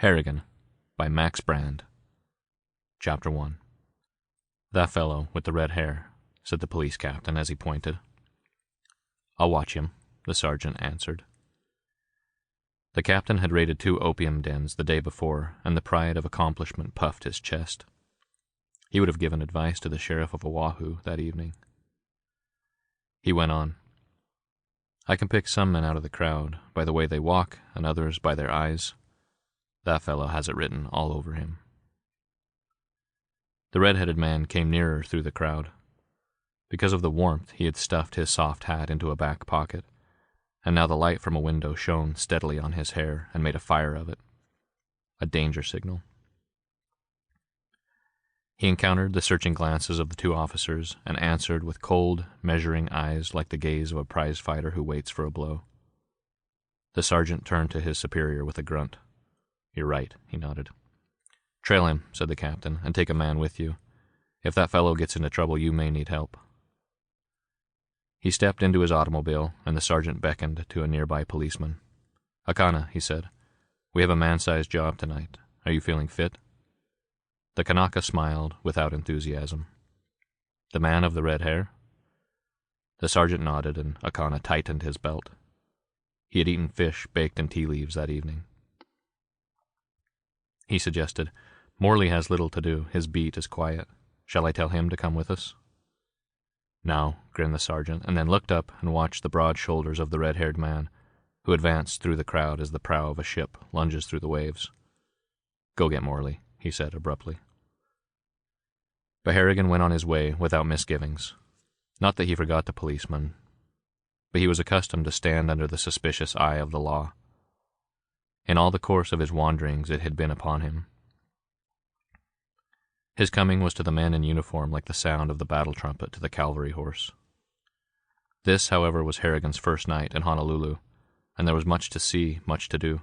Harrigan, by Max Brand. Chapter 1. "That fellow with the red hair," said the police captain as he pointed. "I'll watch him," the sergeant answered. The captain had raided 2 opium dens the day before, and the pride of accomplishment puffed his chest. He would have given advice to the sheriff of Oahu that evening. He went on. "I can pick some men out of the crowd by the way they walk, and others by their eyes. That fellow has it written all over him." The red-headed man came nearer through the crowd. Because of the warmth, he had stuffed his soft hat into a back pocket, and now the light from a window shone steadily on his hair and made a fire of it. A danger signal. He encountered the searching glances of the 2 officers and answered with cold, measuring eyes like the gaze of a prize fighter who waits for a blow. The sergeant turned to his superior with a grunt. "You're right," he nodded. "Trail him," said the captain, "and take a man with you. If that fellow gets into trouble, you may need help." He stepped into his automobile, and the sergeant beckoned to a nearby policeman. "Akana," he said, "we have a man-sized job tonight. Are you feeling fit?" The Kanaka smiled without enthusiasm. "The man of the red hair?" The sergeant nodded, and Akana tightened his belt. He had eaten fish baked in tea leaves that evening. He suggested, "Morley has little to do. His beat is quiet. Shall I tell him to come with us?" "No," grinned the sergeant, and then looked up and watched the broad shoulders of the red-haired man, who advanced through the crowd as the prow of a ship lunges through the waves. "Go get Morley," he said abruptly. But Harrigan went on his way without misgivings. Not that he forgot the policeman, but he was accustomed to stand under the suspicious eye of the law. In all the course of his wanderings it had been upon him. His coming was to the men in uniform like the sound of the battle trumpet to the cavalry horse. This, however, was Harrigan's first night in Honolulu, and there was much to see, much to do.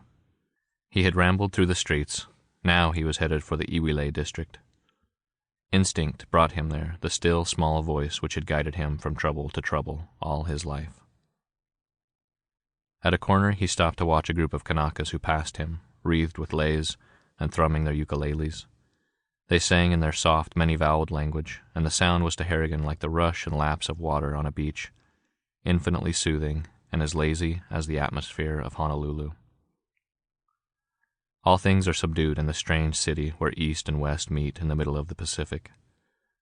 He had rambled through the streets. Now he was headed for the Iwilei district. Instinct brought him there, the still, small voice which had guided him from trouble to trouble all his life. At a corner he stopped to watch a group of Kanakas who passed him, wreathed with leis and thrumming their ukuleles. They sang in their soft, many-voweled language, and the sound was to Harrigan like the rush and lapse of water on a beach, infinitely soothing and as lazy as the atmosphere of Honolulu. All things are subdued in the strange city where east and west meet in the middle of the Pacific.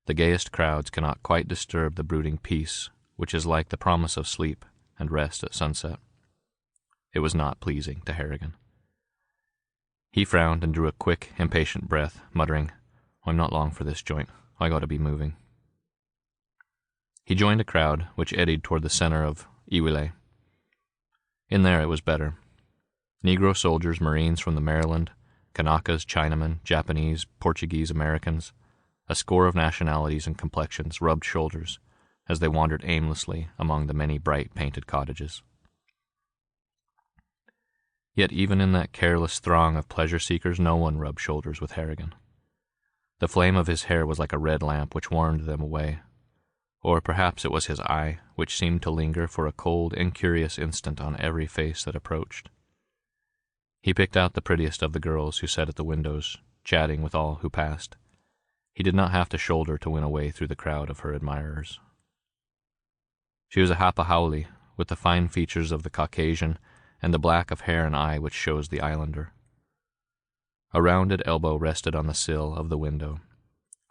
The gayest crowds cannot quite disturb the brooding peace, which is like the promise of sleep and rest at sunset. It was not pleasing to Harrigan. He frowned and drew a quick, impatient breath, muttering, "I'm not long for this joint. I got to be moving." He joined a crowd which eddied toward the center of Iwilei. In there it was better. Negro soldiers, Marines from the Maryland, Kanakas, Chinamen, Japanese, Portuguese, Americans, a score of nationalities and complexions rubbed shoulders as they wandered aimlessly among the many bright painted cottages. Yet even in that careless throng of pleasure-seekers no one rubbed shoulders with Harrigan. The flame of his hair was like a red lamp which warned them away. Or perhaps it was his eye, which seemed to linger for a cold, incurious instant on every face that approached. He picked out the prettiest of the girls who sat at the windows, chatting with all who passed. He did not have to shoulder to win a way through the crowd of her admirers. She was a hapahauli, with the fine features of the Caucasian and the black of hair and eye which shows the islander. A rounded elbow rested on the sill of the window.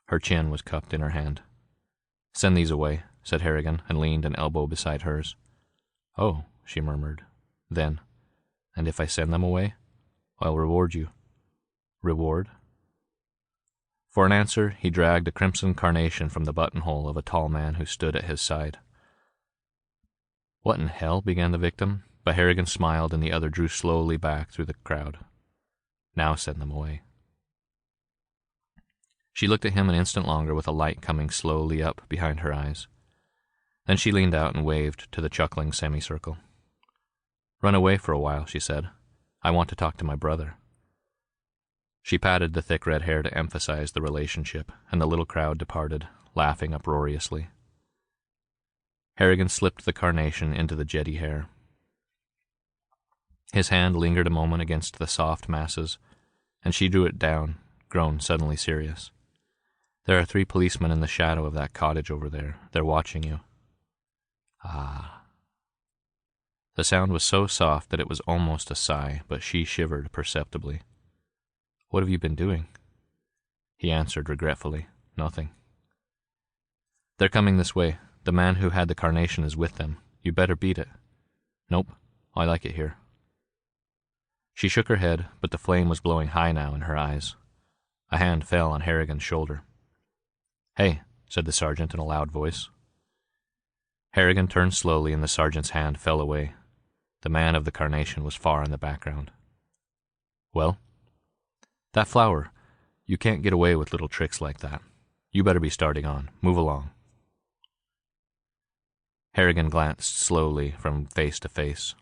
Her chin was cupped in her hand. "Send these away," said Harrigan, and leaned an elbow beside hers. "Oh," she murmured. Then, "And if I send them away, I'll reward you." "Reward?" For an answer, he dragged a crimson carnation from the buttonhole of a tall man who stood at his side. "What in hell?" began the victim, but Harrigan smiled and the other drew slowly back through the crowd. "Now send them away." She looked at him an instant longer with a light coming slowly up behind her eyes. Then she leaned out and waved to the chuckling semicircle. "Run away for a while," she said. "I want to talk to my brother." She patted the thick red hair to emphasize the relationship, and the little crowd departed, laughing uproariously. Harrigan slipped the carnation into the jetty hair. His hand lingered a moment against the soft masses, and she drew it down, grown suddenly serious. "There are 3 policemen in the shadow of that cottage over there. They're watching you." "Ah." The sound was so soft that it was almost a sigh, but she shivered perceptibly. "What have you been doing?" He answered regretfully, "Nothing." "They're coming this way. The man who had the carnation is with them. You better beat it." "Nope, I like it here." She shook her head, but the flame was glowing high now in her eyes. A hand fell on Harrigan's shoulder. "Hey," said the sergeant in a loud voice. Harrigan turned slowly and the sergeant's hand fell away. The man of the carnation was far in the background. "Well?" "That flower. You can't get away with little tricks like that. You better be starting on. Move along." Harrigan glanced slowly from face to face.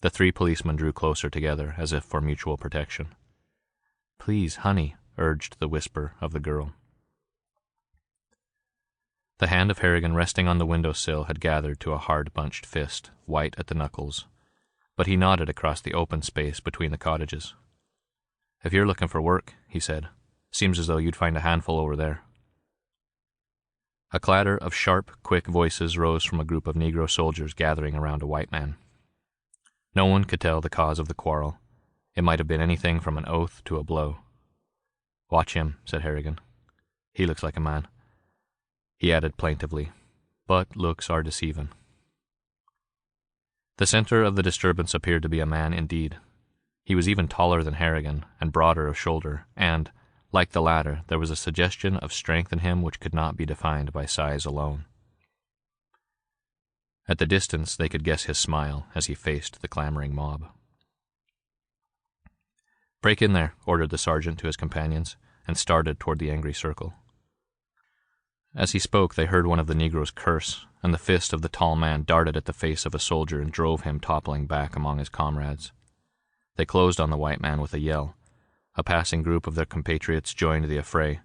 The 3 policemen drew closer together, as if for mutual protection. "Please, honey," urged the whisper of the girl. The hand of Harrigan resting on the windowsill had gathered to a hard bunched fist, white at the knuckles, but he nodded across the open space between the cottages. "If you're looking for work," he said, "seems as though you'd find a handful over there." A clatter of sharp, quick voices rose from a group of Negro soldiers gathering around a white man. No one could tell the cause of the quarrel. It might have been anything from an oath to a blow. "Watch him," said Harrigan. "He looks like a man." He added plaintively, "But looks are deceiving." The center of the disturbance appeared to be a man indeed. He was even taller than Harrigan and broader of shoulder, and, like the latter, there was a suggestion of strength in him which could not be defined by size alone. At the distance they could guess his smile as he faced the clamoring mob. "Break in there," ordered the sergeant to his companions, and started toward the angry circle. As he spoke, they heard one of the Negroes curse, and the fist of the tall man darted at the face of a soldier and drove him toppling back among his comrades. They closed on the white man with a yell. A passing group of their compatriots joined the affray.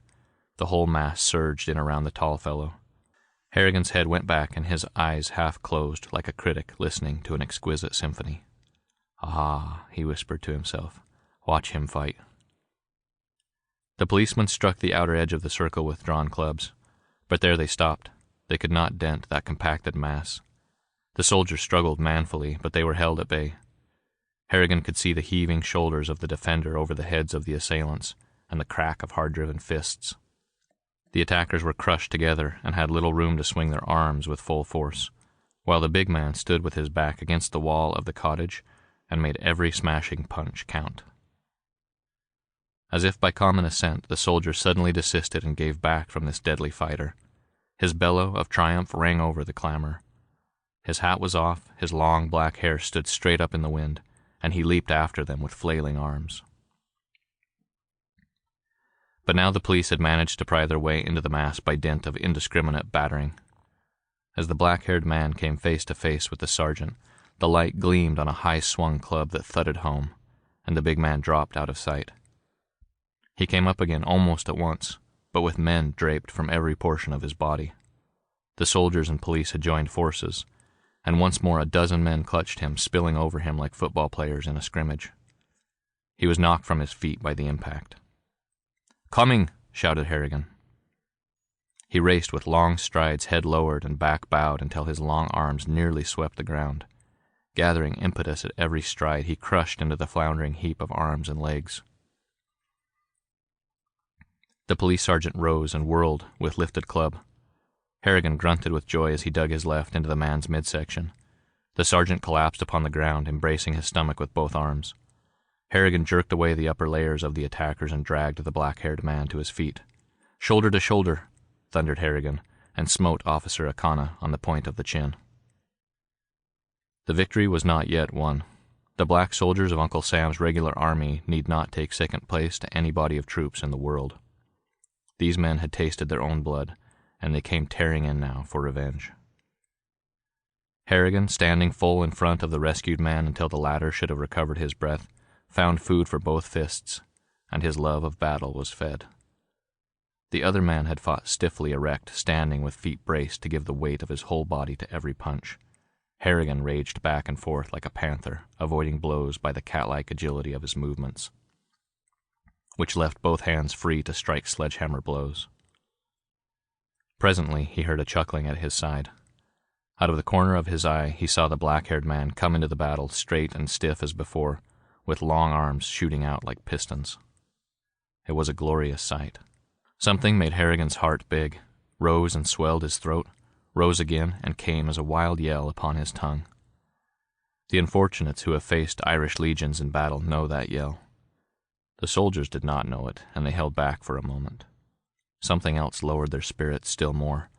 The whole mass surged in around the tall fellow. Harrigan's head went back and his eyes half closed like a critic listening to an exquisite symphony. "Ah," he whispered to himself, "watch him fight." The policemen struck the outer edge of the circle with drawn clubs. But there they stopped. They could not dent that compacted mass. The soldiers struggled manfully, but they were held at bay. Harrigan could see the heaving shoulders of the defender over the heads of the assailants, and the crack of hard-driven fists. The attackers were crushed together and had little room to swing their arms with full force, while the big man stood with his back against the wall of the cottage and made every smashing punch count. As if by common assent, the soldier suddenly desisted and gave back from this deadly fighter. His bellow of triumph rang over the clamor. His hat was off, his long black hair stood straight up in the wind, and he leaped after them with flailing arms. But now the police had managed to pry their way into the mass by dint of indiscriminate battering. As the black-haired man came face to face with the sergeant, the light gleamed on a high-swung club that thudded home, and the big man dropped out of sight. He came up again almost at once, but with men draped from every portion of his body. The soldiers and police had joined forces, and once more a dozen men clutched him, spilling over him like football players in a scrimmage. He was knocked from his feet by the impact. "Coming!" shouted Harrigan. He raced with long strides, head lowered and back bowed until his long arms nearly swept the ground. Gathering impetus at every stride, he crushed into the floundering heap of arms and legs. The police sergeant rose and whirled with lifted club. Harrigan grunted with joy as he dug his left into the man's midsection. The sergeant collapsed upon the ground, embracing his stomach with both arms. Harrigan jerked away the upper layers of the attackers and dragged the black-haired man to his feet. "Shoulder to shoulder," thundered Harrigan, and smote Officer Akana on the point of the chin. The victory was not yet won. The black soldiers of Uncle Sam's regular army need not take second place to any body of troops in the world. These men had tasted their own blood, and they came tearing in now for revenge. Harrigan, standing full in front of the rescued man until the latter should have recovered his breath, found food for both fists, and his love of battle was fed. The other man had fought stiffly erect, standing with feet braced to give the weight of his whole body to every punch. Harrigan raged back and forth like a panther, avoiding blows by the cat-like agility of his movements. which left both hands free to strike sledgehammer blows. Presently he heard a chuckling at his side. Out of the corner of his eye he saw the black-haired man come into the battle straight and stiff as before, with long arms shooting out like pistons. It was a glorious sight. Something made Harrigan's heart big, rose and swelled his throat, rose again and came as a wild yell upon his tongue. The unfortunates who have faced Irish legions in battle know that yell. The soldiers did not know it, and they held back for a moment. Something else lowered their spirits still more.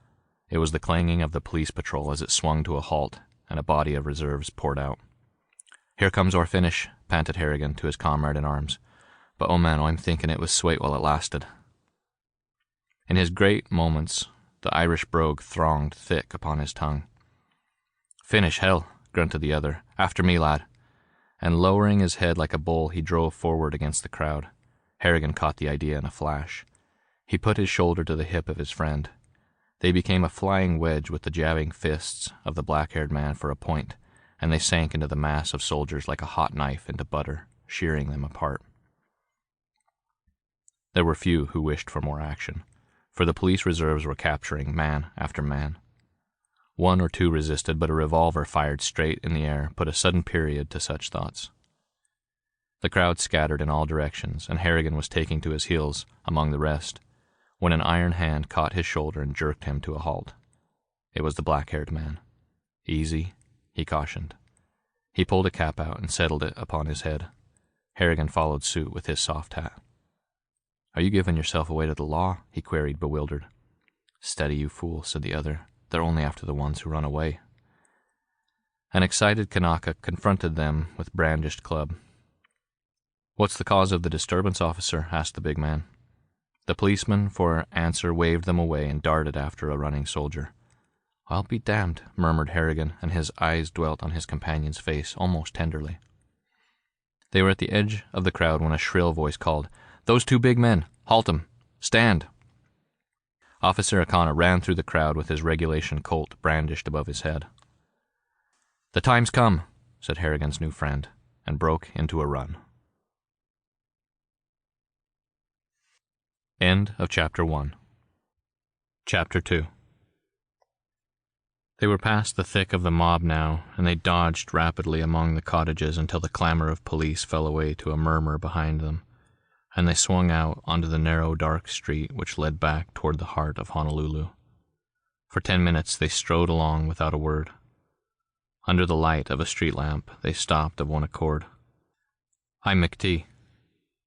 It was the clanging of the police patrol as it swung to a halt, and a body of reserves poured out. "Here comes our finish," panted Harrigan to his comrade in arms. "But oh man, I'm thinking it was swate while it lasted." In his great moments, the Irish brogue thronged thick upon his tongue. "Finish, hell," grunted the other. "After me, lad." And lowering his head like a bull, he drove forward against the crowd. Harrigan caught the idea in a flash. He put his shoulder to the hip of his friend. They became a flying wedge with the jabbing fists of the black-haired man for a point, and they sank into the mass of soldiers like a hot knife into butter, shearing them apart. There were few who wished for more action, for the police reserves were capturing man after man. One or two resisted, but a revolver fired straight in the air put a sudden period to such thoughts. The crowd scattered in all directions, and Harrigan was taking to his heels among the rest, when an iron hand caught his shoulder and jerked him to a halt. It was the black-haired man. "Easy," he cautioned. He pulled a cap out and settled it upon his head. Harrigan followed suit with his soft hat. "Are you giving yourself away to the law?" he queried, bewildered. "Steady, you fool," said the other. "They're only after the ones who run away." An excited Kanaka confronted them with brandished club. "What's the cause of the disturbance, officer?" asked the big man. The policeman, for answer, waved them away and darted after a running soldier. "I'll be damned," murmured Harrigan, and his eyes dwelt on his companion's face almost tenderly. They were at the edge of the crowd when a shrill voice called, "Those two big men! Halt 'em! Stand!" Officer O'Connor ran through the crowd with his regulation Colt brandished above his head. "The time's come," said Harrigan's new friend, and broke into a run. End of Chapter 1. Chapter 2. They were past the thick of the mob now, and they dodged rapidly among the cottages until the clamor of police fell away to a murmur behind them, and they swung out onto the narrow, dark street which led back toward the heart of Honolulu. For 10 minutes they strode along without a word. Under the light of a street lamp, they stopped of one accord. "I'm McTee."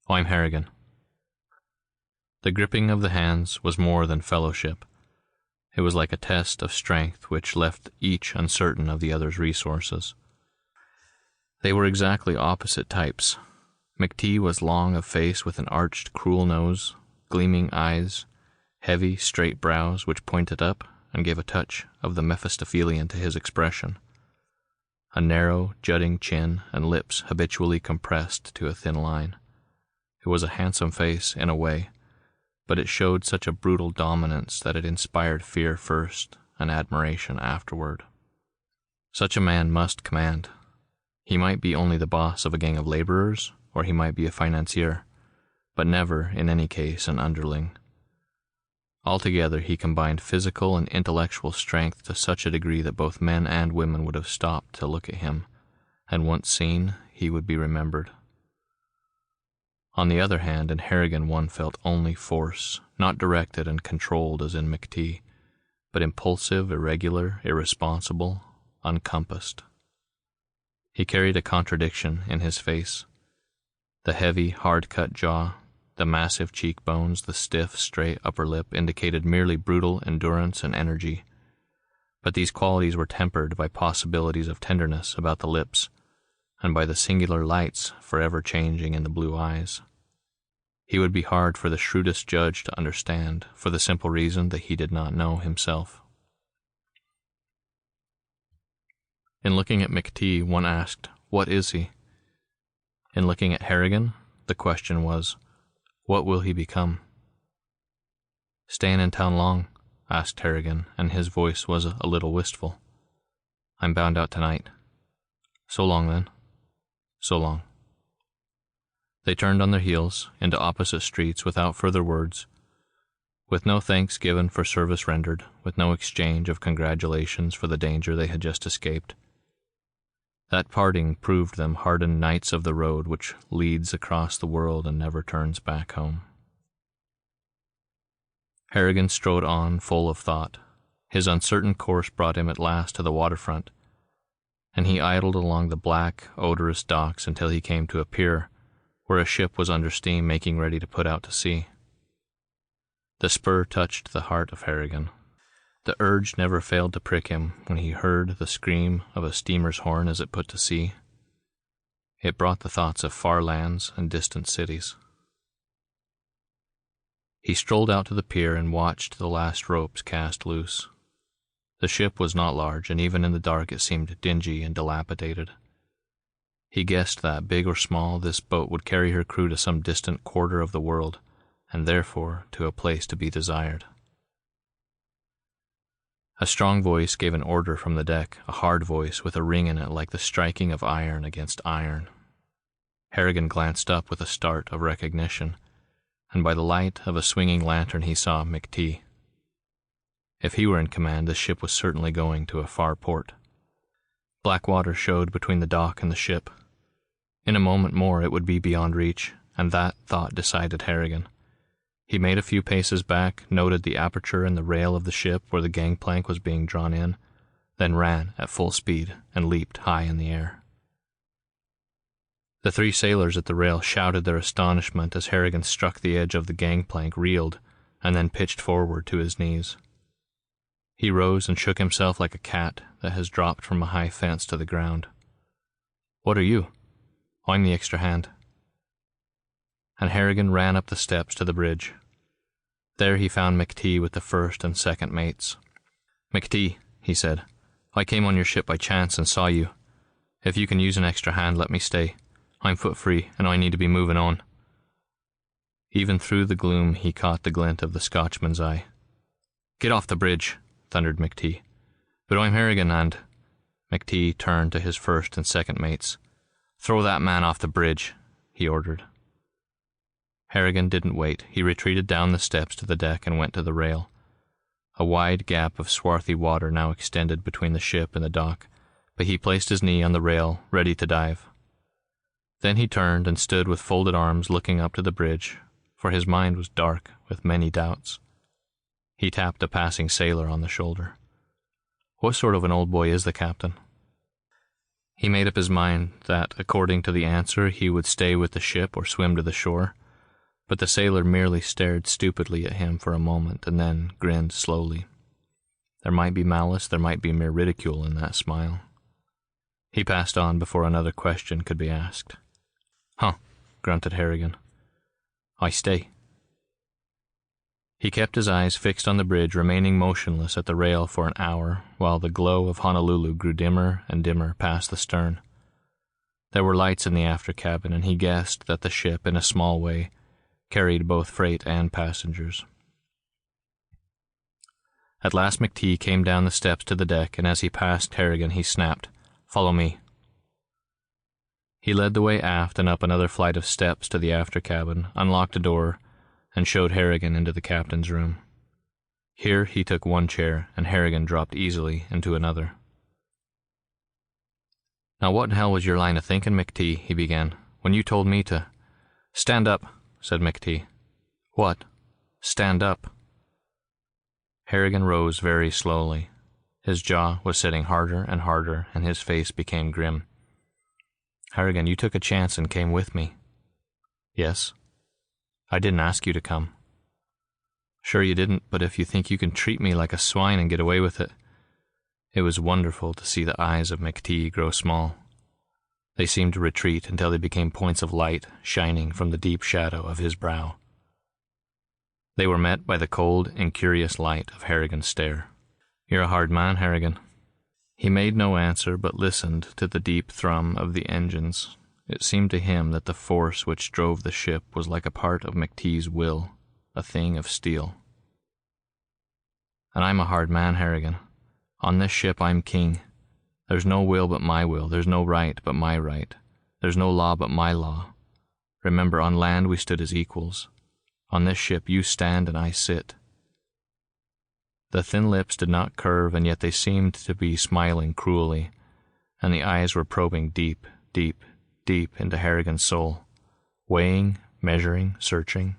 "Oh, I'm Harrigan." The gripping of the hands was more than fellowship. It was like a test of strength which left each uncertain of the other's resources. They were exactly opposite types. McTee was long of face with an arched, cruel nose, gleaming eyes, heavy, straight brows which pointed up and gave a touch of the Mephistophelian to his expression, a narrow, jutting chin and lips habitually compressed to a thin line. It was a handsome face in a way, but it showed such a brutal dominance that it inspired fear first and admiration afterward. Such a man must command. He might be only the boss of a gang of laborers, or he might be a financier, but never, in any case, an underling. Altogether, he combined physical and intellectual strength to such a degree that both men and women would have stopped to look at him, and once seen, he would be remembered. On the other hand, in Harrigan one felt only force, not directed and controlled as in McTee, but impulsive, irregular, irresponsible, uncompassed. He carried a contradiction in his face. The heavy, hard-cut jaw, the massive cheekbones, the stiff, straight upper lip indicated merely brutal endurance and energy, but these qualities were tempered by possibilities of tenderness about the lips, and by the singular lights forever changing in the blue eyes. He would be hard for the shrewdest judge to understand, for the simple reason that he did not know himself. In looking at McTee, one asked, "What is he?" In looking at Harrigan, the question was, "What will he become?" "Staying in town long?" asked Harrigan, and his voice was a little wistful. "I'm bound out tonight." "So long, then." "So long." They turned on their heels, into opposite streets, without further words, with no thanks given for service rendered, with no exchange of congratulations for the danger they had just escaped. That parting proved them hardened knights of the road which leads across the world and never turns back home. Harrigan strode on, full of thought. His uncertain course brought him at last to the waterfront, and he idled along the black, odorous docks until he came to a pier where a ship was under steam making ready to put out to sea. The spur touched the heart of Harrigan. The urge never failed to prick him when he heard the scream of a steamer's horn as it put to sea. It brought the thoughts of far lands and distant cities. He strolled out to the pier and watched the last ropes cast loose. The ship was not large, and even in the dark it seemed dingy and dilapidated. He guessed that, big or small, this boat would carry her crew to some distant quarter of the world, and therefore to a place to be desired. A strong voice gave an order from the deck, a hard voice with a ring in it like the striking of iron against iron. Harrigan glanced up with a start of recognition, and by the light of a swinging lantern he saw McTee. If he were in command, the ship was certainly going to a far port. Black water showed between the dock and the ship. In a moment more it would be beyond reach, and that thought decided Harrigan. He made a few paces back, noted the aperture in the rail of the ship where the gangplank was being drawn in, then ran at full speed and leaped high in the air. The 3 sailors at the rail shouted their astonishment as Harrigan struck the edge of the gangplank, reeled, and then pitched forward to his knees. He rose and shook himself like a cat that has dropped from a high fence to the ground. "What are you?" "I'm the extra hand." And Harrigan ran up the steps to the bridge. There he found McTee with the first and second mates. "McTee," he said, "I came on your ship by chance and saw you. If you can use an extra hand, let me stay. I'm foot free, and I need to be moving on." Even through the gloom he caught the glint of the Scotchman's eye. "Get off the bridge," thundered McTee. "But I'm Harrigan, and—" McTee turned to his first and second mates. "Throw that man off the bridge," he ordered. Harrigan didn't wait. He retreated down the steps to the deck and went to the rail. A wide gap of swarthy water now extended between the ship and the dock, but he placed his knee on the rail, ready to dive. Then he turned and stood with folded arms looking up to the bridge, for his mind was dark with many doubts. He tapped a passing sailor on the shoulder. "What sort of an old boy is the captain?" He made up his mind that, according to the answer, he would stay with the ship or swim to the shore, but the sailor merely stared stupidly at him for a moment and then grinned slowly. There might be malice, there might be mere ridicule in that smile. He passed on before another question could be asked. "Huh," grunted Harrigan. "I stay." He kept his eyes fixed on the bridge, remaining motionless at the rail for an hour, while the glow of Honolulu grew dimmer and dimmer past the stern. There were lights in the after cabin, and he guessed that the ship, in a small way, carried both freight and passengers. At last McTee came down the steps to the deck, and as he passed Harrigan, he snapped, "Follow me." He led the way aft and up another flight of steps to the after cabin, unlocked a door, and showed Harrigan into the captain's room. Here he took one chair, and Harrigan dropped easily into another. "Now what in hell was your line of thinking, McTee," he began, "when you told me to—" "Stand up," said McTee. "What?" "Stand up." Harrigan rose very slowly. His jaw was setting harder and harder, and his face became grim. "Harrigan, you took a chance and came with me." "Yes." "I didn't ask you to come." "Sure you didn't, but if you think you can treat me like a swine and get away with it—" It was wonderful to see the eyes of McTee grow small. They seemed to retreat until they became points of light shining from the deep shadow of his brow. They were met by the cold, incurious light of Harrigan's stare. "You're a hard man, Harrigan." He made no answer, but listened to the deep thrum of the engines. It seemed to him that the force which drove the ship was like a part of McTee's will, a thing of steel. "And I'm a hard man, Harrigan. On this ship I'm king. There's no will but my will, there's no right but my right, there's no law but my law. Remember, on land we stood as equals. On this ship you stand and I sit." The thin lips did not curve, and yet they seemed to be smiling cruelly, and the eyes were probing deep, deep, deep into Harrigan's soul, weighing, measuring, searching.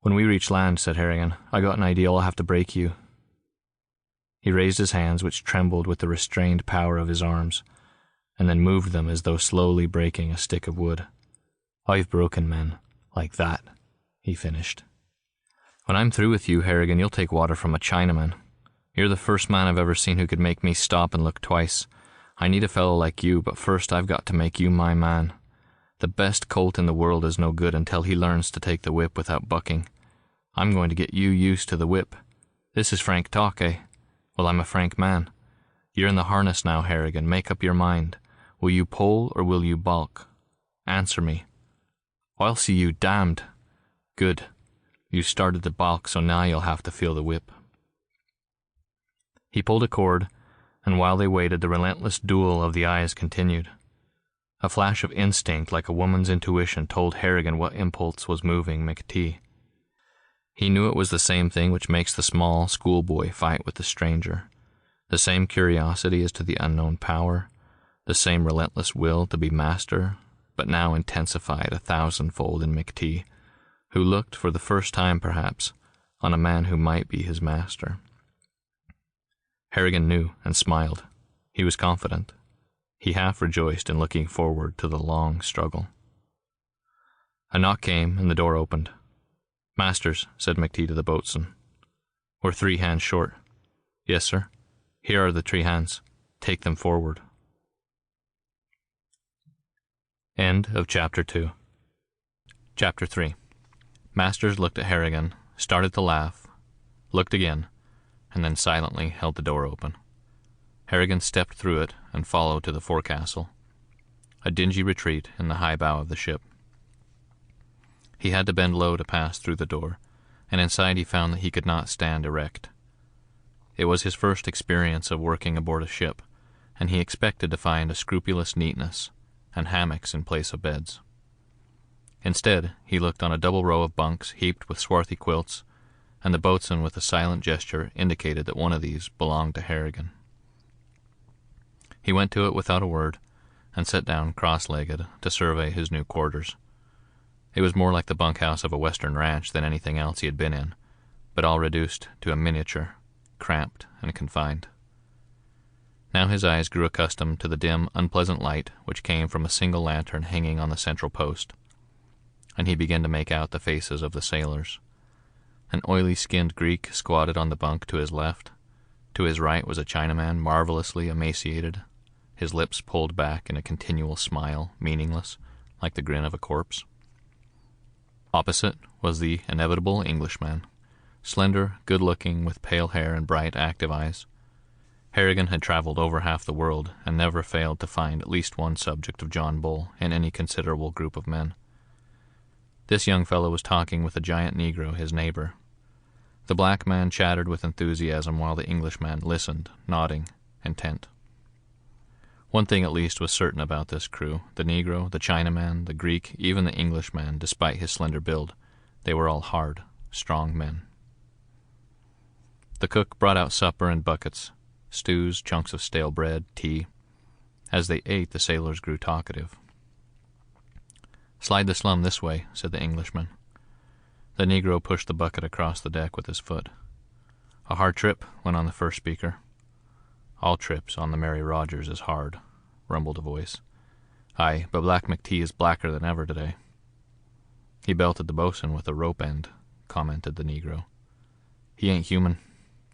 "When we reach land," said Harrigan, "I got an idea I'll have to break you." He raised his hands, which trembled with the restrained power of his arms, and then moved them as though slowly breaking a stick of wood. "I've broken men, like that," he finished. "When I'm through with you, Harrigan, you'll take water from a Chinaman. You're the first man I've ever seen who could make me stop and look twice. I need a fellow like you, but first I've got to make you my man. The best colt in the world is no good until he learns to take the whip without bucking. I'm going to get you used to the whip. This is frank talk, eh? Well, I'm a frank man. You're in the harness now, Harrigan. Make up your mind. Will you pull or will you balk? Answer me." "I'll see you damned." "Good. You started to balk, so now you'll have to feel the whip." He pulled a cord, and while they waited, the relentless duel of the eyes continued. A flash of instinct, like a woman's intuition, told Harrigan what impulse was moving McTee. He knew it was the same thing which makes the small schoolboy fight with the stranger, the same curiosity as to the unknown power, the same relentless will to be master, but now intensified 1,000-fold in McTee, who looked, for the first time perhaps, on a man who might be his master. Harrigan knew and smiled. He was confident. He half rejoiced in looking forward to the long struggle. A knock came, and the door opened. "Masters," said McTee to the boatswain. "We're 3 hands short." "Yes, sir. Here are the 3 hands. Take them forward." End of Chapter 2. Chapter 3. Masters looked at Harrigan, started to laugh, looked again, and then silently held the door open. Harrigan stepped through it and followed to the forecastle, a dingy retreat in the high bow of the ship. He had to bend low to pass through the door, and inside he found that he could not stand erect. It was his first experience of working aboard a ship, and he expected to find a scrupulous neatness and hammocks in place of beds. Instead, he looked on a double row of bunks heaped with swarthy quilts, and the boatswain with a silent gesture indicated that one of these belonged to Harrigan. He went to it without a word, and sat down cross-legged to survey his new quarters. It was more like the bunkhouse of a western ranch than anything else he had been in, but all reduced to a miniature, cramped and confined. Now his eyes grew accustomed to the dim, unpleasant light which came from a single lantern hanging on the central post, and he began to make out the faces of the sailors. An oily-skinned Greek squatted on the bunk to his left. To his right was a Chinaman, marvelously emaciated, his lips pulled back in a continual smile, meaningless, like the grin of a corpse. Opposite was the inevitable Englishman, slender, good-looking, with pale hair and bright, active eyes. Harrigan had traveled over half the world and never failed to find at least one subject of John Bull in any considerable group of men. This young fellow was talking with a giant Negro, his neighbor. The black man chattered with enthusiasm while the Englishman listened, nodding, intent. One thing at least was certain about this crew: the Negro, the Chinaman, the Greek, even the Englishman, despite his slender build, they were all hard, strong men. The cook brought out supper in buckets, stews, chunks of stale bread, tea. As they ate, the sailors grew talkative. "Slide the slum this way," said the Englishman. The Negro pushed the bucket across the deck with his foot. "A hard trip?" went on the first speaker. "All trips on the Mary Rogers is hard," rumbled a voice. "Aye, but Black McTee is blacker than ever today." "He belted the boatswain with a rope end," commented the Negro. "He ain't human.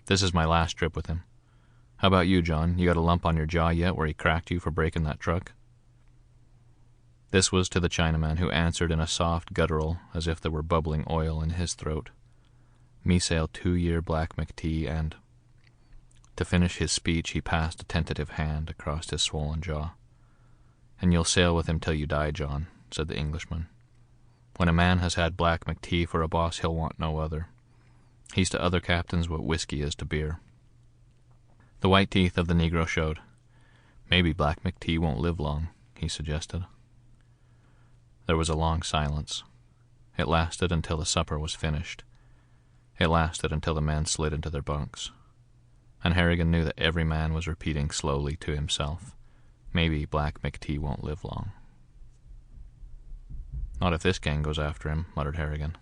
This is my last trip with him. How about you, John? You got a lump on your jaw yet where he cracked you for breaking that truck?" This was to the Chinaman, who answered in a soft guttural, as if there were bubbling oil in his throat. "Me sail 2-year Black McTee, and—" To finish his speech, he passed a tentative hand across his swollen jaw. "And you'll sail with him till you die, John," said the Englishman. "When a man has had Black McTee for a boss, he'll want no other. He's to other captains what whiskey is to beer." The white teeth of the Negro showed. "Maybe Black McTee won't live long," he suggested. There was a long silence. It lasted until the supper was finished. It lasted until the men slid into their bunks. And Harrigan knew that every man was repeating slowly to himself, "Maybe Black McT won't live long." "Not if this gang goes after him," muttered Harrigan.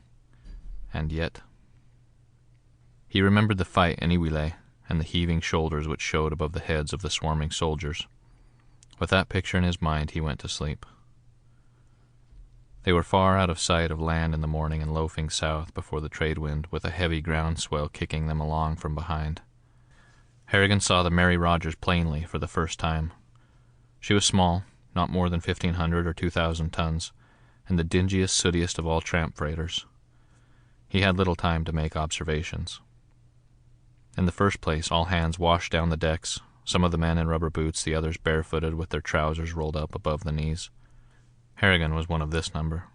And yet... He remembered the fight in Iwile and the heaving shoulders which showed above the heads of the swarming soldiers. With that picture in his mind, he went to sleep. They were far out of sight of land in the morning and loafing south before the trade wind, with a heavy ground swell kicking them along from behind. Harrigan saw the Mary Rogers plainly for the first time. She was small, not more than 1,500 or 2,000 tons, and the dingiest, sootiest of all tramp freighters. He had little time to make observations. In the first place, all hands washed down the decks, some of the men in rubber boots, the others barefooted with their trousers rolled up above the knees. Harrigan was one of this number.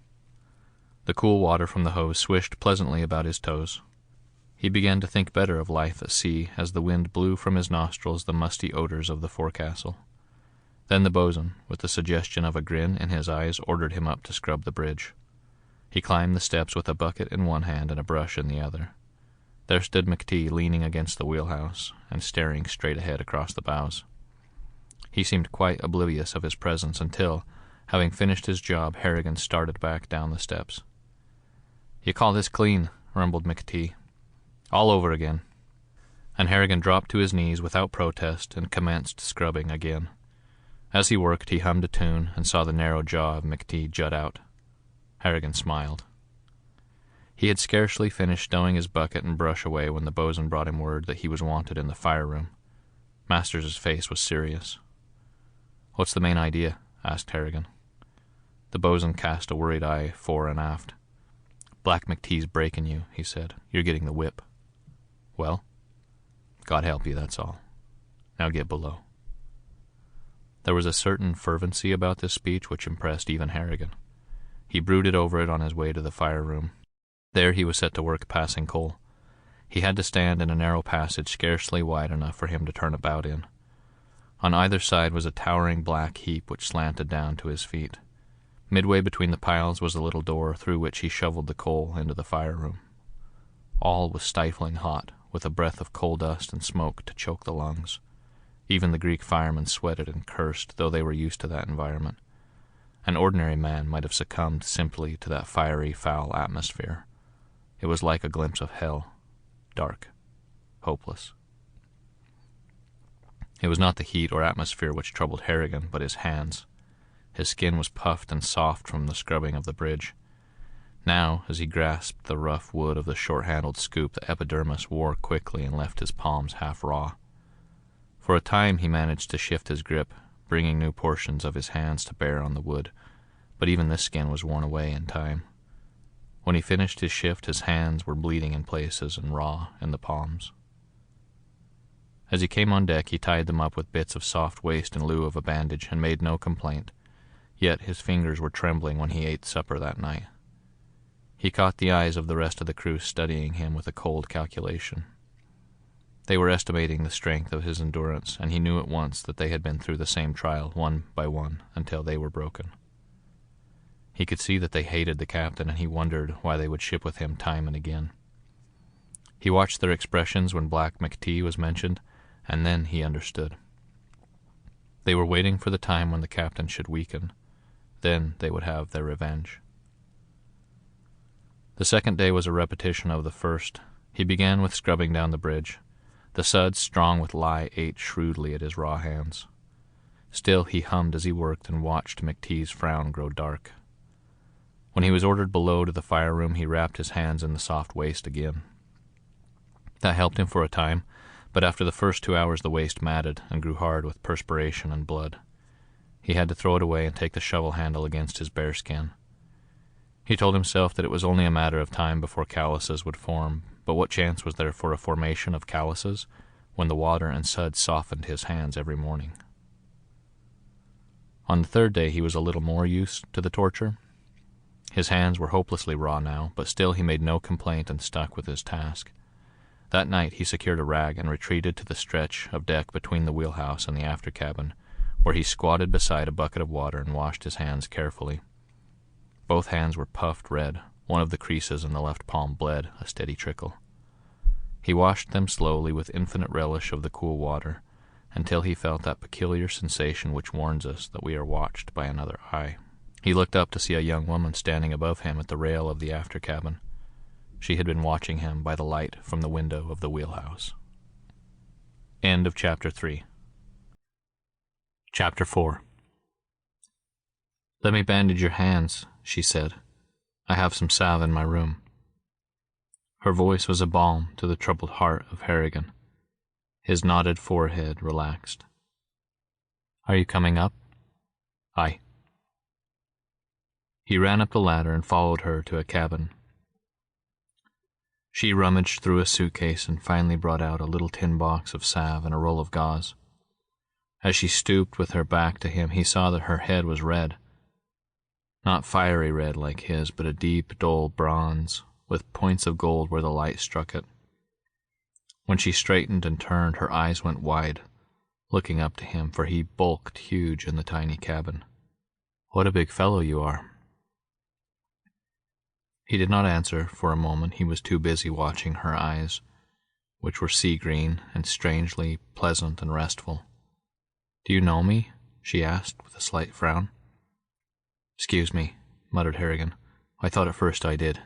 The cool water from the hose swished pleasantly about his toes. He began to think better of life at sea as the wind blew from his nostrils the musty odors of the forecastle. Then the boatswain, with the suggestion of a grin in his eyes, ordered him up to scrub the bridge. He climbed the steps with a bucket in one hand and a brush in the other. There stood McT leaning against the wheelhouse and staring straight ahead across the bows. He seemed quite oblivious of his presence until, having finished his job, Harrigan started back down the steps. "You call this clean," rumbled McT. "All over again." And Harrigan dropped to his knees without protest and commenced scrubbing again. As he worked, he hummed a tune and saw the narrow jaw of McT jut out. Harrigan smiled. He had scarcely finished stowing his bucket and brush away when the boatswain brought him word that he was wanted in the fire room. Masters' face was serious. "What's the main idea?" asked Harrigan. The boatswain cast a worried eye fore and aft. "Black McT's breaking you," he said. "You're getting the whip." "Well?" "God help you, that's all. Now get below." There was a certain fervency about this speech which impressed even Harrigan. He brooded over it on his way to the fire room. There he was set to work passing coal. He had to stand in a narrow passage scarcely wide enough for him to turn about in. On either side was a towering black heap which slanted down to his feet. Midway between the piles was a little door through which he shoveled the coal into the fire room. All was stifling hot, with a breath of coal dust and smoke to choke the lungs. Even the Greek firemen sweated and cursed, though they were used to that environment. An ordinary man might have succumbed simply to that fiery, foul atmosphere. It was like a glimpse of hell, dark, hopeless. It was not the heat or atmosphere which troubled Harrigan, but his hands. His skin was puffed and soft from the scrubbing of the bridge. Now, as he grasped the rough wood of the short-handled scoop, the epidermis wore quickly and left his palms half raw. For a time he managed to shift his grip, bringing new portions of his hands to bear on the wood, but even this skin was worn away in time. When he finished his shift, his hands were bleeding in places and raw in the palms. As he came on deck, he tied them up with bits of soft waste in lieu of a bandage and made no complaint, yet his fingers were trembling when he ate supper that night. He caught the eyes of the rest of the crew studying him with a cold calculation. They were estimating the strength of his endurance, and he knew at once that they had been through the same trial, one by one, until they were broken. He could see that they hated the captain, and he wondered why they would ship with him time and again. He watched their expressions when Black McT was mentioned, and then he understood. They were waiting for the time when the captain should weaken. Then they would have their revenge. The second day was a repetition of the first. He began with scrubbing down the bridge. The suds, strong with lye, ate shrewdly at his raw hands. Still he hummed as he worked and watched McT's frown grow dark. When he was ordered below to the fire room, he wrapped his hands in the soft waste again. That helped him for a time, but after the first 2 hours the waste matted and grew hard with perspiration and blood. He had to throw it away and take the shovel handle against his bare skin. He told himself that it was only a matter of time before calluses would form, but what chance was there for a formation of calluses when the water and suds softened his hands every morning? On the third day he was a little more used to the torture. His hands were hopelessly raw now, but still he made no complaint and stuck with his task. That night he secured a rag and retreated to the stretch of deck between the wheelhouse and the after cabin, where he squatted beside a bucket of water and washed his hands carefully. Both hands were puffed red. One of the creases in the left palm bled, a steady trickle. He washed them slowly with infinite relish of the cool water, until he felt that peculiar sensation which warns us that we are watched by another eye. He looked up to see a young woman standing above him at the rail of the after cabin. She had been watching him by the light from the window of the wheelhouse. End of Chapter 3. Chapter 4. "Let me bandage your hands," she said. "I have some salve in my room." Her voice was a balm to the troubled heart of Harrigan. His knotted forehead relaxed. "Are you coming up?" "Aye." He ran up the ladder and followed her to a cabin. She rummaged through a suitcase and finally brought out a little tin box of salve and a roll of gauze. As she stooped with her back to him, he saw that her head was red. Not fiery red like his, but a deep, dull bronze, with points of gold where the light struck it. When she straightened and turned, her eyes went wide, looking up to him, for he bulked huge in the tiny cabin. "What a big fellow you are." He did not answer for a moment. He was too busy watching her eyes, which were sea-green and strangely pleasant and restful. "Do you know me?" she asked with a slight frown. "Excuse me," muttered Harrigan. "I thought at first I did."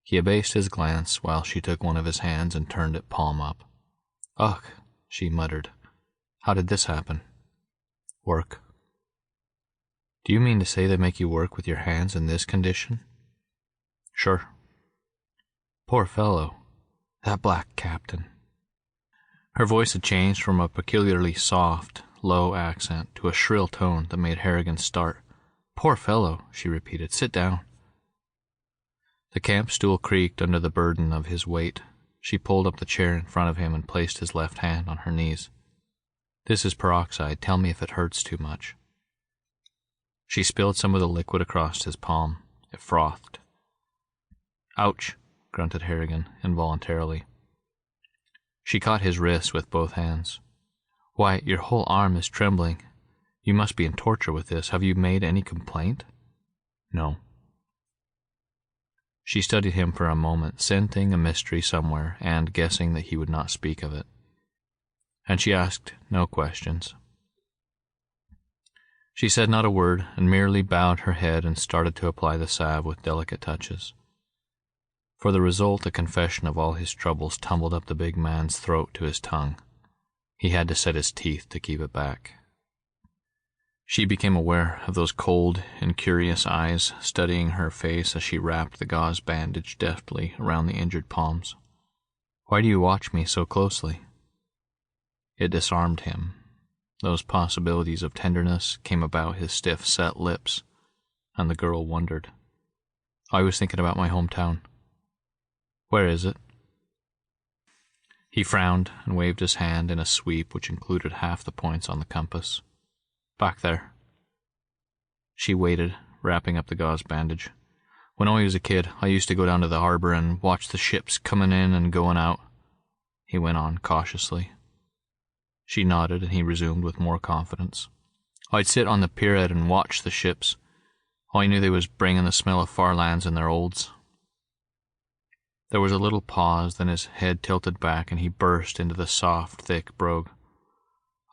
He abased his glance while she took one of his hands and turned it palm up. "Ugh," she muttered. "How did this happen?" "Work." "Do you mean to say they make you work with your hands in this condition?" "Sure." "Poor fellow. That black captain." Her voice had changed from a peculiarly soft, low accent to a shrill tone that made Harrigan start. "Poor fellow," she repeated. "Sit down." The camp stool creaked under the burden of his weight. She pulled up the chair in front of him and placed his left hand on her knees. "This is peroxide. Tell me if it hurts too much." She spilled some of the liquid across his palm. It frothed. "Ouch," grunted Harrigan, involuntarily. She caught his wrist with both hands. "Why, your whole arm is trembling. You must be in torture with this. Have you made any complaint?" "No." She studied him for a moment, scenting a mystery somewhere and guessing that he would not speak of it. And she asked no questions. She said not a word and merely bowed her head and started to apply the salve with delicate touches. For the result, a confession of all his troubles tumbled up the big man's throat to his tongue. He had to set his teeth to keep it back. She became aware of those cold, incurious eyes studying her face as she wrapped the gauze bandage deftly around the injured palms. "Why do you watch me so closely?" It disarmed him. Those possibilities of tenderness came about his stiff, set lips, and the girl wondered. "I was thinking about my hometown." "Where is it?" He frowned and waved his hand in a sweep which included half the points on the compass. "Back there." She waited, wrapping up the gauze bandage. "When I was a kid, I used to go down to the harbor and watch the ships coming in and going out," he went on cautiously. She nodded, and he resumed with more confidence. "I'd sit on the pier-head and watch the ships. I knew they was bringing the smell of far lands in their olds." There was a little pause, then his head tilted back, and he burst into the soft, thick brogue.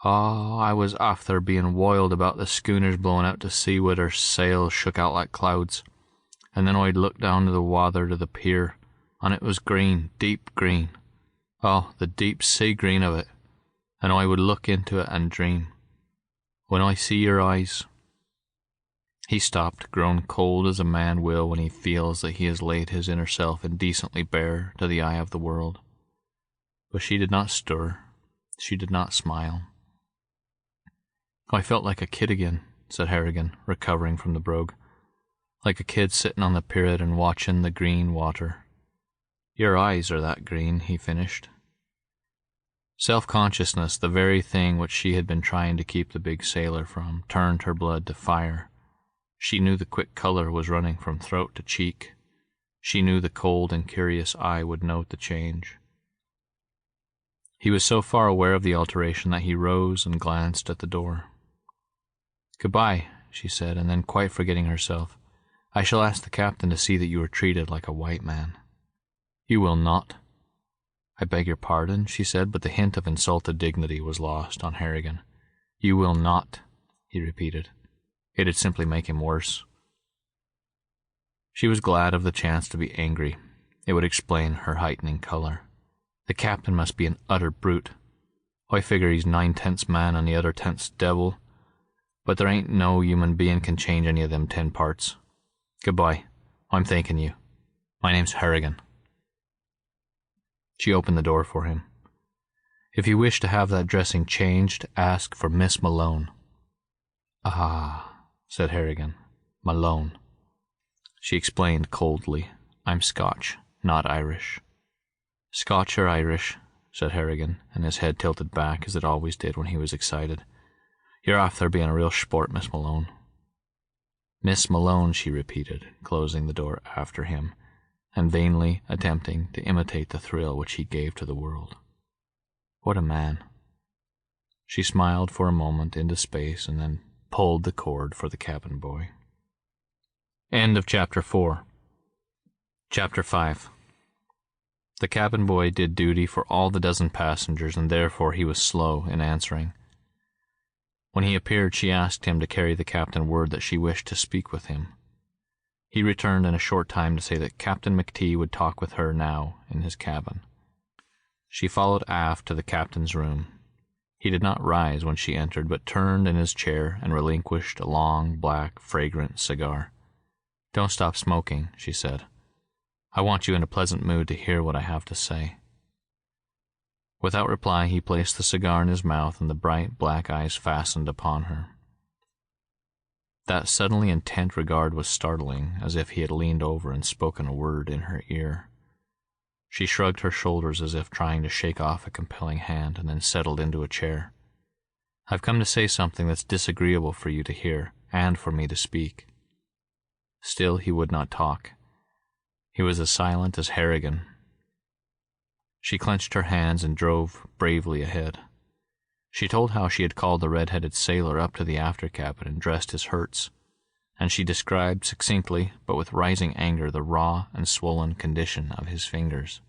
"Oh, I was after being wild about the schooners blowing out to sea with their sails shook out like clouds, and then I'd look down to the water to the pier, and it was green, deep green. Oh, the deep sea green of it, and I would look into it and dream. When I see your eyes—" He stopped, grown cold as a man will when he feels that he has laid his inner self indecently bare to the eye of the world. But she did not stir. She did not smile. "I felt like a kid again," said Harrigan, recovering from the brogue. "Like a kid sitting on the pier and watching the green water. Your eyes are that green," he finished. Self-consciousness, the very thing which she had been trying to keep the big sailor from, turned her blood to fire. She knew the quick color was running from throat to cheek. She knew the cold and curious eye would note the change. He was so far aware of the alteration that he rose and glanced at the door. "Goodbye," she said, and then, quite forgetting herself, "I shall ask the captain to see that you are treated like a white man." "You will not." "I beg your pardon," she said, but the hint of insulted dignity was lost on Harrigan. "You will not," he repeated. It'd simply make him worse. She was glad of the chance to be angry. It would explain her heightening color. The captain must be an utter brute. I figure he's 9/10 man and the other 10th devil, but there ain't no human being can change any of them 10 parts. Goodbye. I'm thanking you. My name's Harrigan. She opened the door for him. "If you wish to have that dressing changed, ask for Miss Malone." "Ah," said Harrigan. "Malone." She explained coldly, "I'm Scotch, not Irish." "Scotch or Irish," said Harrigan, and his head tilted back as it always did when he was excited. "You're after being a real sport, Miss Malone." "Miss Malone," she repeated, closing the door after him, and vainly attempting to imitate the thrill which he gave to the world. What a man. She smiled for a moment into space and then pulled the cord for the cabin boy. End of Chapter 4. Chapter 5. The cabin boy did duty for all the dozen passengers, and therefore he was slow in answering. When he appeared, she asked him to carry the captain word that she wished to speak with him. He returned in a short time to say that Captain McTee would talk with her now in his cabin. She followed aft to the captain's room. He did not rise when she entered, but turned in his chair and relinquished a long, black, fragrant cigar. "Don't stop smoking," she said. "I want you in a pleasant mood to hear what I have to say." Without reply, he placed the cigar in his mouth, and the bright black eyes fastened upon her. That suddenly intent regard was startling, as if he had leaned over and spoken a word in her ear. She shrugged her shoulders as if trying to shake off a compelling hand, and then settled into a chair. "I've come to say something that's disagreeable for you to hear, and for me to speak." Still he would not talk. He was as silent as Harrigan. She clenched her hands and drove bravely ahead. She told how she had called the red-headed sailor up to the after cabin and dressed his hurts, and she described succinctly, but with rising anger, the raw and swollen condition of his fingers.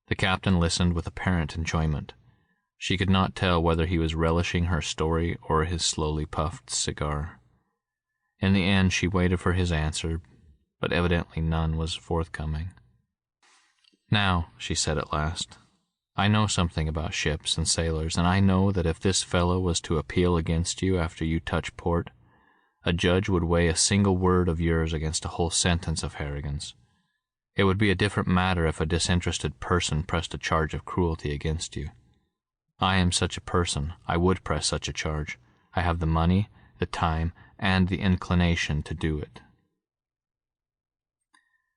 The captain listened with apparent enjoyment. She could not tell whether he was relishing her story or his slowly puffed cigar. In the end, she waited for his answer, but evidently none was forthcoming. "Now," she said at last, "I know something about ships and sailors, and I know that if this fellow was to appeal against you after you touch port, a judge would weigh a single word of yours against a whole sentence of Harrigan's. It would be a different matter if a disinterested person pressed a charge of cruelty against you. I am such a person. I would press such a charge. I have the money, the time, and the inclination to do it."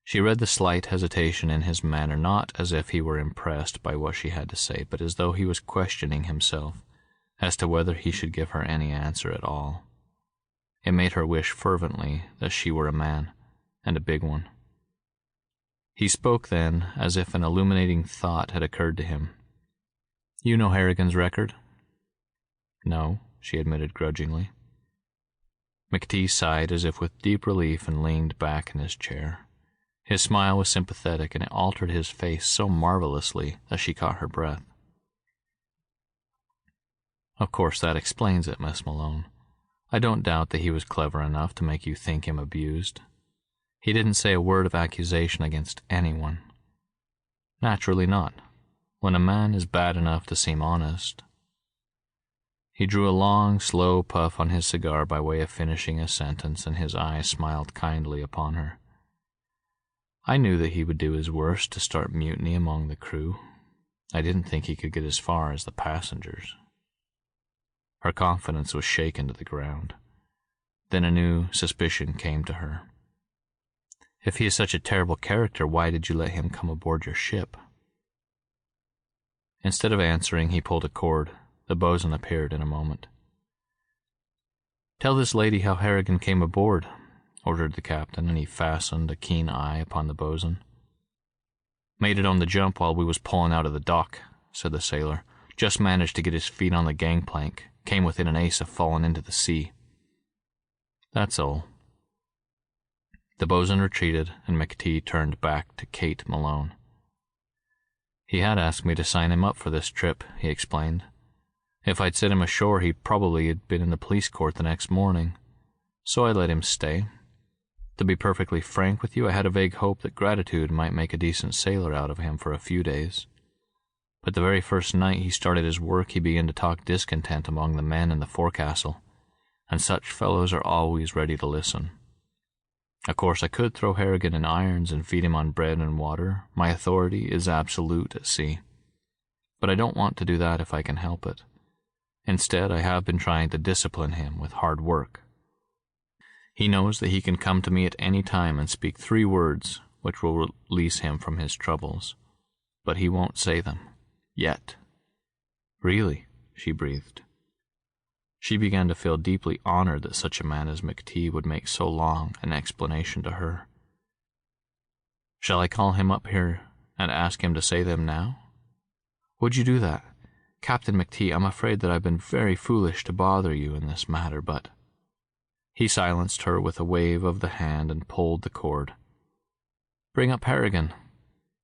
She read the slight hesitation in his manner, not as if he were impressed by what she had to say, but as though he was questioning himself as to whether he should give her any answer at all. It made her wish fervently that she were a man, and a big one. He spoke then, as if an illuminating thought had occurred to him. "You know Harrigan's record?" "No," she admitted grudgingly. McTee sighed as if with deep relief and leaned back in his chair. His smile was sympathetic, and it altered his face so marvelously that she caught her breath. "Of course that explains it, Miss Malone. I don't doubt that he was clever enough to make you think him abused. He didn't say a word of accusation against anyone. Naturally not, when a man is bad enough to seem honest." He drew a long, slow puff on his cigar by way of finishing a sentence, and his eyes smiled kindly upon her. "I knew that he would do his worst to start mutiny among the crew. I didn't think he could get as far as the passengers." Her confidence was shaken to the ground. Then a new suspicion came to her. "If he is such a terrible character, why did you let him come aboard your ship?" Instead of answering, he pulled a cord. The bosun appeared in a moment. "Tell this lady how Harrigan came aboard," ordered the captain, and he fastened a keen eye upon the bosun. "Made it on the jump while we was pulling out of the dock," said the sailor. "Just managed to get his feet on the gangplank. came within an ace of falling into the sea. That's all. The bosun retreated, and McTee turned back to Kate Malone. He had asked me to sign him up for this trip, he explained. If I'd set him ashore, he probably had been in the police court the next morning, so I let him stay. To be perfectly frank with you, I had a vague hope that gratitude might make a decent sailor out of him for a few days. But the very first night he started his work, he began to talk discontent among the men in the forecastle, and such fellows are always ready to listen. Of course, I could throw Harrigan in irons and feed him on bread and water. My authority is absolute at sea. But I don't want to do that if I can help it. Instead, I have been trying to discipline him with hard work. He knows that he can come to me at any time and speak 3 words which will release him from his troubles. But he won't say them. Yet. Really, she breathed. She began to feel deeply honored that such a man as McTee would make so long an explanation to her. Shall I call him up here and ask him to say them now? Would you do that? Captain McTee, I'm afraid that I've been very foolish to bother you in this matter, but... He silenced her with a wave of the hand and pulled the cord. Bring up Harrigan,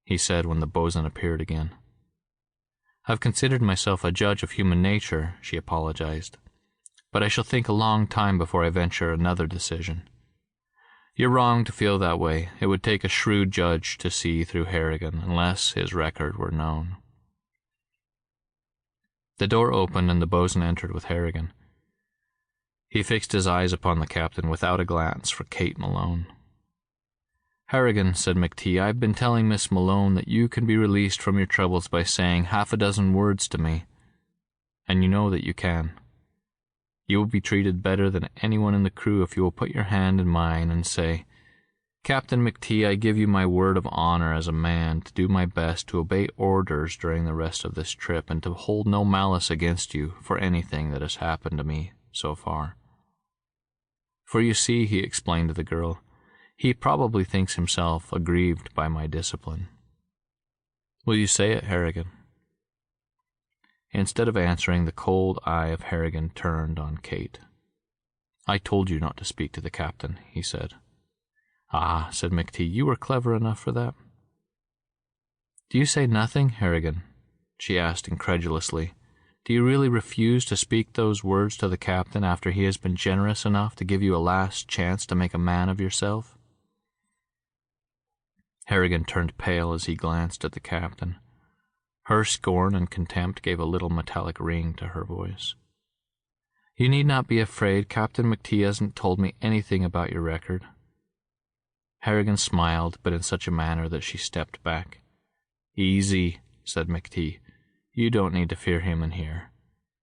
he said when the bosun appeared again. I've considered myself a judge of human nature, she apologized, but I shall think a long time before I venture another decision. You're wrong to feel that way. It would take a shrewd judge to see through Harrigan unless his record were known. The door opened and the bosun entered with Harrigan. He fixed his eyes upon the captain without a glance for Kate Malone. Harrigan, said McTee, I've been telling Miss Malone that you can be released from your troubles by saying 6 words to me, and you know that you can. You will be treated better than anyone in the crew if you will put your hand in mine and say, Captain McTee, I give you my word of honor as a man to do my best to obey orders during the rest of this trip and to hold no malice against you for anything that has happened to me so far. For you see, he explained to the girl, he probably thinks himself aggrieved by my discipline. Will you say it, Harrigan? Instead of answering, the cold eye of Harrigan turned on Kate. I told you not to speak to the captain, he said. Ah, said McTee, you were clever enough for that. Do you say nothing, Harrigan? She asked incredulously. Do you really refuse to speak those words to the captain after he has been generous enough to give you a last chance to make a man of yourself? Harrigan turned pale as he glanced at the captain. Her scorn and contempt gave a little metallic ring to her voice. You need not be afraid. Captain McTee hasn't told me anything about your record. Harrigan smiled, but in such a manner that she stepped back. Easy, said McTee. You don't need to fear him in here.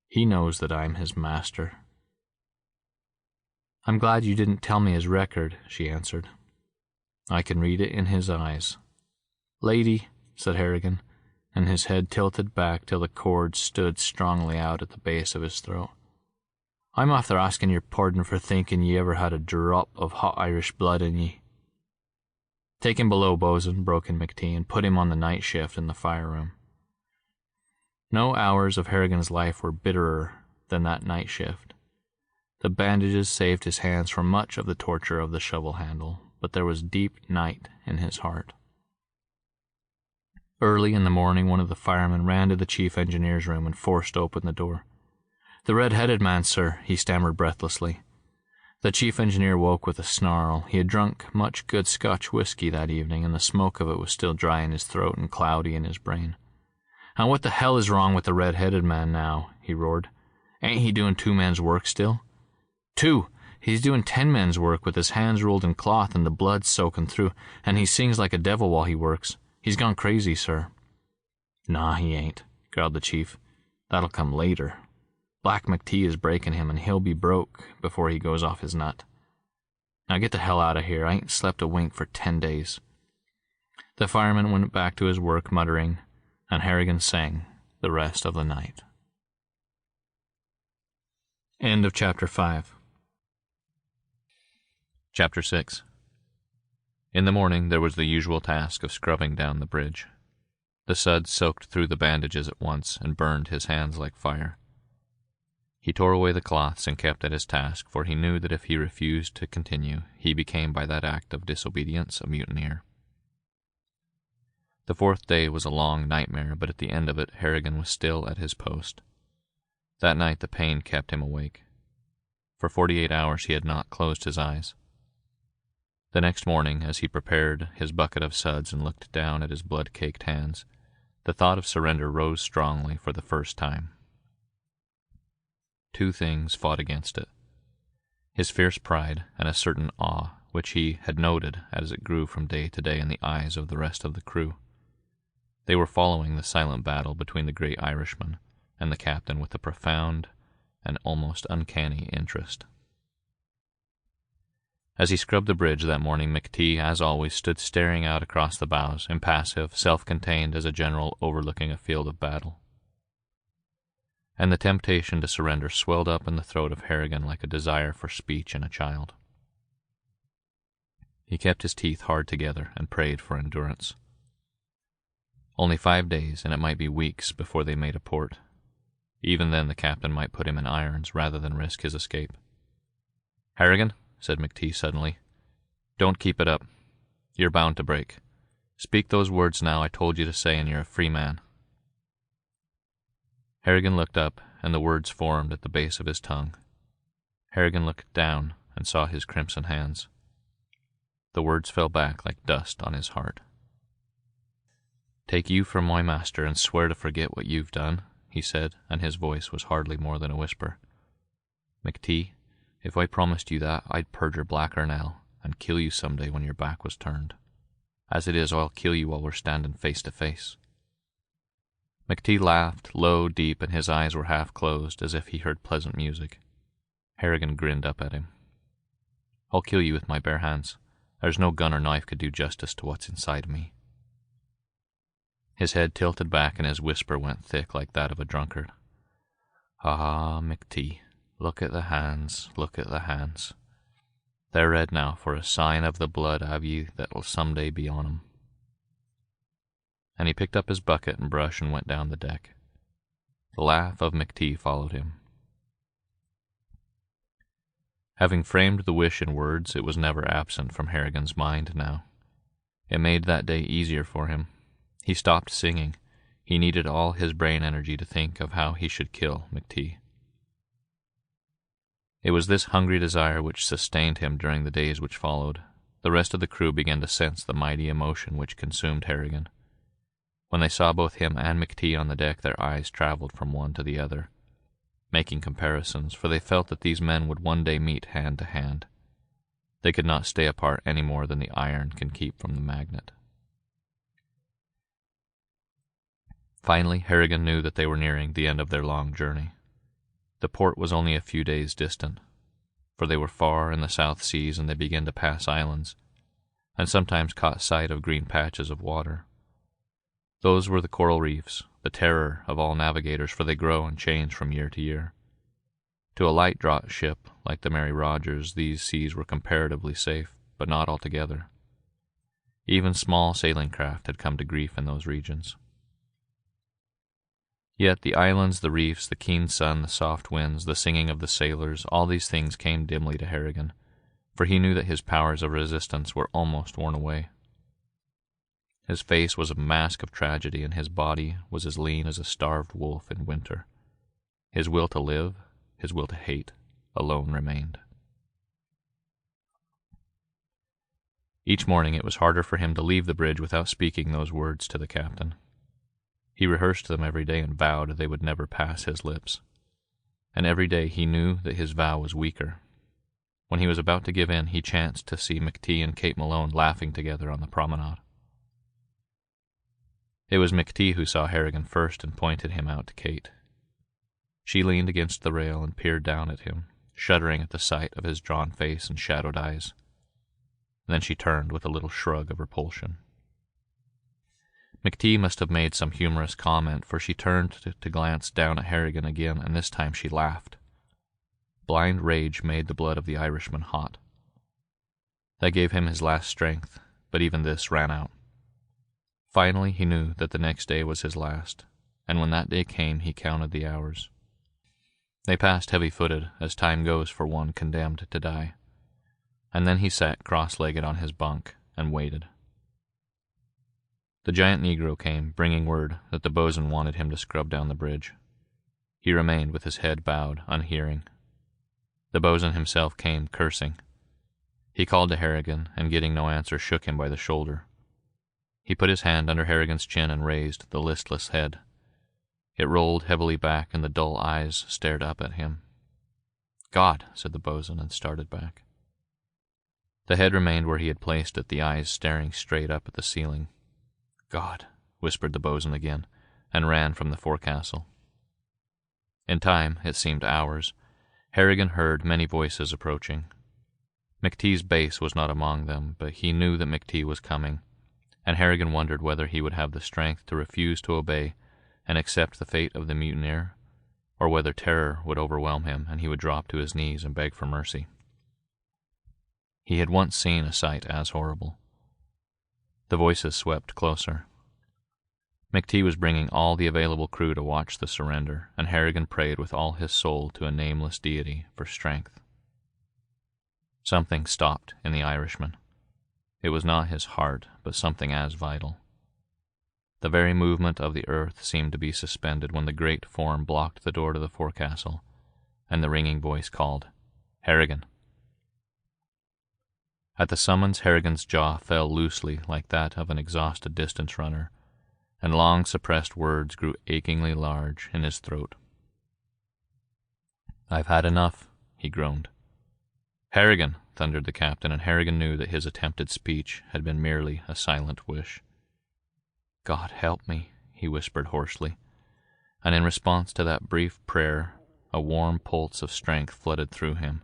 He knows that I'm his master. I'm glad you didn't tell me his record, she answered. I can read it in his eyes. Lady, said Harrigan, and his head tilted back till the cord stood strongly out at the base of his throat. I'm after asking your pardon for thinking ye ever had a drop of hot Irish blood in ye. Take him below, bosun, broke in McTee, and put him on the night shift in the fire room. No hours of Harrigan's life were bitterer than that night shift. The bandages saved his hands from much of the torture of the shovel handle, but there was deep night in his heart. Early in the morning, one of the firemen ran to the chief engineer's room and forced open the door. The red-headed man, sir, he stammered breathlessly. The chief engineer woke with a snarl. He had drunk much good Scotch whiskey that evening, and the smoke of it was still dry in his throat and cloudy in his brain. And what the hell is wrong with the red-headed man now? He roared. Ain't he doing 2 men's work still? 2! He's doing 10 men's work with his hands rolled in cloth and the blood soaking through, and he sings like a devil while he works. He's gone crazy, sir. Nah, he ain't, growled the chief. That'll come later. Black McTee is breaking him, and he'll be broke before he goes off his nut. Now get the hell out of here. I ain't slept a wink for 10 days. The fireman went back to his work, muttering, and Harrigan sang the rest of the night. End of Chapter 5. Chapter 6. In the morning there was the usual task of scrubbing down the bridge. The suds soaked through the bandages at once and burned his hands like fire. He tore away the cloths and kept at his task, for he knew that if he refused to continue, he became by that act of disobedience a mutineer. The fourth day was a long nightmare, but at the end of it Harrigan was still at his post. That night the pain kept him awake. For 48 hours he had not closed his eyes. The next morning, as he prepared his bucket of suds and looked down at his blood-caked hands, the thought of surrender rose strongly for the first time. Two things fought against it: his fierce pride and a certain awe which he had noted as it grew from day to day in the eyes of the rest of the crew. They were following the silent battle between the great Irishman and the captain with a profound and almost uncanny interest. As he scrubbed the bridge that morning, McTee, as always, stood staring out across the bows, impassive, self-contained as a general overlooking a field of battle. And the temptation to surrender swelled up in the throat of Harrigan like a desire for speech in a child. He kept his teeth hard together and prayed for endurance. Only 5 days, and it might be weeks before they made a port. Even then the captain might put him in irons rather than risk his escape. "Harrigan," said McTee suddenly, "don't keep it up. You're bound to break. Speak those words now I told you to say, and you're a free man." Harrigan looked up, and the words formed at the base of his tongue. Harrigan looked down and saw his crimson hands. The words fell back like dust on his heart. "Take you for my master and swear to forget what you've done," he said, and his voice was hardly more than a whisper. "McTee, if I promised you that, I'd perjure blacker now and kill you some day when your back was turned. As it is, I'll kill you while we're standing face to face." McTee laughed, low, deep, and his eyes were half closed, as if he heard pleasant music. Harrigan grinned up at him. "I'll kill you with my bare hands. There's no gun or knife could do justice to what's inside me." His head tilted back and his whisper went thick like that of a drunkard. "Ah, McTee, look at the hands, look at the hands. They're red now for a sign of the blood av ye that'll someday be on 'em." And he picked up his bucket and brush and went down the deck. The laugh of McTee followed him. Having framed the wish in words, it was never absent from Harrigan's mind now. It made that day easier for him. He stopped singing. He needed all his brain energy to think of how he should kill McTee. It was this hungry desire which sustained him during the days which followed. The rest of the crew began to sense the mighty emotion which consumed Harrigan. When they saw both him and McTee on the deck, their eyes traveled from one to the other, making comparisons, for they felt that these men would one day meet hand to hand. They could not stay apart any more than the iron can keep from the magnet. Finally, Harrigan knew that they were nearing the end of their long journey. The port was only a few days distant, for they were far in the South Seas, and they began to pass islands, and sometimes caught sight of green patches of water. Those were the coral reefs, the terror of all navigators, for they grow and change from year to year. To a light-draught ship like the Mary Rogers, these seas were comparatively safe, but not altogether. Even small sailing craft had come to grief in those regions. Yet the islands, the reefs, the keen sun, the soft winds, the singing of the sailors, all these things came dimly to Harrigan, for he knew that his powers of resistance were almost worn away. His face was a mask of tragedy, and his body was as lean as a starved wolf in winter. His will to live, his will to hate, alone remained. Each morning it was harder for him to leave the bridge without speaking those words to the captain. He rehearsed them every day and vowed they would never pass his lips. And every day he knew that his vow was weaker. When he was about to give in, he chanced to see McTee and Kate Malone laughing together on the promenade. It was McTee who saw Harrigan first and pointed him out to Kate. She leaned against the rail and peered down at him, shuddering at the sight of his drawn face and shadowed eyes. Then she turned with a little shrug of repulsion. McTee must have made some humorous comment, for she turned to glance down at Harrigan again, and this time she laughed. Blind rage made the blood of the Irishman hot. That gave him his last strength, but even this ran out. Finally, he knew that the next day was his last, and when that day came, he counted the hours. They passed heavy-footed, as time goes for one condemned to die, and then he sat cross-legged on his bunk and waited. The giant Negro came, bringing word that the bosun wanted him to scrub down the bridge. He remained with his head bowed, unhearing. The bosun himself came, cursing. He called to Harrigan, and getting no answer, shook him by the shoulder. He put his hand under Harrigan's chin and raised the listless head. It rolled heavily back, and the dull eyes stared up at him. "God," said the bosun, and started back. The head remained where he had placed it, the eyes staring straight up at the ceiling. "God," whispered the bosun again, and ran from the forecastle. In time, it seemed hours, Harrigan heard many voices approaching. McTee's base was not among them, but he knew that McTee was coming, and Harrigan wondered whether he would have the strength to refuse to obey and accept the fate of the mutineer, or whether terror would overwhelm him and he would drop to his knees and beg for mercy. He had once seen a sight as horrible. The voices swept closer. McTee was bringing all the available crew to watch the surrender, and Harrigan prayed with all his soul to a nameless deity for strength. Something stopped in the Irishman. It was not his heart, but something as vital. The very movement of the earth seemed to be suspended when the great form blocked the door to the forecastle, and the ringing voice called, "Harrigan." At the summons, Harrigan's jaw fell loosely like that of an exhausted distance runner, and long-suppressed words grew achingly large in his throat. "I've had enough," he groaned. "Harrigan," thundered the captain, and Harrigan knew that his attempted speech had been merely a silent wish. "God help me," he whispered hoarsely, and in response to that brief prayer, a warm pulse of strength flooded through him.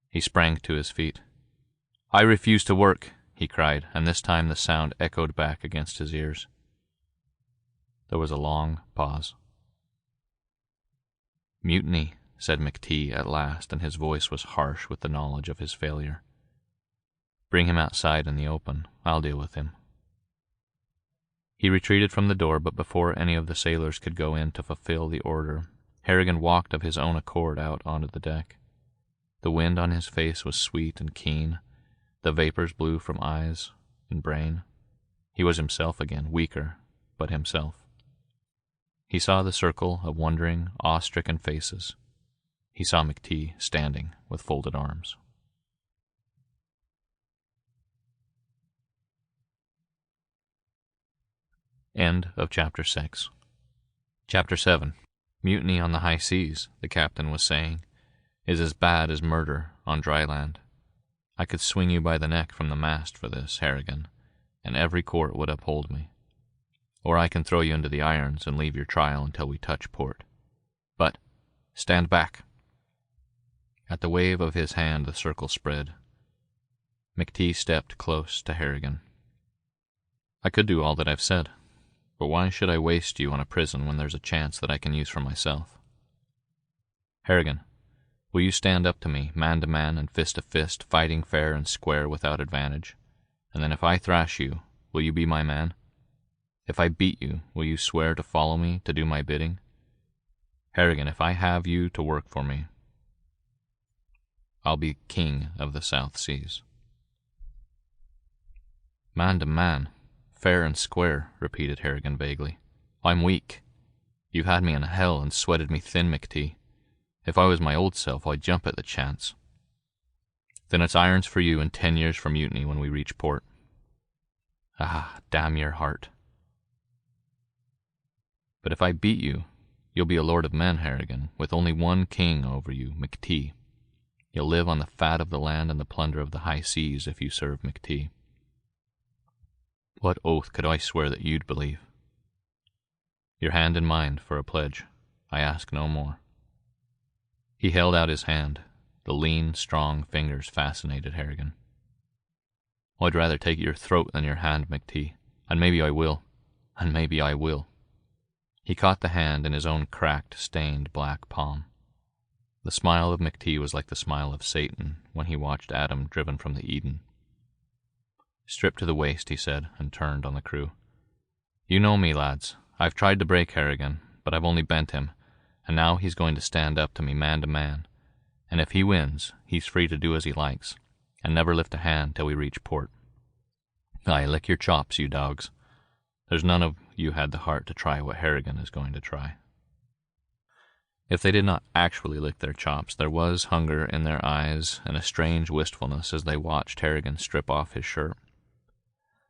He sprang to his feet. "I refuse to work," he cried, and this time the sound echoed back against his ears. There was a long pause. "Mutiny," said McTee at last, and his voice was harsh with the knowledge of his failure. "Bring him outside in the open. I'll deal with him." He retreated from the door, but before any of the sailors could go in to fulfill the order, Harrigan walked of his own accord out onto the deck. The wind on his face was sweet and keen. The vapors blew from eyes and brain. He was himself again, weaker, but himself. He saw the circle of wondering, awe-stricken faces. He saw McTee standing with folded arms. End of Chapter 6. Chapter 7. "Mutiny on the high seas," the captain was saying, "is as bad as murder on dry land. I could swing you by the neck from the mast for this, Harrigan, and every court would uphold me. Or I can throw you into the irons and leave your trial until we touch port. But stand back." At the wave of his hand the circle spread. McTee stepped close to Harrigan. "I could do all that I've said. But why should I waste you on a prison when there's a chance that I can use for myself? Harrigan, will you stand up to me, man to man and fist to fist, fighting fair and square without advantage? And then if I thrash you, will you be my man? If I beat you, will you swear to follow me, to do my bidding? Harrigan, if I have you to work for me, I'll be king of the South Seas." "Man to man, fair and square," repeated Harrigan vaguely. "I'm weak. You've had me in hell and sweated me thin, McTee. If I was my old self, I'd jump at the chance." "Then it's irons for you and 10 years for mutiny when we reach port." "Ah, damn your heart." "But if I beat you, you'll be a lord of men, Harrigan, with only one king over you, McTee. You'll live on the fat of the land and the plunder of the high seas if you serve McTee. What oath could I swear that you'd believe?" "Your hand in mine for a pledge. I ask no more." He held out his hand. The lean, strong fingers fascinated Harrigan. "I'd rather take your throat than your hand, McTee, and maybe I will, and maybe I will." He caught the hand in his own cracked, stained black palm. The smile of McTee was like the smile of Satan when he watched Adam driven from the Eden. "Stripped to the waist," he said, and turned on the crew. "You know me, lads. I've tried to break Harrigan, but I've only bent him, and now he's going to stand up to me man to man, and if he wins, he's free to do as he likes, and never lift a hand till we reach port. Aye, lick your chops, you dogs. There's none of you had the heart to try what Harrigan is going to try." If they did not actually lick their chops, there was hunger in their eyes and a strange wistfulness as they watched Harrigan strip off his shirt.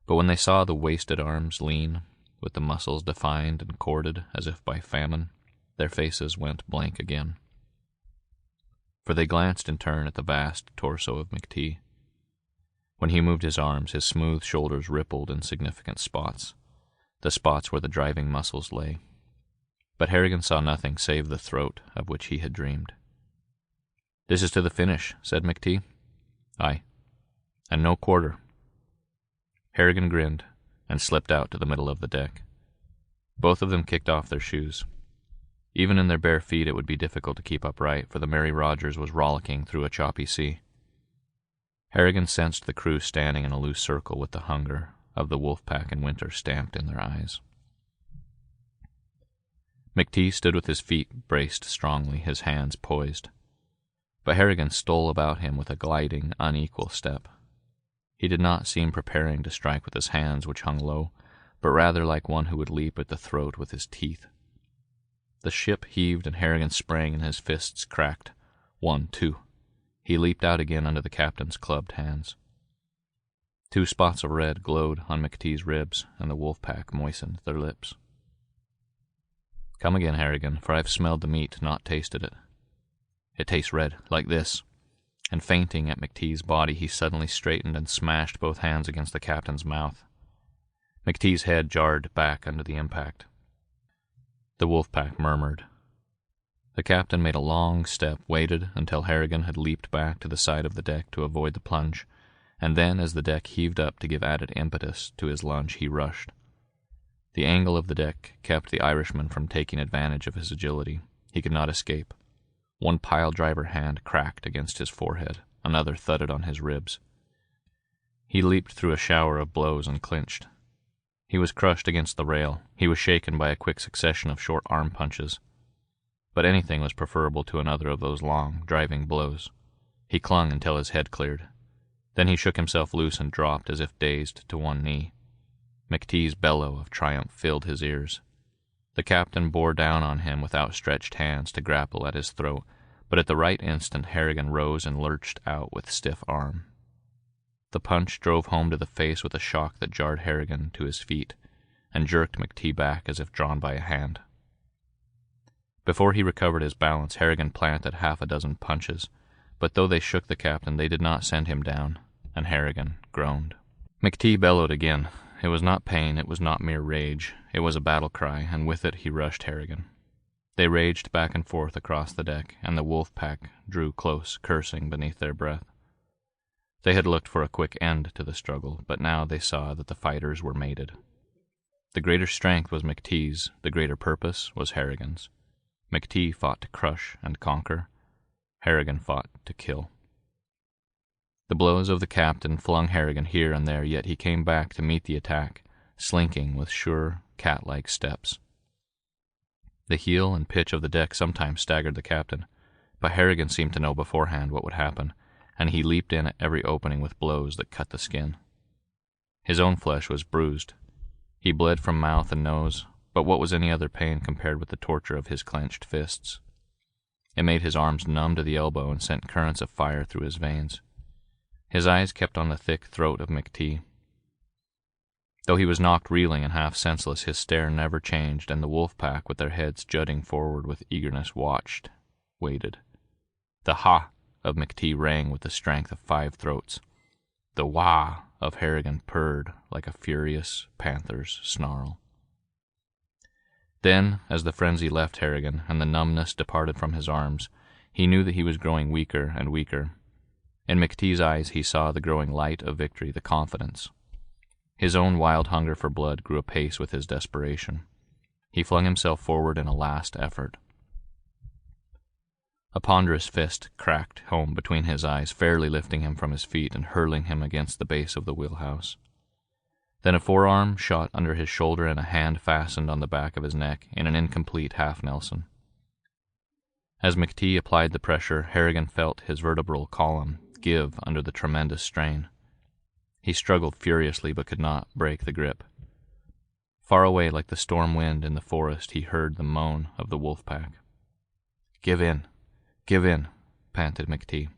But when they saw the wasted arms lean, with the muscles defined and corded as if by famine, their faces went blank again. For they glanced in turn at the vast torso of McTee. When he moved his arms, his smooth shoulders rippled in significant spots, the spots where the driving muscles lay. But Harrigan saw nothing save the throat of which he had dreamed. "This is to the finish," said McTee. "Aye, and no quarter." Harrigan grinned and slipped out to the middle of the deck. Both of them kicked off their shoes. Even in their bare feet it would be difficult to keep upright, for the Mary Rogers was rollicking through a choppy sea. Harrigan sensed the crew standing in a loose circle with the hunger of the wolf pack in winter stamped in their eyes. McTee stood with his feet braced strongly, his hands poised. But Harrigan stole about him with a gliding, unequal step. He did not seem preparing to strike with his hands, which hung low, but rather like one who would leap at the throat with his teeth. The ship heaved and Harrigan sprang and his fists cracked. 1, 2. He leaped out again under the captain's clubbed hands. 2 spots of red glowed on McTee's ribs, and the wolf pack moistened their lips. "Come again, Harrigan, for I've smelled the meat, not tasted it. It tastes red, like this." And fainting at McTee's body, he suddenly straightened and smashed both hands against the captain's mouth. McTee's head jarred back under the impact. The wolf pack murmured. The captain made a long step, waited until Harrigan had leaped back to the side of the deck to avoid the plunge, and then, as the deck heaved up to give added impetus to his lunge, he rushed. The angle of the deck kept the Irishman from taking advantage of his agility. He could not escape. One pile-driver hand cracked against his forehead, another thudded on his ribs. He leaped through a shower of blows and clinched. He was crushed against the rail. He was shaken by a quick succession of short arm punches. But anything was preferable to another of those long, driving blows. He clung until his head cleared. Then he shook himself loose and dropped as if dazed to one knee. McTee's bellow of triumph filled his ears. The captain bore down on him with outstretched hands to grapple at his throat, but at the right instant Harrigan rose and lurched out with stiff arm. The punch drove home to the face with a shock that jarred Harrigan to his feet and jerked McTee back as if drawn by a hand. Before he recovered his balance, Harrigan planted 6 punches, but though they shook the captain, they did not send him down, and Harrigan groaned. McTee bellowed again. It was not pain, it was not mere rage, it was a battle cry, and with it he rushed Harrigan. They raged back and forth across the deck, and the wolf pack drew close, cursing beneath their breath. They had looked for a quick end to the struggle, but now they saw that the fighters were mated. The greater strength was McTee's, the greater purpose was Harrigan's. McTee fought to crush and conquer. Harrigan fought to kill. The blows of the captain flung Harrigan here and there, yet he came back to meet the attack, slinking with sure, cat-like steps. The heel and pitch of the deck sometimes staggered the captain, but Harrigan seemed to know beforehand what would happen, and he leaped in at every opening with blows that cut the skin. His own flesh was bruised. He bled from mouth and nose, but what was any other pain compared with the torture of his clenched fists? It made his arms numb to the elbow and sent currents of fire through his veins. His eyes kept on the thick throat of McTee. Though he was knocked reeling and half senseless, his stare never changed, and the wolf pack, with their heads jutting forward with eagerness, watched, waited. The ha of McTee rang with the strength of 5 throats. The wah of Harrigan purred like a furious panther's snarl. Then, as the frenzy left Harrigan and the numbness departed from his arms, he knew that he was growing weaker and weaker. In McTee's eyes he saw the growing light of victory, the confidence. His own wild hunger for blood grew apace with his desperation. He flung himself forward in a last effort. A ponderous fist cracked home between his eyes, fairly lifting him from his feet and hurling him against the base of the wheelhouse. Then a forearm shot under his shoulder and a hand fastened on the back of his neck in an incomplete half-Nelson. As McTee applied the pressure, Harrigan felt his vertebral column give under the tremendous strain. He struggled furiously but could not break the grip. Far away, like the storm wind in the forest, he heard the moan of the wolf pack. Give in, panted McTee.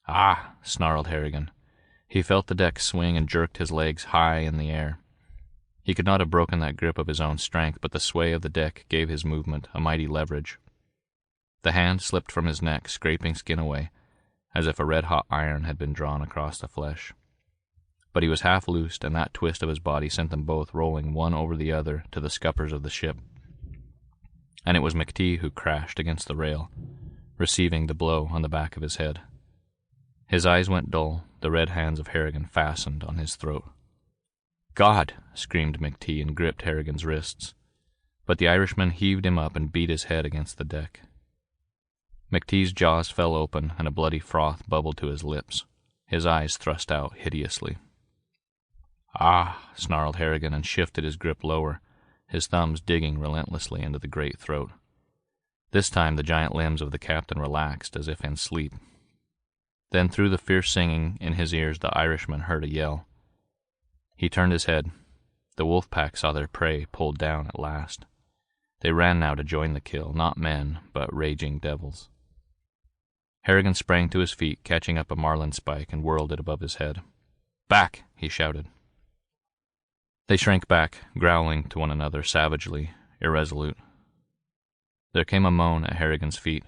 Ah, snarled Harrigan. He felt the deck swing and jerked his legs high in the air. He could not have broken that grip of his own strength, but the sway of the deck gave his movement a mighty leverage. The hand slipped from his neck, scraping skin away, as if a red-hot iron had been drawn across the flesh. But he was half loosed, and that twist of his body sent them both rolling one over the other to the scuppers of the ship. And it was McTee who crashed against the rail, receiving the blow on the back of his head. His eyes went dull, the red hands of Harrigan fastened on his throat. God! Screamed McTee and gripped Harrigan's wrists. But the Irishman heaved him up and beat his head against the deck. McTee's jaws fell open, and a bloody froth bubbled to his lips. His eyes thrust out hideously. Ah! Snarled Harrigan and shifted his grip lower, his thumbs digging relentlessly into the great throat. This time the giant limbs of the captain relaxed as if in sleep. Then through the fierce singing in his ears the Irishman heard a yell. He turned his head. The wolf pack saw their prey pulled down at last. They ran now to join the kill, not men, but raging devils. Harrigan sprang to his feet, catching up a marlin spike, and whirled it above his head. Back! He shouted. They shrank back, growling to one another savagely, irresolute. There came a moan at Harrigan's feet.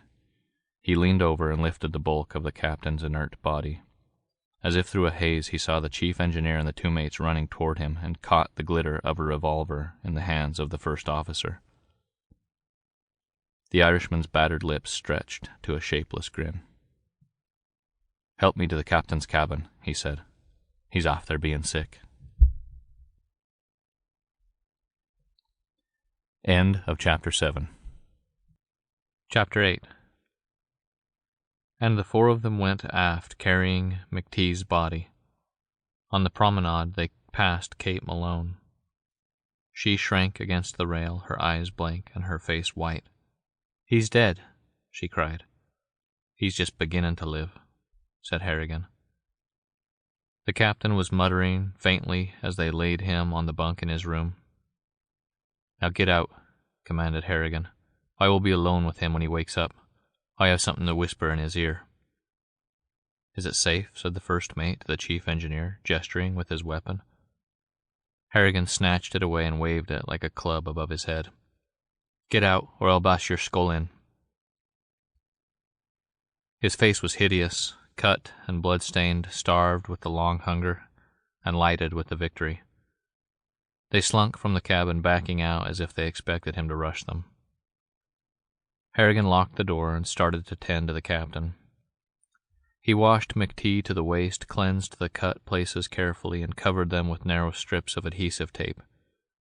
He leaned over and lifted the bulk of the captain's inert body. As if through a haze, he saw the chief engineer and the two mates running toward him and caught the glitter of a revolver in the hands of the first officer. The Irishman's battered lips stretched to a shapeless grin. Help me to the captain's cabin, he said. He's off there being sick. End of Chapter 7. Chapter 8. And the four of them went aft, carrying McTee's body. On the promenade they passed Kate Malone. She shrank against the rail, her eyes blank and her face white. "He's dead," she cried. "He's just beginning to live," said Harrigan. The captain was muttering faintly as they laid him on the bunk in his room. "Now get out," commanded Harrigan. "I will be alone with him when he wakes up. I have something to whisper in his ear." "Is it safe?" said the first mate to the chief engineer, gesturing with his weapon. Harrigan snatched it away and waved it like a club above his head. "Get out, or I'll bash your skull in." His face was hideous, cut and blood-stained, starved with the long hunger, and lighted with the victory. They slunk from the cabin, backing out as if they expected him to rush them. Harrigan locked the door and started to tend to the captain. He washed McTee to the waist, cleansed the cut places carefully, and covered them with narrow strips of adhesive tape,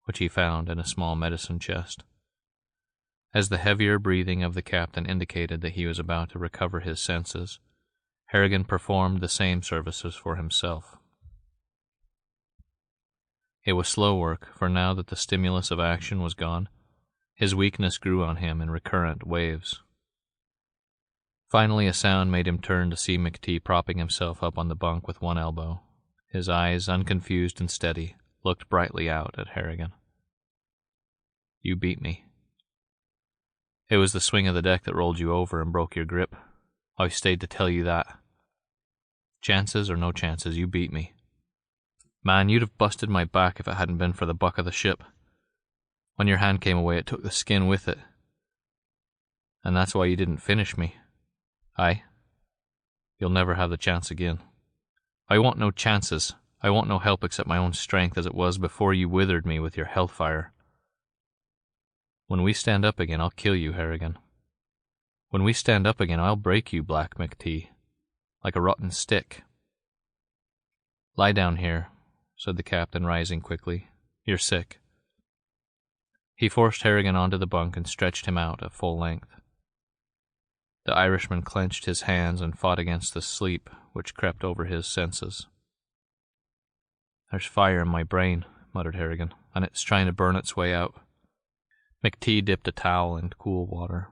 which he found in a small medicine chest. As the heavier breathing of the captain indicated that he was about to recover his senses, Harrigan performed the same services for himself. It was slow work, for now that the stimulus of action was gone, his weakness grew on him in recurrent waves. Finally a sound made him turn to see McTee propping himself up on the bunk with one elbow. His eyes, unconfused and steady, looked brightly out at Harrigan. "You beat me. It was the swing of the deck that rolled you over and broke your grip. I stayed to tell you that. Chances or no chances, you beat me. Man, you'd have busted my back if it hadn't been for the buck of the ship. When your hand came away, it took the skin with it. And that's why you didn't finish me. Aye. You'll never have the chance again. I want no chances. I want no help except my own strength as it was before you withered me with your hellfire. When we stand up again, I'll kill you, Harrigan. When we stand up again, I'll break you, Black McTee, like a rotten stick." "Lie down here," said the captain, rising quickly. "You're sick." He forced Harrigan onto the bunk and stretched him out at full length. The Irishman clenched his hands and fought against the sleep which crept over his senses. "There's fire in my brain," muttered Harrigan, "and it's trying to burn its way out." McTee dipped a towel in cool water.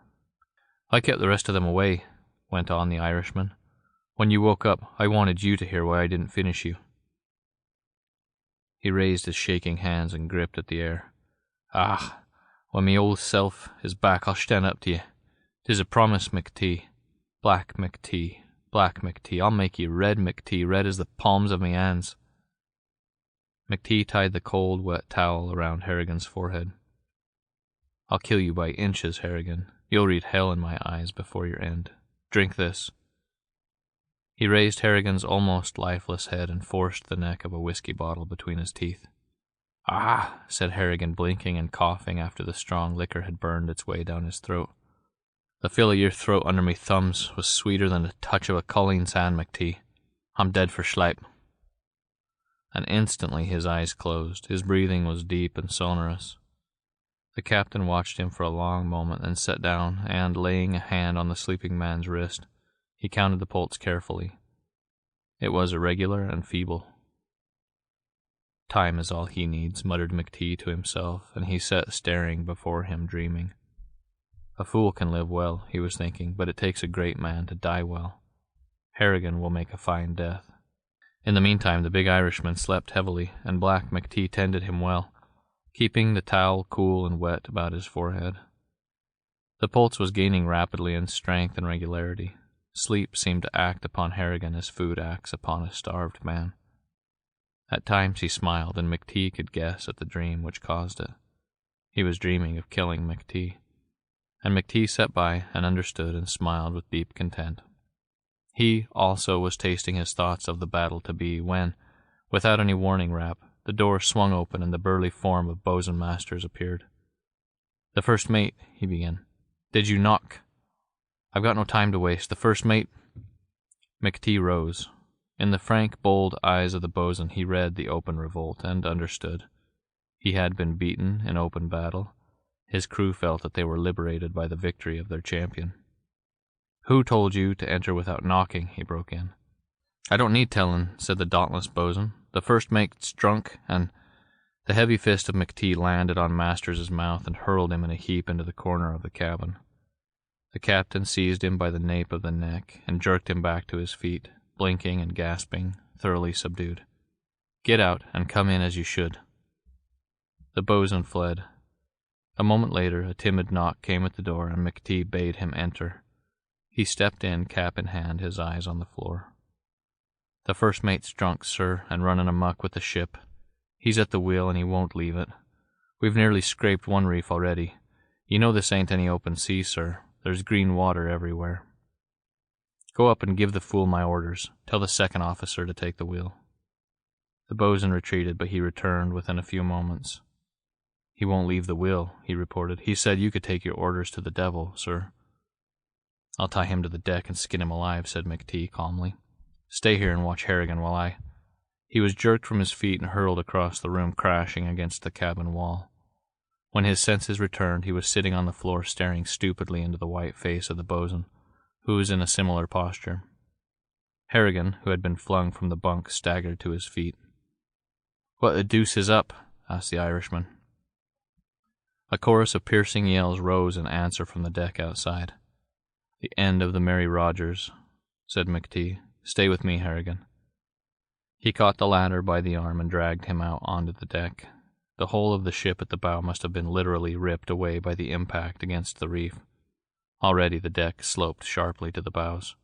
I kept the rest of them away," went on the Irishman. "When you woke up, I wanted you to hear why I didn't finish you." He raised his shaking hands and gripped at the air. "Ah, when me old self is back, I'll stand up to you. 'Tis a promise, McTee. Black McTee, Black McTee. I'll make you red, McTee, red as the palms of me hands." McTee tied the cold, wet towel around Harrigan's forehead. "I'll kill you by inches, Harrigan. You'll read hell in my eyes before your end. Drink this." He raised Harrigan's almost lifeless head and forced the neck of a whiskey bottle between his teeth. "Ah," said Harrigan, blinking and coughing after the strong liquor had burned its way down his throat. "The feel of your throat under me thumbs was sweeter than the touch of a colleen's hand, McTee. I'm dead for schleip." And instantly his eyes closed. His breathing was deep and sonorous. The captain watched him for a long moment, then sat down, and, laying a hand on the sleeping man's wrist, he counted the pulse carefully. It was irregular and feeble. "Time is all he needs," muttered McTee to himself, and he sat staring before him, dreaming. "A fool can live well," he was thinking, "but it takes a great man to die well. Harrigan will make a fine death." In the meantime, the big Irishman slept heavily, and Black McTee tended him well, keeping the towel cool and wet about his forehead. The pulse was gaining rapidly in strength and regularity. Sleep seemed to act upon Harrigan as food acts upon a starved man. At times he smiled, and McTee could guess at the dream which caused it. He was dreaming of killing McTee, and McTee sat by and understood and smiled with deep content. He, also, was tasting his thoughts of the battle to be, when, without any warning rap, the door swung open and the burly form of Bosun Masters appeared. "The first mate," he began. "Did you knock? I've got no time to waste. The first mate—" McTee rose. In the frank, bold eyes of the bosun he read the open revolt, and understood. He had been beaten in open battle. His crew felt that they were liberated by the victory of their champion. "Who told you to enter without knocking?" he broke in. "I don't need telling," said the dauntless bosun. "The first mate's drunk, and—" The heavy fist of McTee landed on Masters' mouth and hurled him in a heap into the corner of the cabin. The captain seized him by the nape of the neck and jerked him back to his feet, blinking and gasping, thoroughly subdued. "Get out, and come in as you should." The bosun fled. A moment later, a timid knock came at the door, and McTee bade him enter. He stepped in, cap in hand, his eyes on the floor. "The first mate's drunk, sir, and running amuck with the ship. He's at the wheel, and he won't leave it. We've nearly scraped one reef already. You know this ain't any open sea, sir. There's green water everywhere. Go up and give the fool my orders. Tell the second officer to take the wheel." The bosun retreated, but he returned within a few moments. "He won't leave the wheel," he reported. "He said you could take your orders to the devil, sir." "I'll tie him to the deck and skin him alive," said McTee calmly. "Stay here and watch Harrigan while I—" He was jerked from his feet and hurled across the room, crashing against the cabin wall. When his senses returned, he was sitting on the floor staring stupidly into the white face of the bosun, who was in a similar posture. Harrigan, who had been flung from the bunk, staggered to his feet. "What the deuce is up?" asked the Irishman. A chorus of piercing yells rose in answer from the deck outside. "The end of the Mary Rogers," said McTee. "Stay with me, Harrigan." He caught the latter by the arm and dragged him out onto the deck. The whole of the ship at the bow must have been literally ripped away by the impact against the reef. Already the deck sloped sharply to the bows.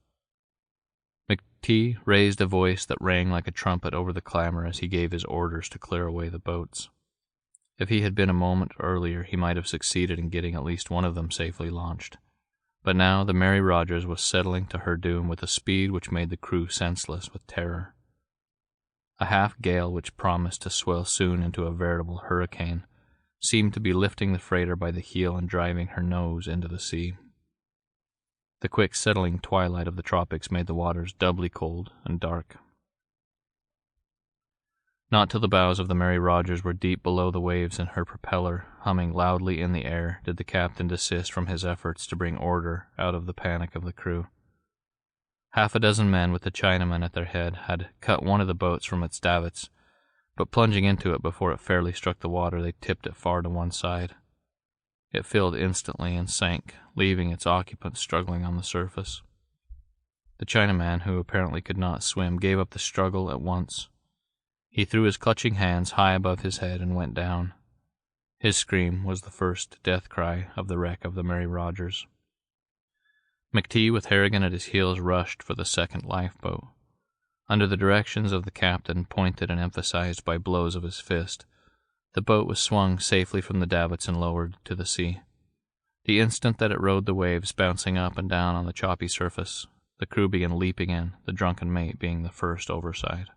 McTee raised a voice that rang like a trumpet over the clamor as he gave his orders to clear away the boats. If he had been a moment earlier, he might have succeeded in getting at least one of them safely launched. But now the Mary Rogers was settling to her doom with a speed which made the crew senseless with terror. A half-gale which promised to swell soon into a veritable hurricane seemed to be lifting the freighter by the heel and driving her nose into the sea. The quick settling twilight of the tropics made the waters doubly cold and dark. Not till the bows of the Mary Rogers were deep below the waves and her propeller humming loudly in the air did the captain desist from his efforts to bring order out of the panic of the crew. Half a dozen men with the Chinaman at their head had cut one of the boats from its davits, but plunging into it before it fairly struck the water, they tipped it far to one side. It filled instantly and sank, leaving its occupants struggling on the surface. The Chinaman, who apparently could not swim, gave up the struggle at once. He threw his clutching hands high above his head and went down. His scream was the first death cry of the wreck of the Mary Rogers. McTee, with Harrigan at his heels, rushed for the second lifeboat. Under the directions of the captain, pointed and emphasized by blows of his fist, the boat was swung safely from the davits and lowered to the sea. The instant that it rode the waves, bouncing up and down on the choppy surface, the crew began leaping in, the drunken mate being the first overside.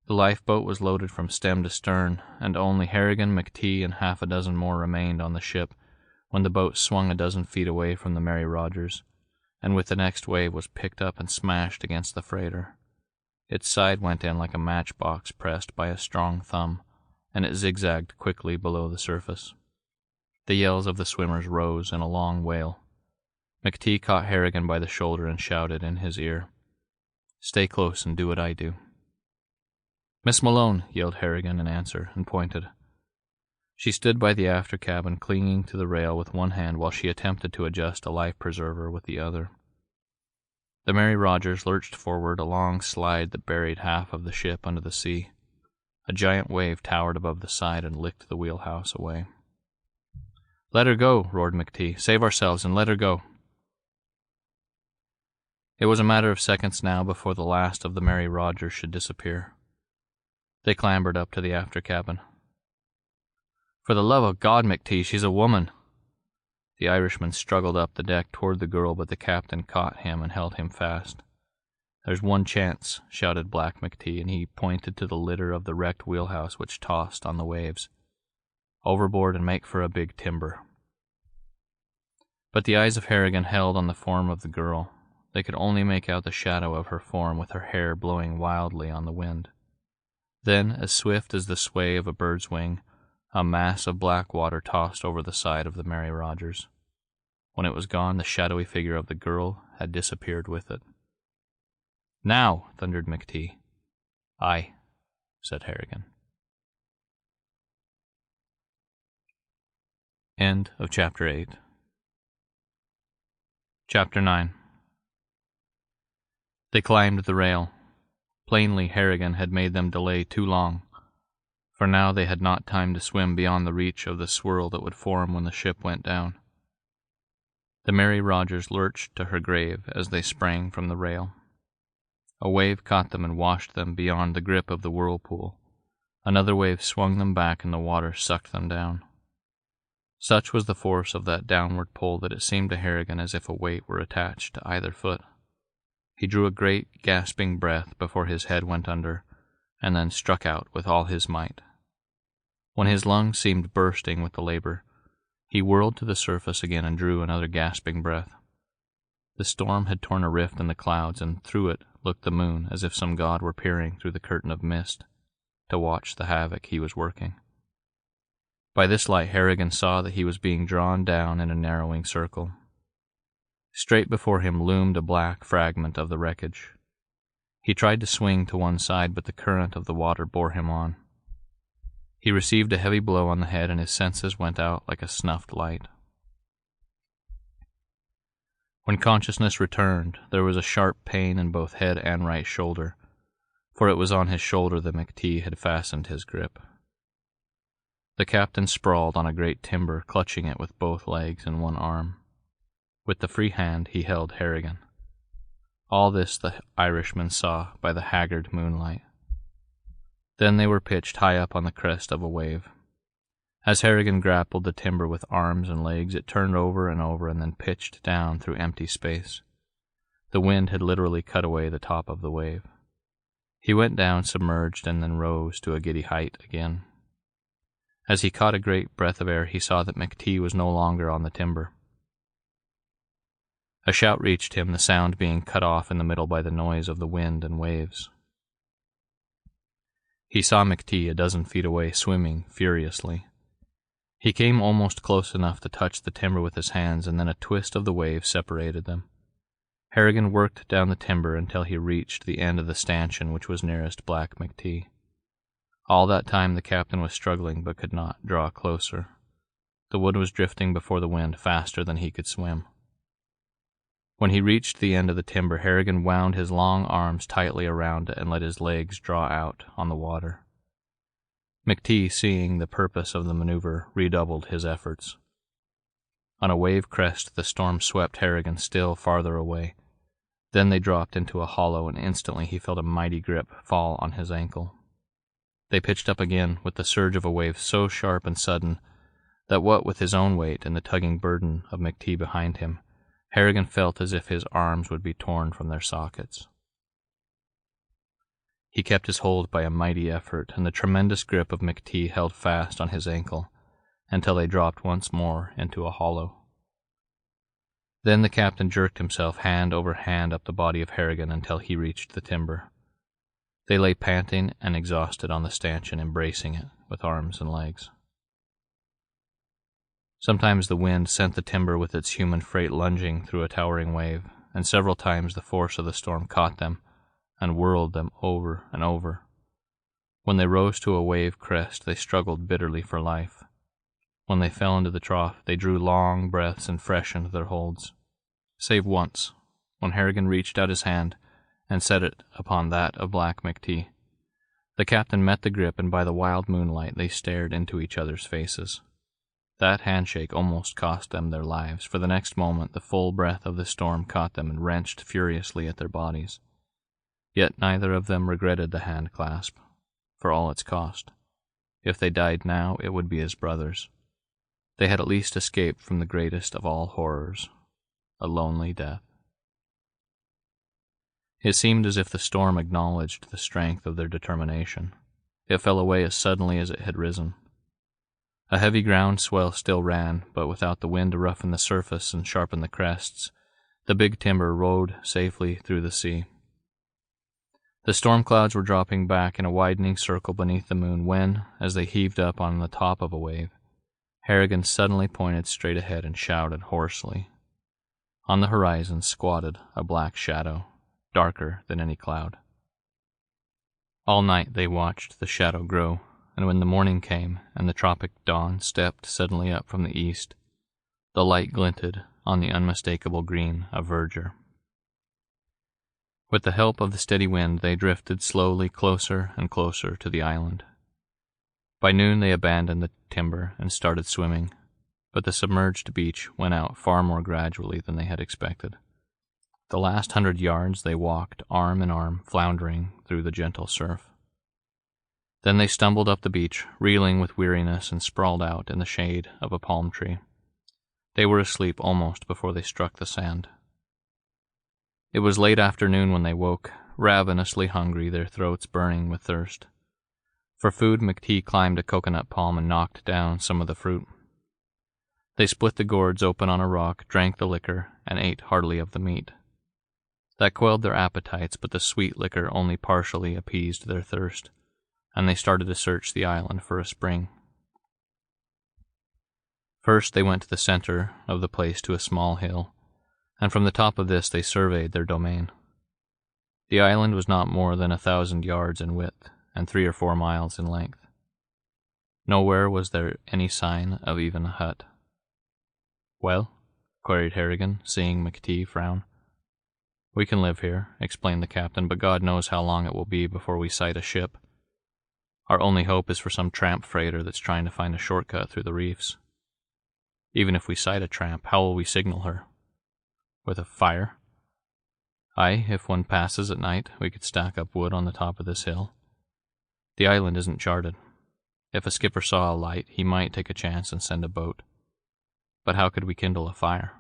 The lifeboat was loaded from stem to stern, and only Harrigan, McTee, and half a dozen more remained on the ship when the boat swung a dozen feet away from the Mary Rogers, and with the next wave was picked up and smashed against the freighter. Its side went in like a matchbox pressed by a strong thumb, and it zigzagged quickly below the surface. The yells of the swimmers rose in a long wail. McTee caught Harrigan by the shoulder and shouted in his ear, "Stay close and do what I do." "Miss Malone," yelled Harrigan in answer, and pointed. She stood by the after cabin, clinging to the rail with one hand while she attempted to adjust a life preserver with the other. The Mary Rogers lurched forward a long slide that buried half of the ship under the sea. A giant wave towered above the side and licked the wheelhouse away. "Let her go," roared McTee. "Save ourselves and let her go." It was a matter of seconds now before the last of the Mary Rogers should disappear. They clambered up to the after cabin. "For the love of God, McTee, she's a woman!" The Irishman struggled up the deck toward the girl, but the captain caught him and held him fast. "There's one chance," shouted Black McTee, and he pointed to the litter of the wrecked wheelhouse which tossed on the waves. "Overboard and make for a big timber." But the eyes of Harrigan held on the form of the girl. They could only make out the shadow of her form with her hair blowing wildly on the wind. Then, as swift as the sway of a bird's wing, a mass of black water tossed over the side of the Mary Rogers. When it was gone, the shadowy figure of the girl had disappeared with it. "Now!" thundered McTee. "Aye," said Harrigan. End of Chapter 8. Chapter 9. They climbed the rail. Plainly Harrigan had made them delay too long, for now they had not time to swim beyond the reach of the swirl that would form when the ship went down. The Mary Rogers lurched to her grave as they sprang from the rail. A wave caught them and washed them beyond the grip of the whirlpool. Another wave swung them back and the water sucked them down. Such was the force of that downward pull that it seemed to Harrigan as if a weight were attached to either foot. He drew a great, gasping breath before his head went under, and then struck out with all his might. When his lungs seemed bursting with the labor, he whirled to the surface again and drew another gasping breath. The storm had torn a rift in the clouds, and through it looked the moon, as if some god were peering through the curtain of mist to watch the havoc he was working. By this light Harrigan saw that he was being drawn down in a narrowing circle. Straight before him loomed a black fragment of the wreckage. He tried to swing to one side, but the current of the water bore him on. He received a heavy blow on the head, and his senses went out like a snuffed light. When consciousness returned, there was a sharp pain in both head and right shoulder, for it was on his shoulder that McTee had fastened his grip. The captain sprawled on a great timber, clutching it with both legs and one arm. With the free hand he held Harrigan. All this the Irishman saw by the haggard moonlight. Then they were pitched high up on the crest of a wave. As Harrigan grappled the timber with arms and legs, it turned over and then pitched down through empty space. The wind had literally cut away the top of the wave. He went down submerged and then rose to a giddy height again. As he caught a great breath of air, he saw that McTee was no longer on the timber. A shout reached him, the sound being cut off in the middle by the noise of the wind and waves. He saw McTee a dozen feet away, swimming furiously. He came almost close enough to touch the timber with his hands, and then a twist of the wave separated them. Harrigan worked down the timber until he reached the end of the stanchion which was nearest Black McTee. All that time the captain was struggling but could not draw closer. The wood was drifting before the wind faster than he could swim. When he reached the end of the timber, Harrigan wound his long arms tightly around it and let his legs draw out on the water. McTee, seeing the purpose of the maneuver, redoubled his efforts. On a wave crest, the storm swept Harrigan still farther away. Then they dropped into a hollow, and instantly he felt a mighty grip fall on his ankle. They pitched up again, with the surge of a wave so sharp and sudden that what with his own weight and the tugging burden of McTee behind him, Harrigan felt as if his arms would be torn from their sockets. He kept his hold by a mighty effort, and the tremendous grip of McTee held fast on his ankle until they dropped once more into a hollow. Then the captain jerked himself hand over hand up the body of Harrigan until he reached the timber. They lay panting and exhausted on the stanchion, embracing it with arms and legs. Sometimes the wind sent the timber with its human freight lunging through a towering wave, and several times the force of the storm caught them and whirled them over and over. When they rose to a wave crest, they struggled bitterly for life. When they fell into the trough, they drew long breaths and freshened their holds. Save once, when Harrigan reached out his hand and set it upon that of Black McTee. The captain met the grip, and by the wild moonlight they stared into each other's faces. That handshake almost cost them their lives, for the next moment the full breath of the storm caught them and wrenched furiously at their bodies. Yet neither of them regretted the hand clasp, for all its cost. If they died now, it would be as brothers. They had at least escaped from the greatest of all horrors, a lonely death. It seemed as if the storm acknowledged the strength of their determination. It fell away as suddenly as it had risen. A heavy ground swell still ran, but without the wind to roughen the surface and sharpen the crests, the big timber rode safely through the sea. The storm clouds were dropping back in a widening circle beneath the moon when, as they heaved up on the top of a wave, Harrigan suddenly pointed straight ahead and shouted hoarsely. On the horizon squatted a black shadow, darker than any cloud. All night they watched the shadow grow, and when the morning came and the tropic dawn stepped suddenly up from the east, the light glinted on the unmistakable green of verdure. With the help of the steady wind, they drifted slowly closer and closer to the island. By noon they abandoned the timber and started swimming, but the submerged beach went out far more gradually than they had expected. The last 100 yards they walked arm in arm, floundering through the gentle surf. Then they stumbled up the beach, reeling with weariness, and sprawled out in the shade of a palm tree. They were asleep almost before they struck the sand. It was late afternoon when they woke, ravenously hungry, their throats burning with thirst. For food, McTee climbed a coconut palm and knocked down some of the fruit. They split the gourds open on a rock, drank the liquor, and ate heartily of the meat. That quelled their appetites, but the sweet liquor only partially appeased their thirst, and they started to search the island for a spring. First they went to the center of the place to a small hill, and from the top of this they surveyed their domain. The island was not more than 1,000 yards in width, and 3 or 4 miles in length. Nowhere was there any sign of even a hut. "Well?" queried Harrigan, seeing McTee frown. "We can live here," explained the captain, "but God knows how long it will be before we sight a ship. Our only hope is for some tramp freighter that's trying to find a shortcut through the reefs. Even if we sight a tramp, how will we signal her? With a fire? Aye, if one passes at night, we could stack up wood on the top of this hill. The island isn't charted. If a skipper saw a light, he might take a chance and send a boat. But how could we kindle a fire?"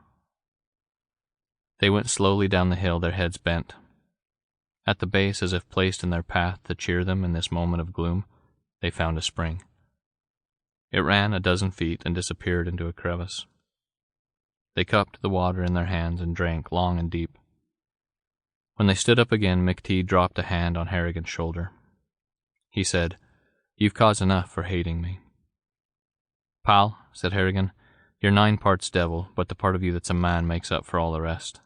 They went slowly down the hill, their heads bent. At the base, as if placed in their path to cheer them in this moment of gloom, they found a spring. It ran a dozen feet and disappeared into a crevice. They cupped the water in their hands and drank long and deep. When they stood up again, McTee dropped a hand on Harrigan's shoulder. He said, "You've cause enough for hating me." "Pal," said Harrigan, "you're 9 parts devil, but the part of you that's a man makes up for all the rest."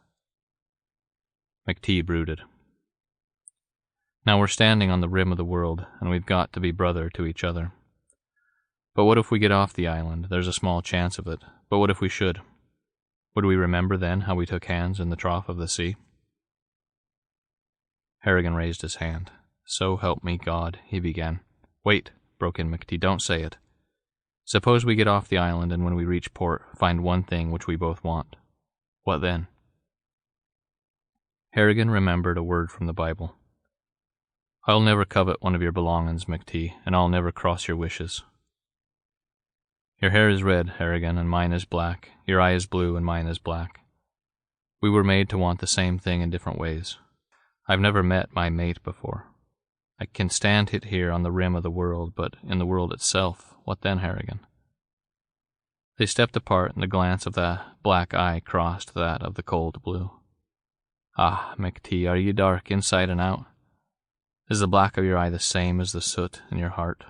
McTee brooded. "Now we're standing on the rim of the world, and we've got to be brother to each other. But what if we get off the island? There's a small chance of it. But what if we should? Would we remember then how we took hands in the trough of the sea? Harrigan raised his hand. So help me God, he began. Wait, broke in McTee, don't say it. Suppose we get off the island and when we reach port, find one thing which we both want. What then? Harrigan remembered a word from the Bible. I'll never covet one of your belongings, McTee, and I'll never cross your wishes. Your hair is red, Harrigan, and mine is black. Your eye is blue, and mine is black. We were made to want the same thing in different ways. I've never met my mate before. I can stand it here on the rim of the world, but in the world itself, what then, Harrigan? They stepped apart, and the glance of the black eye crossed that of the cold blue. Ah, McTee, are you dark inside and out? Is the black of your eye the same as the soot in your heart?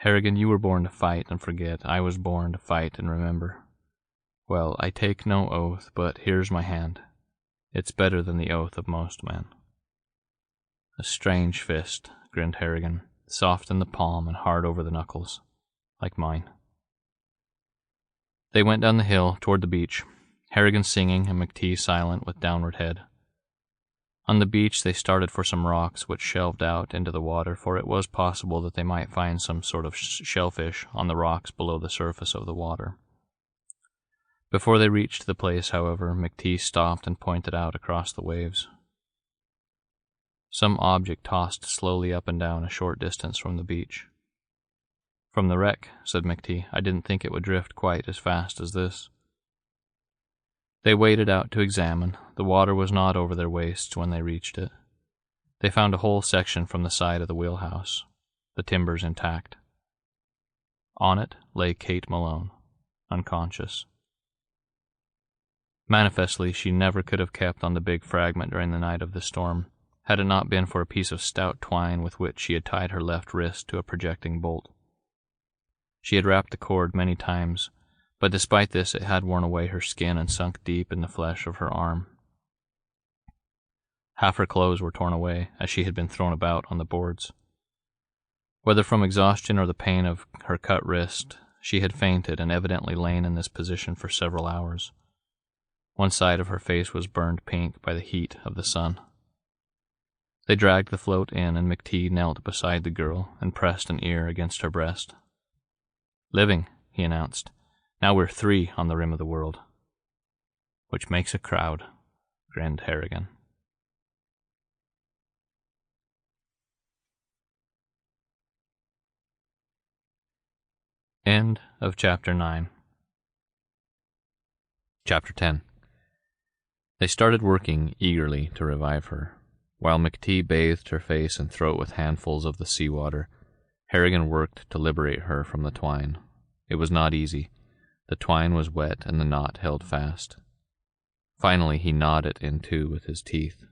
Harrigan, you were born to fight and forget. I was born to fight and remember. Well, I take no oath, but here's my hand. It's better than the oath of most men. A strange fist, grinned Harrigan, soft in the palm and hard over the knuckles, like mine. They went down the hill toward the beach, Harrigan singing and McTee silent with downward head. On the beach they started for some rocks which shelved out into the water, for it was possible that they might find some sort of shellfish on the rocks below the surface of the water. Before they reached the place, however, McTee stopped and pointed out across the waves. Some object tossed slowly up and down a short distance from the beach. From the wreck, said McTee. I didn't think it would drift quite as fast as this. They waded out to examine. The water was not over their waists when they reached it. They found a whole section from the side of the wheelhouse, the timbers intact. On it lay Kate Malone, unconscious. Manifestly, she never could have kept on the big fragment during the night of the storm, had it not been for a piece of stout twine with which she had tied her left wrist to a projecting bolt. She had wrapped the cord many times, but despite this it had worn away her skin and sunk deep in the flesh of her arm. Half her clothes were torn away, as she had been thrown about on the boards. Whether from exhaustion or the pain of her cut wrist, she had fainted and evidently lain in this position for several hours. One side of her face was burned pink by the heat of the sun. They dragged the float in, and McTee knelt beside the girl and pressed an ear against her breast. Living, he announced. Now we're 3 on the rim of the world. Which makes a crowd, grinned Harrigan. End of Chapter 9. Chapter 10. They started working eagerly to revive her. While McTee bathed her face and throat with handfuls of the seawater, Harrigan worked to liberate her from the twine. It was not easy. The twine was wet and the knot held fast. Finally he gnawed it in two with his teeth.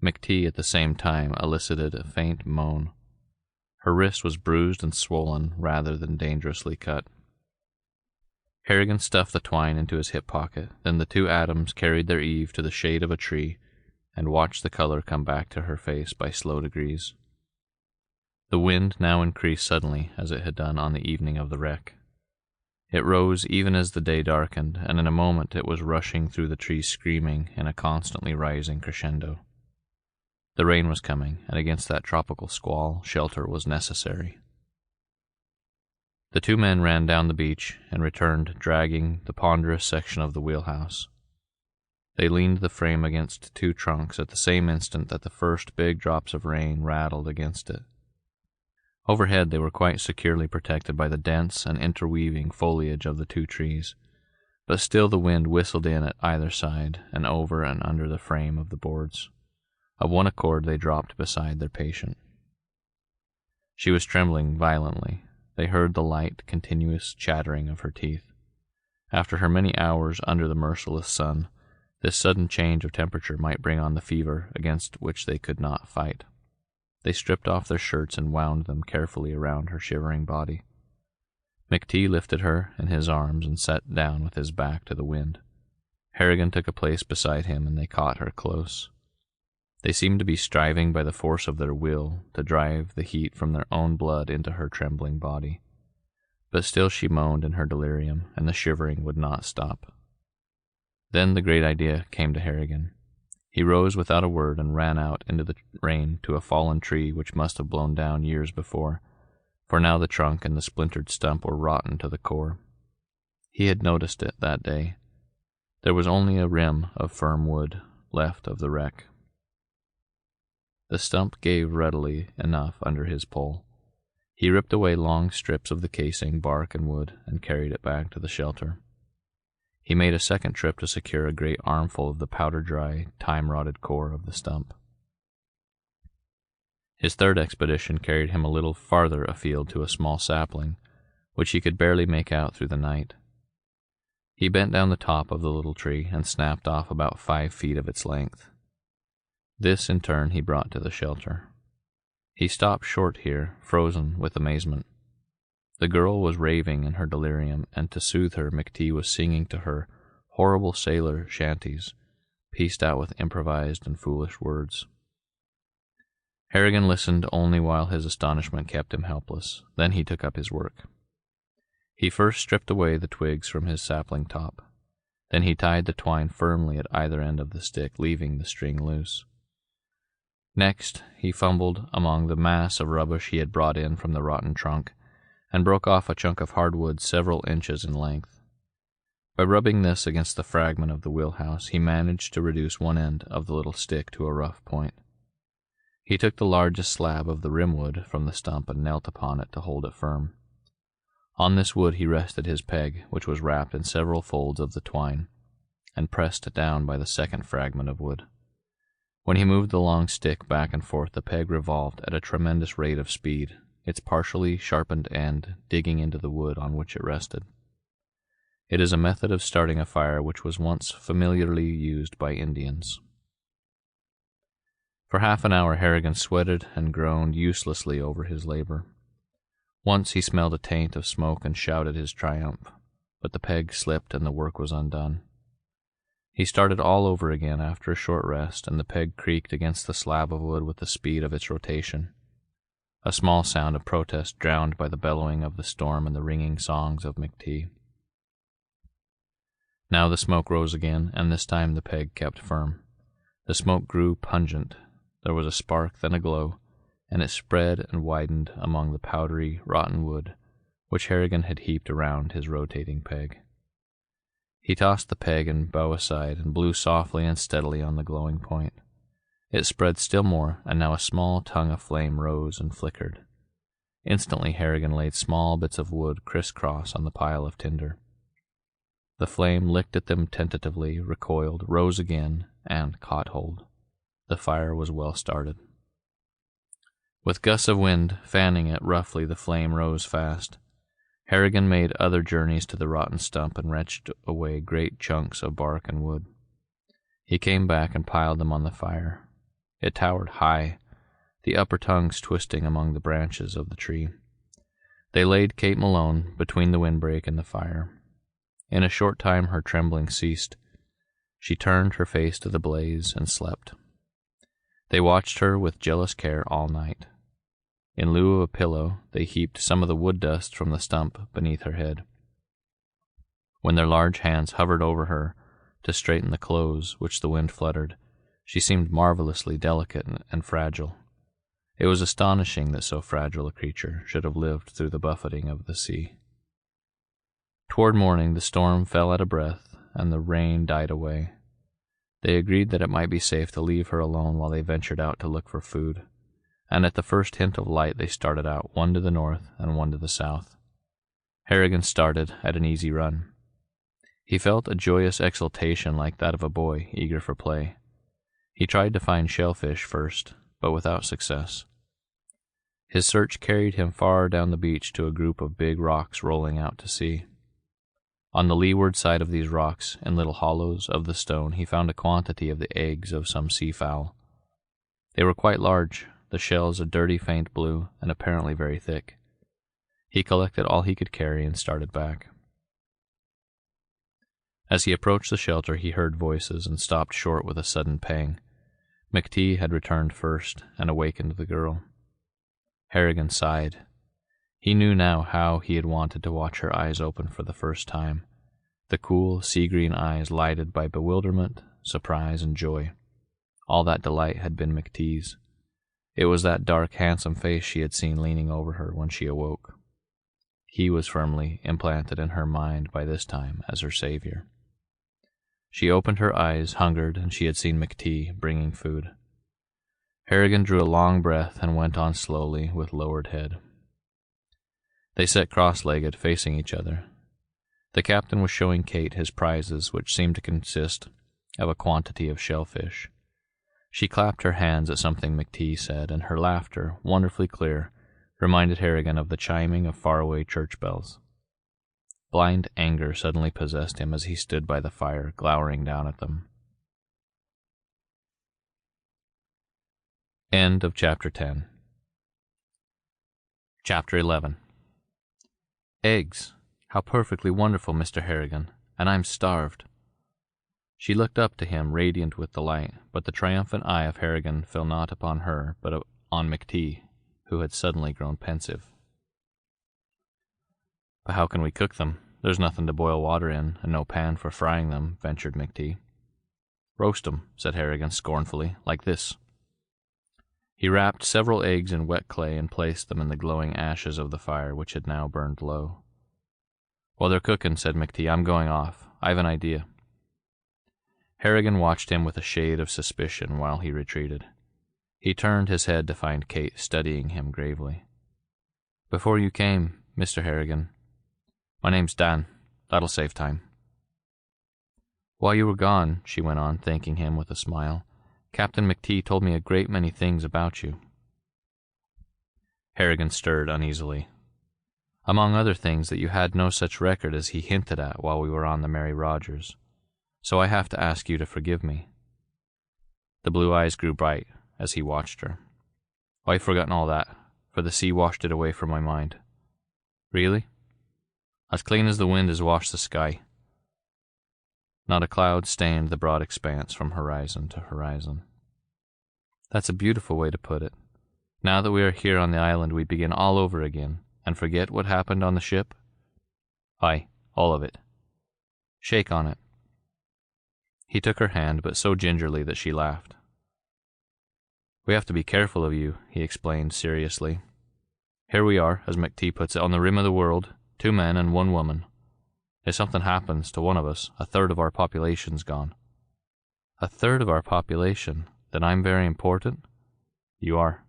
McTee at the same time elicited a faint moan. Her wrist was bruised and swollen rather than dangerously cut. Harrigan stuffed the twine into his hip pocket. Then the 2 Adams carried their Eve to the shade of a tree and watched the color come back to her face by slow degrees. The wind now increased suddenly, as it had done on the evening of the wreck. It rose even as the day darkened, and in a moment it was rushing through the trees screaming in a constantly rising crescendo. The rain was coming, and against that tropical squall, shelter was necessary. The 2 men ran down the beach and returned, dragging the ponderous section of the wheelhouse. They leaned the frame against 2 trunks at the same instant that the first big drops of rain rattled against it. Overhead they were quite securely protected by the dense and interweaving foliage of the 2 trees, but still the wind whistled in at either side and over and under the frame of the boards. Of one accord they dropped beside their patient. She was trembling violently. They heard the light, continuous chattering of her teeth. After her many hours under the merciless sun, this sudden change of temperature might bring on the fever against which they could not fight. They stripped off their shirts and wound them carefully around her shivering body. McTee lifted her in his arms and sat down with his back to the wind. Harrigan took a place beside him, and they caught her close. They seemed to be striving by the force of their will to drive the heat from their own blood into her trembling body. But still she moaned in her delirium, and the shivering would not stop. Then the great idea came to Harrigan. He rose without a word and ran out into the rain to a fallen tree which must have blown down years before, for now the trunk and the splintered stump were rotten to the core. He had noticed it that day. There was only a rim of firm wood left of the wreck. The stump gave readily enough under his pull. He ripped away long strips of the casing, bark and wood, and carried it back to the shelter. He made a second trip to secure a great armful of the powder-dry, time-rotted core of the stump. His third expedition carried him a little farther afield to a small sapling, which he could barely make out through the night. He bent down the top of the little tree and snapped off about 5 feet of its length. This, in turn, he brought to the shelter. He stopped short here, frozen with amazement. The girl was raving in her delirium, and to soothe her, McTee was singing to her horrible sailor shanties, pieced out with improvised and foolish words. Harrigan listened only while his astonishment kept him helpless. Then he took up his work. He first stripped away the twigs from his sapling top. Then he tied the twine firmly at either end of the stick, leaving the string loose. Next, he fumbled among the mass of rubbish he had brought in from the rotten trunk, and broke off a chunk of hardwood several inches in length. By rubbing this against the fragment of the wheelhouse, he managed to reduce one end of the little stick to a rough point. He took the largest slab of the rimwood from the stump and knelt upon it to hold it firm. On this wood he rested his peg, which was wrapped in several folds of the twine, and pressed it down by the second fragment of wood. When he moved the long stick back and forth, the peg revolved at a tremendous rate of speed, its partially sharpened end digging into the wood on which it rested. It is a method of starting a fire which was once familiarly used by Indians. For half an hour Harrigan sweated and groaned uselessly over his labor. Once he smelled a taint of smoke and shouted his triumph, but the peg slipped and the work was undone. He started all over again after a short rest, and the peg creaked against the slab of wood with the speed of its rotation, a small sound of protest drowned by the bellowing of the storm and the ringing songs of McTee. Now the smoke rose again, and this time the peg kept firm. The smoke grew pungent. There was a spark, then a glow, and it spread and widened among the powdery, rotten wood which Harrigan had heaped around his rotating peg. He tossed the peg and bow aside and blew softly and steadily on the glowing point. It spread still more, and now a small tongue of flame rose and flickered. Instantly Harrigan laid small bits of wood criss-cross on the pile of tinder. The flame licked at them tentatively, recoiled, rose again, and caught hold. The fire was well started. With gusts of wind fanning it roughly, the flame rose fast. Harrigan made other journeys to the rotten stump and wrenched away great chunks of bark and wood. He came back and piled them on the fire. It towered high, the upper tongues twisting among the branches of the tree. They laid Kate Malone between the windbreak and the fire. In a short time her trembling ceased. She turned her face to the blaze and slept. They watched her with jealous care all night. In lieu of a pillow, they heaped some of the wood dust from the stump beneath her head. When their large hands hovered over her to straighten the clothes which the wind fluttered, she seemed marvelously delicate and fragile. It was astonishing that so fragile a creature should have lived through the buffeting of the sea. Toward morning the storm fell at a breath, and the rain died away. They agreed that it might be safe to leave her alone while they ventured out to look for food, and at the first hint of light they started out, one to the north and one to the south. Harrigan started at an easy run. He felt a joyous exultation like that of a boy eager for play. He tried to find shellfish first, but without success. His search carried him far down the beach to a group of big rocks rolling out to sea. On the leeward side of these rocks, in little hollows of the stone, he found a quantity of the eggs of some seafowl. They were quite large, the shells a dirty faint blue, and apparently very thick. He collected all he could carry and started back. As he approached the shelter, he heard voices and stopped short with a sudden pang. McTee had returned first and awakened the girl. Harrigan sighed. He knew now how he had wanted to watch her eyes open for the first time, the cool, sea-green eyes lighted by bewilderment, surprise, and joy. All that delight had been McTee's. It was that dark, handsome face she had seen leaning over her when she awoke. He was firmly implanted in her mind by this time as her savior. She opened her eyes, hungered, and she had seen McTee bringing food. Harrigan drew a long breath and went on slowly with lowered head. They sat cross-legged, facing each other. The captain was showing Kate his prizes, which seemed to consist of a quantity of shellfish. She clapped her hands at something McTee said, and her laughter, wonderfully clear, reminded Harrigan of the chiming of faraway church bells. Blind anger suddenly possessed him as he stood by the fire, glowering down at them. End of Chapter 10. Chapter 11. Eggs! How perfectly wonderful, Mr. Harrigan, and I'm starved. She looked up to him, radiant with delight, but the triumphant eye of Harrigan fell not upon her, but on McTee, who had suddenly grown pensive. But how can we cook them? There's nothing to boil water in, and no pan for frying them, ventured McTee. Roast 'em, said Harrigan scornfully, like this. He wrapped several eggs in wet clay and placed them in the glowing ashes of the fire, which had now burned low. While they're cooking, said McTee, I'm going off. I've an idea. Harrigan watched him with a shade of suspicion while he retreated. He turned his head to find Kate studying him gravely. Before you came, Mr. Harrigan. My name's Dan. That'll save time. While you were gone, she went on, thanking him with a smile, Captain McTee told me a great many things about you. Harrigan stirred uneasily. Among other things, that you had no such record as he hinted at while we were on the Mary Rogers. So I have to ask you to forgive me. The blue eyes grew bright as he watched her. I've forgotten all that, for the sea washed it away from my mind. Really? As clean as the wind has washed the sky. Not a cloud stained the broad expanse from horizon to horizon. That's a beautiful way to put it. Now that we are here on the island, we begin all over again, and forget what happened on the ship? Aye, all of it. Shake on it. He took her hand, but so gingerly that she laughed. We have to be careful of you, he explained seriously. Here we are, as McTee puts it, on the rim of the world, 2 men and 1 woman. If something happens to one of us, 1/3 of our population's gone. 1/3 of our population? Then I'm very important? You are.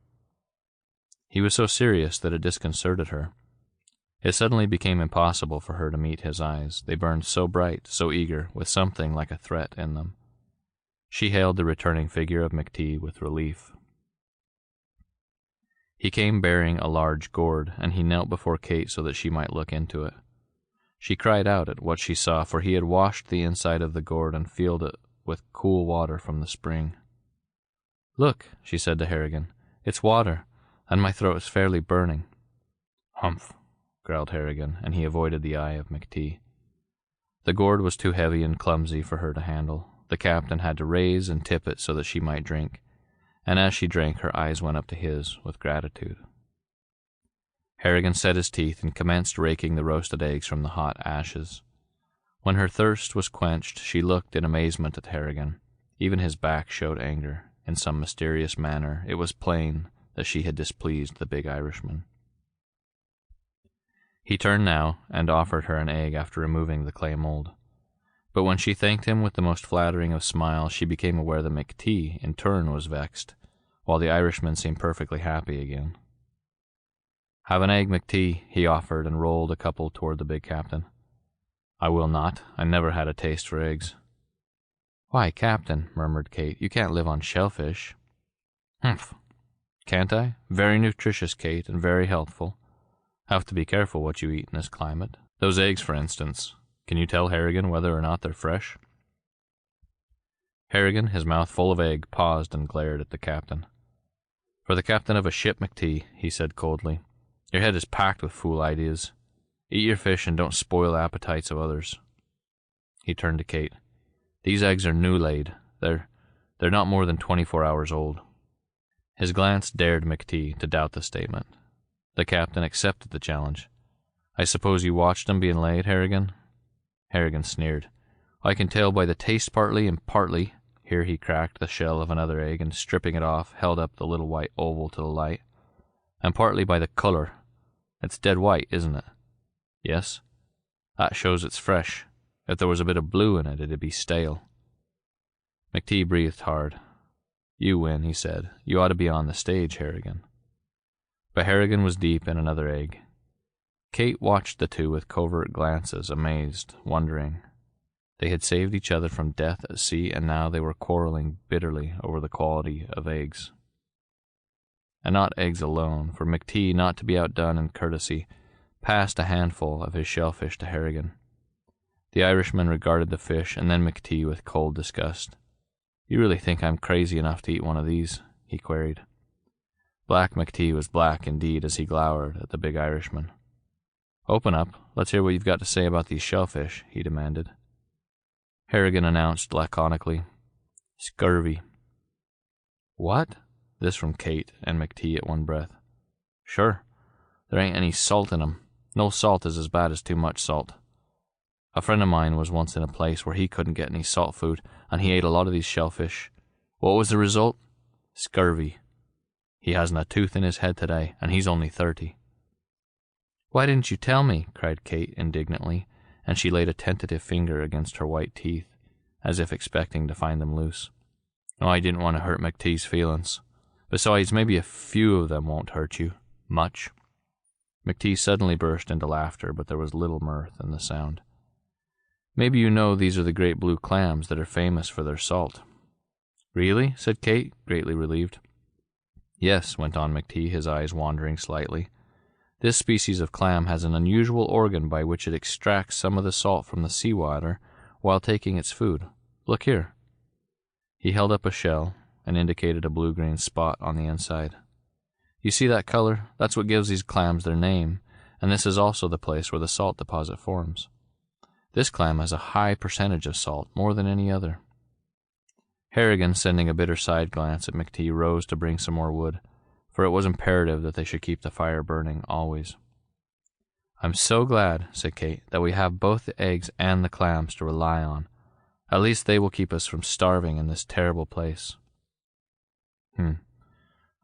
He was so serious that it disconcerted her. It suddenly became impossible for her to meet his eyes. They burned so bright, so eager, with something like a threat in them. She hailed the returning figure of McTee with relief. He came bearing a large gourd, and he knelt before Kate so that she might look into it. She cried out at what she saw, for he had washed the inside of the gourd and filled it with cool water from the spring. Look, she said to Harrigan, it's water, and my throat is fairly burning. Humph, growled Harrigan, and he avoided the eye of McTee. The gourd was too heavy and clumsy for her to handle. The captain had to raise and tip it so that she might drink, and as she drank, her eyes went up to his with gratitude. Harrigan set his teeth and commenced raking the roasted eggs from the hot ashes. When her thirst was quenched, she looked in amazement at Harrigan. Even his back showed anger. In some mysterious manner, it was plain that she had displeased the big Irishman. He turned now and offered her an egg after removing the clay mold. But when she thanked him with the most flattering of smiles, she became aware that McTee, in turn, was vexed, while the Irishman seemed perfectly happy again. Have an egg, McTee, he offered, and rolled a couple toward the big captain. I will not. I never had a taste for eggs. Why, Captain, murmured Kate, you can't live on shellfish. Humph. Can't I? Very nutritious, Kate, and very healthful. Have to be careful what you eat in this climate. Those eggs, for instance. Can you tell Harrigan whether or not they're fresh? Harrigan, his mouth full of egg, paused and glared at the captain. For the captain of a ship, McTee, he said coldly, your head is packed with fool ideas. Eat your fish and don't spoil the appetites of others. He turned to Kate. These eggs are new laid. They're They're not more than 24 hours old." His glance dared McTee to doubt the statement. The captain accepted the challenge. "I suppose you watched them being laid, Harrigan?" Harrigan sneered. "I can tell by the taste partly, and partly—" Here he cracked the shell of another egg, and stripping it off, held up the little white oval to the light. "And partly by the colour. It's dead white, isn't it?" "Yes." "That shows it's fresh. If there was a bit of blue in it, it'd be stale." McTee breathed hard. "You win," he said. "You ought to be on the stage, Harrigan." But Harrigan was deep in another egg. Kate watched the two with covert glances, amazed, wondering. They had saved each other from death at sea, and now they were quarreling bitterly over the quality of eggs. And not eggs alone, for McTee, not to be outdone in courtesy, passed a handful of his shellfish to Harrigan. The Irishman regarded the fish and then McTee with cold disgust. "You really think I'm crazy enough to eat one of these?" he queried. Black McTee was black indeed as he glowered at the big Irishman. "Open up. Let's hear what you've got to say about these shellfish," he demanded. Harrigan announced laconically, "Scurvy." "What?" This from Kate and McTee at one breath. "Sure. There ain't any salt in 'em. No salt is as bad as too much salt. A friend of mine was once in a place where he couldn't get any salt food, and he ate a lot of these shellfish. What was the result? Scurvy. He hasn't a tooth in his head today, and he's only 30. "Why didn't you tell me?" cried Kate indignantly, and she laid a tentative finger against her white teeth, as if expecting to find them loose. "Oh, I didn't want to hurt McTee's feelings. Besides, maybe a few of them won't hurt you. Much." McTee suddenly burst into laughter, but there was little mirth in the sound. "Maybe you know these are the great blue clams that are famous for their salt." "Really?" said Kate, greatly relieved. "Yes," went on McTee, his eyes wandering slightly. "This species of clam has an unusual organ by which it extracts some of the salt from the seawater while taking its food. Look here." He held up a shell and indicated a blue-green spot on the inside. "You see that color? That's what gives these clams their name, and this is also the place where the salt deposit forms. This clam has a high percentage of salt, more than any other." Harrigan, sending a bitter side glance at McTee, rose to bring some more wood, for it was imperative that they should keep the fire burning always. "I'm so glad," said Kate, "that we have both the eggs and the clams to rely on. At least they will keep us from starving in this terrible place."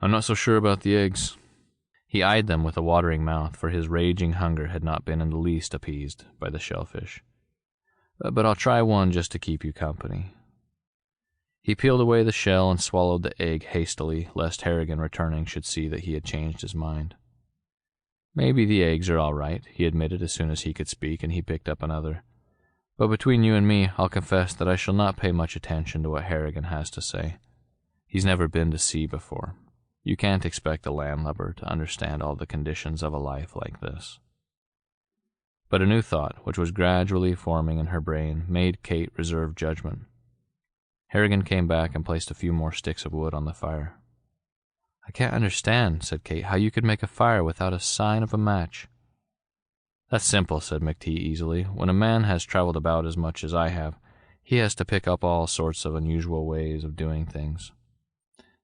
"I'm not so sure about the eggs." He eyed them with a watering mouth, for his raging hunger had not been in the least appeased by the shellfish. "But I'll try one just to keep you company." He peeled away the shell and swallowed the egg hastily, lest Harrigan returning should see that he had changed his mind. "Maybe the eggs are all right," he admitted as soon as he could speak, and he picked up another. "But between you and me, I'll confess that I shall not pay much attention to what Harrigan has to say. He's never been to sea before. You can't expect a landlubber to understand all the conditions of a life like this." But a new thought, which was gradually forming in her brain, made Kate reserve judgment. Harrigan came back and placed a few more sticks of wood on the fire. "I can't understand," said Kate, "how you could make a fire without a sign of a match." "That's simple," said McTee easily. "When a man has traveled about as much as I have, he has to pick up all sorts of unusual ways of doing things.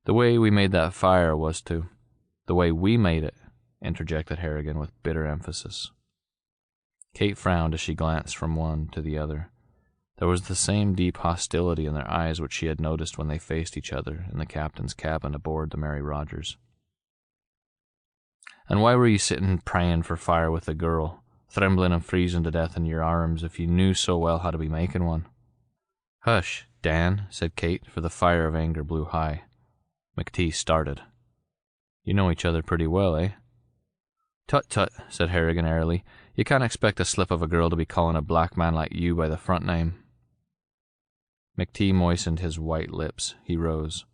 The way we made that fire was to—" "The way we made it," interjected Harrigan with bitter emphasis. Kate frowned as she glanced from one to the other. There was the same deep hostility in their eyes which she had noticed when they faced each other in the captain's cabin aboard the Mary Rogers. "And why were you sitting praying for fire with the girl, trembling and freezing to death in your arms, if you knew so well how to be making one?" "Hush, Dan," said Kate, for the fire of anger blew high. McTee started. "You know each other pretty well, eh?" "Tut, tut," said Harrigan airily. "You can't expect a slip of a girl to be calling a black man like you by the front name." McTee moistened his white lips. He rose.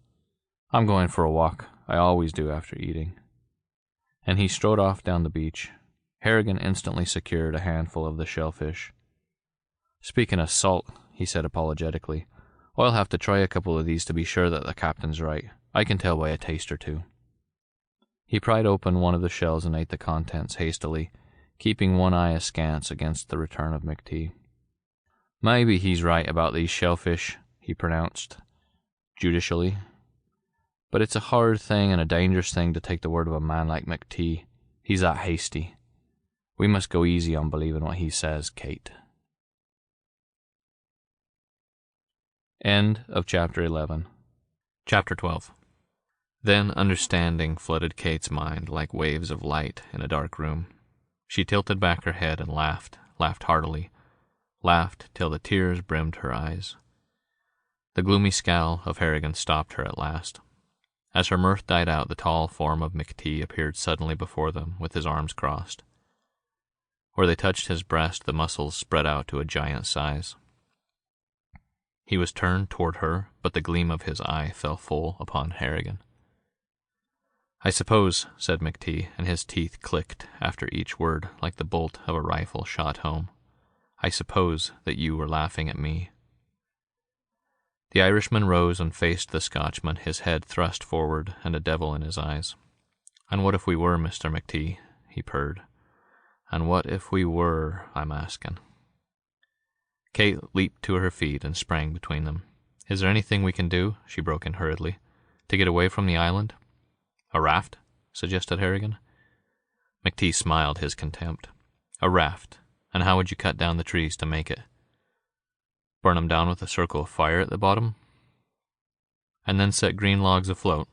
"I'm going for a walk. I always do after eating." And he strode off down the beach. Harrigan instantly secured a handful of the shellfish. "Speaking of salt," he said apologetically, "I'll have to try a couple of these to be sure that the captain's right. I can tell by a taste or two." He pried open one of the shells and ate the contents hastily, keeping one eye askance against the return of McTee. "Maybe he's right about these shellfish," he pronounced. judicially. "But it's a hard thing and a dangerous thing to take the word of a man like McTee. He's that hasty. We must go easy on believing what he says, Kate." End of Chapter 11. Chapter 12. Then understanding flooded Kate's mind like waves of light in a dark room. She tilted back her head and laughed heartily, laughed till the tears brimmed her eyes. The gloomy scowl of Harrigan stopped her at last. As her mirth died out, the tall form of McTee appeared suddenly before them with his arms crossed. Where they touched his breast, the muscles spread out to a giant size. He was turned toward her, but the gleam of his eye fell full upon Harrigan. "I suppose," said McTee, and his teeth clicked after each word like the bolt of a rifle shot home, "I suppose that you were laughing at me." The Irishman rose and faced the Scotchman, his head thrust forward and a devil in his eyes. "And what if we were, Mr. McTee?" he purred. "And what if we were, I'm asking?" Kate leaped to her feet and sprang between them. "Is there anything we can do," she broke in hurriedly, "to get away from the island?" "A raft?" suggested Harrigan. McTee smiled his contempt. "A raft? And how would you cut down the trees to make it? Burn 'em down with a circle of fire at the bottom? And then set green logs afloat?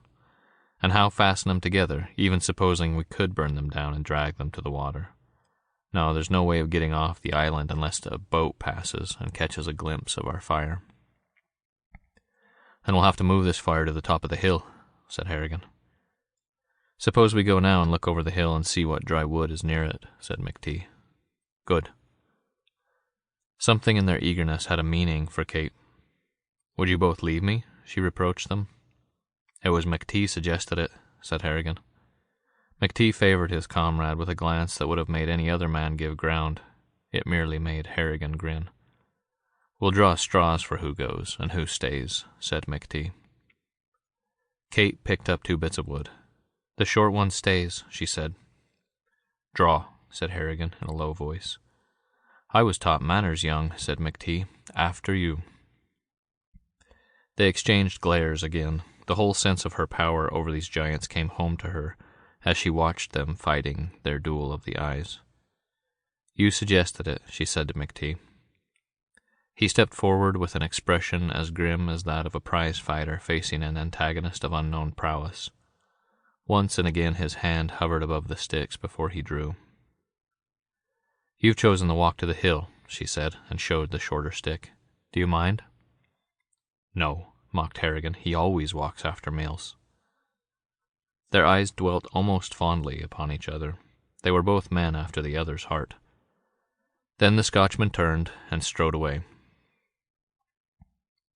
And how fasten 'em together, even supposing we could burn them down and drag them to the water? No, there's no way of getting off the island unless a boat passes and catches a glimpse of our fire." "Then we'll have to move this fire to the top of the hill," said Harrigan. "Suppose we go now and look over the hill and see what dry wood is near it," said McTee. "Good." Something in their eagerness had a meaning for Kate. "Would you both leave me?" she reproached them. "It was McTee suggested it," said Harrigan. McTee favored his comrade with a glance that would have made any other man give ground. It merely made Harrigan grin. "We'll draw straws for who goes and who stays," said McTee. Kate picked up 2 bits of wood. "The short one stays," she said. "Draw," said Harrigan in a low voice. "I was taught manners young," said McTee. "After you." They exchanged glares again. The whole sense of her power over these giants came home to her as she watched them fighting their duel of the eyes. "You suggested it," she said to McTee. He stepped forward with an expression as grim as that of a prize fighter facing an antagonist of unknown prowess. Once and again his hand hovered above the sticks before he drew. "You've chosen the walk to the hill," she said, and showed the shorter stick. "Do you mind?" "No," mocked Harrigan. "He always walks after meals." Their eyes dwelt almost fondly upon each other. They were both men after the other's heart. Then the Scotchman turned and strode away.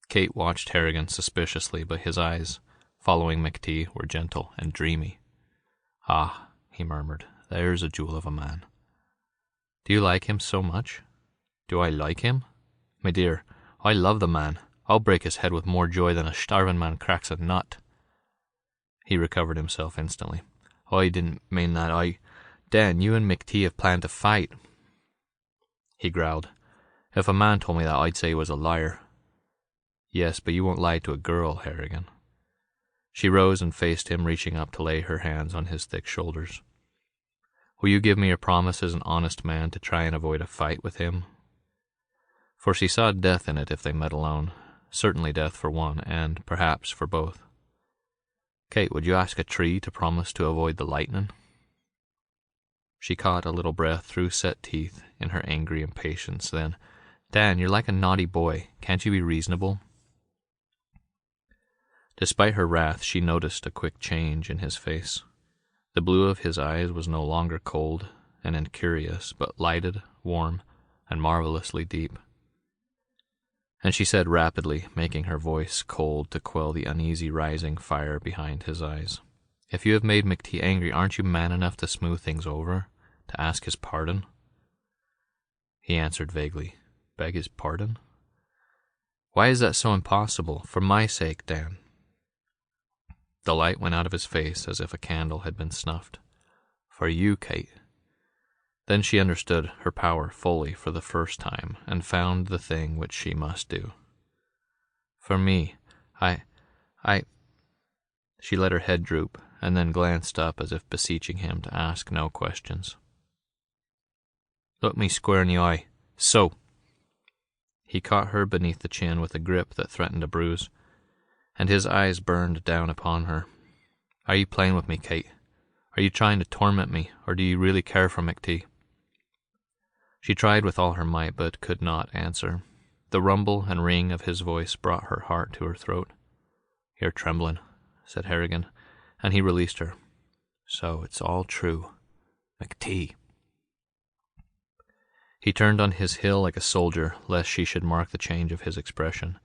Kate watched Harrigan suspiciously, but his eyes, following McTee, were gentle and dreamy. "Ah," he murmured, "there's a jewel of a man." "Do you like him so much?" "Do I like him? My dear, I love the man. I'll break his head with more joy than a starving man cracks a nut." He recovered himself instantly. "I didn't mean that. Dan, you and McTee have planned to fight." He growled. "If a man told me that, I'd say he was a liar." "Yes, but you won't lie to a girl, Harrigan." She rose and faced him, reaching up to lay her hands on his thick shoulders. "Will you give me your promise as an honest man to try and avoid a fight with him?" For she saw death in it if they met alone, certainly death for one, and perhaps for both. "Kate, would you ask a tree to promise to avoid the lightning?" She caught a little breath through set teeth in her angry impatience. Then, "Dan, you're like a naughty boy. Can't you be reasonable?" Despite her wrath, she noticed a quick change in his face. The blue of his eyes was no longer cold and incurious, but lighted, warm, and marvelously deep. And she said rapidly, making her voice cold to quell the uneasy rising fire behind his eyes, "If you have made McTee angry, aren't you man enough to smooth things over, to ask his pardon?" He answered vaguely, "Beg his pardon? Why is that so impossible? For my sake, Dan." The light went out of his face as if a candle had been snuffed. "For you, Kate." Then she understood her power fully for the first time, and found the thing which she must do. "For me, I... She let her head droop, and then glanced up as if beseeching him to ask no questions. Look me square in the eye. So. He caught her beneath the chin with a grip that threatened a bruise, and his eyes burned down upon her. Are you playing with me, Kate? Are you trying to torment me, or do you really care for McTee? She tried with all her might, but could not answer. The rumble and ring of his voice brought her heart to her throat. You're trembling, said Harrigan, and he released her. So it's all true. McTee. He turned on his heel like a soldier, lest she should mark the change of his expression.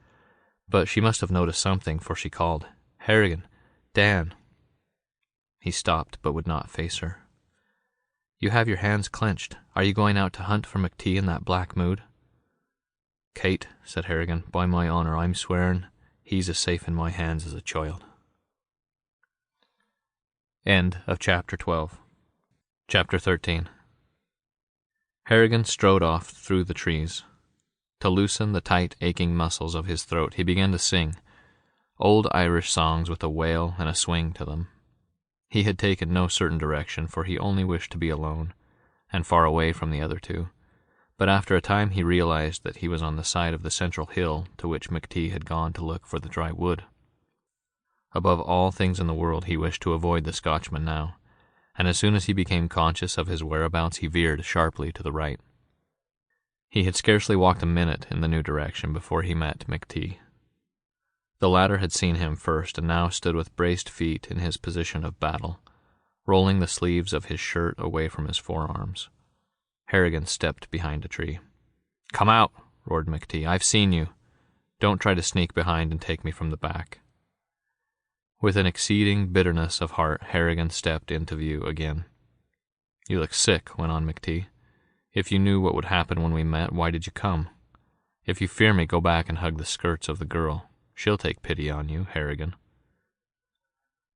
But she must have noticed something, for she called, Harrigan, Dan. He stopped, but would not face her. You have your hands clenched. Are you going out to hunt for McTee in that black mood? Kate, said Harrigan, by my honor, I'm swearing he's as safe in my hands as a child. End of chapter 12. Chapter 13. Harrigan strode off through the trees. To loosen the tight, aching muscles of his throat, he began to sing, old Irish songs with a wail and a swing to them. He had taken no certain direction, for he only wished to be alone, and far away from the other two. But after a time he realized that he was on the side of the central hill to which McTee had gone to look for the dry wood. Above all things in the world he wished to avoid the Scotchman now, and as soon as he became conscious of his whereabouts he veered sharply to the right. He had scarcely walked a minute in the new direction before he met McTee. The latter had seen him first and now stood with braced feet in his position of battle, rolling the sleeves of his shirt away from his forearms. Harrigan stepped behind a tree. Come out, roared McTee. I've seen you. Don't try to sneak behind and take me from the back. With an exceeding bitterness of heart, Harrigan stepped into view again. You look sick, went on McTee. If you knew what would happen when we met, why did you come? If you fear me, go back and hug the skirts of the girl. She'll take pity on you, Harrigan.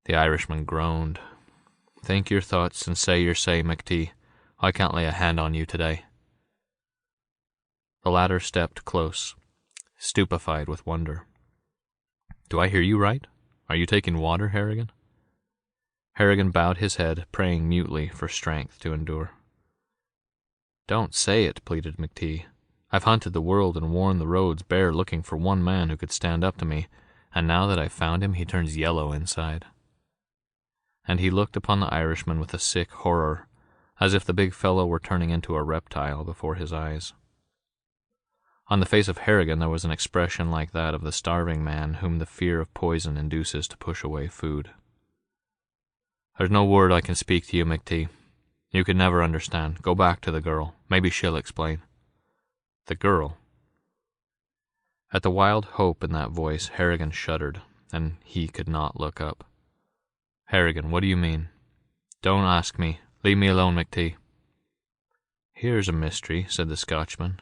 The Irishman groaned. Think your thoughts and say your say, McTee. I can't lay a hand on you today. The latter stepped close, stupefied with wonder. Do I hear you right? Are you taking water, Harrigan? Harrigan bowed his head, praying mutely for strength to endure. Don't say it, pleaded McTee. I've hunted the world and worn the roads bare looking for one man who could stand up to me, and now that I've found him, he turns yellow inside. And he looked upon the Irishman with a sick horror, as if the big fellow were turning into a reptile before his eyes. On the face of Harrigan there was an expression like that of the starving man whom the fear of poison induces to push away food. There's no word I can speak to you, McTee. You could never understand. Go back to the girl. Maybe she'll explain. The girl. At the wild hope in that voice, Harrigan shuddered, and he could not look up. Harrigan, what do you mean? Don't ask me. Leave me alone, McTee. Here's a mystery, said the Scotchman.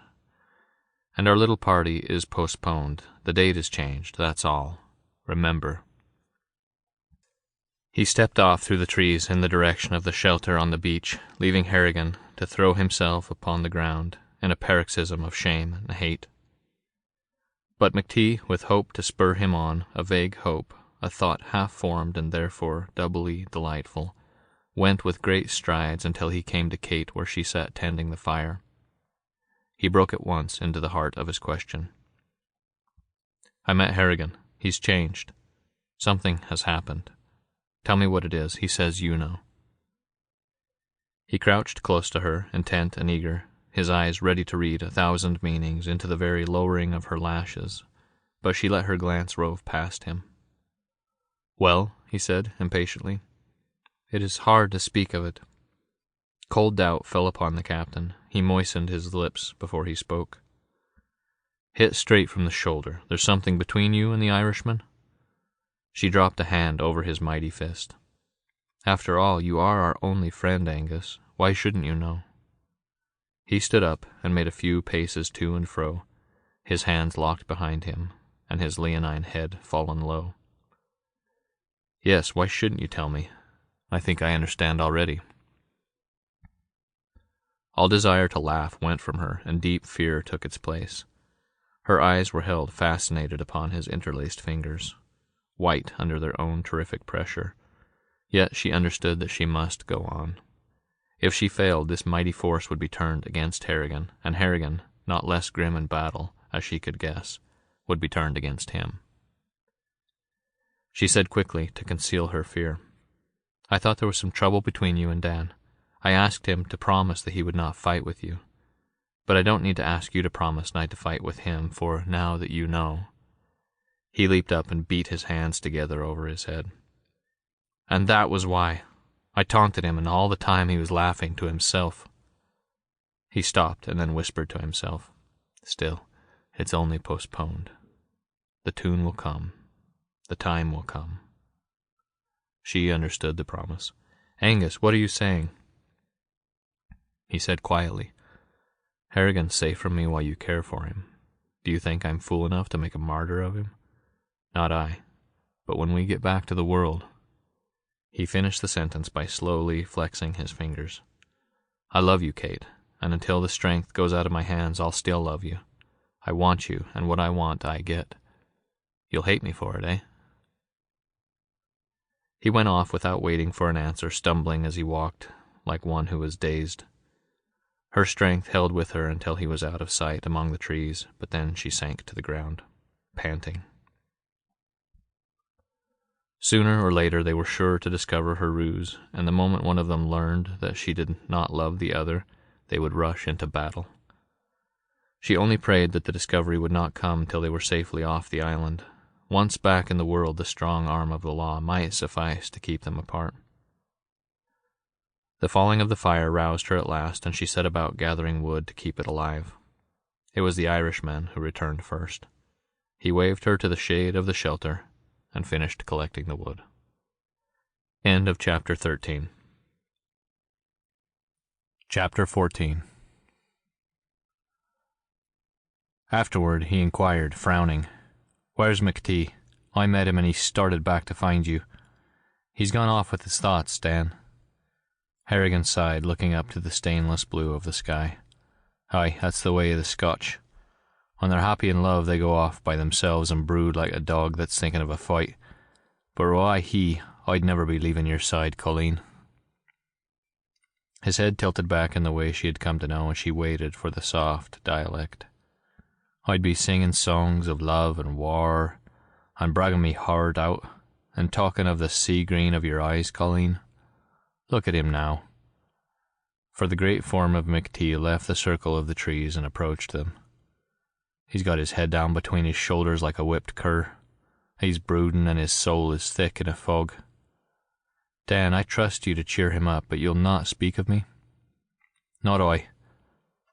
And our little party is postponed. The date is changed, that's all. Remember. He stepped off through the trees in the direction of the shelter on the beach, leaving Harrigan to throw himself upon the ground in a paroxysm of shame and hate. But McTee, with hope to spur him on, a vague hope, a thought half-formed and therefore doubly delightful, went with great strides until he came to Kate where she sat tending the fire. He broke at once into the heart of his question. I met Harrigan. He's changed. Something has happened. Tell me what it is. He says you know. He crouched close to her, intent and eager, his eyes ready to read 1,000 meanings into the very lowering of her lashes, but she let her glance rove past him. Well, he said impatiently, it is hard to speak of it. Cold doubt fell upon the captain. He moistened his lips before he spoke. Hit straight from the shoulder. There's something between you and the Irishman? She dropped a hand over his mighty fist. After all, you are our only friend, Angus. Why shouldn't you know? He stood up and made a few paces to and fro, his hands locked behind him, and his leonine head fallen low. Yes, why shouldn't you tell me? I think I understand already. All desire to laugh went from her, and deep fear took its place. Her eyes were held fascinated upon his interlaced fingers. white under their own terrific pressure. Yet she understood that she must go on. If she failed, this mighty force would be turned against Harrigan, and Harrigan, not less grim in battle, as she could guess, would be turned against him. She said quickly, to conceal her fear, "I thought there was some trouble between you and Dan. I asked him to promise that he would not fight with you. But I don't need to ask you to promise not to fight with him, for now that you know." He leaped up and beat his hands together over his head. "And that was why. I taunted him, and all the time he was laughing to himself." He stopped and then whispered to himself, "Still, it's only postponed. The tune will come. The time will come." She understood the promise. "Angus, what are you saying?" He said quietly, "Harrigan's safe from me while you care for him. Do you think I'm fool enough to make a martyr of him? Not I. But when we get back to the world—" He finished the sentence by slowly flexing his fingers. "I love you, Kate, and until the strength goes out of my hands, I'll still love you. I want you, and what I want I get. You'll hate me for it, eh?" He went off without waiting for an answer, stumbling as he walked, like one who was dazed. Her strength held with her until he was out of sight among the trees, but then she sank to the ground, panting. Sooner or later they were sure to discover her ruse, and the moment one of them learned that she did not love the other, they would rush into battle. She only prayed that the discovery would not come till they were safely off the island. Once back in the world, the strong arm of the law might suffice to keep them apart. The falling of the fire roused her at last, and she set about gathering wood to keep it alive. It was the Irishman who returned first. He waved her to the shade of the shelter and finished collecting the wood. End of Chapter 13. Chapter 14. Afterward he inquired, frowning, "Where's McTee? I met him and he started back to find you. He's gone off with his thoughts, Dan." Harrigan sighed, looking up to the stainless blue of the sky. "Aye, that's the way of the Scotch. When they're happy in love, they go off by themselves and brood like a dog that's thinking of a fight. But why I'd never be leaving your side, Colleen." His head tilted back in the way she had come to know, and she waited for the soft dialect. "I'd be singing songs of love and war, and bragging me heart out, and talking of the sea green of your eyes, Colleen. Look at him now." For the great form of McTee left the circle of the trees and approached them. "He's got his head down between his shoulders like a whipped cur. He's brooding, and his soul is thick in a fog. Dan, I trust you to cheer him up, but you'll not speak of me?" "Not I.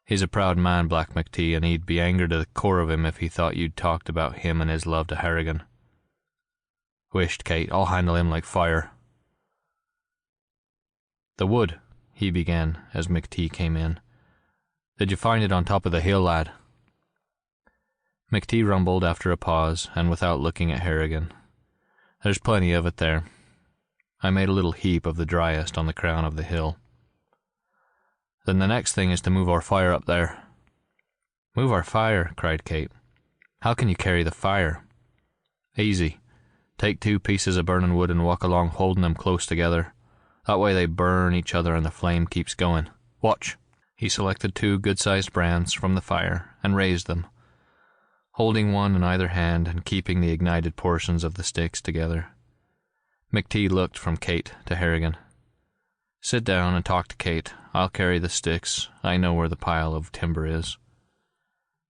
He's a proud man, Black McTee, and he'd be angered to the core of him if he thought you'd talked about him and his love to Harrigan." "Wisht, Kate, I'll handle him like fire." "The wood," he began, as McTee came in. "Did you find it on top of the hill, lad?" McTee rumbled after a pause, and without looking at Harrigan. "There's plenty of it there. I made a little heap of the driest on the crown of the hill." "Then the next thing is to move our fire up there." "Move our fire?" cried Kate. "How can you carry the fire?" "Easy. Take 2 pieces of burning wood and walk along holding them close together. That way they burn each other and the flame keeps going. Watch." He selected 2 good-sized brands from the fire and raised them, holding one in either hand and keeping the ignited portions of the sticks together. McTee looked from Kate to Harrigan. "Sit down and talk to Kate. I'll carry the sticks. I know where the pile of timber is."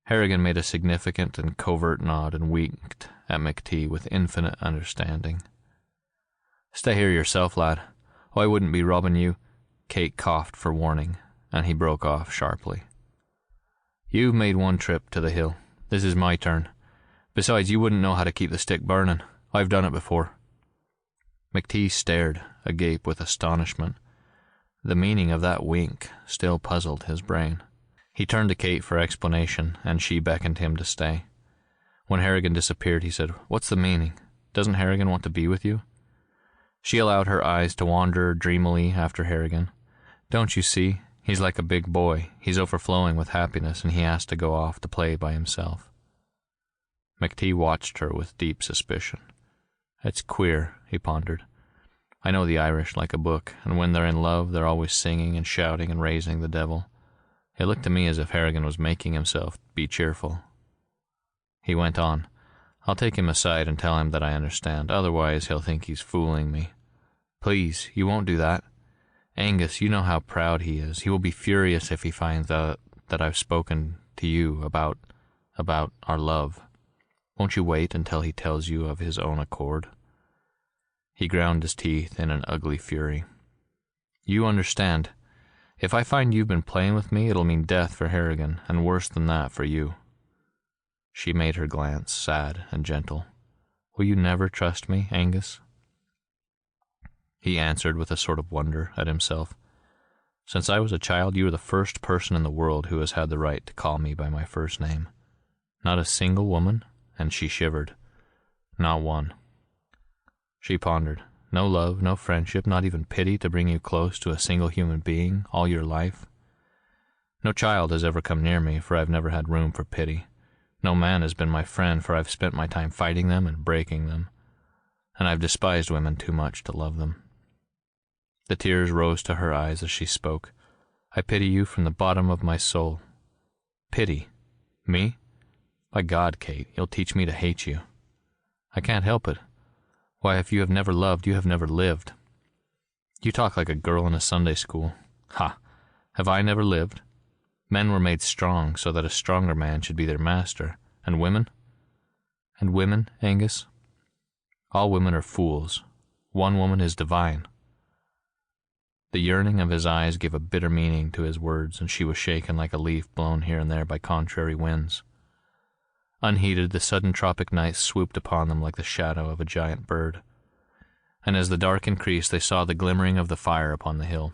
Harrigan made a significant and covert nod and winked at McTee with infinite understanding. "Stay here yourself, lad. I wouldn't be robbing you." Kate coughed for warning, and he broke off sharply. "You've made 1 trip to the hill. This is my turn. Besides, you wouldn't know how to keep the stick burning. I've done it before." McTee stared, agape with astonishment. The meaning of that wink still puzzled his brain. He turned to Kate for explanation, and she beckoned him to stay. When Harrigan disappeared, he said, "What's the meaning? Doesn't Harrigan want to be with you?" She allowed her eyes to wander dreamily after Harrigan. "Don't you see? He's like a big boy. He's overflowing with happiness, and he has to go off to play by himself." McTee watched her with deep suspicion. It's queer, he pondered. I know the Irish like a book, and when they're in love, they're always singing and shouting and raising the devil. It looked to me as if Harrigan was making himself be cheerful. He went on. I'll take him aside and tell him that I understand. Otherwise, he'll think he's fooling me. Please, you won't do that. Angus, you know how proud he is. He will be furious if he finds out that I've spoken to you about our love. Won't you wait until he tells you of his own accord? He ground his teeth in an ugly fury. You understand. If I find you've been playing with me, it'll mean death for Harrigan, and worse than that for you. She made her glance sad and gentle. Will you never trust me, Angus? He answered with a sort of wonder at himself. Since I was a child, you are the first person in the world who has had the right to call me by my first name. Not a single woman? And she shivered. Not one. She pondered. No love, no friendship, not even pity to bring you close to a single human being all your life? No child has ever come near me, for I've never had room for pity. No man has been my friend, for I've spent my time fighting them and breaking them. And I've despised women too much to love them. The tears rose to her eyes as she spoke. I pity you from the bottom of my soul. Pity? Me? By God, Kate, you'll teach me to hate you. I can't help it. Why, if you have never loved, you have never lived. You talk like a girl in a Sunday school. Ha! Have I never lived? Men were made strong so that a stronger man should be their master. And women? And women, Angus? All women are fools. One woman is divine. The yearning of his eyes gave a bitter meaning to his words, and she was shaken like a leaf blown here and there by contrary winds. Unheeded, the sudden tropic night swooped upon them like the shadow of a giant bird, and as the dark increased, they saw the glimmering of the fire upon the hill.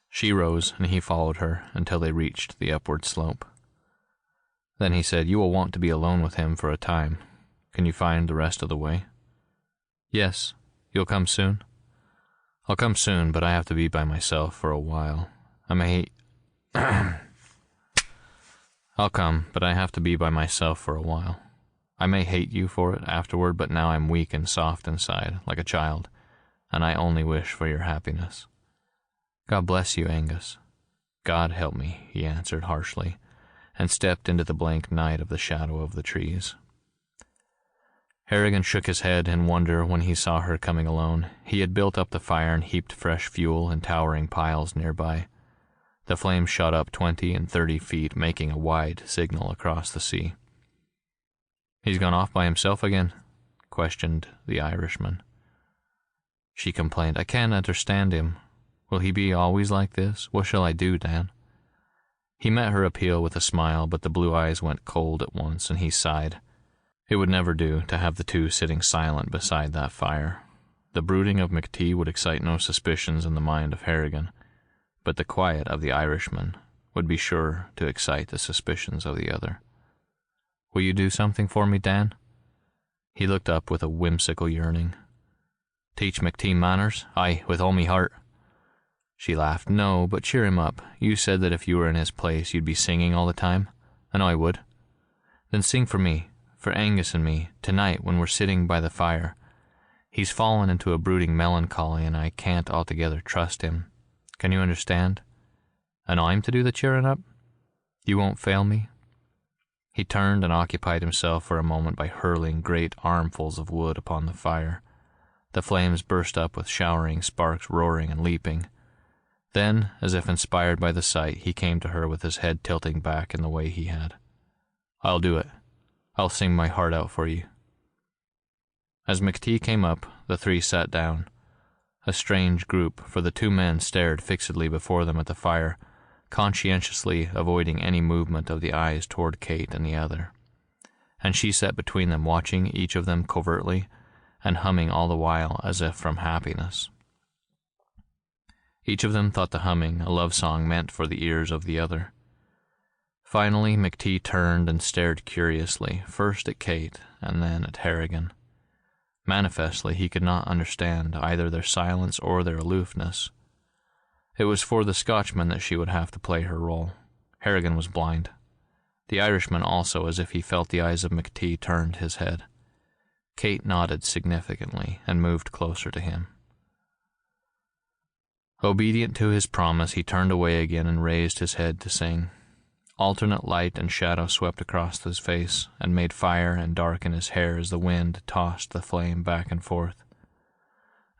She rose, and he followed her until they reached the upward slope. Then he said, You will want to be alone with him for a time. Can you find the rest of the way? Yes. You'll come soon? I'll come soon, but I have to be by myself for a while. I may... I'll come, but I have to be by myself for a while. I may hate you for it afterward, but now I'm weak and soft inside, like a child, and I only wish for your happiness. God bless you, Angus. God help me, he answered harshly, and stepped into the blank night of the shadow of the trees. Harrigan shook his head in wonder when he saw her coming alone. He had built up the fire and heaped fresh fuel in towering piles nearby. The flames shot up 20 and 30 feet, making a wide signal across the sea. He's gone off by himself again? Questioned the Irishman. She complained, I can't understand him. Will he be always like this? What shall I do, Dan? He met her appeal with a smile, but the blue eyes went cold at once, and he sighed. It would never do to have the two sitting silent beside that fire. The brooding of McTee would excite no suspicions in the mind of Harrigan, but the quiet of the Irishman would be sure to excite the suspicions of the other. Will you do something for me, Dan? He looked up with a whimsical yearning. Teach McTee manners? Aye, with all me heart. She laughed. No, but cheer him up. You said that if you were in his place you'd be singing all the time. And I would. Then sing for me, for Angus and me, tonight when we're sitting by the fire. He's fallen into a brooding melancholy, and I can't altogether trust him. Can you understand? And I'm to do the cheering up? You won't fail me? He turned and occupied himself for a moment by hurling great armfuls of wood upon the fire. The flames burst up with showering sparks roaring and leaping. Then, as if inspired by the sight, he came to her with his head tilting back in the way he had. I'll do it. I'll sing my heart out for you. As McTee came up, the three sat down. A strange group, for the two men stared fixedly before them at the fire, conscientiously avoiding any movement of the eyes toward Kate and the other. And she sat between them, watching each of them covertly, and humming all the while as if from happiness. Each of them thought the humming a love song meant for the ears of the other. Finally, McTee turned and stared curiously, first at Kate and then at Harrigan. Manifestly, he could not understand either their silence or their aloofness. It was for the Scotchman that she would have to play her role. Harrigan was blind. The Irishman also, as if he felt the eyes of McTee, turned his head. Kate nodded significantly and moved closer to him. Obedient to his promise, he turned away again and raised his head to sing. Alternate light and shadow swept across his face and made fire and dark in his hair as the wind tossed the flame back and forth.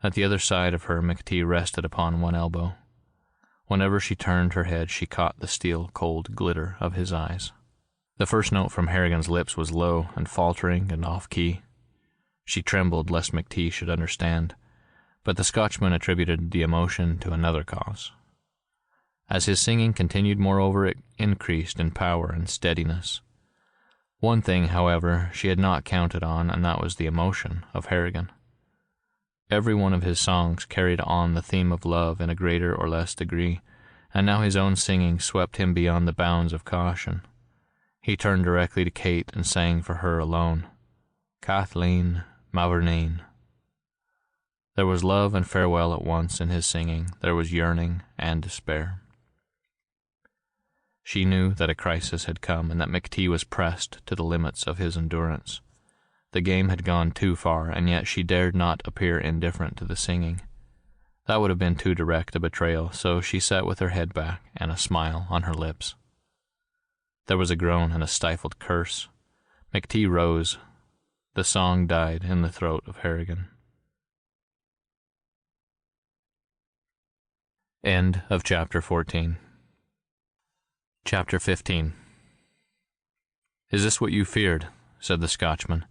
At the other side of her, McTee rested upon one elbow. Whenever she turned her head, she caught the steel-cold glitter of his eyes. The first note from Harrigan's lips was low and faltering and off-key. She trembled lest McTee should understand, but the Scotchman attributed the emotion to another cause. As his singing continued, moreover, it increased in power and steadiness. One thing, however, she had not counted on, and that was the emotion of Harrigan. Every one of his songs carried on the theme of love in a greater or less degree, and now his own singing swept him beyond the bounds of caution. He turned directly to Kate and sang for her alone. Kathleen Mavourneen. There was love and farewell at once in his singing. There was yearning and despair. She knew that a crisis had come and that McTee was pressed to the limits of his endurance. The game had gone too far, and yet she dared not appear indifferent to the singing. That would have been too direct a betrayal, so she sat with her head back and a smile on her lips. There was a groan and a stifled curse. McTee rose. The song died in the throat of Harrigan. End of Chapter 14. Chapter 15. "Is this what you feared?" said the Scotchman.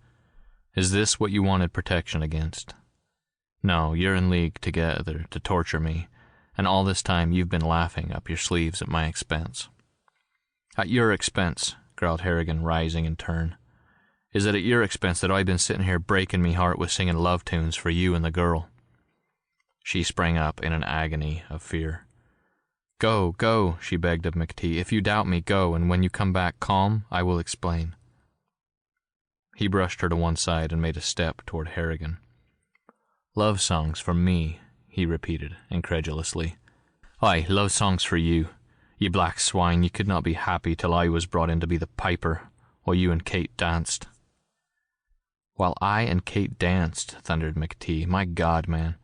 "Is this what you wanted protection against? No, you're in league together to torture me, and all this time you've been laughing up your sleeves at my expense." "At your expense," growled Harrigan, rising in turn. "Is it at your expense that I've been sitting here breaking me heart with singing love tunes for you and the girl?" She sprang up in an agony of fear. "Go, go," she begged of McTee. "If you doubt me, go, and when you come back calm, I will explain." He brushed her to one side and made a step toward Harrigan. "Love songs for me," he repeated incredulously. "Aye, love songs for you. You black swine, you could not be happy till I was brought in to be the piper, while you and Kate danced." "While I and Kate danced," thundered McTee. "My God, man."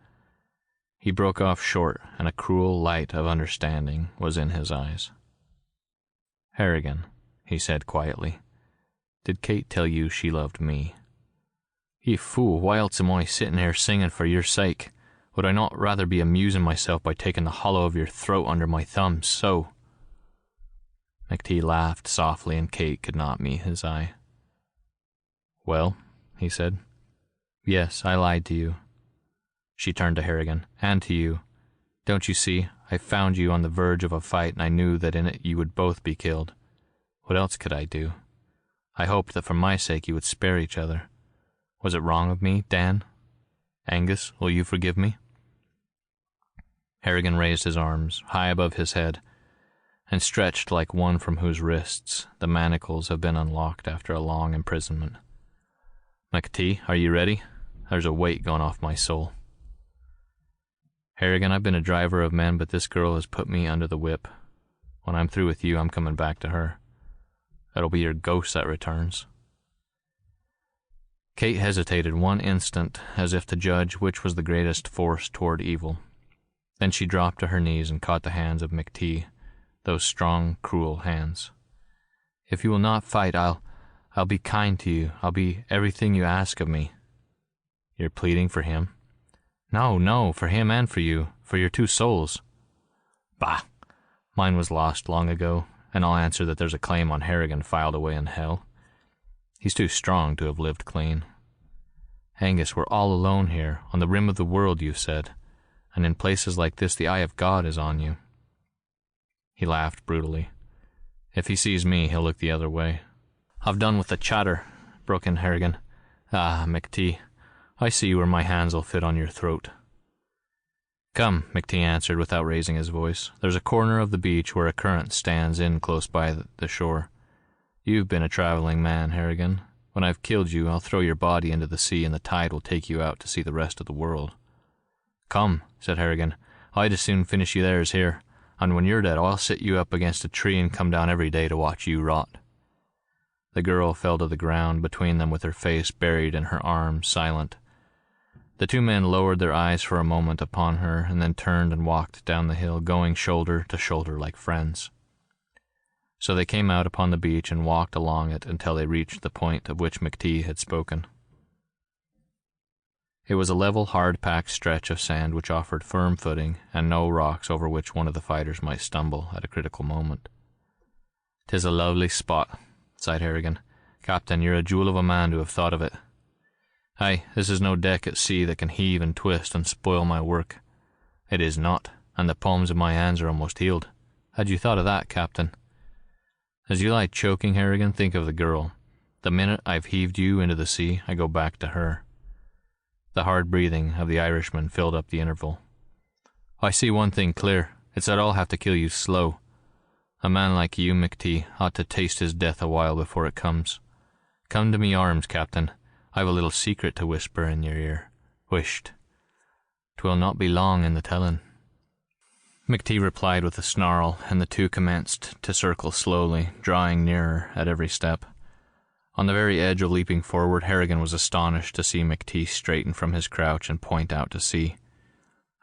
He broke off short, and a cruel light of understanding was in his eyes. "Harrigan," he said quietly, "did Kate tell you she loved me?" "Ye fool, why else am I sitting here singing for your sake? Would I not rather be amusing myself by taking the hollow of your throat under my thumbs, so?" McTee laughed softly, and Kate could not meet his eye. "Well," he said, "yes, I lied to you." She turned to Harrigan. "And to you. Don't you see, I found you on the verge of a fight, and I knew that in it you would both be killed. What else could I do? I hoped that for my sake you would spare each other. Was it wrong of me, Dan? Angus, will you forgive me?" Harrigan raised his arms high above his head and stretched like one from whose wrists the manacles have been unlocked after a long imprisonment. "McTee, are you ready? There's a weight gone off my soul." "Harrigan, I've been a driver of men, but this girl has put me under the whip. When I'm through with you, I'm coming back to her. It'll be your ghost that returns." Kate hesitated one instant, as if to judge which was the greatest force toward evil. Then she dropped to her knees and caught the hands of McTee, those strong, cruel hands. "If you will not fight, I'll be kind to you. I'll be everything you ask of me." "You're pleading for him?" No, for him and for you, for your two souls." "Bah! Mine was lost long ago, and I'll answer that there's a claim on Harrigan filed away in hell. He's too strong to have lived clean. Angus, we're all alone here, on the rim of the world, you said, and in places like this the eye of God is on you." He laughed brutally. "If he sees me, he'll look the other way." "I've done with the chatter," broke in Harrigan. "Ah, McTee, I see where my hands'll fit on your throat." "Come," McTee answered without raising his voice. "There's a corner of the beach where a current stands in close by the shore. You've been a traveling man, Harrigan. When I've killed you, I'll throw your body into the sea, and the tide will take you out to see the rest of the world." "Come," said Harrigan. "I'd as soon finish you there as here, and when you're dead, I'll sit you up against a tree and come down every day to watch you rot." The girl fell to the ground between them with her face buried in her arms, silent. The two men lowered their eyes for a moment upon her and then turned and walked down the hill, going shoulder to shoulder like friends. So they came out upon the beach and walked along it until they reached the point of which McTee had spoken. It was a level, hard-packed stretch of sand which offered firm footing and no rocks over which one of the fighters might stumble at a critical moment. "'Tis a lovely spot," sighed Harrigan. "Captain, you're a jewel of a man to have thought of it. Aye, this is no deck at sea that can heave and twist and spoil my work. It is not, and the palms of my hands are almost healed. Had you thought of that, Captain? As you lie choking, Harrigan, think of the girl. The minute I've heaved you into the sea, I go back to her." The hard breathing of the Irishman filled up the interval. "I see one thing clear. It's that I'll have to kill you slow. A man like you, McTee, ought to taste his death a while before it comes. Come to me arms, Captain. I've a little secret to whisper in your ear. Whisht. 'Twill not be long in the telling." McTee replied with a snarl, and the two commenced to circle slowly, drawing nearer at every step. On the very edge of leaping forward, Harrigan was astonished to see McTee straighten from his crouch and point out to sea.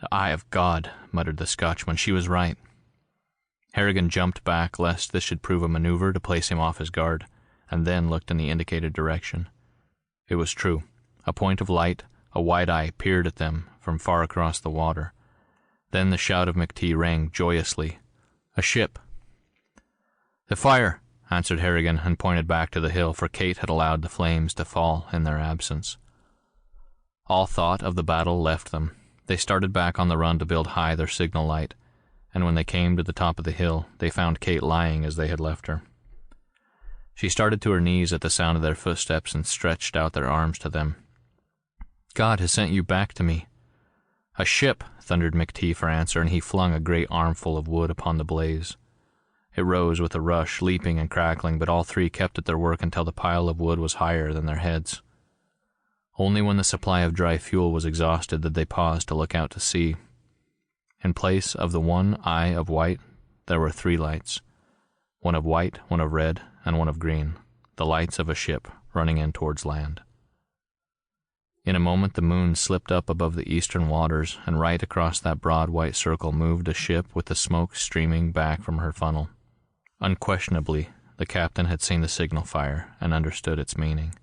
"The eye of God," muttered the Scotchman. "She was right." Harrigan jumped back lest this should prove a maneuver to place him off his guard, and then looked in the indicated direction. It was true. A point of light, a wide eye, peered at them from far across the water. Then the shout of McTee rang joyously. "A ship!" "The fire!" answered Harrigan, and pointed back to the hill, for Kate had allowed the flames to fall in their absence. All thought of the battle left them. They started back on the run to build high their signal light, and when they came to the top of the hill, they found Kate lying as they had left her. She started to her knees at the sound of their footsteps and stretched out their arms to them. "God has sent you back to me." "A ship!" thundered McTee for answer, and he flung a great armful of wood upon the blaze. It rose with a rush, leaping and crackling, but all three kept at their work until the pile of wood was higher than their heads. Only when the supply of dry fuel was exhausted did they pause to look out to sea. In place of the one eye of white, there were three lights, one of white, one of red, and one of green, the lights of a ship running in towards land. In a moment the moon slipped up above the eastern waters, and right across that broad white circle moved a ship with the smoke streaming back from her funnel. Unquestionably, the captain had seen the signal fire and understood its meaning.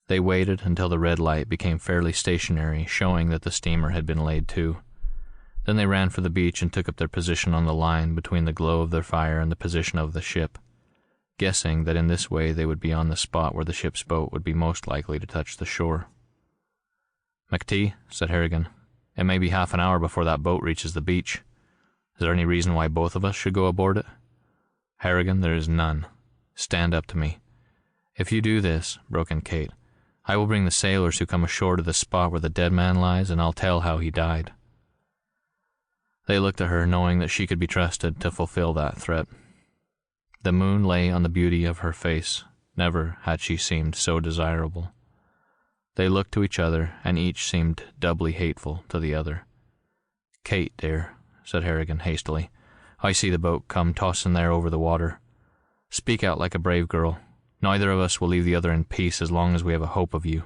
They waited until the red light became fairly stationary, showing that the steamer had been laid to. Then they ran for the beach and took up their position on the line between the glow of their fire and the position of the ship, guessing that in this way they would be on the spot where the ship's boat would be most likely to touch the shore. "McTee," said Harrigan, "it may be half an hour before that boat reaches the beach. Is there any reason why both of us should go aboard it?" "Harrigan, there is none. Stand up to me." "If you do this," broke in Kate, "I will bring the sailors who come ashore to the spot where the dead man lies, and I'll tell how he died." They looked at her, knowing that she could be trusted to fulfill that threat. The moon lay on the beauty of her face. Never had she seemed so desirable. They looked to each other, and each seemed doubly hateful to the other. "Kate, dear," said Harrigan hastily, "I see the boat come tossing there over the water. Speak out like a brave girl. Neither of us will leave the other in peace as long as we have a hope of you.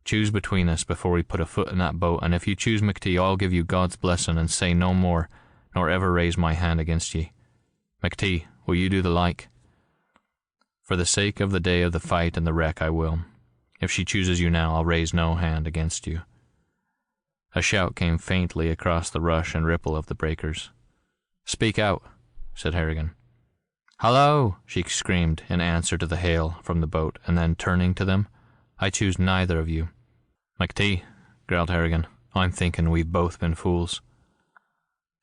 Choose between us before we put a foot in that boat, and if you choose McTee, I'll give you God's blessing and say no more, nor ever raise my hand against ye. McTee, will you do the like?" "For the sake of the day of the fight and the wreck, I will. If she chooses you now, I'll raise no hand against you." A shout came faintly across the rush and ripple of the breakers. "Speak out," said Harrigan. "Hallo!" she screamed in answer to the hail from the boat, and then turning to them, "I choose neither of you." "McTee," growled Harrigan, "I'm thinking we've both been fools."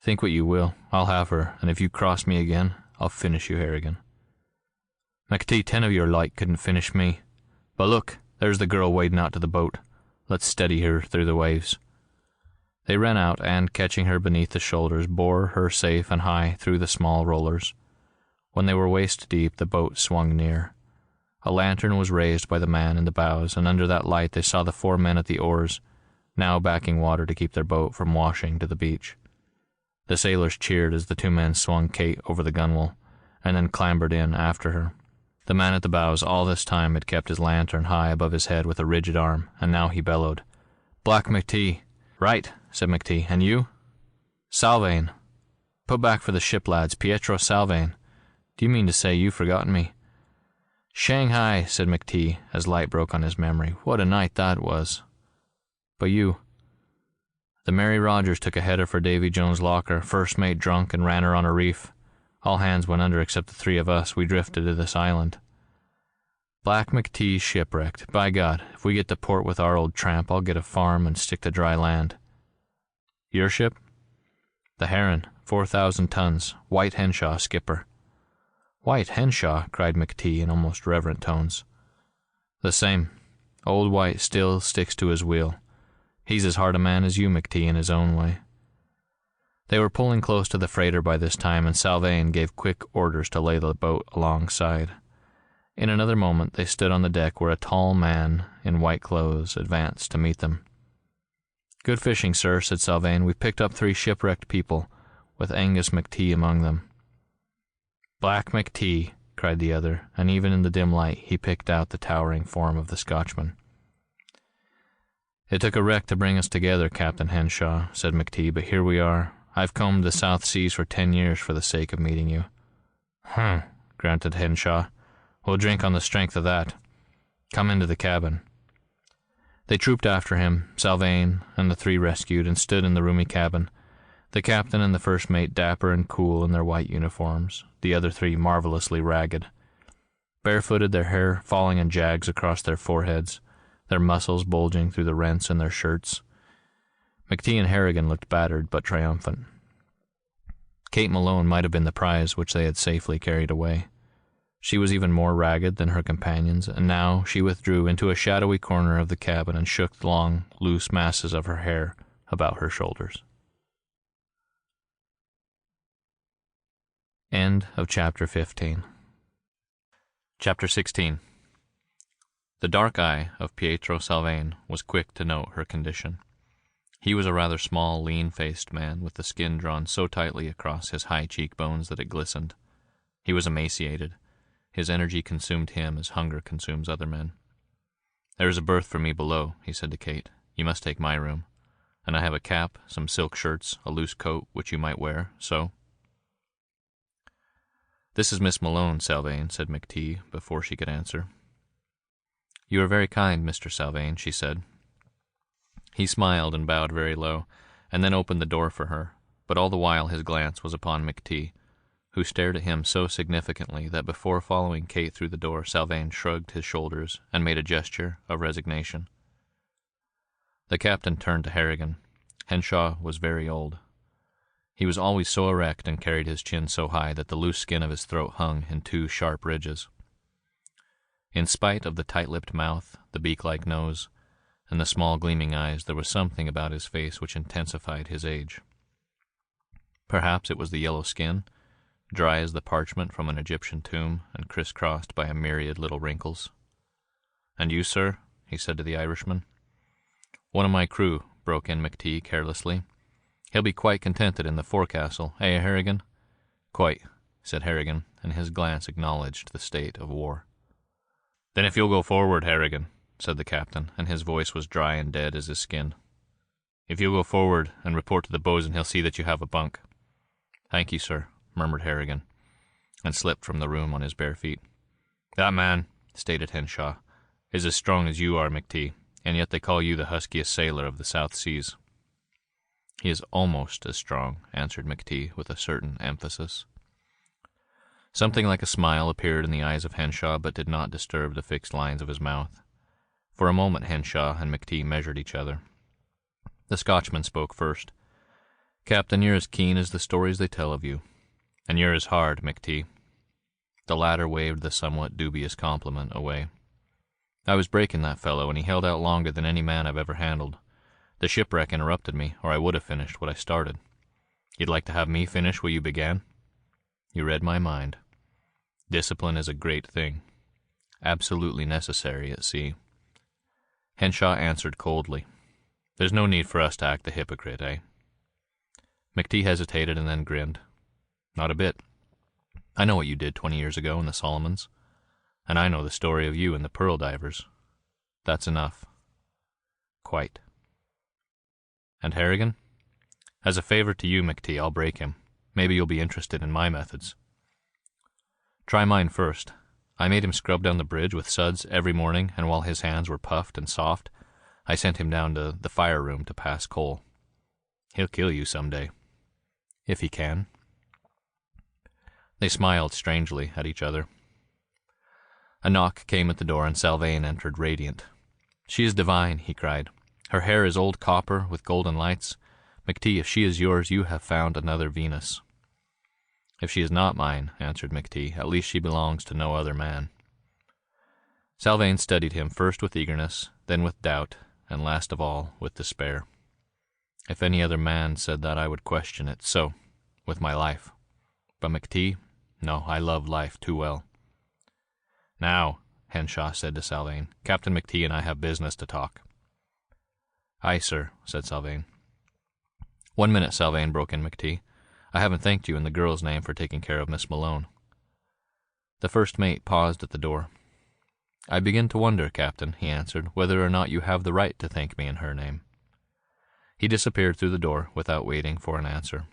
"Think what you will. I'll have her, and if you cross me again, I'll finish you, Harrigan." "McTee, 10 of your like couldn't finish me. But look, there's the girl wading out to the boat. Let's steady her through the waves." They ran out, and, catching her beneath the shoulders, bore her safe and high through the small rollers. When they were waist deep, the boat swung near. A lantern was raised by the man in the bows, and under that light they saw the 4 men at the oars, now backing water to keep their boat from washing to the beach. The sailors cheered as the 2 men swung Kate over the gunwale, and then clambered in after her. The man at the bows all this time had kept his lantern high above his head with a rigid arm, and now he bellowed, "Black McTee." "Right," said McTee. "And you?" "Salvain. Put back for the ship, lads. Pietro Salvain. Do you mean to say you've forgotten me?" "Shanghai," said McTee, as light broke on his memory. "What a night that was." "But you?" "The Mary Rogers took a header for Davy Jones' locker, first mate drunk, and ran her on a reef. All hands went under except the three of us. We drifted to this island." "Black McTee's shipwrecked. By God, if we get to port with our old tramp, I'll get a farm and stick to dry land." "Your ship?" "The Heron, 4,000 tons. White Henshaw, skipper." "White Henshaw?" cried McTee in almost reverent tones. "The same. Old White still sticks to his wheel. He's as hard a man as you, McTee, in his own way." They were pulling close to the freighter by this time, and Salvain gave quick orders to lay the boat alongside. In another moment they stood on the deck where a tall man in white clothes advanced to meet them. "Good fishing, sir," said Salvain. "We've picked up 3 shipwrecked people, with Angus McTee among them." "Black McTee," cried the other, and even in the dim light he picked out the towering form of the Scotchman. "It took a wreck to bring us together, Captain Henshaw," said McTee, "but here we are. I've combed the South Seas for 10 years for the sake of meeting you." Grunted Henshaw. "We'll drink on the strength of that. Come into the cabin." They trooped after him, Salvain and the 3 rescued, and stood in the roomy cabin, the captain and the first mate dapper and cool in their white uniforms, the other 3 marvelously ragged. Barefooted, their hair falling in jags across their foreheads, their muscles bulging through the rents in their shirts. McTee and Harrigan looked battered but triumphant. Kate Malone might have been the prize which they had safely carried away. She was even more ragged than her companions, and now she withdrew into a shadowy corner of the cabin and shook the long, loose masses of her hair about her shoulders. End of Chapter 15. Chapter 16. The dark eye of Pietro Salvain was quick to note her condition. He was a rather small, lean-faced man with the skin drawn so tightly across his high cheekbones that it glistened. He was emaciated. His energy consumed him as hunger consumes other men. "There is a berth for me below," he said to Kate. "You must take my room. And I have a cap, some silk shirts, a loose coat, which you might wear, so." "This is Miss Malone, Salvain," said McTee, before she could answer. "You are very kind, Mr. Salvain," she said. He smiled and bowed very low, and then opened the door for her, but all the while his glance was upon McTee, who stared at him so significantly that before following Kate through the door, Salvain shrugged his shoulders and made a gesture of resignation. The captain turned to Harrigan. Henshaw was very old. He was always so erect and carried his chin so high that the loose skin of his throat hung in 2 sharp ridges. In spite of the tight-lipped mouth, the beak-like nose, and the small gleaming eyes, there was something about his face which intensified his age. Perhaps it was the yellow skin, dry as the parchment from an Egyptian tomb and crisscrossed by a myriad little wrinkles. "And you, sir?" he said to the Irishman. "One of my crew," broke in McTee carelessly. "He'll be quite contented in the forecastle, eh, Harrigan?" "Quite," said Harrigan, and his glance acknowledged the state of war. "Then if you'll go forward, Harrigan," said the captain, and his voice was dry and dead as his skin. "If you'll go forward and report to the bosun, he'll see that you have a bunk." "Thank you, sir," murmured Harrigan, and slipped from the room on his bare feet. "That man," stated Henshaw, "is as strong as you are, McTee, and yet they call you the huskiest sailor of the South Seas." "He is almost as strong," answered McTee with a certain emphasis. Something like a smile appeared in the eyes of Henshaw, but did not disturb the fixed lines of his mouth. For a moment Henshaw and McTee measured each other. The Scotchman spoke first. "Captain, you're as keen as the stories they tell of you. And you're as hard, McTee." The latter waved the somewhat dubious compliment away. "I was breaking that fellow, and he held out longer than any man I've ever handled. The shipwreck interrupted me, or I would have finished what I started. You'd like to have me finish what you began?" You read my mind. Discipline is a great thing. Absolutely necessary at sea. Henshaw answered coldly. "There's no need for us to act the hypocrite, eh?" McTee hesitated and then grinned. "Not a bit. I know what you did 20 years ago in the Solomons. And I know the story of you and the pearl divers. That's enough. Quite. And Harrigan? As a favor to you, McTee, I'll break him. Maybe you'll be interested in my methods. Try mine first. I made him scrub down the bridge with suds every morning, and while his hands were puffed and soft, I sent him down to the fire room to pass coal. He'll kill you someday. If he can. They smiled strangely at each other. A knock came at the door, and Salvain entered radiant. She is divine, he cried. Her hair is old copper with golden lights. McTee, if she is yours, you have found another Venus. If she is not mine, answered McTee, at least she belongs to no other man. Salvain studied him first with eagerness, then with doubt, and last of all with despair. If any other man said that, I would question it, so, with my life. But McTee, no, I love life too well. Now, Henshaw said to Salvain, Captain McTee and I have business to talk. Aye, sir, said Salvain. 1 minute, Salvain, broke in McTee. I haven't thanked you in the girl's name for taking care of Miss Malone. The first mate paused at the door. I begin to wonder, Captain, he answered, whether or not you have the right to thank me in her name. He disappeared through the door without waiting for an answer.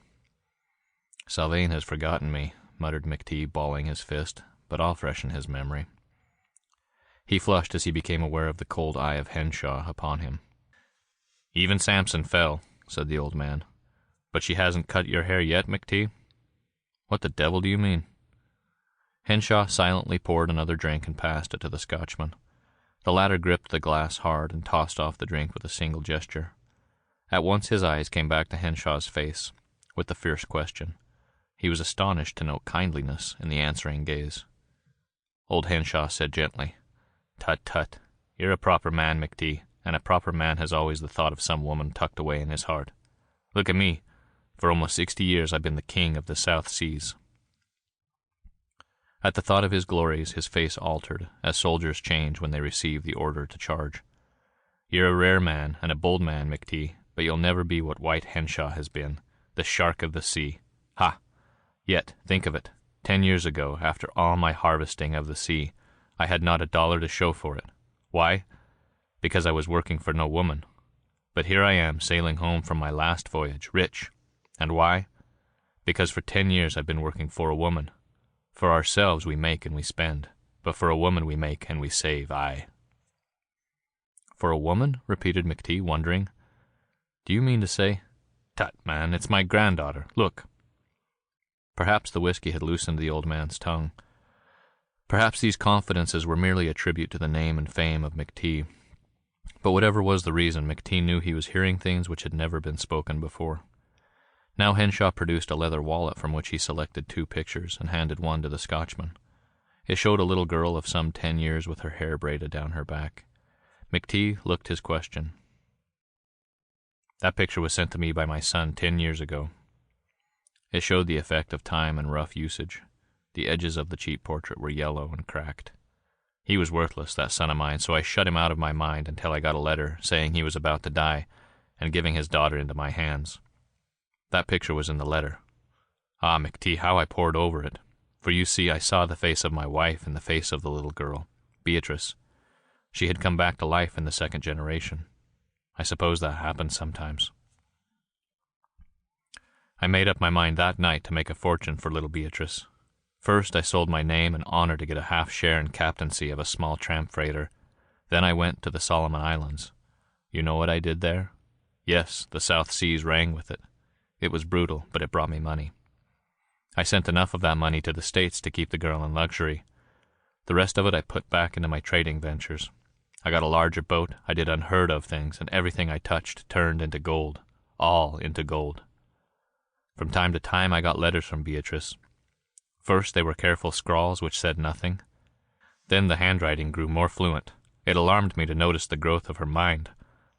Salvain has forgotten me, muttered McTee, balling his fist, but I'll freshen his memory. He flushed as he became aware of the cold eye of Henshaw upon him. Even Samson fell, said the old man. But she hasn't cut your hair yet, McTee? What the devil do you mean? Henshaw silently poured another drink and passed it to the Scotchman. The latter gripped the glass hard and tossed off the drink with a single gesture. At once his eyes came back to Henshaw's face, with the fierce question. He was astonished to note kindliness in the answering gaze. Old Henshaw said gently, Tut, tut, you're a proper man, McTee, and a proper man has always the thought of some woman tucked away in his heart. Look at me. For almost 60 years I've been the king of the South Seas. At the thought of his glories, his face altered, as soldiers change when they receive the order to charge. You're a rare man, and a bold man, McTee, but you'll never be what White Henshaw has been, the shark of the sea. Ha! Yet, think of it, 10 years ago, after all my harvesting of the sea, I had not $1 to show for it. Why? Because I was working for no woman. But here I am, sailing home from my last voyage, rich. And why? Because for 10 years I've been working for a woman. For ourselves we make and we spend, but for a woman we make and we save, aye. For a woman? Repeated McTee, wondering. Do you mean to say? Tut, man, it's my granddaughter. Look. Perhaps the whiskey had loosened the old man's tongue. Perhaps these confidences were merely a tribute to the name and fame of McTee. But whatever was the reason, McTee knew he was hearing things which had never been spoken before. Now Henshaw produced a leather wallet from which he selected 2 pictures and handed one to the Scotchman. It showed a little girl of some 10 years with her hair braided down her back. McTee looked his question. That picture was sent to me by my son 10 years ago. It showed the effect of time and rough usage. The edges of the cheap portrait were yellow and cracked. He was worthless, that son of mine, so I shut him out of my mind until I got a letter saying he was about to die and giving his daughter into my hands. That picture was in the letter. Ah, McTee, how I pored over it. For you see, I saw the face of my wife and the face of the little girl, Beatrice. She had come back to life in the 2nd generation. I suppose that happens sometimes. I made up my mind that night to make a fortune for little Beatrice. First, I sold my name and honor to get a half share in captaincy of a small tramp freighter. Then I went to the Solomon Islands. You know what I did there? Yes, the South Seas rang with it. It was brutal, but it brought me money. I sent enough of that money to the States to keep the girl in luxury. The rest of it I put back into my trading ventures. I got a larger boat, I did unheard of things, and everything I touched turned into gold. All into gold. From time to time I got letters from Beatrice. First they were careful scrawls which said nothing. Then the handwriting grew more fluent. It alarmed me to notice the growth of her mind.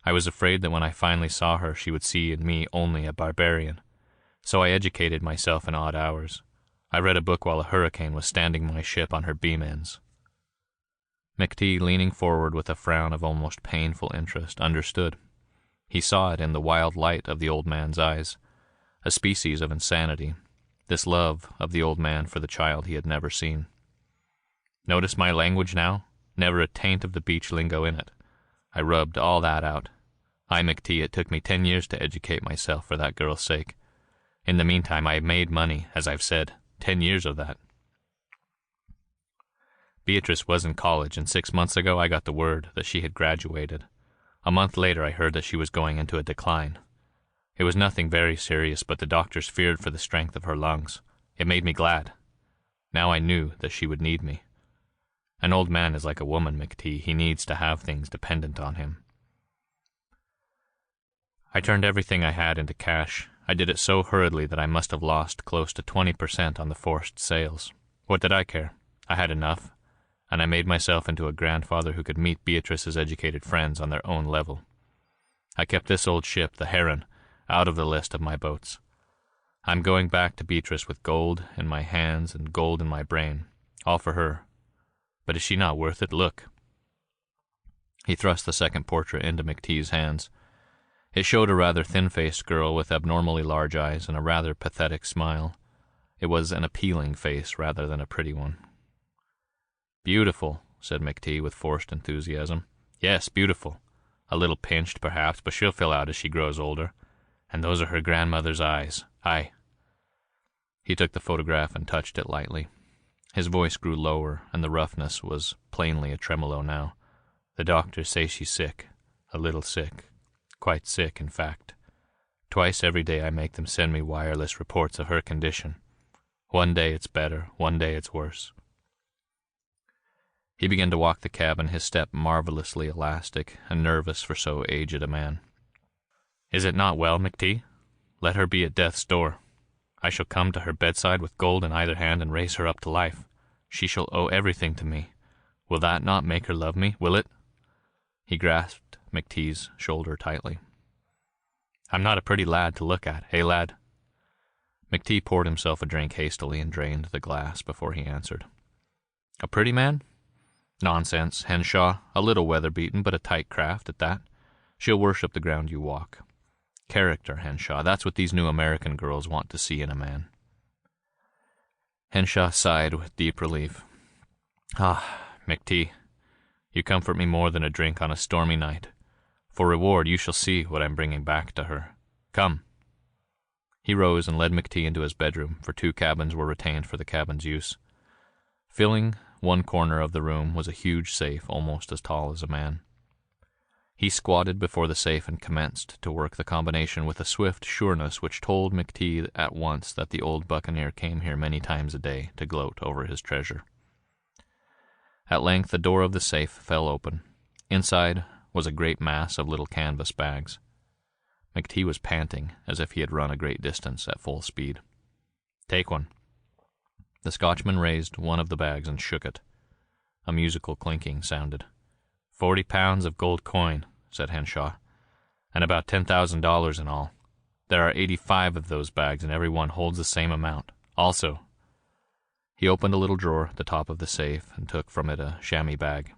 I was afraid that when I finally saw her she would see in me only a barbarian. So I educated myself in odd hours. I read a book while a hurricane was standing my ship on her beam ends. McTee, leaning forward with a frown of almost painful interest, understood. He saw it in the wild light of the old man's eyes, a species of insanity, this love of the old man for the child he had never seen. Notice my language now? Never a taint of the beach lingo in it. I rubbed all that out. Aye, McTee, it took me 10 years to educate myself for that girl's sake. In the meantime, I have made money, as I've said, 10 years of that. Beatrice was in college, and 6 months ago I got the word that she had graduated. A month later I heard that she was going into a decline. It was nothing very serious, but the doctors feared for the strength of her lungs. It made me glad. Now I knew that she would need me. An old man is like a woman, McTee. He needs to have things dependent on him. I turned everything I had into cash. I did it so hurriedly that I must have lost close to 20% on the forced sales. What did I care? I had enough, and I made myself into a grandfather who could meet Beatrice's educated friends on their own level. I kept this old ship, the Harrigan, out of the list of my boats. I'm going back to Beatrice with gold in my hands and gold in my brain, all for her. But is she not worth it? Look. He thrust the second portrait into McTee's hands. It showed a rather thin-faced girl with abnormally large eyes and a rather pathetic smile. It was an appealing face rather than a pretty one. "Beautiful," said McTee with forced enthusiasm. "Yes, beautiful. A little pinched, perhaps, but she'll fill out as she grows older. And those are her grandmother's eyes. Aye." He took the photograph and touched it lightly. His voice grew lower, and the roughness was plainly a tremolo now. "The doctors say she's sick. A little sick. Quite sick, in fact. Twice every day I make them send me wireless reports of her condition. One day it's better, one day it's worse." He began to walk the cabin, his step marvelously elastic and nervous for so aged a man. "Is it not well, McTee? Let her be at death's door. I shall come to her bedside with gold in either hand and raise her up to life. She shall owe everything to me. Will that not make her love me, will it?" He grasped McTee's shoulder tightly. "I'm not a pretty lad to look at, eh, lad?" McTee poured himself a drink hastily and drained the glass before he answered. "A pretty man? Nonsense, Henshaw. A little weather-beaten, but a tight craft at that. She'll worship the ground you walk. Character, Henshaw, that's what these new American girls want to see in a man." Henshaw sighed with deep relief. "Ah, McTee, you comfort me more than a drink on a stormy night. For reward, you shall see what I'm bringing back to her. Come." He rose and led McTee into his bedroom, for 2 cabins were retained for the cabin's use. Filling one corner of the room was a huge safe almost as tall as a man. He squatted before the safe and commenced to work the combination with a swift sureness which told McTee at once that the old buccaneer came here many times a day to gloat over his treasure. At length the door of the safe fell open. Inside was a great mass of little canvas bags. McTee was panting as if he had run a great distance at full speed. "Take one." The Scotchman raised one of the bags and shook it. A musical clinking sounded. £40 of gold coin," said Henshaw, "and about $10,000 in all. There are 85 of those bags, and every one holds the same amount. Also—" He opened a little drawer at the top of the safe and took from it a chamois bag.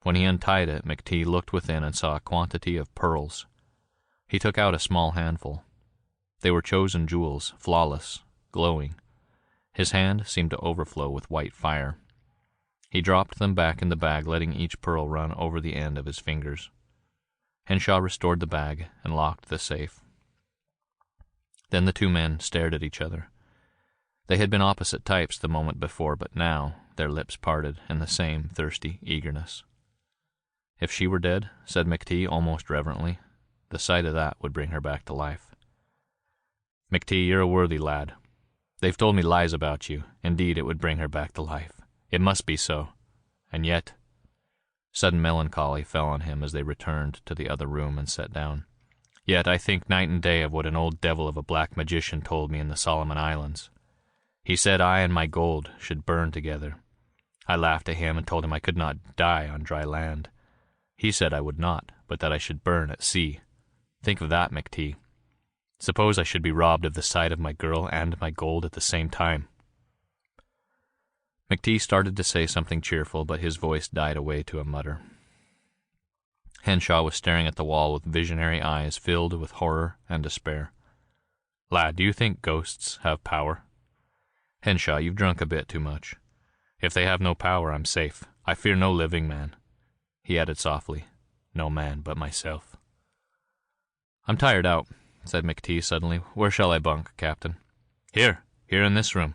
When he untied it, McTee looked within and saw a quantity of pearls. He took out a small handful. They were chosen jewels, flawless, glowing. His hand seemed to overflow with white fire. He dropped them back in the bag, letting each pearl run over the end of his fingers. Henshaw restored the bag and locked the safe. Then the 2 men stared at each other. They had been opposite types the moment before, but now their lips parted in the same thirsty eagerness. "If she were dead," said McTee almost reverently, "the sight of that would bring her back to life." "McTee, you're a worthy lad. They've told me lies about you. Indeed, it would bring her back to life. It must be so. And yet—" Sudden melancholy fell on him as they returned to the other room and sat down. "Yet I think night and day of what an old devil of a black magician told me in the Solomon Islands. He said I and my gold should burn together. I laughed at him and told him I could not die on dry land. He said I would not, but that I should burn at sea. Think of that, McTee. Suppose I should be robbed of the sight of my girl and my gold at the same time." McTee started to say something cheerful, but his voice died away to a mutter. Henshaw was staring at the wall with visionary eyes filled with horror and despair. "Lad, do you think ghosts have power?" "Henshaw, you've drunk a bit too much. If they have no power, I'm safe. I fear no living man." He added softly, "No man but myself." "I'm tired out," said McTee suddenly. "Where shall I bunk, Captain?" Here in this room.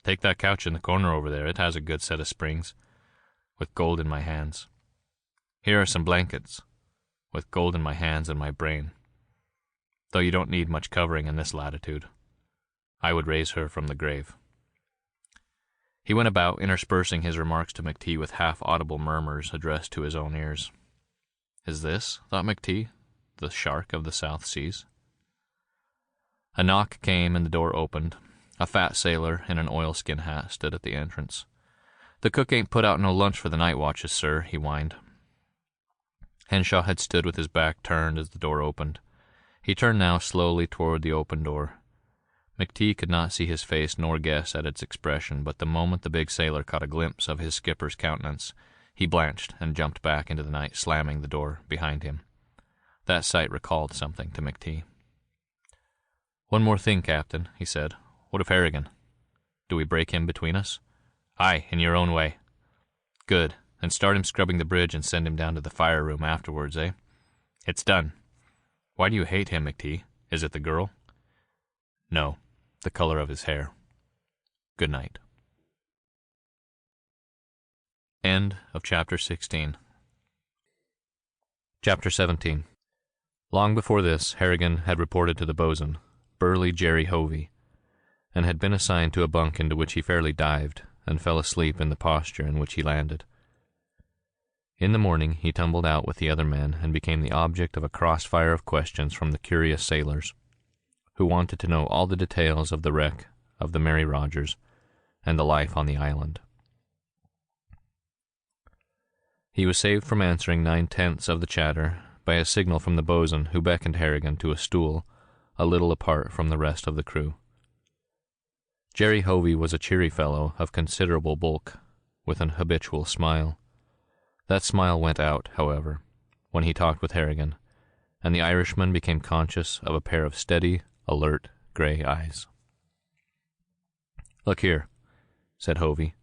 Take that couch in the corner over there. It has a good set of springs, with gold in my hands. Here are some blankets, with gold in my hands and my brain. Though you don't need much covering in this latitude. I would raise her from the grave." He went about, interspersing his remarks to McTee with half-audible murmurs addressed to his own ears. "Is this," thought McTee, "the shark of the South Seas?" A knock came and the door opened. A fat sailor in an oilskin hat stood at the entrance. "The cook ain't put out no lunch for the night watches, sir," he whined. Henshaw had stood with his back turned as the door opened. He turned now slowly toward the open door. McTee could not see his face nor guess at its expression, but the moment the big sailor caught a glimpse of his skipper's countenance, he blanched and jumped back into the night, slamming the door behind him. That sight recalled something to McTee. "One more thing, Captain," he said. "What of Harrigan? Do we break him between us?" "Aye, in your own way." "Good. Then start him scrubbing the bridge and send him down to the fire room afterwards, eh?" "It's done." "Why do you hate him, McTee? Is it the girl?" "No, the color of his hair. Good night." End of Chapter 16. Chapter 17. Long before this, Harrigan had reported to the boatswain, burly Jerry Hovey, and had been assigned to a bunk into which he fairly dived, and fell asleep in the posture in which he landed. In the morning he tumbled out with the other men and became the object of a crossfire of questions from the curious sailors, who wanted to know all the details of the wreck of the Mary Rogers and the life on the island. He was saved from answering 9/10 of the chatter by a signal from the boatswain, who beckoned Harrigan to a stool a little apart from the rest of the crew. Jerry Hovey was a cheery fellow of considerable bulk, with an habitual smile. That smile went out, however, when he talked with Harrigan, and the Irishman became conscious of a pair of steady, alert, gray eyes. "Look here," said Hovey,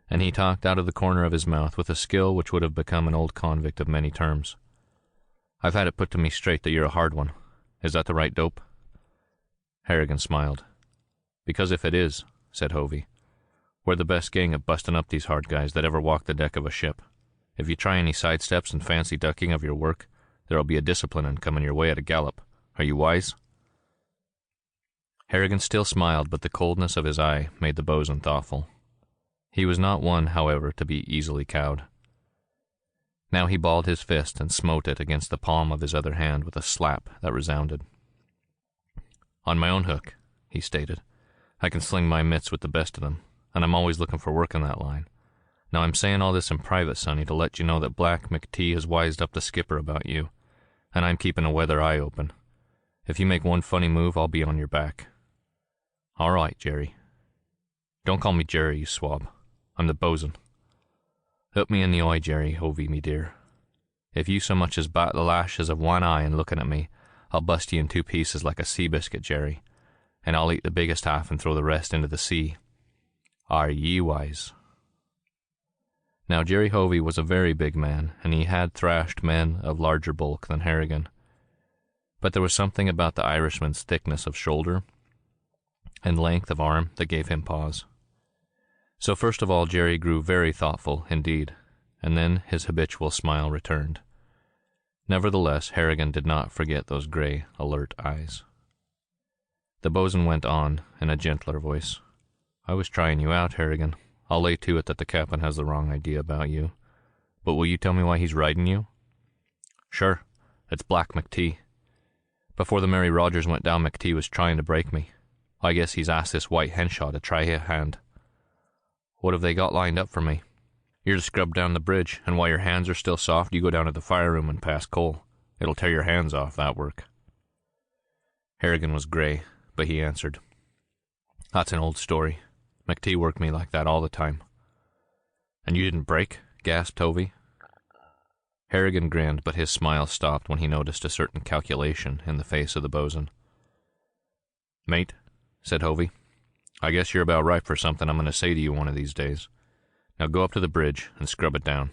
and he talked out of the corner of his mouth with a skill which would have become an old convict of many terms. "I've had it put to me straight that you're a hard one. Is that the right dope?" Harrigan smiled. "Because if it is," said Hovey, "we're the best gang at busting up these hard guys that ever walked the deck of a ship. If you try any sidesteps and fancy ducking of your work, there'll be a disciplinin' coming your way at a gallop. Are you wise?" Harrigan still smiled, but the coldness of his eye made the boatswain thoughtful. He was not one, however, to be easily cowed. Now he balled his fist and smote it against the palm of his other hand with a slap that resounded. "On my own hook," he stated. "I can sling my mitts with the best of them, and I'm always looking for work in that line. Now I'm saying all this in private, Sonny, to let you know that Black McTee has wised up the skipper about you, and I'm keeping a weather eye open. If you make one funny move, I'll be on your back." "All right, Jerry." "Don't call me Jerry, you swab. I'm the boatswain." "Look me in the eye, Jerry Hovey, me dear. If you so much as bat the lashes of one eye in looking at me, I'll bust you in two pieces like a sea biscuit, Jerry, and I'll eat the biggest half and throw the rest into the sea. Are ye wise?" Now Jerry Hovey was a very big man, and he had thrashed men of larger bulk than Harrigan. But there was something about the Irishman's thickness of shoulder and length of arm that gave him pause. So first of all Jerry grew very thoughtful indeed, and then his habitual smile returned. Nevertheless, Harrigan did not forget those gray, alert eyes. The boatswain went on in a gentler voice. "I was trying you out, Harrigan. I'll lay to it that the captain has the wrong idea about you. But will you tell me why he's riding you?" "Sure. It's Black McTee. Before the Mary Rogers went down, McTee was trying to break me. I guess he's asked this white Henshaw to try a hand." "What have they got lined up for me?" "You're to scrub down the bridge, and while your hands are still soft, you go down to the fire room and pass coal. It'll tear your hands off, that work." Harrigan was gray, but he answered, "That's an old story. McTee worked me like that all the time." "And you didn't break?" gasped Hovey. Harrigan grinned, but his smile stopped when he noticed a certain calculation in the face of the boatswain. "Mate," said Hovey, "I guess you're about ripe for something I'm going to say to you one of these days. Now go up to the bridge and scrub it down."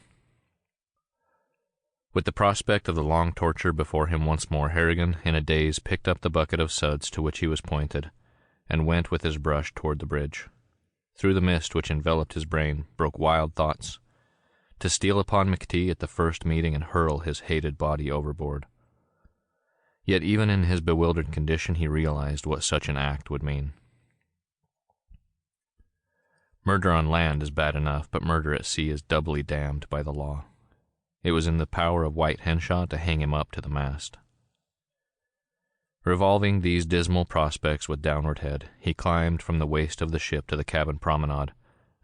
With the prospect of the long torture before him once more, Harrigan, in a daze, picked up the bucket of suds to which he was pointed, and went with his brush toward the bridge. Through the mist which enveloped his brain broke wild thoughts. To steal upon McTee at the first meeting and hurl his hated body overboard. Yet even in his bewildered condition he realized what such an act would mean. Murder on land is bad enough, but murder at sea is doubly damned by the law. It was in the power of White Henshaw to hang him up to the mast. Revolving these dismal prospects with downward head, he climbed from the waist of the ship to the cabin promenade,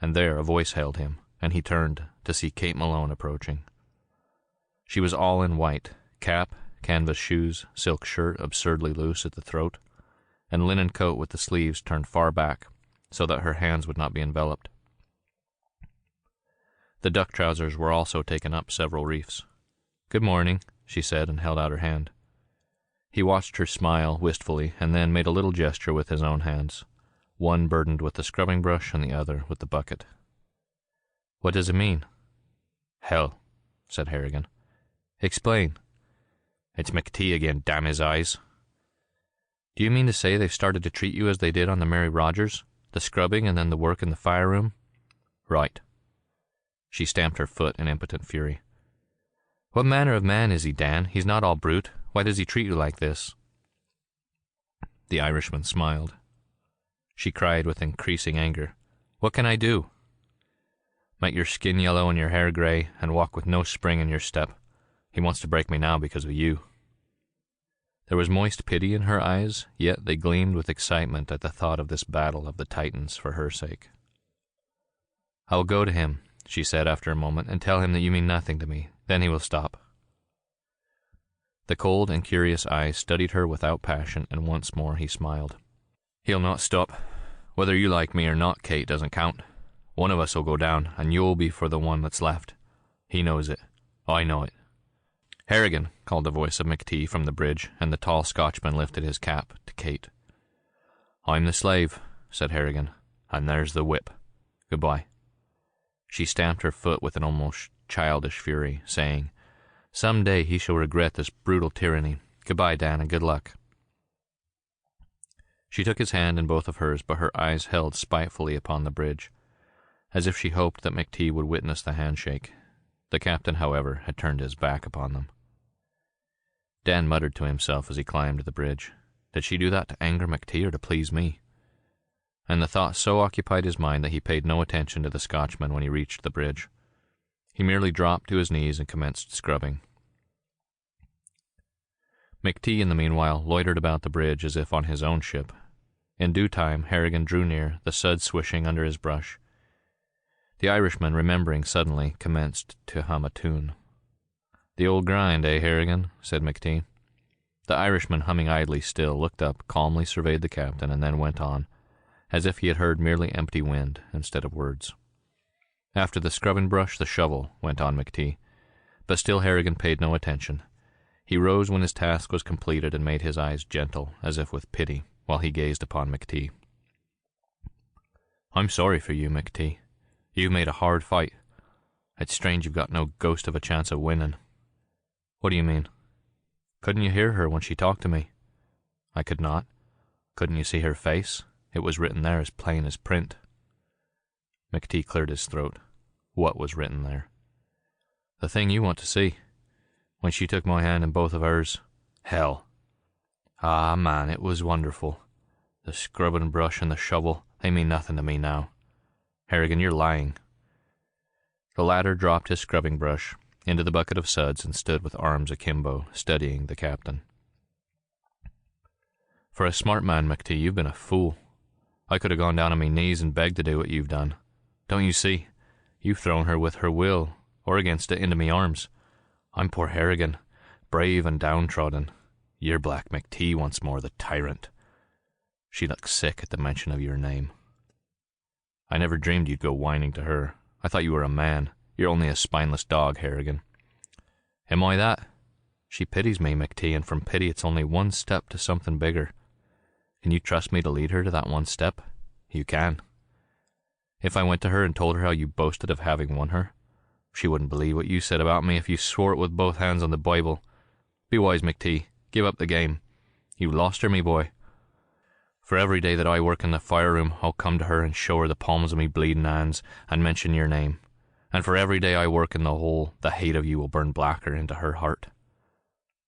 and there a voice hailed him, and he turned to see Kate Malone approaching. She was all in white, cap, canvas shoes, silk shirt absurdly loose at the throat, and linen coat with the sleeves turned far back so that her hands would not be enveloped. The duck trousers were also taken up several reefs. "Good morning," she said, and held out her hand. He watched her smile wistfully, and then made a little gesture with his own hands, one burdened with the scrubbing brush and the other with the bucket. "What does it mean?" "Hell," said Harrigan. "Explain." "It's McTee again, damn his eyes." "Do you mean to say they've started to treat you as they did on the Mary Rogers? The scrubbing and then the work in the fire room?" "Right." She stamped her foot in impotent fury. "What manner of man is he, Dan? He's not all brute. Why does he treat you like this?" The Irishman smiled. She cried with increasing anger, "What can I do?" "Make your skin yellow and your hair gray, and walk with no spring in your step. He wants to break me now because of you." There was moist pity in her eyes, yet they gleamed with excitement at the thought of this battle of the Titans for her sake. "I will go to him," she said after a moment, "and tell him that you mean nothing to me. Then he will stop." The cold and curious eyes studied her without passion, and once more he smiled. "He'll not stop. Whether you like me or not, Kate, doesn't count. One of us will go down, and you'll be for the one that's left. He knows it. I know it." "Harrigan," called the voice of McTee from the bridge, and the tall Scotchman lifted his cap to Kate. "I'm the slave," said Harrigan, "and there's the whip. Goodbye." She stamped her foot with an almost childish fury, saying, "Some day he shall regret this brutal tyranny. Goodbye, Dan, and good luck." She took his hand in both of hers, but her eyes held spitefully upon the bridge, as if she hoped that McTee would witness the handshake. The captain, however, had turned his back upon them. Dan muttered to himself as he climbed the bridge. Did she do that to anger McTee or to please me? And the thought so occupied his mind that he paid no attention to the Scotchman when he reached the bridge. He merely dropped to his knees and commenced scrubbing. McTee, in the meanwhile, loitered about the bridge as if on his own ship. In due time, Harrigan drew near, the suds swishing under his brush. The Irishman, remembering suddenly, commenced to hum a tune. "The old grind, eh, Harrigan?" said McTee. The Irishman, humming idly still, looked up, calmly surveyed the captain, and then went on, as if he had heard merely empty wind instead of words. "After the scrubbing brush, the shovel," went on McTee. But still Harrigan paid no attention. He rose when his task was completed and made his eyes gentle, as if with pity, while he gazed upon McTee. "I'm sorry for you, McTee. You've made a hard fight. It's strange you've got no ghost of a chance of winning." "What do you mean?" "Couldn't you hear her when she talked to me?" "I could not." "Couldn't you see her face? It was written there as plain as print." McTee cleared his throat. What was written there? "The thing you want to see. When she took my hand in both of hers. Hell. Ah, man, it was wonderful. The scrubbing brush and the shovel, they mean nothing to me now. Harrigan, you're lying." The latter dropped his scrubbing brush into the bucket of suds and stood with arms akimbo, studying the captain. "For a smart man, McTee, you've been a fool. I could have gone down on me knees and begged to do what you've done. Don't you see? You've thrown her with her will, or against it, into me arms. I'm poor Harrigan, brave and downtrodden. You're Black McTee once more, the tyrant." She looked sick at the mention of your name. "I never dreamed you'd go whining to her. I thought you were a man. You're only a spineless dog, Harrigan." "Am I that?" "She pities me, McTee, and from pity it's only one step to something bigger. Can you trust me to lead her to that one step?" "You can." If I went to her and told her how you boasted of having won her, she wouldn't believe what you said about me if you swore it with both hands on the Bible. Be wise, McTee. Give up the game. You lost her, me boy. For every day that I work in the fire room, I'll come to her and show her the palms of me bleeding hands and mention your name. And for every day I work in the hole, the hate of you will burn blacker into her heart.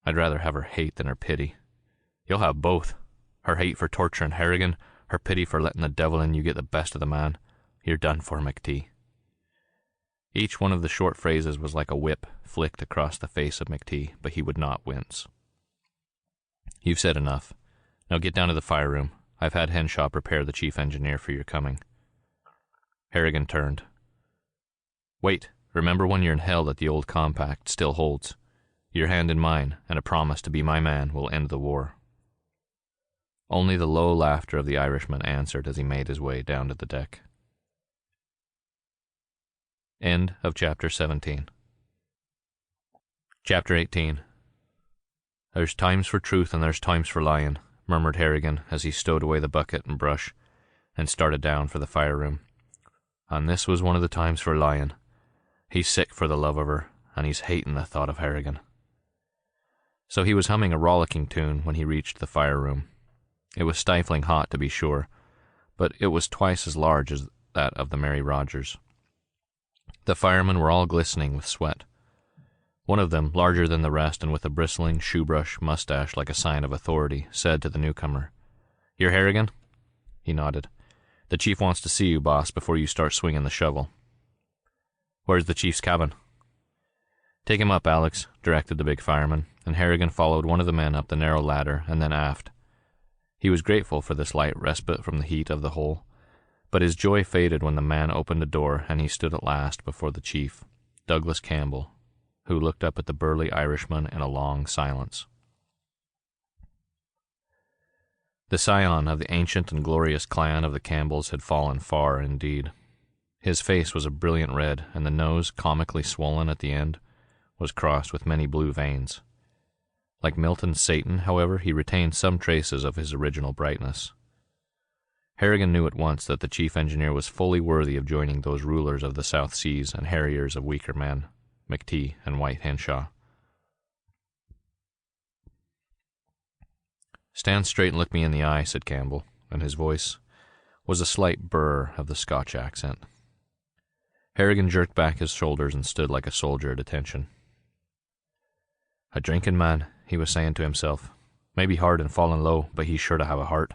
I'd rather have her hate than her pity. You'll have both. Her hate for torturing Harrigan, her pity for letting the devil in you get the best of the man. You're done for, McTee. Each one of the short phrases was like a whip flicked across the face of McTee, but he would not wince. You've said enough. Now get down to the fire room. I've had Henshaw prepare the chief engineer for your coming. Harrigan turned. Wait, remember when you're in hell that the old compact still holds. Your hand in mine, and a promise to be my man, will end the war. Only the low laughter of the Irishman answered as he made his way down to the deck. End of chapter 17. Chapter 18. There's times for truth and there's times for lying, murmured Harrigan as he stowed away the bucket and brush and started down for the fire room. And this was one of the times for lying. He's sick for the love of her, and he's hating the thought of Harrigan. So he was humming a rollicking tune when he reached the fire room. It was stifling hot, to be sure, but it was twice as large as that of the Mary Rogers. The firemen were all glistening with sweat. One of them, larger than the rest and with a bristling shoebrush mustache like a sign of authority, said to the newcomer, "You're Harrigan?" He nodded. "The chief wants to see you, boss, before you start swinging the shovel." "Where's the chief's cabin?" "Take him up, Alex," directed the big fireman, and Harrigan followed one of the men up the narrow ladder and then aft. He was grateful for this light respite from the heat of the hole, but his joy faded when the man opened a door and he stood at last before the chief, Douglas Campbell, who looked up at the burly Irishman in a long silence. The scion of the ancient and glorious clan of the Campbells had fallen far indeed. His face was a brilliant red, and the nose, comically swollen at the end, was crossed with many blue veins. Like Milton's Satan, however, he retained some traces of his original brightness. Harrigan knew at once that the chief engineer was fully worthy of joining those rulers of the South Seas and harriers of weaker men, McTee and White Henshaw. "Stand straight and look me in the eye," said Campbell, and his voice was a slight burr of the Scotch accent. Harrigan jerked back his shoulders and stood like a soldier at attention. "A drinking man," he was saying to himself. "Maybe hard and falling low, but he's sure to have a heart."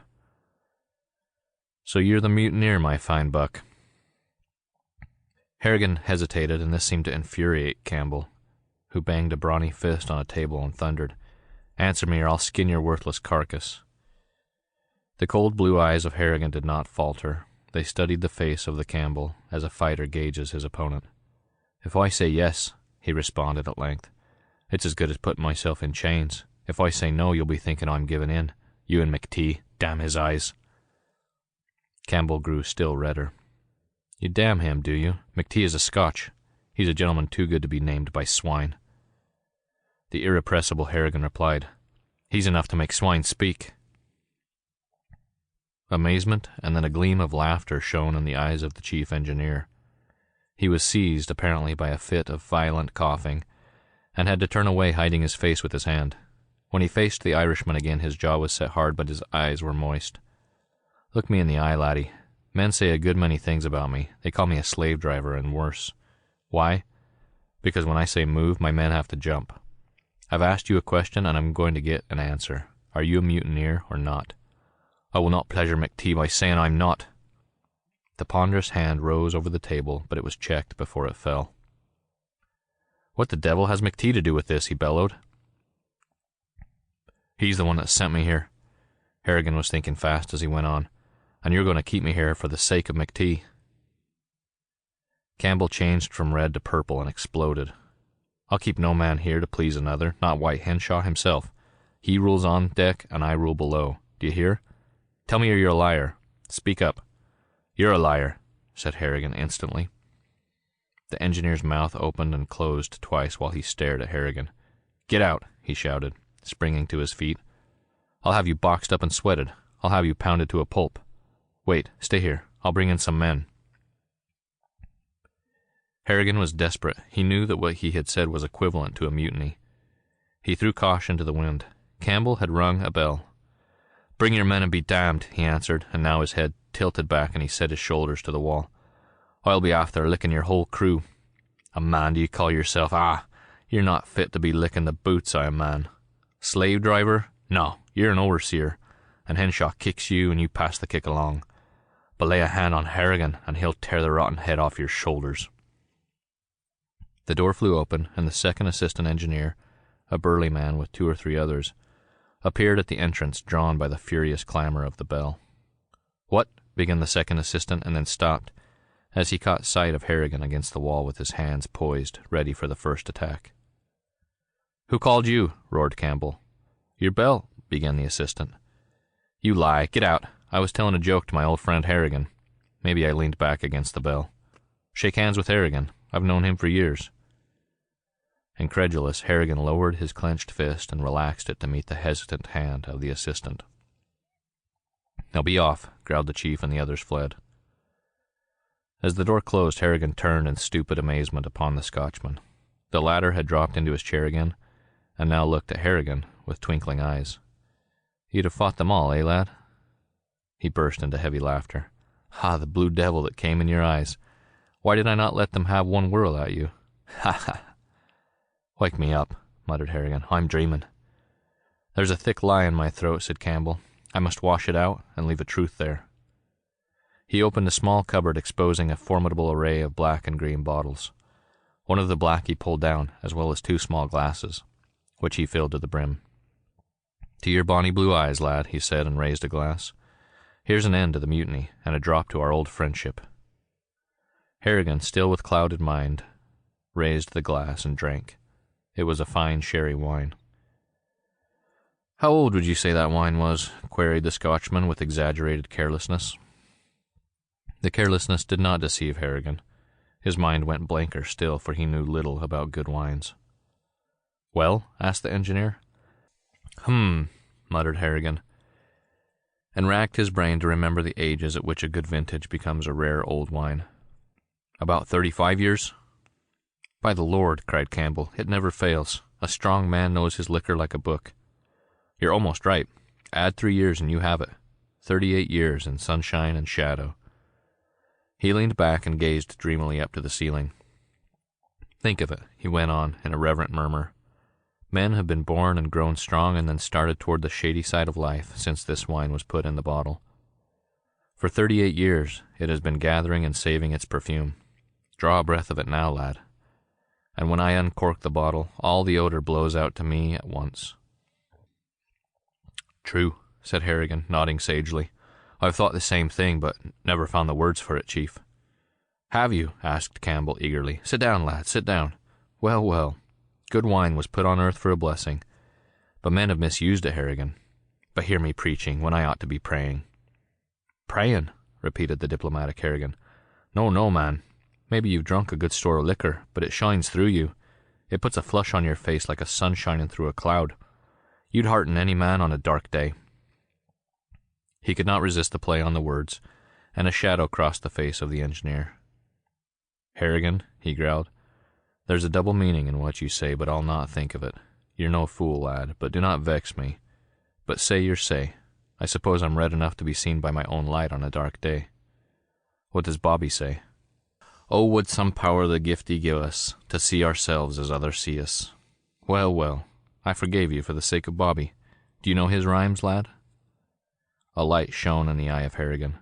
"So you're the mutineer, my fine buck." Harrigan hesitated, and this seemed to infuriate Campbell, who banged a brawny fist on a table and thundered, "Answer me, or I'll skin your worthless carcass." The cold blue eyes of Harrigan did not falter. They studied the face of the Campbell, as a fighter gauges his opponent. "If I say yes," he responded at length, "it's as good as putting myself in chains. If I say no, you'll be thinking I'm giving in. You and McTee, damn his eyes." Campbell grew still redder. "You damn him, do you? McTee is a Scotch. He's a gentleman too good to be named by swine." The irrepressible Harrigan replied, "He's enough to make swine speak." Amazement and then a gleam of laughter shone in the eyes of the chief engineer. He was seized, apparently, by a fit of violent coughing, and had to turn away, hiding his face with his hand. When he faced the Irishman again, his jaw was set hard, but his eyes were moist. "Look me in the eye, laddie. Men say a good many things about me. They call me a slave driver and worse. Why? Because when I say move, my men have to jump. I've asked you a question, and I'm going to get an answer. Are you a mutineer or not?" "I will not pleasure McTee by saying I'm not." The ponderous hand rose over the table, but it was checked before it fell. "What the devil has McTee to do with this?" he bellowed. "He's the one that sent me here." Harrigan was thinking fast as he went on. "And you're going to keep me here for the sake of McTee." Campbell changed from red to purple and exploded. "I'll keep no man here to please another, not White Henshaw himself. He rules on deck, and I rule below. Do you hear? Tell me or you're a liar. Speak up." "You're a liar," said Harrigan instantly. The engineer's mouth opened and closed twice while he stared at Harrigan. "Get out," he shouted, springing to his feet. "I'll have you boxed up and sweated. I'll have you pounded to a pulp. Wait, stay here. I'll bring in some men." Harrigan was desperate. He knew that what he had said was equivalent to a mutiny. He threw caution to the wind. Campbell had rung a bell. "Bring your men and be damned," he answered, and now his head tilted back and he set his shoulders to the wall. "I'll be after licking your whole crew." "A man, do you call yourself? Ah, you're not fit to be licking the boots of a man. Slave driver? No, you're an overseer, and Henshaw kicks you and you pass the kick along. But lay a hand on Harrigan and he'll tear the rotten head off your shoulders." The door flew open, and the second assistant engineer, a burly man with 2 or 3 others, appeared at the entrance, drawn by the furious clamor of the bell. "What?" began the second assistant, and then stopped, as he caught sight of Harrigan against the wall with his hands poised, ready for the first attack. "Who called you?" roared Campbell. "Your bell," began the assistant. "You lie. Get out. I was telling a joke to my old friend Harrigan." Maybe I leaned back against the bell. "Shake hands with Harrigan. I've known him for years." Incredulous, Harrigan lowered his clenched fist and relaxed it to meet the hesitant hand of the assistant. "Now be off," growled the chief, and the others fled. As the door closed, Harrigan turned in stupid amazement upon the Scotchman. The latter had dropped into his chair again, and now looked at Harrigan with twinkling eyes. "You'd have fought them all, eh, lad?" He burst into heavy laughter. "Ah, the blue devil that came in your eyes. Why did I not let them have one whirl at you? Ha ha!" "Wake me up," muttered Harrigan. "I'm dreaming." "There's a thick lie in my throat," said Campbell. "I must wash it out and leave a truth there." He opened a small cupboard, exposing a formidable array of black and green bottles. One of the black he pulled down, as well as 2 small glasses, which he filled to the brim. "To your bonny blue eyes, lad," he said, and raised a glass. "Here's an end to the mutiny, and a drop to our old friendship." Harrigan, still with clouded mind, raised the glass and drank. It was a fine sherry wine. "How old would you say that wine was?" queried the Scotchman with exaggerated carelessness. The carelessness did not deceive Harrigan. His mind went blanker still, for he knew little about good wines. "Well?" asked the engineer. Muttered Harrigan, and racked his brain to remember the ages at which a good vintage becomes a rare old wine. "About 35 years?" "By the Lord," cried Campbell, "it never fails. A strong man knows his liquor like a book." "You're almost right. Add 3 years and you have it. 38 years in sunshine and shadow." He leaned back and gazed dreamily up to the ceiling. "Think of it," he went on in a reverent murmur. "Men have been born and grown strong and then started toward the shady side of life since this wine was put in the bottle. For 38 years it has been gathering and saving its perfume. Draw a breath of it now, lad. And when I uncork the bottle, all the odor blows out to me at once." "True," said Harrigan, nodding sagely. "I've thought the same thing, but never found the words for it, Chief." "Have you?" asked Campbell eagerly. "Sit down, lad, sit down. Well, well, good wine was put on earth for a blessing, but men have misused it, Harrigan. But hear me preaching when I ought to be praying." "Praying?" repeated the diplomatic Harrigan. "No, no, man. Maybe you've drunk a good store of liquor, but it shines through you. It puts a flush on your face like a sun shining through a cloud. You'd hearten any man on a dark day." He could not resist the play on the words, and a shadow crossed the face of the engineer. "Harrigan," he growled, "there's a double meaning in what you say, but I'll not think of it. You're no fool, lad, but do not vex me. But say your say. I suppose I'm red enough to be seen by my own light on a dark day. What does Bobby say? 'Oh, would some power the giftie give us, to see ourselves as others see us.' Well, well, I forgave you for the sake of Bobby. Do you know his rhymes, lad?" A light shone in the eye of Harrigan.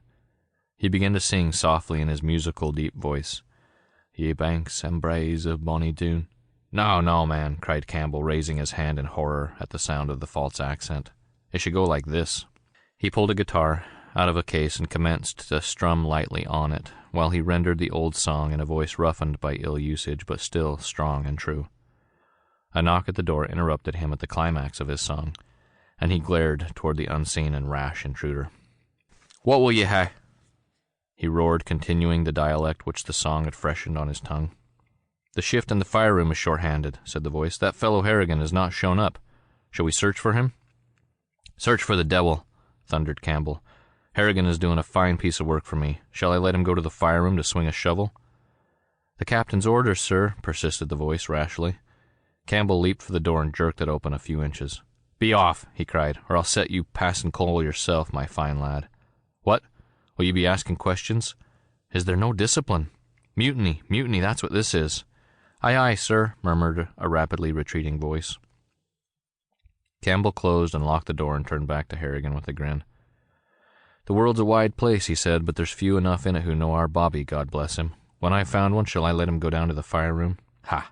He began to sing softly in his musical, deep voice. "Ye banks and braes of bonny Doon." "No, no, man," cried Campbell, raising his hand in horror at the sound of the false accent. "It should go like this." He pulled a guitar out of a case and commenced to strum lightly on it, while he rendered the old song in a voice roughened by ill usage, but still strong and true. A knock at the door interrupted him at the climax of his song, and he glared toward the unseen and rash intruder. "What will ye ha'?" he roared, continuing the dialect which the song had freshened on his tongue. "The shift in the fire room is short-handed," said the voice. "That fellow Harrigan has not shown up. Shall we search for him?" "Search for the devil," thundered Campbell. "Harrigan is doing a fine piece of work for me. Shall I let him go to the fire room to swing a shovel?" "The captain's orders, sir," persisted the voice rashly. Campbell leaped for the door and jerked it open a few inches. "Be off," he cried, "or I'll set you passing coal yourself, my fine lad. What? Will you be asking questions? Is there no discipline? Mutiny, mutiny, that's what this is." "Aye, aye, sir," murmured a rapidly retreating voice. Campbell closed and locked the door and turned back to Harrigan with a grin. "The world's a wide place," he said, "but there's few enough in it who know our Bobby, God bless him. When I've found one, shall I let him go down to the fire-room? Ha!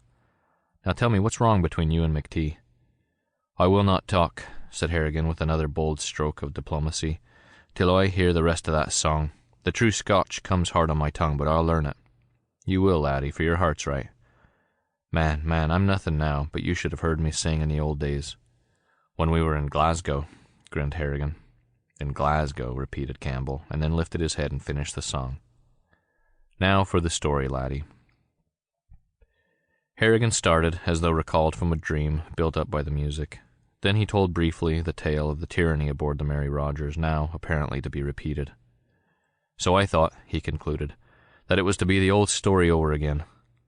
Now tell me, what's wrong between you and McTee?" "I will not talk," said Harrigan with another bold stroke of diplomacy, "till I hear the rest of that song. The true Scotch comes hard on my tongue, but I'll learn it." "You will, laddie, for your heart's right." Man, I'm nothing now, but you should have heard me sing in the old days." "When we were in Glasgow," grinned Harrigan. "In Glasgow," repeated Campbell, and then lifted his head and finished the song. "Now for the story, laddie." Harrigan started, as though recalled from a dream built up by the music. Then he told briefly the tale of the tyranny aboard the Mary Rogers, now apparently to be repeated. "So I thought," he concluded, "that it was to be the old story over again.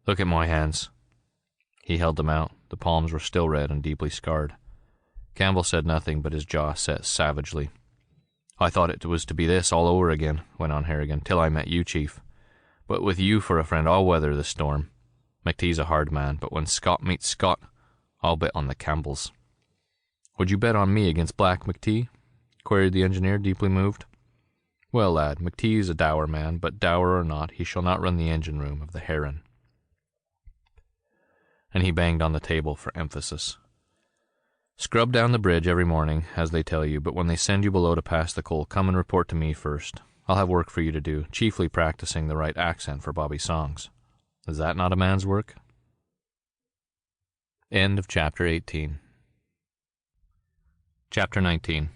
Look at my hands." He held them out. The palms were still red and deeply scarred. Campbell said nothing, but his jaw set savagely. "I thought it was to be this all over again," went on Harrigan, "till I met you, Chief. But with you for a friend, I'll weather the storm. McTee's a hard man, but when Scott meets Scott, I'll bet on the Campbells." "Would you bet on me against Black McTee?" queried the engineer, deeply moved. "Well, lad, McTee's a dour man, but dour or not, he shall not run the engine-room of the Heron." And he banged on the table for emphasis. "Scrub down the bridge every morning, as they tell you, but when they send you below to pass the coal, come and report to me first. I'll have work for you to do, chiefly practicing the right accent for Bobby songs. Is that not a man's work?" End of Chapter 18. Chapter 19.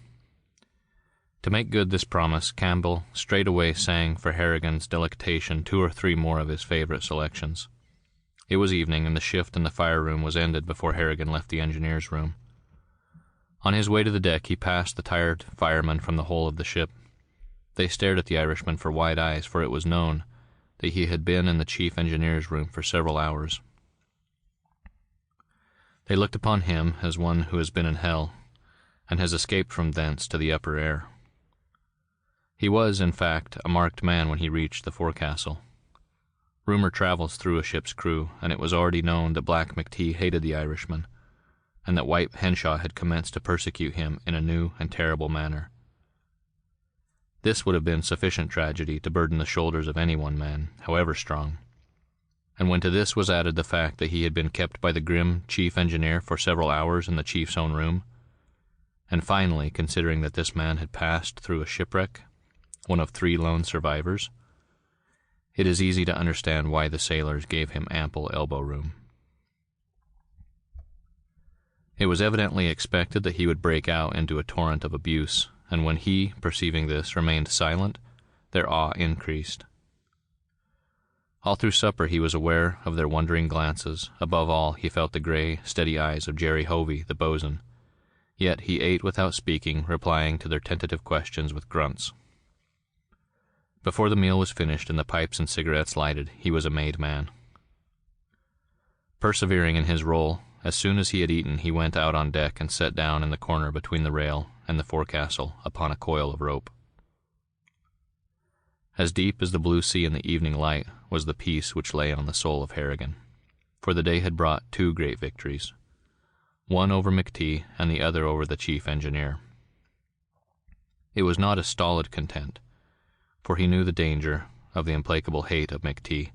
To make good this promise, Campbell straightway sang for Harrigan's delectation 2 or 3 more of his favorite selections. It was evening, and the shift in the fire-room was ended before Harrigan left the engineer's room. On his way to the deck, he passed the tired firemen from the whole of the ship. They stared at the Irishman for wide eyes, for it was known that he had been in the chief engineer's room for several hours. They looked upon him as one who has been in hell, and has escaped from thence to the upper air. He was, in fact, a marked man when he reached the forecastle. Rumor travels through a ship's crew, and it was already known that Black McTee hated the Irishman, and that White Henshaw had commenced to persecute him in a new and terrible manner. This would have been sufficient tragedy to burden the shoulders of any one man, however strong. And when to this was added the fact that he had been kept by the grim chief engineer for several hours in the chief's own room, and finally, considering that this man had passed through a shipwreck, one of 3 lone survivors, it is easy to understand why the sailors gave him ample elbow room. It was evidently expected that he would break out into a torrent of abuse, and when he, perceiving this, remained silent, their awe increased. All through supper he was aware of their wondering glances. Above all, he felt the grey, steady eyes of Jerry Hovey, the bosun. Yet he ate without speaking, replying to their tentative questions with grunts. Before the meal was finished and the pipes and cigarettes lighted, he was a made man. Persevering in his role, as soon as he had eaten, he went out on deck and sat down in the corner between the rail and the forecastle upon a coil of rope. As deep as the blue sea in the evening light was the peace which lay on the soul of Harrigan, for the day had brought 2 great victories, one over McTee and the other over the chief engineer. It was not a stolid content, for he knew the danger of the implacable hate of McTee,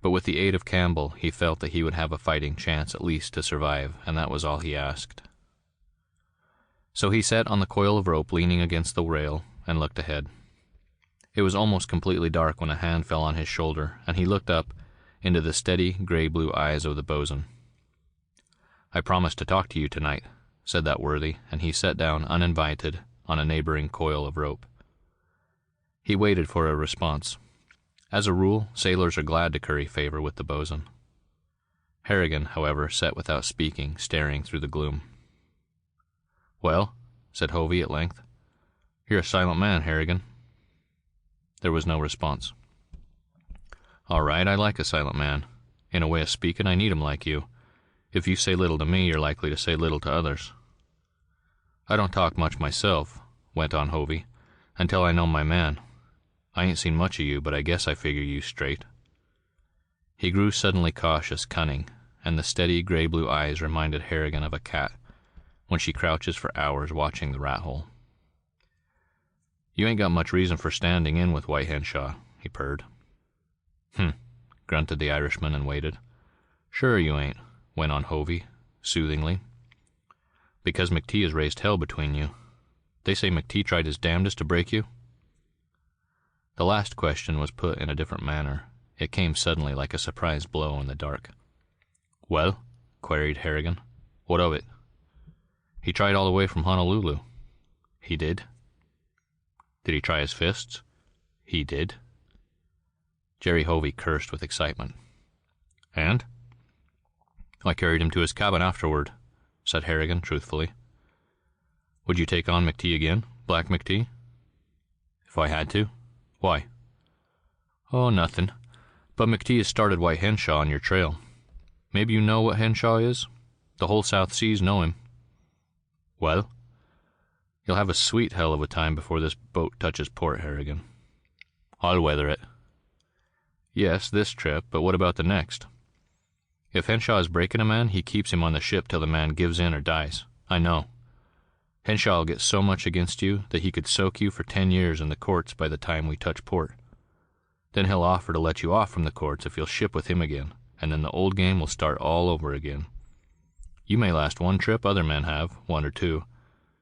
but with the aid of Campbell he felt that he would have a fighting chance at least to survive, and that was all he asked. So he sat on the coil of rope leaning against the rail and looked ahead. It was almost completely dark when a hand fell on his shoulder, and he looked up into the steady grey-blue eyes of the bosun. "I promised to talk to you tonight," said that worthy, and he sat down uninvited on a neighboring coil of rope. He waited for a response. As a rule, sailors are glad to curry favor with the bosun. Harrigan, however, sat without speaking, staring through the gloom. "Well," said Hovey at length, "you're a silent man, Harrigan." There was no response. All right, I like a silent man. In a way of speaking, I need 'em like you. If you say little to me, you're likely to say little to others. I don't talk much myself, went on Hovey, until I know my man. I ain't seen much of you, but I guess I figure you straight. He grew suddenly cautious, cunning, and the steady gray-blue eyes reminded Harrigan of a cat when she crouches for hours watching the rat hole. You ain't got much reason for standing in with White Henshaw, he purred. Grunted the Irishman and waited. Sure you ain't, went on Hovey, soothingly. Because McTee has raised hell between you. They say McTee tried his damnedest to break you? The last question was put in a different manner. It came suddenly like a surprise blow in the dark. Well, queried Harrigan, what of it? He tried all the way from Honolulu. He did? Did he try his fists? He did. Jerry Hovey cursed with excitement. And? I carried him to his cabin afterward, said Harrigan truthfully. Would you take on McTee again, Black McTee? If I had to. Why? Oh, nothing. But McTee has started White Henshaw on your trail. Maybe you know what Henshaw is? The whole South Seas know him. Well? You'll have a sweet hell of a time before this boat touches port, Harrigan. I'll weather it. Yes, this trip, but what about the next? If Henshaw is breaking a man, he keeps him on the ship till the man gives in or dies. I know. Henshaw will get so much against you that he could soak you for 10 years in the courts by the time we touch port. Then he'll offer to let you off from the courts if you'll ship with him again, and then the old game will start all over again. You may last one trip, other men have, 1 or 2,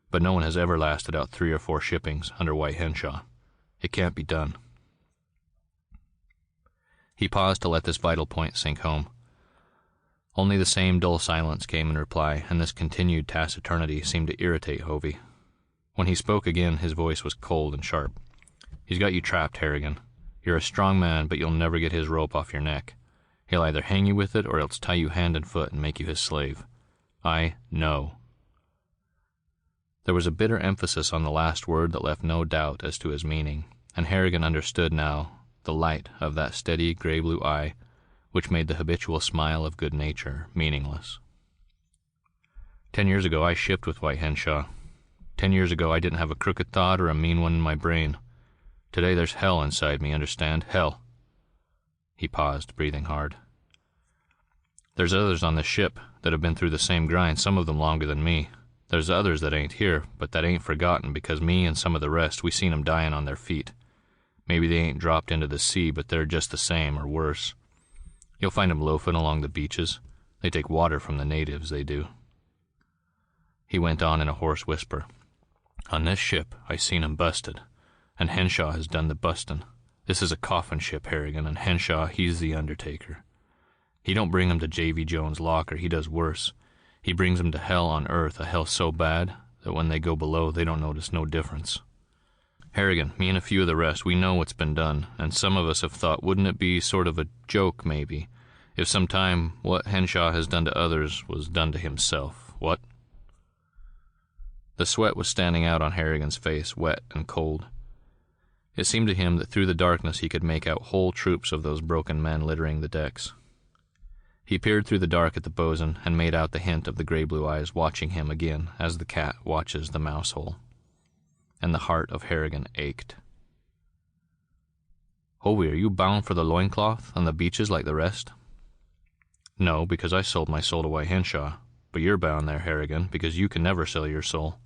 but no one has ever lasted out 3 or 4 shippings under White Henshaw. It can't be done. He paused to let this vital point sink home. Only the same dull silence came in reply, and this continued taciturnity seemed to irritate Hovey. When he spoke again, his voice was cold and sharp. He's got you trapped, Harrigan. You're a strong man, but you'll never get his rope off your neck. He'll either hang you with it or else tie you hand and foot and make you his slave. I know. There was a bitter emphasis on the last word that left no doubt as to his meaning, and Harrigan understood now the light of that steady gray-blue eye which made the habitual smile of good nature meaningless. 10 years ago I shipped with White Henshaw. 10 years ago I didn't have a crooked thought or a mean one in my brain. Today there's hell inside me, understand? Hell. He paused, breathing hard. There's others on this ship that have been through the same grind, some of them longer than me. There's others that ain't here, but that ain't forgotten because me and some of the rest, we seen 'em dying on their feet. Maybe they ain't dropped into the sea, but they're just the same or worse. You'll find 'em loafing along the beaches. They take water from the natives, they do. He went on in a hoarse whisper. On this ship, I seen 'em busted, and Henshaw has done the bustin'. This is a coffin ship, Harrigan, and Henshaw, he's the undertaker. He don't bring 'em to J.V. Jones' locker, he does worse. He brings 'em to hell on earth, a hell so bad that when they go below, they don't notice no difference. Harrigan, me and a few of the rest, we know what's been done, and some of us have thought, wouldn't it be sort of a joke, maybe, if sometime what Henshaw has done to others was done to himself, what? The sweat was standing out on Harrigan's face, wet and cold. It seemed to him that through the darkness he could make out whole troops of those broken men littering the decks. He peered through the dark at the bosun and made out the hint of the gray-blue eyes watching him again as the cat watches the mouse hole. And the heart of Harrigan ached. Hovey, are you bound for the loincloth on the beaches like the rest? No, because I sold my soul to White Henshaw, but you're bound there, Harrigan, because you can never sell your soul.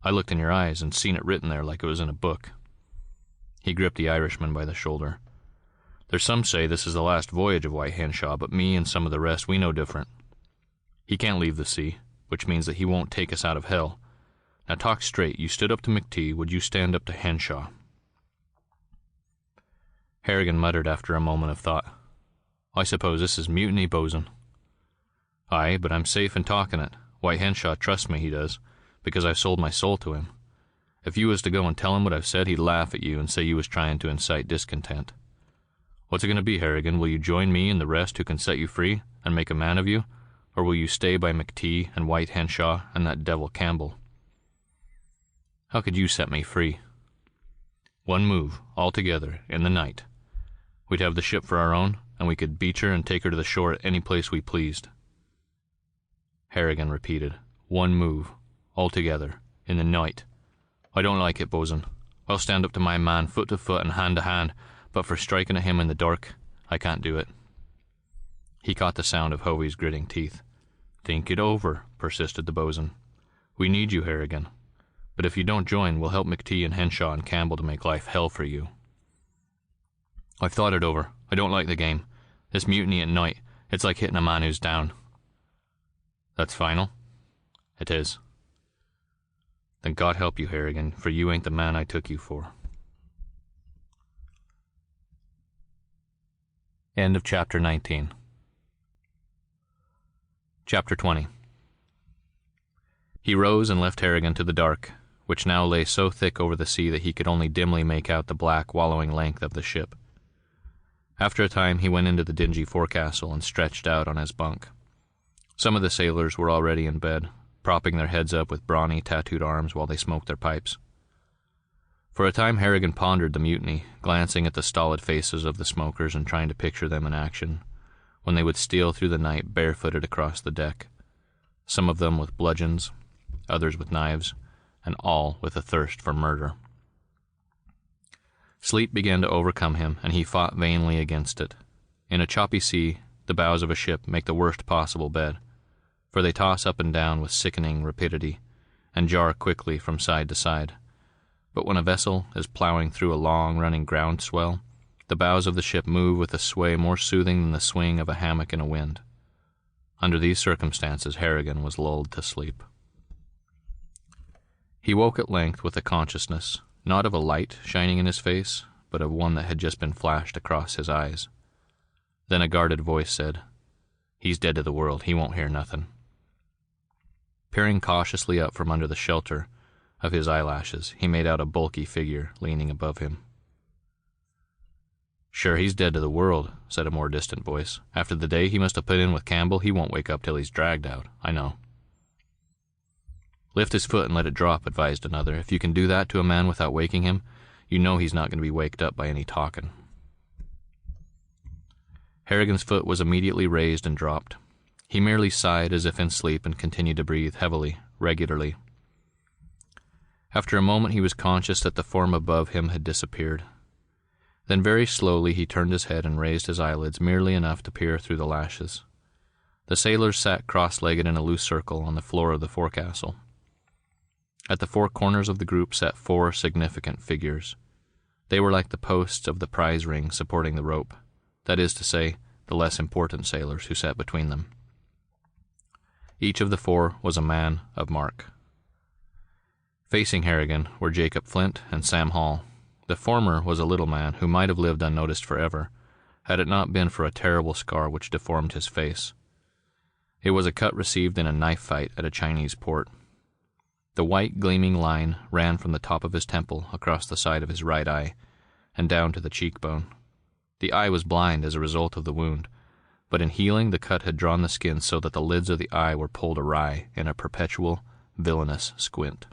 I looked in your eyes and seen it written there like it was in a book. He gripped the Irishman by the shoulder. There's some say this is the last voyage of White Henshaw, but me and some of the rest, we know different. He can't leave the sea, which means that he won't take us out of hell. Now talk straight. You stood up to McTee. Would you stand up to Henshaw? Harrigan muttered after a moment of thought. I suppose this is mutiny, bosun. Aye, but I'm safe in talking it. White Henshaw trusts me, he does, because I've sold my soul to him. If you was to go and tell him what I've said, he'd laugh at you and say you was trying to incite discontent. What's it going to be, Harrigan? Will you join me and the rest who can set you free and make a man of you, or will you stay by McTee and White Henshaw and that devil Campbell? How could you set me free? One move, all together, in the night. We'd have the ship for our own, and we could beach her and take her to the shore at any place we pleased. Harrigan repeated, "One move, all together, in the night. I don't like it, bo'sun. I'll stand up to my man foot to foot and hand to hand, but for striking at him in the dark, I can't do it." He caught the sound of Hovey's gritting teeth. "Think it over," persisted the bo'sun. "We need you, Harrigan. But if you don't join, we'll help McTee and Henshaw and Campbell to make life hell for you." "I've thought it over. I don't like the game. This mutiny at night, it's like hitting a man who's down." "That's final?" "It is." "Then God help you, Harrigan, for you ain't the man I took you for." End of Chapter 19. Chapter 20. He rose and left Harrigan to the dark, which now lay so thick over the sea that he could only dimly make out the black, wallowing length of the ship. After a time he went into the dingy forecastle and stretched out on his bunk. Some of the sailors were already in bed, propping their heads up with brawny, tattooed arms while they smoked their pipes. For a time Harrigan pondered the mutiny, glancing at the stolid faces of the smokers and trying to picture them in action, when they would steal through the night barefooted across the deck, some of them with bludgeons, others with knives, and all with a thirst for murder. Sleep began to overcome him, and he fought vainly against it. In a choppy sea, the bows of a ship make the worst possible bed, for they toss up and down with sickening rapidity, and jar quickly from side to side. But when a vessel is plowing through a long-running ground swell, the bows of the ship move with a sway more soothing than the swing of a hammock in a wind. Under these circumstances, Harrigan was lulled to sleep. He woke at length with a consciousness, not of a light shining in his face, but of one that had just been flashed across his eyes. Then a guarded voice said, "He's dead to the world, he won't hear nothing." Peering cautiously up from under the shelter of his eyelashes, he made out a bulky figure leaning above him. "Sure, he's dead to the world," said a more distant voice. "After the day he must have put in with Campbell, he won't wake up till he's dragged out, I know." "Lift his foot and let it drop," advised another. "If you can do that to a man without waking him, you know he's not going to be waked up by any talking." Harrigan's foot was immediately raised and dropped. He merely sighed as if in sleep and continued to breathe heavily, regularly. After a moment he was conscious that the form above him had disappeared. Then very slowly he turned his head and raised his eyelids merely enough to peer through the lashes. The sailors sat cross-legged in a loose circle on the floor of the forecastle. At the four corners of the group sat four significant figures. They were like the posts of the prize ring supporting the rope, that is to say, the less important sailors who sat between them. Each of the four was a man of mark. Facing Harrigan were Jacob Flint and Sam Hall. The former was a little man who might have lived unnoticed forever, had it not been for a terrible scar which deformed his face. It was a cut received in a knife fight at a Chinese port. The white gleaming line ran from the top of his temple across the side of his right eye and down to the cheekbone. The eye was blind as a result of the wound, but in healing the cut had drawn the skin so that the lids of the eye were pulled awry in a perpetual, villainous squint.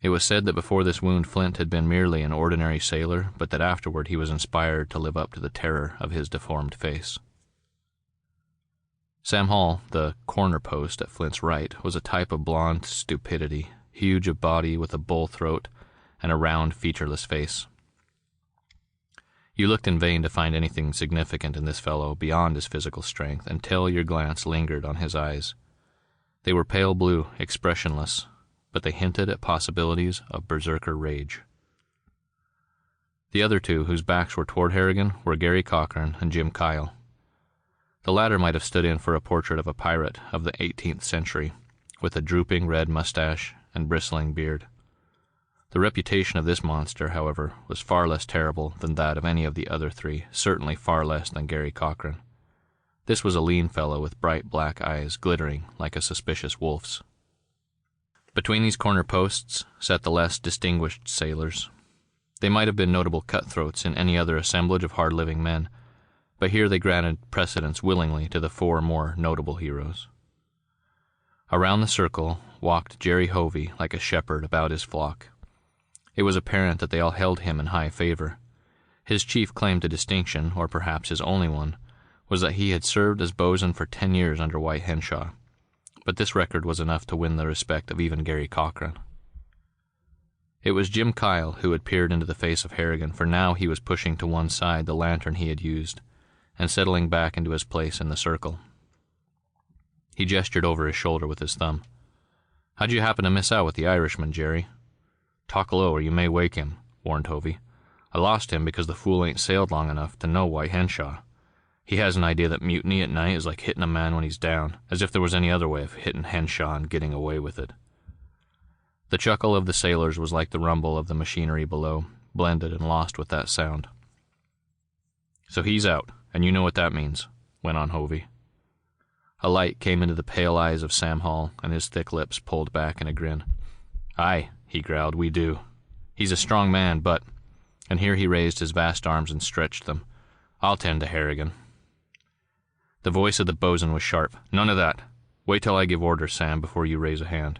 It was said that before this wound Flint had been merely an ordinary sailor, but that afterward he was inspired to live up to the terror of his deformed face. Sam Hall, the corner post at Flint's right, was a type of blonde stupidity, huge of body with a bull throat and a round, featureless face. You looked in vain to find anything significant in this fellow beyond his physical strength until your glance lingered on his eyes. They were pale blue, expressionless, but they hinted at possibilities of berserker rage. The other two, whose backs were toward Harrigan, were Gary Cochran and Jim Kyle. The latter might have stood in for a portrait of a pirate of the 18th century, with a drooping red mustache and bristling beard. The reputation of this monster, however, was far less terrible than that of any of the other three, certainly far less than Gary Cochran. This was a lean fellow with bright black eyes glittering like a suspicious wolf's. Between these corner posts sat the less distinguished sailors. They might have been notable cutthroats in any other assemblage of hard-living men, but here they granted precedence willingly to the four more notable heroes. Around the circle walked Jerry Hovey like a shepherd about his flock. It was apparent that they all held him in high favor. His chief claim to distinction, or perhaps his only one, was that he had served as bosun for 10 years under White Henshaw, but this record was enough to win the respect of even Garry Cochran. It was Jim Kyle who had peered into the face of Harrigan, for now he was pushing to one side the lantern he had used, and settling back into his place in the circle. He gestured over his shoulder with his thumb. "How'd you happen to miss out with the Irishman, Jerry?" "Talk low or you may wake him," warned Hovey. "I lost him because the fool ain't sailed long enough to know White Henshaw. He has an idea that mutiny at night is like hitting a man when he's down, as if there was any other way of hitting Henshaw and getting away with it." The chuckle of the sailors was like the rumble of the machinery below, blended and lost with that sound. "So he's out, and you know what that means," went on Hovey. A light came into the pale eyes of Sam Hall, and his thick lips pulled back in a grin. "Aye," he growled, "we do. He's a strong man, but—" and here he raised his vast arms and stretched them. "I'll tend to Harrigan." The voice of the bosun was sharp. "None of that. Wait till I give orders, Sam, before you raise a hand.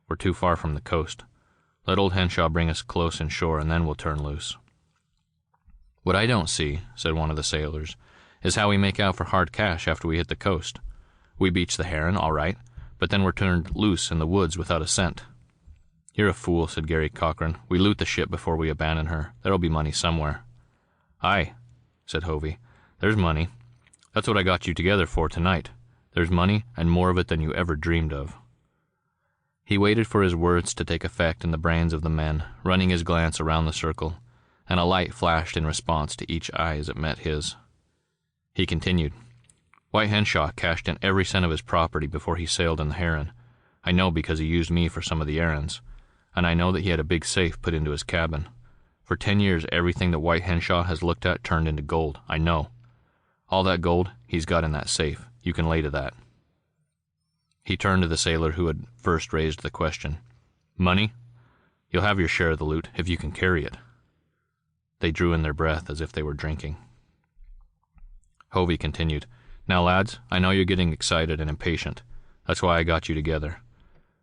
We're too far from the coast. Let old Henshaw bring us close inshore, and then we'll turn loose." "What I don't see," said one of the sailors, "is how we make out for hard cash after we hit the coast. We beach the Heron, all right, but then we're turned loose in the woods without a cent." "You're a fool," said Garry Cochran. "We loot the ship before we abandon her. There'll be money somewhere." "Aye," said Hovey. "There's money. That's what I got you together for tonight. There's money, and more of it than you ever dreamed of." He waited for his words to take effect in the brains of the men, running his glance around the circle, and a light flashed in response to each eye as it met his. He continued, "White Henshaw cashed in every cent of his property before he sailed in the Heron. I know because he used me for some of the errands, and I know that he had a big safe put into his cabin. For 10 years, everything that White Henshaw has looked at turned into gold. I know. All that gold he's got in that safe. You can lay to that." He turned to the sailor who had first raised the question. "Money? You'll have your share of the loot, if you can carry it." They drew in their breath as if they were drinking. Hovey continued, "Now, lads, I know you're getting excited and impatient. That's why I got you together.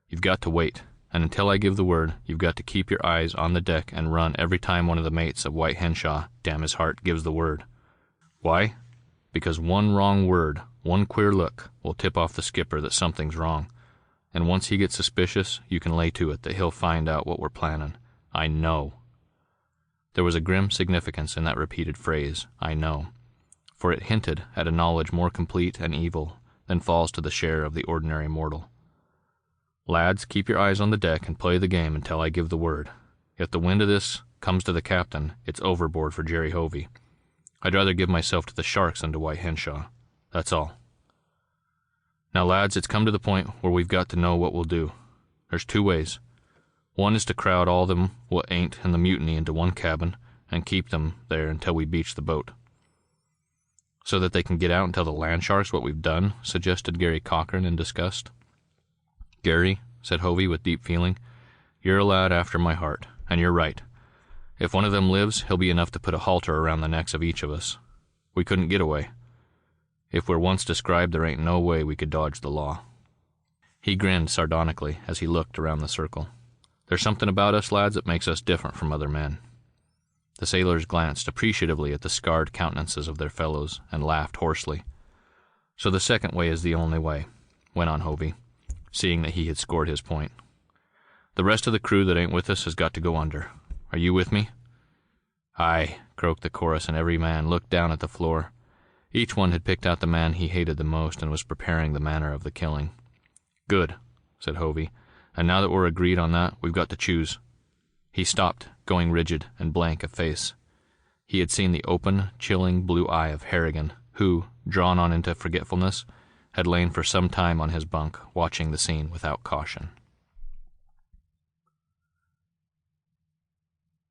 You've got to wait, and until I give the word, you've got to keep your eyes on the deck and run every time one of the mates of White Henshaw, damn his heart, gives the word. Why? Because one wrong word, one queer look, will tip off the skipper that something's wrong, and once he gets suspicious, you can lay to it that he'll find out what we're planning. I know." There was a grim significance in that repeated phrase, "I know," for it hinted at a knowledge more complete and evil than falls to the share of the ordinary mortal. "Lads, keep your eyes on the deck and play the game until I give the word. If the wind of this comes to the captain, it's overboard for Jerry Hovey. I'd rather give myself to the sharks than to White Henshaw. That's all. Now, lads, it's come to the point where we've got to know what we'll do. There's 2 ways. One is to crowd all them what ain't in the mutiny into one cabin and keep them there until we beach the boat." "So that they can get out and tell the land sharks what we've done," suggested Garry Cochran in disgust. "Garry," said Hovey with deep feeling, "you're a lad after my heart, and you're right. If one of them lives, he'll be enough to put a halter around the necks of each of us. We couldn't get away. If we're once described, there ain't no way we could dodge the law." He grinned sardonically as he looked around the circle. "There's something about us, lads, that makes us different from other men." The sailors glanced appreciatively at the scarred countenances of their fellows and laughed hoarsely. "So the second way is the only way," went on Hovey, seeing that he had scored his point. "The rest of the crew that ain't with us has got to go under. Are you with me?" "Aye," croaked the chorus, and every man looked down at the floor. Each one had picked out the man he hated the most and was preparing the manner of the killing. "Good," said Hovey. "And now that we're agreed on that, we've got to choose." He stopped, going rigid and blank of face. He had seen the open, chilling blue eye of Harrigan, who, drawn on into forgetfulness, had lain for some time on his bunk, watching the scene without caution.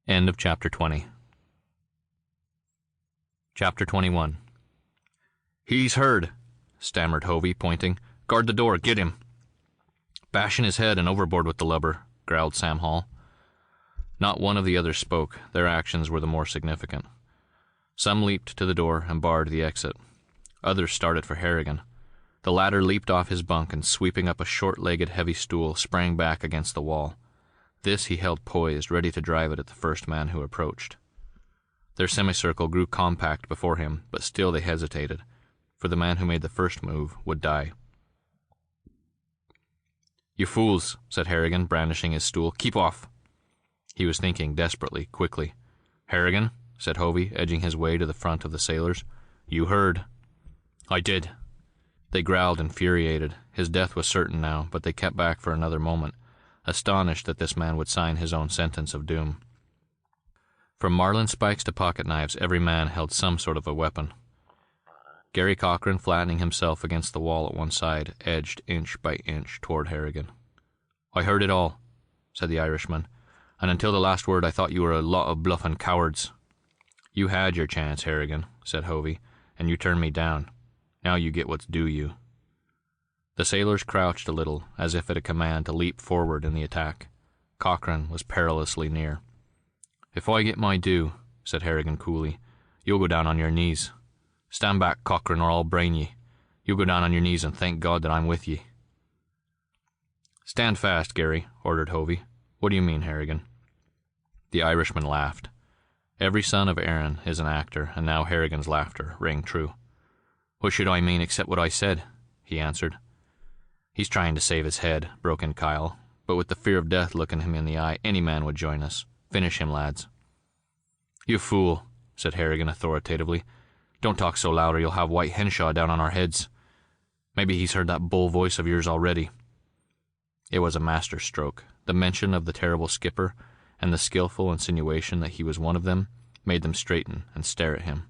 End of Chapter 20. Chapter 21. "He's heard," stammered Hovey, pointing. "Guard the door, get him." "Bashing his head and overboard with the lubber," growled Sam Hall. Not one of the others spoke. Their actions were the more significant. Some leaped to the door and barred the exit. Others started for Harrigan. The latter leaped off his bunk and, sweeping up a short-legged heavy stool, sprang back against the wall. This he held poised, ready to drive it at the first man who approached. Their semicircle grew compact before him, but still they hesitated, for the man who made the first move would die. "You fools," said Harrigan, brandishing his stool. "Keep off." He was thinking desperately, quickly. "Harrigan," said Hovey, edging his way to the front of the sailors. "You heard." "I did." They growled, infuriated. His death was certain now, but they kept back for another moment, astonished that this man would sign his own sentence of doom. From marlin spikes to pocket knives, every man held some sort of a weapon. Garry Cochran, flattening himself against the wall at one side, edged inch by inch toward Harrigan. "I heard it all," said the Irishman, "and until the last word I thought you were a lot of bluffing cowards." "You had your chance, Harrigan," said Hovey, "and you turned me down. Now you get what's due you." The sailors crouched a little, as if at a command to leap forward in the attack. Cochran was perilously near. "If I get my due," said Harrigan coolly, "you'll go down on your knees. Stand back, Cochran, or I'll brain ye. You'll go down on your knees and thank God that I'm with ye." "Stand fast, Garry," ordered Hovey. "What do you mean, Harrigan?" The Irishman laughed. Every son of Erin is an actor, and now Harrigan's laughter rang true. "What should I mean except what I said?" he answered. "He's trying to save his head," broke in Kyle, "but with the fear of death looking him in the eye, any man would join us. Finish him, lads." "You fool," said Harrigan authoritatively. "Don't talk so loud or you'll have White Henshaw down on our heads. Maybe he's heard that bull voice of yours already." It was a master stroke. The mention of the terrible skipper and the skillful insinuation that he was one of them made them straighten and stare at him.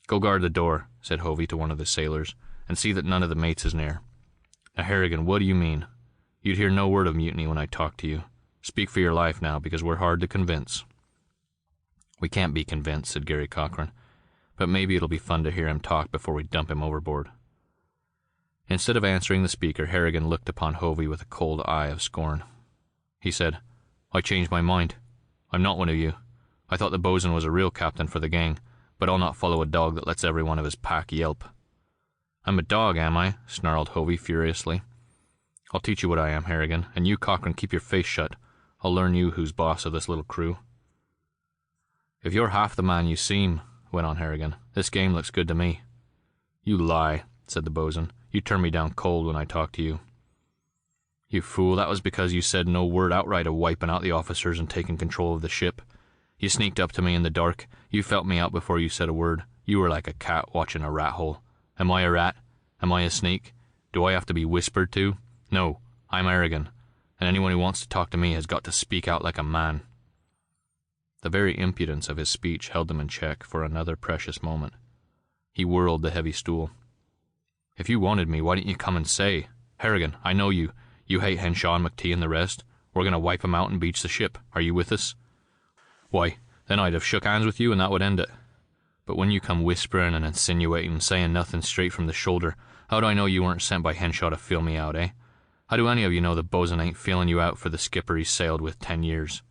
"Go guard the door," said Hovey to one of his sailors, "and see that none of the mates is near. Now, Harrigan, what do you mean? You'd hear no word of mutiny when I talk to you. Speak for your life now, because we're hard to convince." "We can't be convinced," said Garry Cochran, "but maybe it'll be fun to hear him talk before we dump him overboard." Instead of answering the speaker, Harrigan looked upon Hovey with a cold eye of scorn. He said, "I changed my mind. I'm not one of you. I thought the bosun was a real captain for the gang, but I'll not follow a dog that lets every one of his pack yelp." "I'm a dog, am I?" snarled Hovey furiously. "I'll teach you what I am, Harrigan, and you, Cochran, keep your face shut. I'll learn you who's boss of this little crew." "If you're half the man you seem," went on Harrigan, "this game looks good to me." "You lie," said the bosun. "You turn me down cold when I talk to you." "You fool, that was because you said no word outright of wiping out the officers and taking control of the ship. You sneaked up to me in the dark. You felt me out before you said a word. You were like a cat watching a rat hole. Am I a rat? Am I a snake? Do I have to be whispered to? No, I'm Harrigan, and anyone who wants to talk to me has got to speak out like a man." The very impudence of his speech held them in check for another precious moment. He whirled the heavy stool. "If you wanted me, why didn't you come and say, 'Harrigan, I know you. You hate Henshaw and McTee and the rest. We're going to wipe 'em out and beach the ship. Are you with us?' Why, then I'd have shook hands with you and that would end it. But when you come whispering and insinuating and saying nothing straight from the shoulder, how do I know you weren't sent by Henshaw to feel me out, eh? How do any of you know the bosun ain't feeling you out for the skipper he's sailed with 10 years?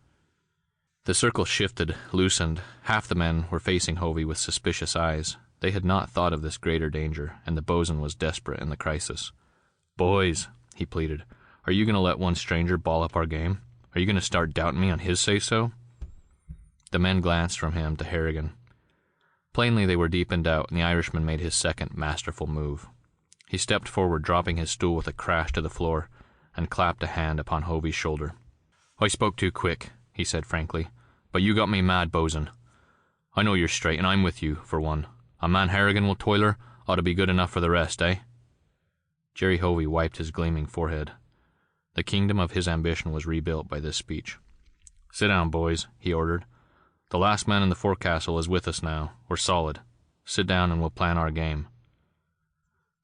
The circle shifted, loosened. Half the men were facing Hovey with suspicious eyes. They had not thought of this greater danger, and the bosun was desperate in the crisis. "Boys," he pleaded, "are you going to let one stranger ball up our game? Are you going to start doubting me on his say-so?" The men glanced from him to Harrigan. Plainly they were deep in doubt, and the Irishman made his second masterful move. He stepped forward, dropping his stool with a crash to the floor, and clapped a hand upon Hovey's shoulder. "I spoke too quick," he said frankly, "but you got me mad, bosun. I know you're straight, and I'm with you, for one. A man Harrigan will toiler ought to be good enough for the rest, eh?" Jerry Hovey wiped his gleaming forehead. The kingdom of his ambition was rebuilt by this speech. "Sit down, boys," he ordered. "The last man in the forecastle is with us now. We're solid. Sit down and we'll plan our game."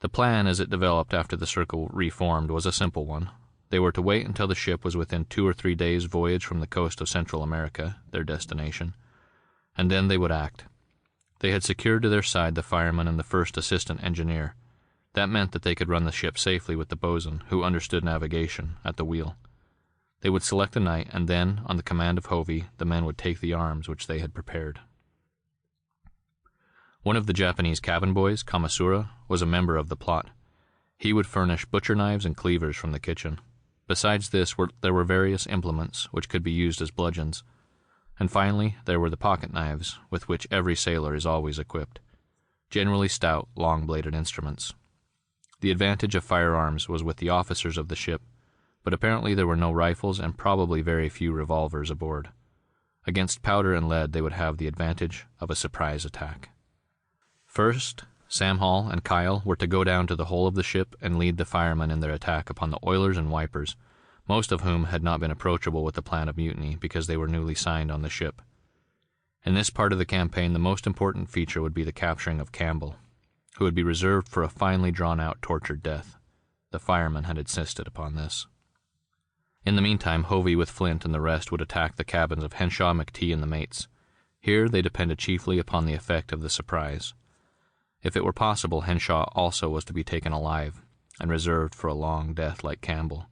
The plan, as it developed after the circle reformed, was a simple one. They were to wait until the ship was within 2 or 3 days' voyage from the coast of Central America, their destination, and then they would act. They had secured to their side the fireman and the first assistant engineer. That meant that they could run the ship safely with the bosun, who understood navigation, at the wheel. They would select a night, and then, on the command of Hovey, the men would take the arms which they had prepared. One of the Japanese cabin boys, Kamasura, was a member of the plot. He would furnish butcher knives and cleavers from the kitchen. Besides this, there were various implements which could be used as bludgeons. And finally, there were the pocket knives, with which every sailor is always equipped, generally stout, long-bladed instruments. The advantage of firearms was with the officers of the ship, but apparently there were no rifles and probably very few revolvers aboard. Against powder and lead they would have the advantage of a surprise attack. First, Sam Hall and Kyle were to go down to the hull of the ship and lead the firemen in their attack upon the oilers and wipers, most of whom had not been approachable with the plan of mutiny because they were newly signed on the ship. In this part of the campaign, the most important feature would be the capturing of Campbell, who would be reserved for a finely drawn-out tortured death. The firemen had insisted upon this. In the meantime, Hovey with Flint and the rest would attack the cabins of Henshaw, McTee, and the mates. Here they depended chiefly upon the effect of the surprise. If it were possible, Henshaw also was to be taken alive and reserved for a long death like Campbell.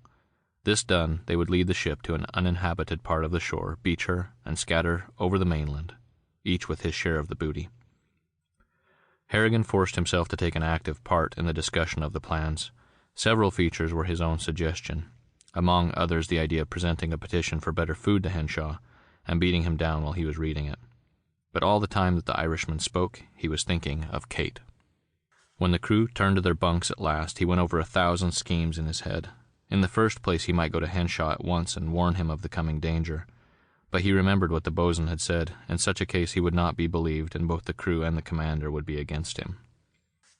This done, they would lead the ship to an uninhabited part of the shore, beach her, and scatter over the mainland, each with his share of the booty. Harrigan forced himself to take an active part in the discussion of the plans. Several features were his own suggestion, among others the idea of presenting a petition for better food to Henshaw and beating him down while he was reading it. But all the time that the Irishman spoke, he was thinking of Kate. When the crew turned to their bunks at last, he went over 1,000 schemes in his head. In the first place, he might go to Henshaw at once and warn him of the coming danger. But he remembered what the boatswain had said. In such a case he would not be believed, and both the crew and the commander would be against him.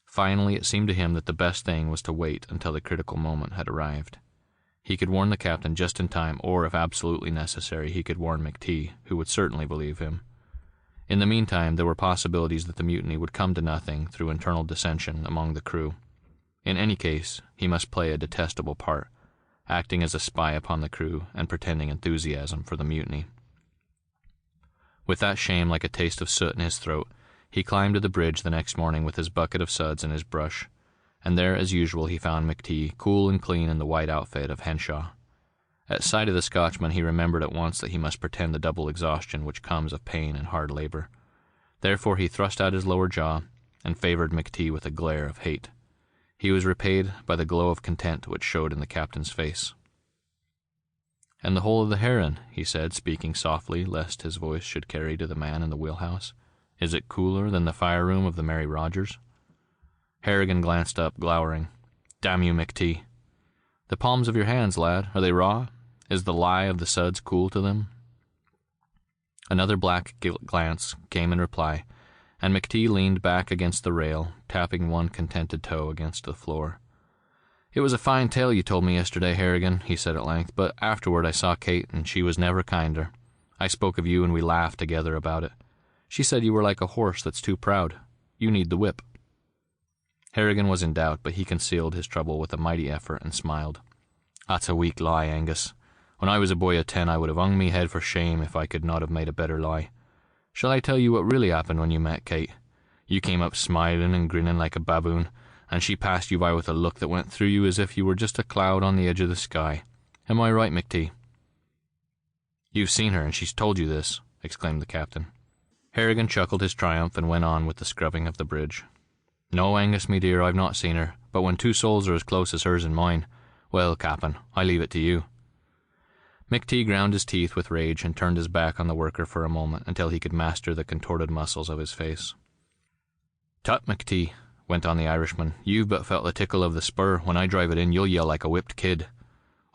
Finally, it seemed to him that the best thing was to wait until the critical moment had arrived. He could warn the captain just in time, or, if absolutely necessary, he could warn McTee, who would certainly believe him. In the meantime, there were possibilities that the mutiny would come to nothing through internal dissension among the crew. In any case, he must play a detestable part, acting as a spy upon the crew and pretending enthusiasm for the mutiny. With that shame like a taste of soot in his throat, he climbed to the bridge the next morning with his bucket of suds and his brush, and there, as usual, he found McTee, cool and clean in the white outfit of Henshaw. At sight of the Scotchman, he remembered at once that he must pretend the double exhaustion which comes of pain and hard labor. Therefore he thrust out his lower jaw and favored McTee with a glare of hate. He was repaid by the glow of content which showed in the captain's face. "And the whole of the Heron," he said, speaking softly, lest his voice should carry to the man in the wheelhouse. "Is it cooler than the fire-room of the Mary Rogers?" Harrigan glanced up, glowering. "Damn you, McTee. The palms of your hands, lad, are they raw? Is the lie of the suds cool to them?" Another black glance came in reply, and McTee leaned back against the rail, tapping one contented toe against the floor. "It was a fine tale you told me yesterday, Harrigan," he said at length, "but afterward I saw Kate, and she was never kinder. I spoke of you, and we laughed together about it. She said you were like a horse that's too proud. You need the whip." Harrigan was in doubt, but he concealed his trouble with a mighty effort and smiled. "That's a weak lie, Angus. When I was a boy of 10, I would have hung me head for shame if I could not have made a better lie. Shall I tell you what really happened when you met Kate? You came up smiling and grinning like a baboon, and she passed you by with a look that went through you as if you were just a cloud on the edge of the sky. Am I right, McTee?" "You've seen her, and she's told you this," exclaimed the captain. Harrigan chuckled his triumph and went on with the scrubbing of the bridge. "No, Angus, me dear, I've not seen her, but when two souls are as close as hers and mine, well, Captain, I leave it to you." McTee ground his teeth with rage and turned his back on the worker for a moment until he could master the contorted muscles of his face. "Tut, McTee," went on the Irishman, "you've but felt the tickle of the spur. When I drive it in, you'll yell like a whipped kid.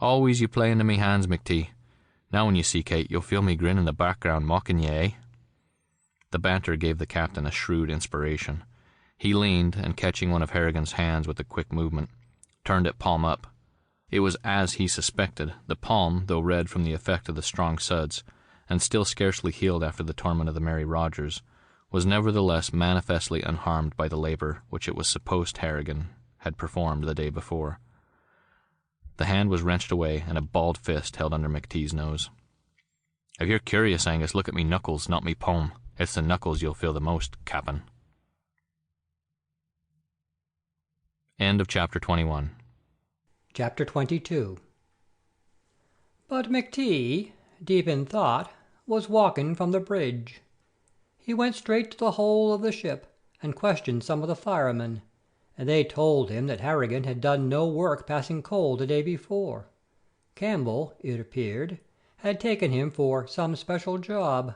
Always you play into me hands, McTee. Now when you see Kate, you'll feel me grin in the background mocking ye, eh?" The banter gave the captain a shrewd inspiration. He leaned, and catching one of Harrigan's hands with a quick movement, turned it palm up. It was as he suspected. The palm, though red from the effect of the strong suds, and still scarcely healed after the torment of the Mary Rogers, was nevertheless manifestly unharmed by the labor which it was supposed Harrigan had performed the day before. The hand was wrenched away, and a balled fist held under McTee's nose. "If you're curious, Angus, look at me knuckles, not me palm. It's the knuckles you'll feel the most, Cap'n." End of Chapter 21. Chapter 22. But McTee, deep in thought, was walking from the bridge. He went straight to the hold of the ship and questioned some of the firemen, and they told him that Harrigan had done no work passing coal the day before. Campbell, it appeared, had taken him for some special job.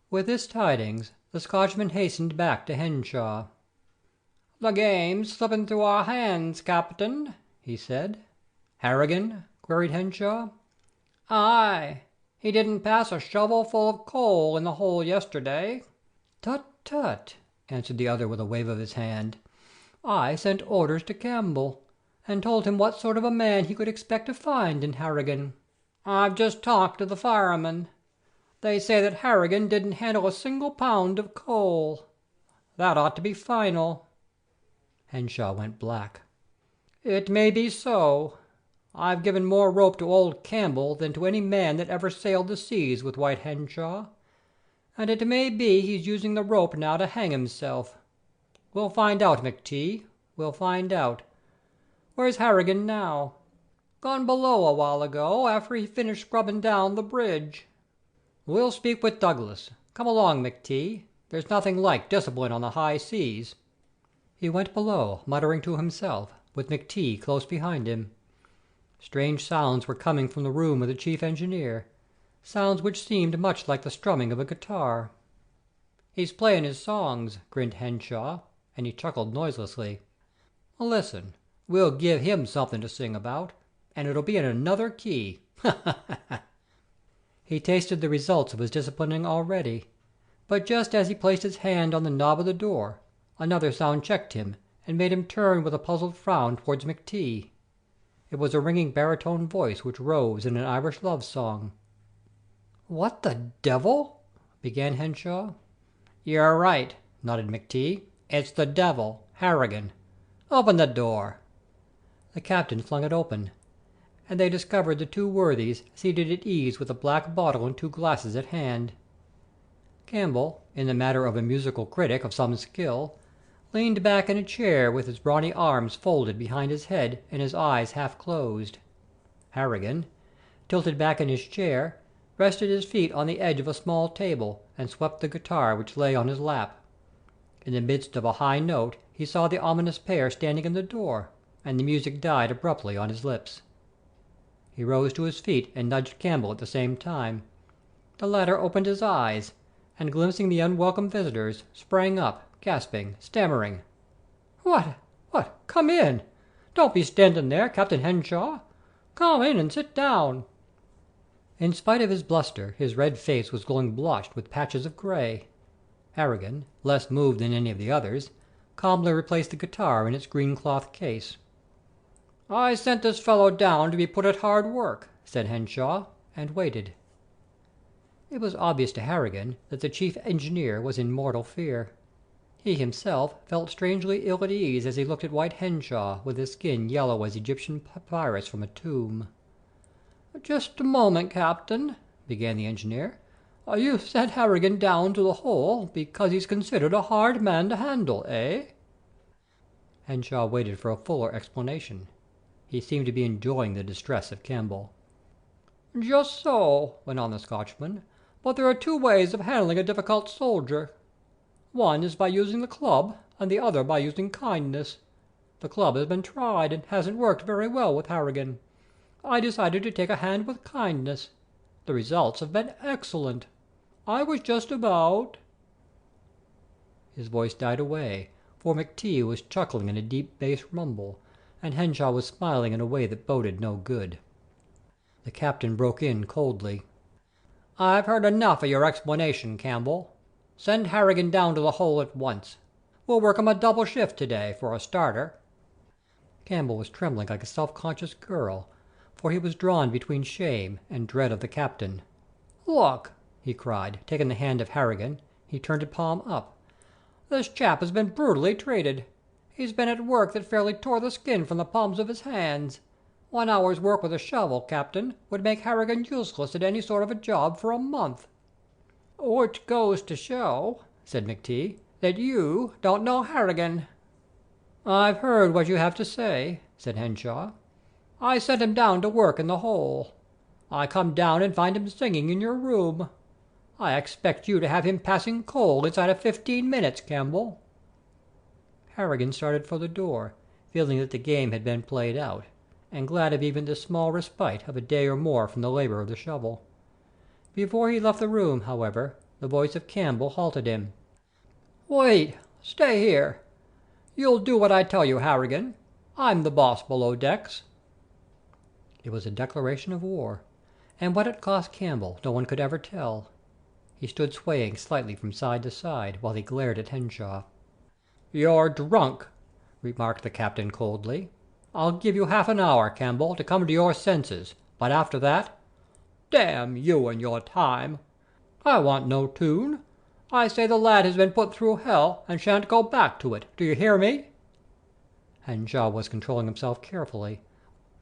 With this tidings, the Scotchman hastened back to Henshaw. "The game's slipping through our hands, Captain," he said. "Harrigan?" queried Henshaw. "Aye. He didn't pass a shovelful of coal in the hole yesterday." "Tut, tut!" answered the other with a wave of his hand. "I sent orders to Campbell, and told him what sort of a man he could expect to find in Harrigan. I've just talked to the firemen. They say that Harrigan didn't handle a single pound of coal. That ought to be final." Henshaw went black. "It may be so. I've given more rope to old Campbell than to any man that ever sailed the seas with White Henshaw, and it may be he's using the rope now to hang himself. We'll find out, McTee, we'll find out. Where's Harrigan now?" "Gone below a while ago, after he finished scrubbing down the bridge." "We'll speak with Douglas. Come along, McTee. There's nothing like discipline on the high seas." He went below, muttering to himself, with McTee close behind him. Strange sounds were coming from the room of the chief engineer, sounds which seemed much like the strumming of a guitar. "He's playing his songs," grinned Henshaw, and he chuckled noiselessly. "Listen, we'll give him something to sing about, and it'll be in another key. Ha, ha, ha!" He tasted the results of his disciplining already, but just as he placed his hand on the knob of the door, another sound checked him and made him turn with a puzzled frown towards McTee. It was a ringing baritone voice which rose in an Irish love song. "What the devil—" began Henshaw. "You're right," nodded McTee. "It's the devil, Harrigan. Open the door." The captain flung it open, and they discovered the two worthies seated at ease with a black bottle and two glasses at hand. Campbell, in the manner of a musical critic of some skill, leaned back in a chair with his brawny arms folded behind his head and his eyes half closed. Harrigan, tilted back in his chair, rested his feet on the edge of a small table and swept the guitar which lay on his lap. In the midst of a high note he saw the ominous pair standing in the door, and the music died abruptly on his lips. He rose to his feet and nudged Campbell at the same time. The latter opened his eyes, and glimpsing the unwelcome visitors, sprang up, gasping, stammering. "What? Come in! Don't be standing there, Captain Henshaw! Come in and sit down." In spite of his bluster, his red face was glowing blotched with patches of gray. Harrigan, less moved than any of the others, calmly replaced the guitar in its green cloth case. "I sent this fellow down to be put at hard work," said Henshaw, and waited. It was obvious to Harrigan that the chief engineer was in mortal fear. He himself felt strangely ill at ease as he looked at White Henshaw with his skin yellow as Egyptian papyrus from a tomb. "Just a moment, Captain," began the engineer. "You sent Harrigan down to the hole because he's considered a hard man to handle, eh?" Henshaw waited for a fuller explanation. He seemed to be enjoying the distress of Campbell. "Just so," went on the Scotchman, "but there are two ways of handling a difficult soldier. One is by using the club, and the other by using kindness. The club has been tried and hasn't worked very well with Harrigan. I decided to take a hand with kindness. The results have been excellent. I was just about—" His voice died away, for McTee was chuckling in a deep bass rumble, and Henshaw was smiling in a way that boded no good. The captain broke in coldly. "I've heard enough of your explanation, Campbell. Send Harrigan down to the hole at once. We'll work him a double shift to-day, for a starter." Campbell was trembling like a self-conscious girl, for he was drawn between shame and dread of the captain. "Look!" he cried, taking the hand of Harrigan. He turned it palm up. "This chap has been brutally treated. He's been at work that fairly tore the skin from the palms of his hands. 1 hour's work with a shovel, Captain, would make Harrigan useless at any sort of a job for a month." "Which goes to show," said McTee, "that you don't know Harrigan." "I've heard what you have to say," said Henshaw. "I sent him down to work in the hole. I come down and find him singing in your room. I expect you to have him passing coal inside of 15 minutes, Campbell." Harrigan started for the door, feeling that the game had been played out, and glad of even the small respite of a day or more from the labor of the shovel. Before he left the room, however, the voice of Campbell halted him. "Wait! Stay here! You'll do what I tell you, Harrigan. I'm the boss below decks." It was a declaration of war, and what it cost Campbell no one could ever tell. He stood swaying slightly from side to side while he glared at Henshaw. "You're drunk," remarked the captain coldly. "I'll give you half an hour, Campbell, to come to your senses, but after that, damn you and your time. I want no tune. I say the lad has been put through hell and shan't go back to it. Do you hear me?" Henshaw was controlling himself carefully,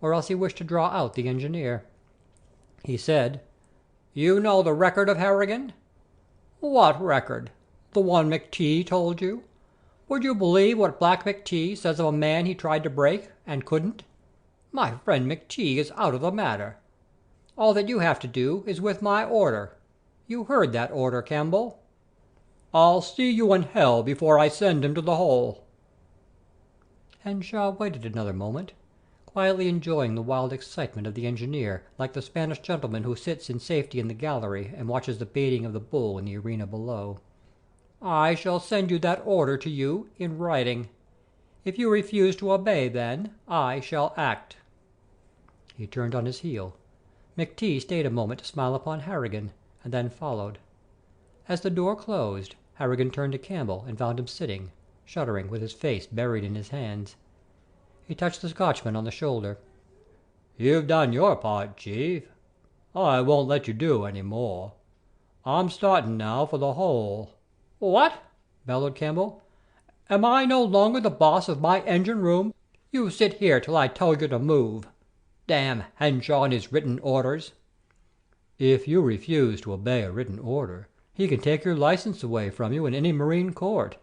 or else he wished to draw out the engineer. He said, "You know the record of Harrigan?" "What record? The one McTee told you? Would you believe what Black McTee says of a man he tried to break, and couldn't? My friend McTee is out of the matter. All that you have to do is with my order. You heard that order, Campbell. I'll see you in hell before I send him to the hole." Henshaw waited another moment, quietly enjoying the wild excitement of the engineer, like the Spanish gentleman who sits in safety in the gallery and watches the baiting of the bull in the arena below. "I shall send you that order to you in writing. If you refuse to obey, then I shall act." He turned on his heel. McTee stayed a moment to smile upon Harrigan, and then followed. As the door closed, Harrigan turned to Campbell and found him sitting, shuddering, with his face buried in his hands. He touched the Scotchman on the shoulder. "You've done your part, Chief. I won't let you do any more. I'm starting now for the hole." "What?" bellowed Campbell. "Am I no longer the boss of my engine room? You sit here till I tell you to move. Damn Henshaw and his written orders." "If you refuse to obey a written order, he can take your license away from you in any marine court."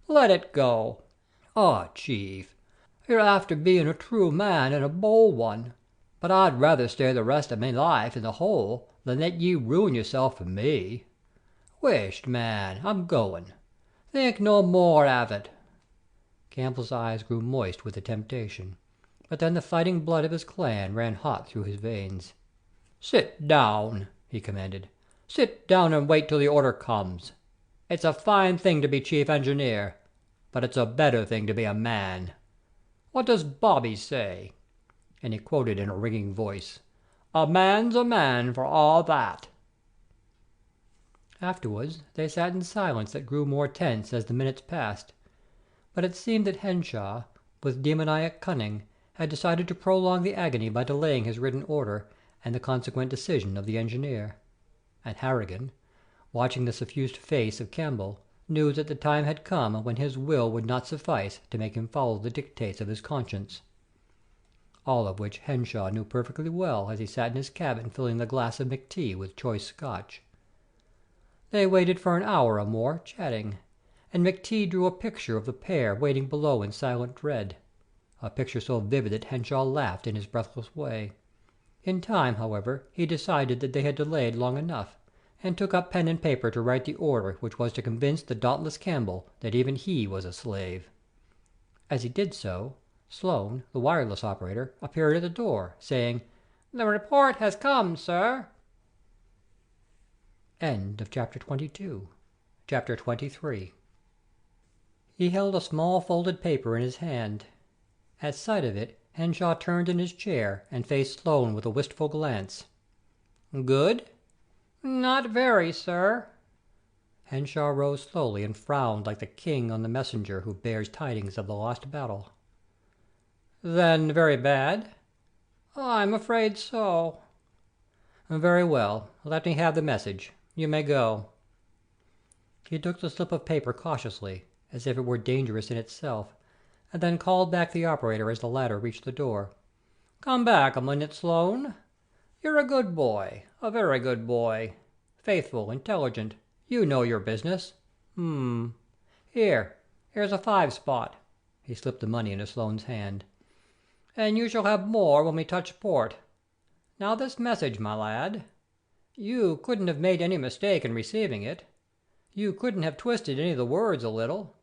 "Let it go." "Oh, Chief, you're after being a true man and a bold one, but I'd rather stay the rest of me life in the hole than let ye ruin yourself for me. Whisht, man, I'm going. Think no more av it." Campbell's eyes grew moist with the temptation, but then the fighting blood of his clan ran hot through his veins. "Sit down," he commanded. "Sit down and wait till the order comes. It's a fine thing to be chief engineer, but it's a better thing to be a man. What does Bobby say?" And he quoted in a ringing voice, "A man's a man for all that." Afterwards they sat in silence that grew more tense as the minutes passed, but it seemed that Henshaw, with demoniac cunning, had decided to prolong the agony by delaying his written order and the consequent decision of the engineer. And Harrigan, watching the suffused face of Campbell, knew that the time had come when his will would not suffice to make him follow the dictates of his conscience. All of which Henshaw knew perfectly well as he sat in his cabin filling the glass of McTee with choice Scotch. They waited for an hour or more, chatting, and McTee drew a picture of the pair waiting below in silent dread, a picture so vivid that Henshaw laughed in his breathless way. In time, however, he decided that they had delayed long enough, and took up pen and paper to write the order which was to convince the dauntless Campbell that even he was a slave. As he did so, Sloane, the wireless operator, appeared at the door, saying, "The report has come, sir." End of chapter 22. Chapter 23. He held a small folded paper in his hand. At sight of it, Henshaw turned in his chair and faced Sloane with a wistful glance. "Good?" "Not very, sir." Henshaw rose slowly and frowned like the king on the messenger who bears tidings of the lost battle. "Then very bad?" "I'm afraid so." "Very well. Let me have the message. You may go." He took the slip of paper cautiously, as if it were dangerous in itself, and then called back the operator as the latter reached the door. "Come back a minute, Sloane. You're a good boy, a very good boy. Faithful, intelligent. You know your business. Here's a 5-spot." He slipped the money into Sloane's hand. "And you shall have more when we touch port. Now this message, my lad. You couldn't have made any mistake in receiving it. You couldn't have twisted any of the words a little."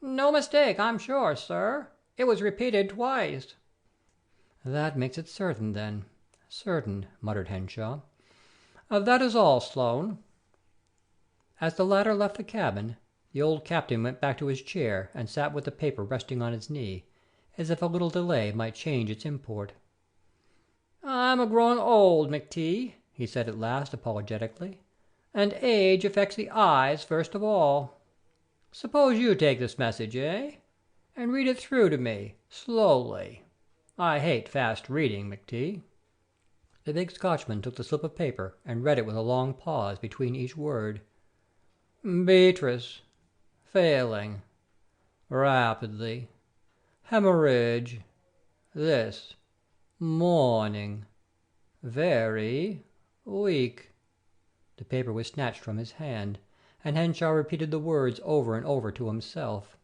"No mistake, I'm sure, sir. It was repeated twice." That makes it certain, then. Certain, muttered Henshaw. That is all, Sloane. As the latter left the cabin, the old captain went back to his chair and sat with the paper resting on his knee, as if a little delay might change its import. "I'm a growing old, McTee," he said at last apologetically, "and age affects the eyes first of all. Suppose you take this message, eh? And read it through to me, slowly. I hate fast reading, McTee." The big Scotchman took the slip of paper and read it with a long pause between each word. "Beatrice. Failing. Rapidly. Hemorrhage. This. Morning. Very. Weak." The paper was snatched from his hand, and Henshaw repeated the words over and over to himself.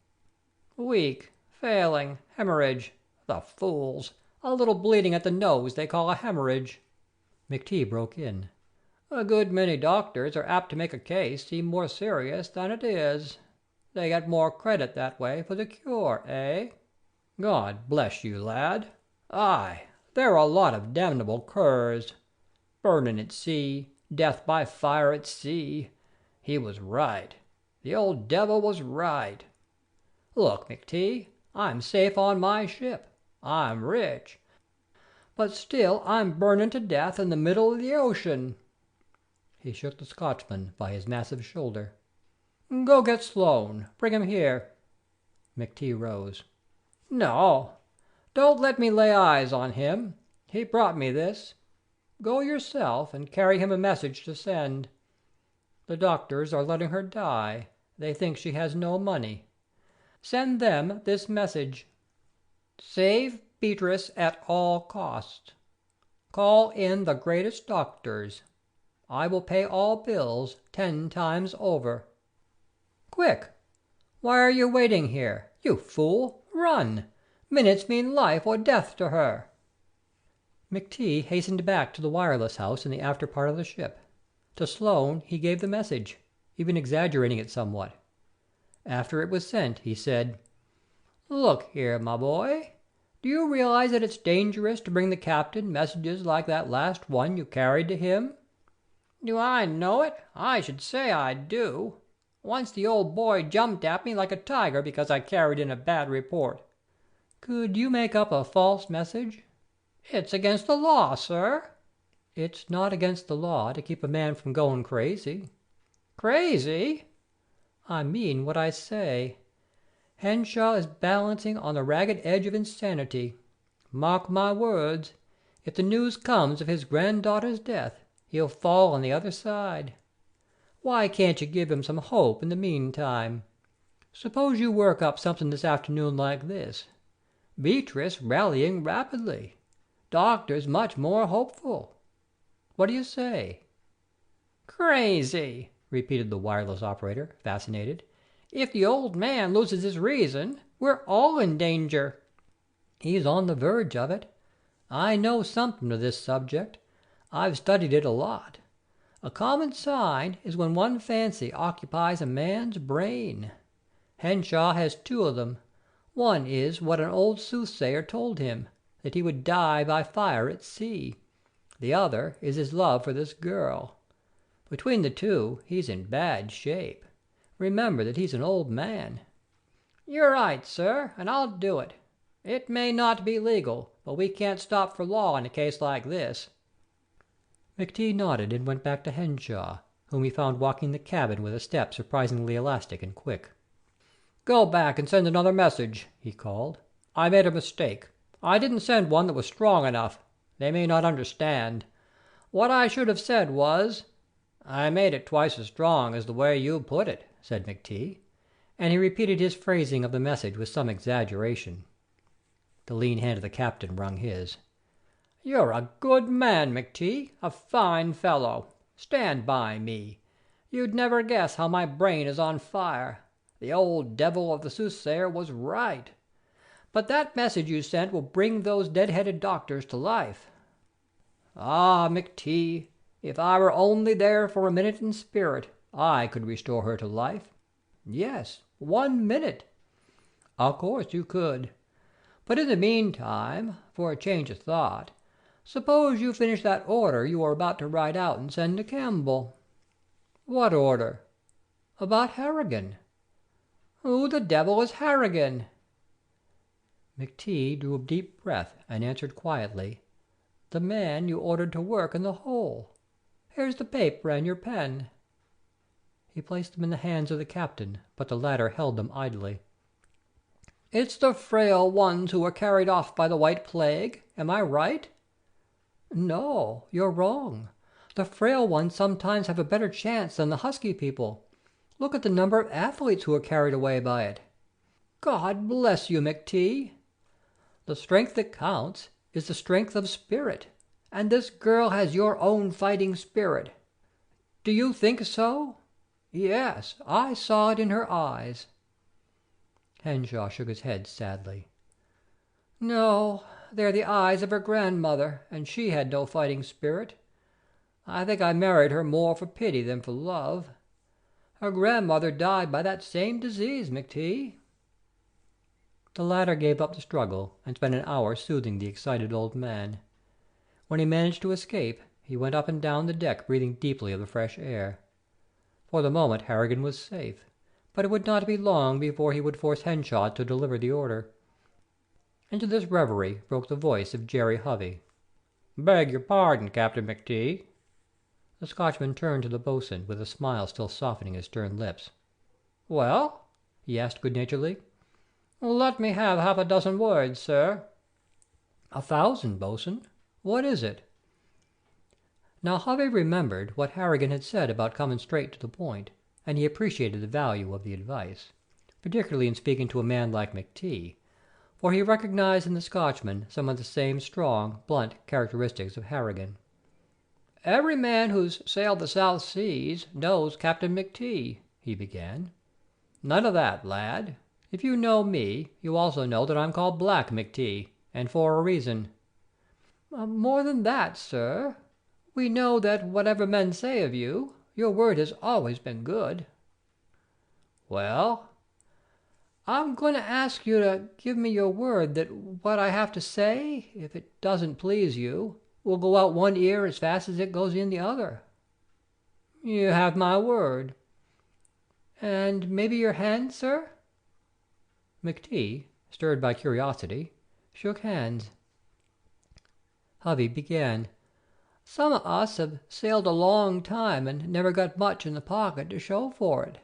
"Weak. Failing. Hemorrhage. The fools! A little bleeding at the nose they call a hemorrhage." McTee broke in. "A good many doctors are apt to make a case seem more serious than it is. They get more credit that way for the cure, eh? God bless you, lad. Aye, they're a lot of damnable curs. Burnin' at sea, death by fire at sea. He was right. The old devil was right. Look, McTee, I'm safe on my ship. I'm rich. But still I'm burnin' to death in the middle of the ocean." He shook the Scotchman by his massive shoulder. "Go get Sloane. Bring him here." McTee rose. "No, don't let me lay eyes on him. He brought me this. Go yourself and carry him a message to send. The doctors are letting her die. They think she has no money. Send them this message: Save Beatrice at all costs. Call in the greatest doctors. I will pay all bills 10 times over. Quick! Why are you waiting here? You fool! Run! Minutes mean life or death to her." McTee hastened back to the wireless house in the after part of the ship. To Sloane he gave the message, even exaggerating it somewhat. After it was sent, he said, "Look here, my boy. Do you realize that it's dangerous to bring the captain messages like that last one you carried to him?" "Do I know it? I should say I do. Once the old boy jumped at me like a tiger because I carried in a bad report." "Could you make up a false message?" "It's against the law, sir." "It's not against the law to keep a man from going crazy." "Crazy?" "I mean what I say. Henshaw is balancing on the ragged edge of insanity. Mark my words, if the news comes of his granddaughter's death, he'll fall on the other side. Why can't you give him some hope in the meantime? Suppose you work up something this afternoon like this: Beatrice rallying rapidly. Doctors much more hopeful. What do you say?" "Crazy!" repeated the wireless operator, fascinated. "If the old man loses his reason, we're all in danger." "He's on the verge of it. I know something of this subject. I've studied it a lot. A common sign is when one fancy occupies a man's brain. Henshaw has 2 of them. One is what an old soothsayer told him, that he would die by fire at sea. The other is his love for this girl. Between the 2 he's in bad shape. Remember that he's an old man." "You're right, sir, and I'll do it. It may not be legal, but we can't stop for law in a case like this." McTee nodded and went back to Henshaw, whom he found walking the cabin with a step surprisingly elastic and quick. "Go back and send another message," he called. "I made a mistake. I didn't send one that was strong enough. They may not understand. What I should have said was—" "I made it twice as strong as the way you put it," said McTee, and he repeated his phrasing of the message with some exaggeration. The lean hand of the captain wrung his. "You're a good man, McTee, a fine fellow. Stand by me. You'd never guess how my brain is on fire. The old devil of the soothsayer was right. But that message you sent will bring those dead-headed doctors to life. Ah, McTee, if I were only there for a minute in spirit, I could restore her to life. Yes, 1 minute. Of course you could. But in the meantime, for a change of thought, suppose you finish that order you are about to write out and send to Campbell." "What order?" "About Harrigan." "Who the devil is Harrigan?" McTeague drew a deep breath and answered quietly, "The man you ordered to work in the hole. Here's the paper and your pen." He placed them in the hands of the captain, but the latter held them idly. "It's the frail ones who were carried off by the white plague. Am I right?" "No, you're wrong. The frail ones sometimes have a better chance than the husky people. Look at the number of athletes who are carried away by it." "God bless you, McTeague. The strength that counts is the strength of spirit, and this girl has your own fighting spirit. Do you think so?" "Yes, I saw it in her eyes." Henshaw shook his head sadly. "No, they're the eyes of her grandmother, and she had no fighting spirit. I think I married her more for pity than for love. Her grandmother died by that same disease, McTeague." The latter gave up the struggle, and spent an hour soothing the excited old man. When he managed to escape, he went up and down the deck breathing deeply of the fresh air. For the moment Harrigan was safe, but it would not be long before he would force Henshaw to deliver the order. Into this reverie broke the voice of Jerry Hovey. "Beg your pardon, Captain McTeague." The Scotchman turned to the boatswain, with a smile still softening his stern lips. "Well?" he asked good naturedly. "Let me have half a dozen words, sir." "1,000, boatswain. What is it?" Now Hovey remembered what Harrigan had said about coming straight to the point, and he appreciated the value of the advice, particularly in speaking to a man like McTeague, for he recognized in the Scotchman some of the same strong, blunt characteristics of Harrigan. "Every man who's sailed the South Seas knows Captain McTeague," he began. "None of that, lad. If you know me, you also know that I'm called Black McTeague, and for a reason." "More than that, sir. We know that whatever men say of you, your word has always been good." "Well?" "I'm going to ask you to give me your word that what I have to say, if it doesn't please you, will go out one ear as fast as it goes in the other." "You have my word." "And maybe your hand, sir?" McTeague, stirred by curiosity, shook hands. Hovey began. "Some of us have sailed a long time and never got much in the pocket to show for it."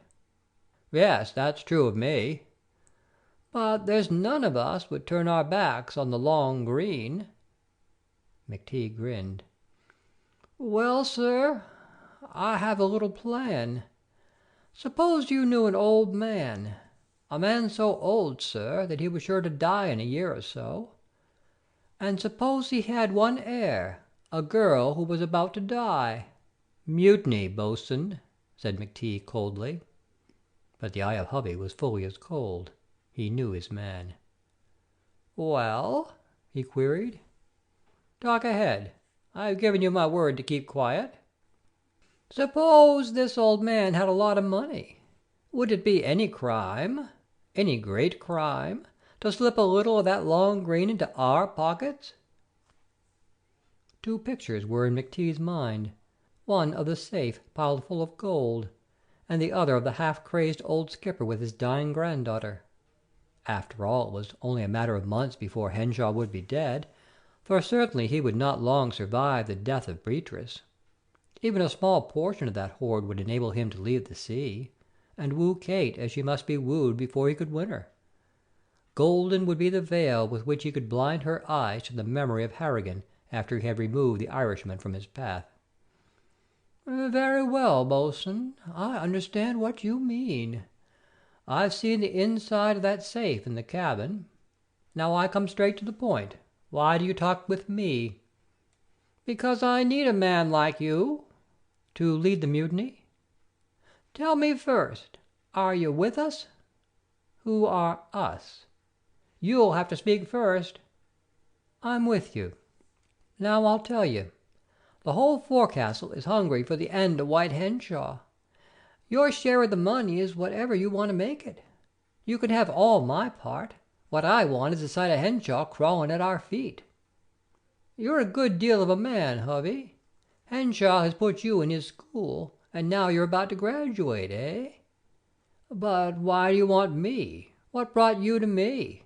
"Yes, that's true of me." "But there's none of us would turn our backs on the long green." McTeague grinned. "Well, sir, I have a little plan. Suppose you knew an old man, a man so old, sir, that he was sure to die in a year or so, and suppose he had one heir, a girl who was about to die." "Mutiny, boatswain," said McTeague coldly. But the eye of Hovey was fully as cold. He knew his man. "Well?" he queried. "Talk ahead. I've given you my word to keep quiet." "Suppose this old man had a lot of money. Would it be any crime, any great crime, to slip a little of that long green into our pockets?" Two pictures were in McTeague's mind, one of the safe piled full of gold, and the other of the half-crazed old skipper with his dying granddaughter. After all, it was only a matter of months before Henshaw would be dead, for certainly he would not long survive the death of Beatrice. Even a small portion of that hoard would enable him to leave the sea, and woo Kate as she must be wooed before he could win her. Golden would be the veil with which he could blind her eyes to the memory of Harrigan after he had removed the Irishman from his path. "Very well, boatswain, I understand what you mean. I've seen the inside of that safe in the cabin. Now I come straight to the point. Why do you talk with me?" "Because I need a man like you." "To lead the mutiny?" "Tell me first, are you with us?" "Who are us?" "You'll have to speak first." "I'm with you. Now I'll tell you. The whole forecastle is hungry for the end of White Henshaw. Your share of the money is whatever you want to make it. You can have all my part. What I want is a sight of Henshaw crawling at our feet. You're a good deal of a man, Hovey. Henshaw has put you in his school, and now you're about to graduate, eh? But why do you want me? What brought you to me?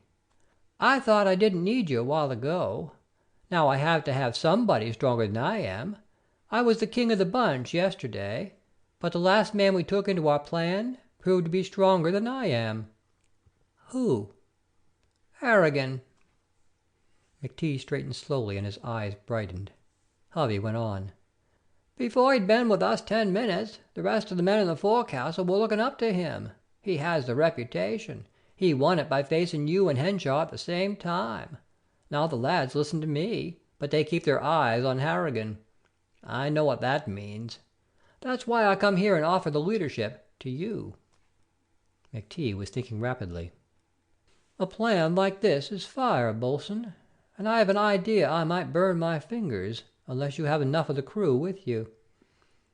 I thought I didn't need you a while ago. Now I have to have somebody stronger than I am. I was the king of the bunch yesterday, but the last man we took into our plan proved to be stronger than I am." "Who?" "Harrigan." McTeague straightened slowly and his eyes brightened. Hovey went on. "Before he'd been with us 10 minutes, the rest of the men in the forecastle were looking up to him. He has the reputation. He won it by facing you and Henshaw at the same time. Now the lads listen to me, but they keep their eyes on Harrigan. I know what that means. That's why I come here and offer the leadership to you." McTeague was thinking rapidly. "A plan like this is fire, Bolson, and I have an idea I might burn my fingers unless you have enough of the crew with you.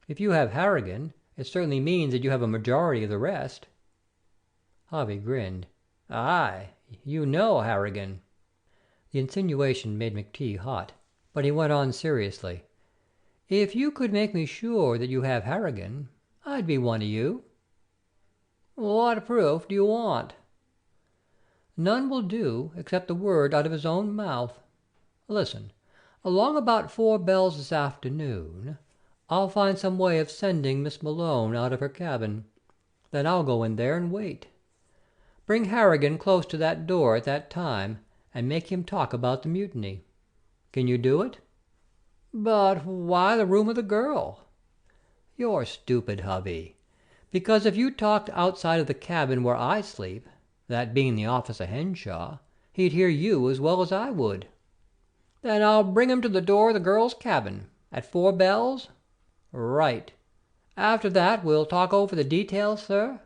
If you have Harrigan, it certainly means that you have a majority of the rest." Harvey grinned. "Aye, you know Harrigan." The insinuation made McTeague hot, but he went on seriously. "If you could make me sure that you have Harrigan, I'd be one of you." "What proof do you want?" "None will do except the word out of his own mouth. Listen. Along about 4 bells this afternoon, I'll find some way of sending Miss Malone out of her cabin. Then I'll go in there and wait. Bring Harrigan close to that door at that time, and make him talk about the mutiny. Can you do it?" "But why the room of the girl?" "You're stupid, Hovey. Because if you talked outside of the cabin where I sleep, that being the office of Henshaw, he'd hear you as well as I would." "Then I'll bring him to the door of the girl's cabin, at 4 bells?" "Right. After that we'll talk over the details, sir?"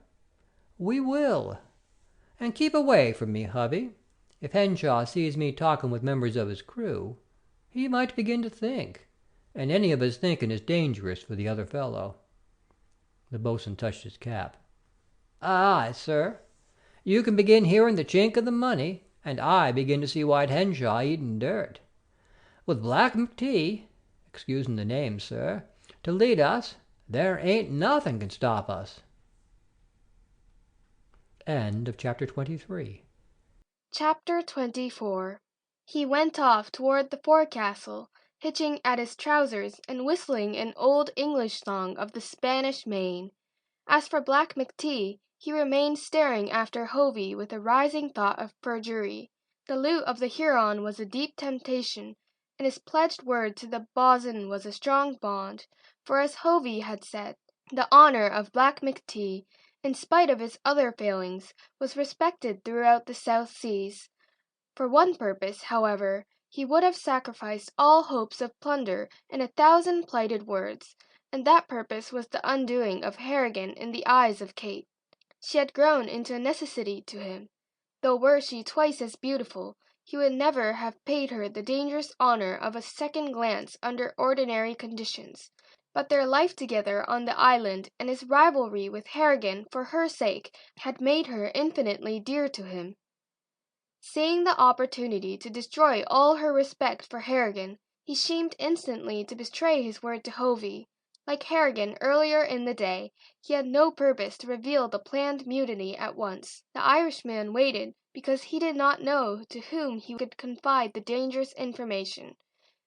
"We will. And keep away from me, Hovey. If Henshaw sees me talking with members of his crew, he might begin to think, and any of his thinking is dangerous for the other fellow." The boatswain touched his cap. "Aye, sir. You can begin hearing the chink of the money, and I begin to see White Henshaw eating dirt. With Black McTee, excusing the name, sir, to lead us, there ain't nothing can stop us." End of chapter 23. Chapter 24. He went off toward the forecastle, hitching at his trousers and whistling an old English song of the Spanish Main. As for Black McTee, he remained staring after Hovey with a rising thought of perjury. The loot of the Huron was a deep temptation, and his pledged word to the bo'sun was a strong bond, for as Hovey had said, the honor of Black McTee, in spite of his other failings, was respected throughout the South Seas. For one purpose, however, he would have sacrificed all hopes of plunder and 1,000 plighted words, and that purpose was the undoing of Harrigan in the eyes of Kate. She had grown into a necessity to him. Though were she twice as beautiful, he would never have paid her the dangerous honor of a second glance under ordinary conditions. But their life together on the island and his rivalry with Harrigan for her sake had made her infinitely dear to him. Seeing the opportunity to destroy all her respect for Harrigan, he seemed instantly to betray his word to Hovey. Like Harrigan earlier in the day, he had no purpose to reveal the planned mutiny at once. The Irishman waited because he did not know to whom he could confide the dangerous information.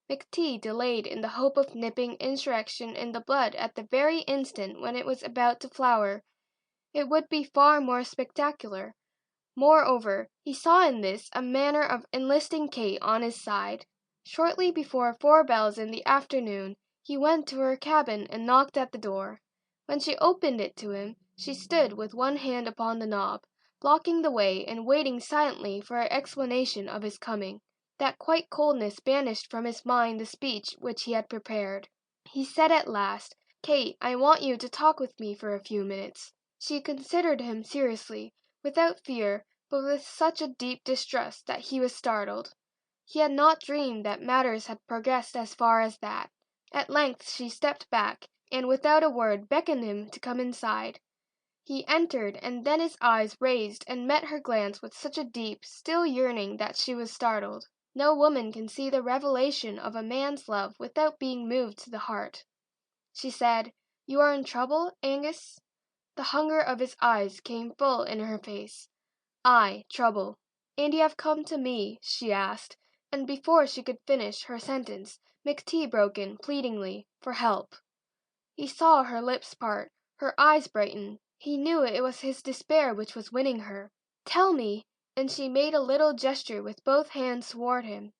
McTee delayed in the hope of nipping insurrection in the bud at the very instant when it was about to flower. It would be far more spectacular. Moreover, he saw in this a manner of enlisting Kate on his side. Shortly before 4 bells in the afternoon, he went to her cabin and knocked at the door. When she opened it to him, she stood with one hand upon the knob, blocking the way and waiting silently for an explanation of his coming. That quiet coldness banished from his mind the speech which he had prepared. He said at last, "Kate, I want you to talk with me for a few minutes." She considered him seriously, without fear, but with such a deep distrust that he was startled. He had not dreamed that matters had progressed as far as that. At length she stepped back, and without a word beckoned him to come inside. He entered, and then his eyes raised and met her glance with such a deep, still yearning that she was startled. No woman can see the revelation of a man's love without being moved to the heart. She said, "You are in trouble, Angus?" The hunger of his eyes came full in her face. "Aye, trouble." "And you have come to me?" she asked, and before she could finish her sentence, McTee broke in, pleadingly, for help. He saw her lips part, her eyes brighten. He knew it was his despair which was winning her. "Tell me!" and she made a little gesture with both hands toward him.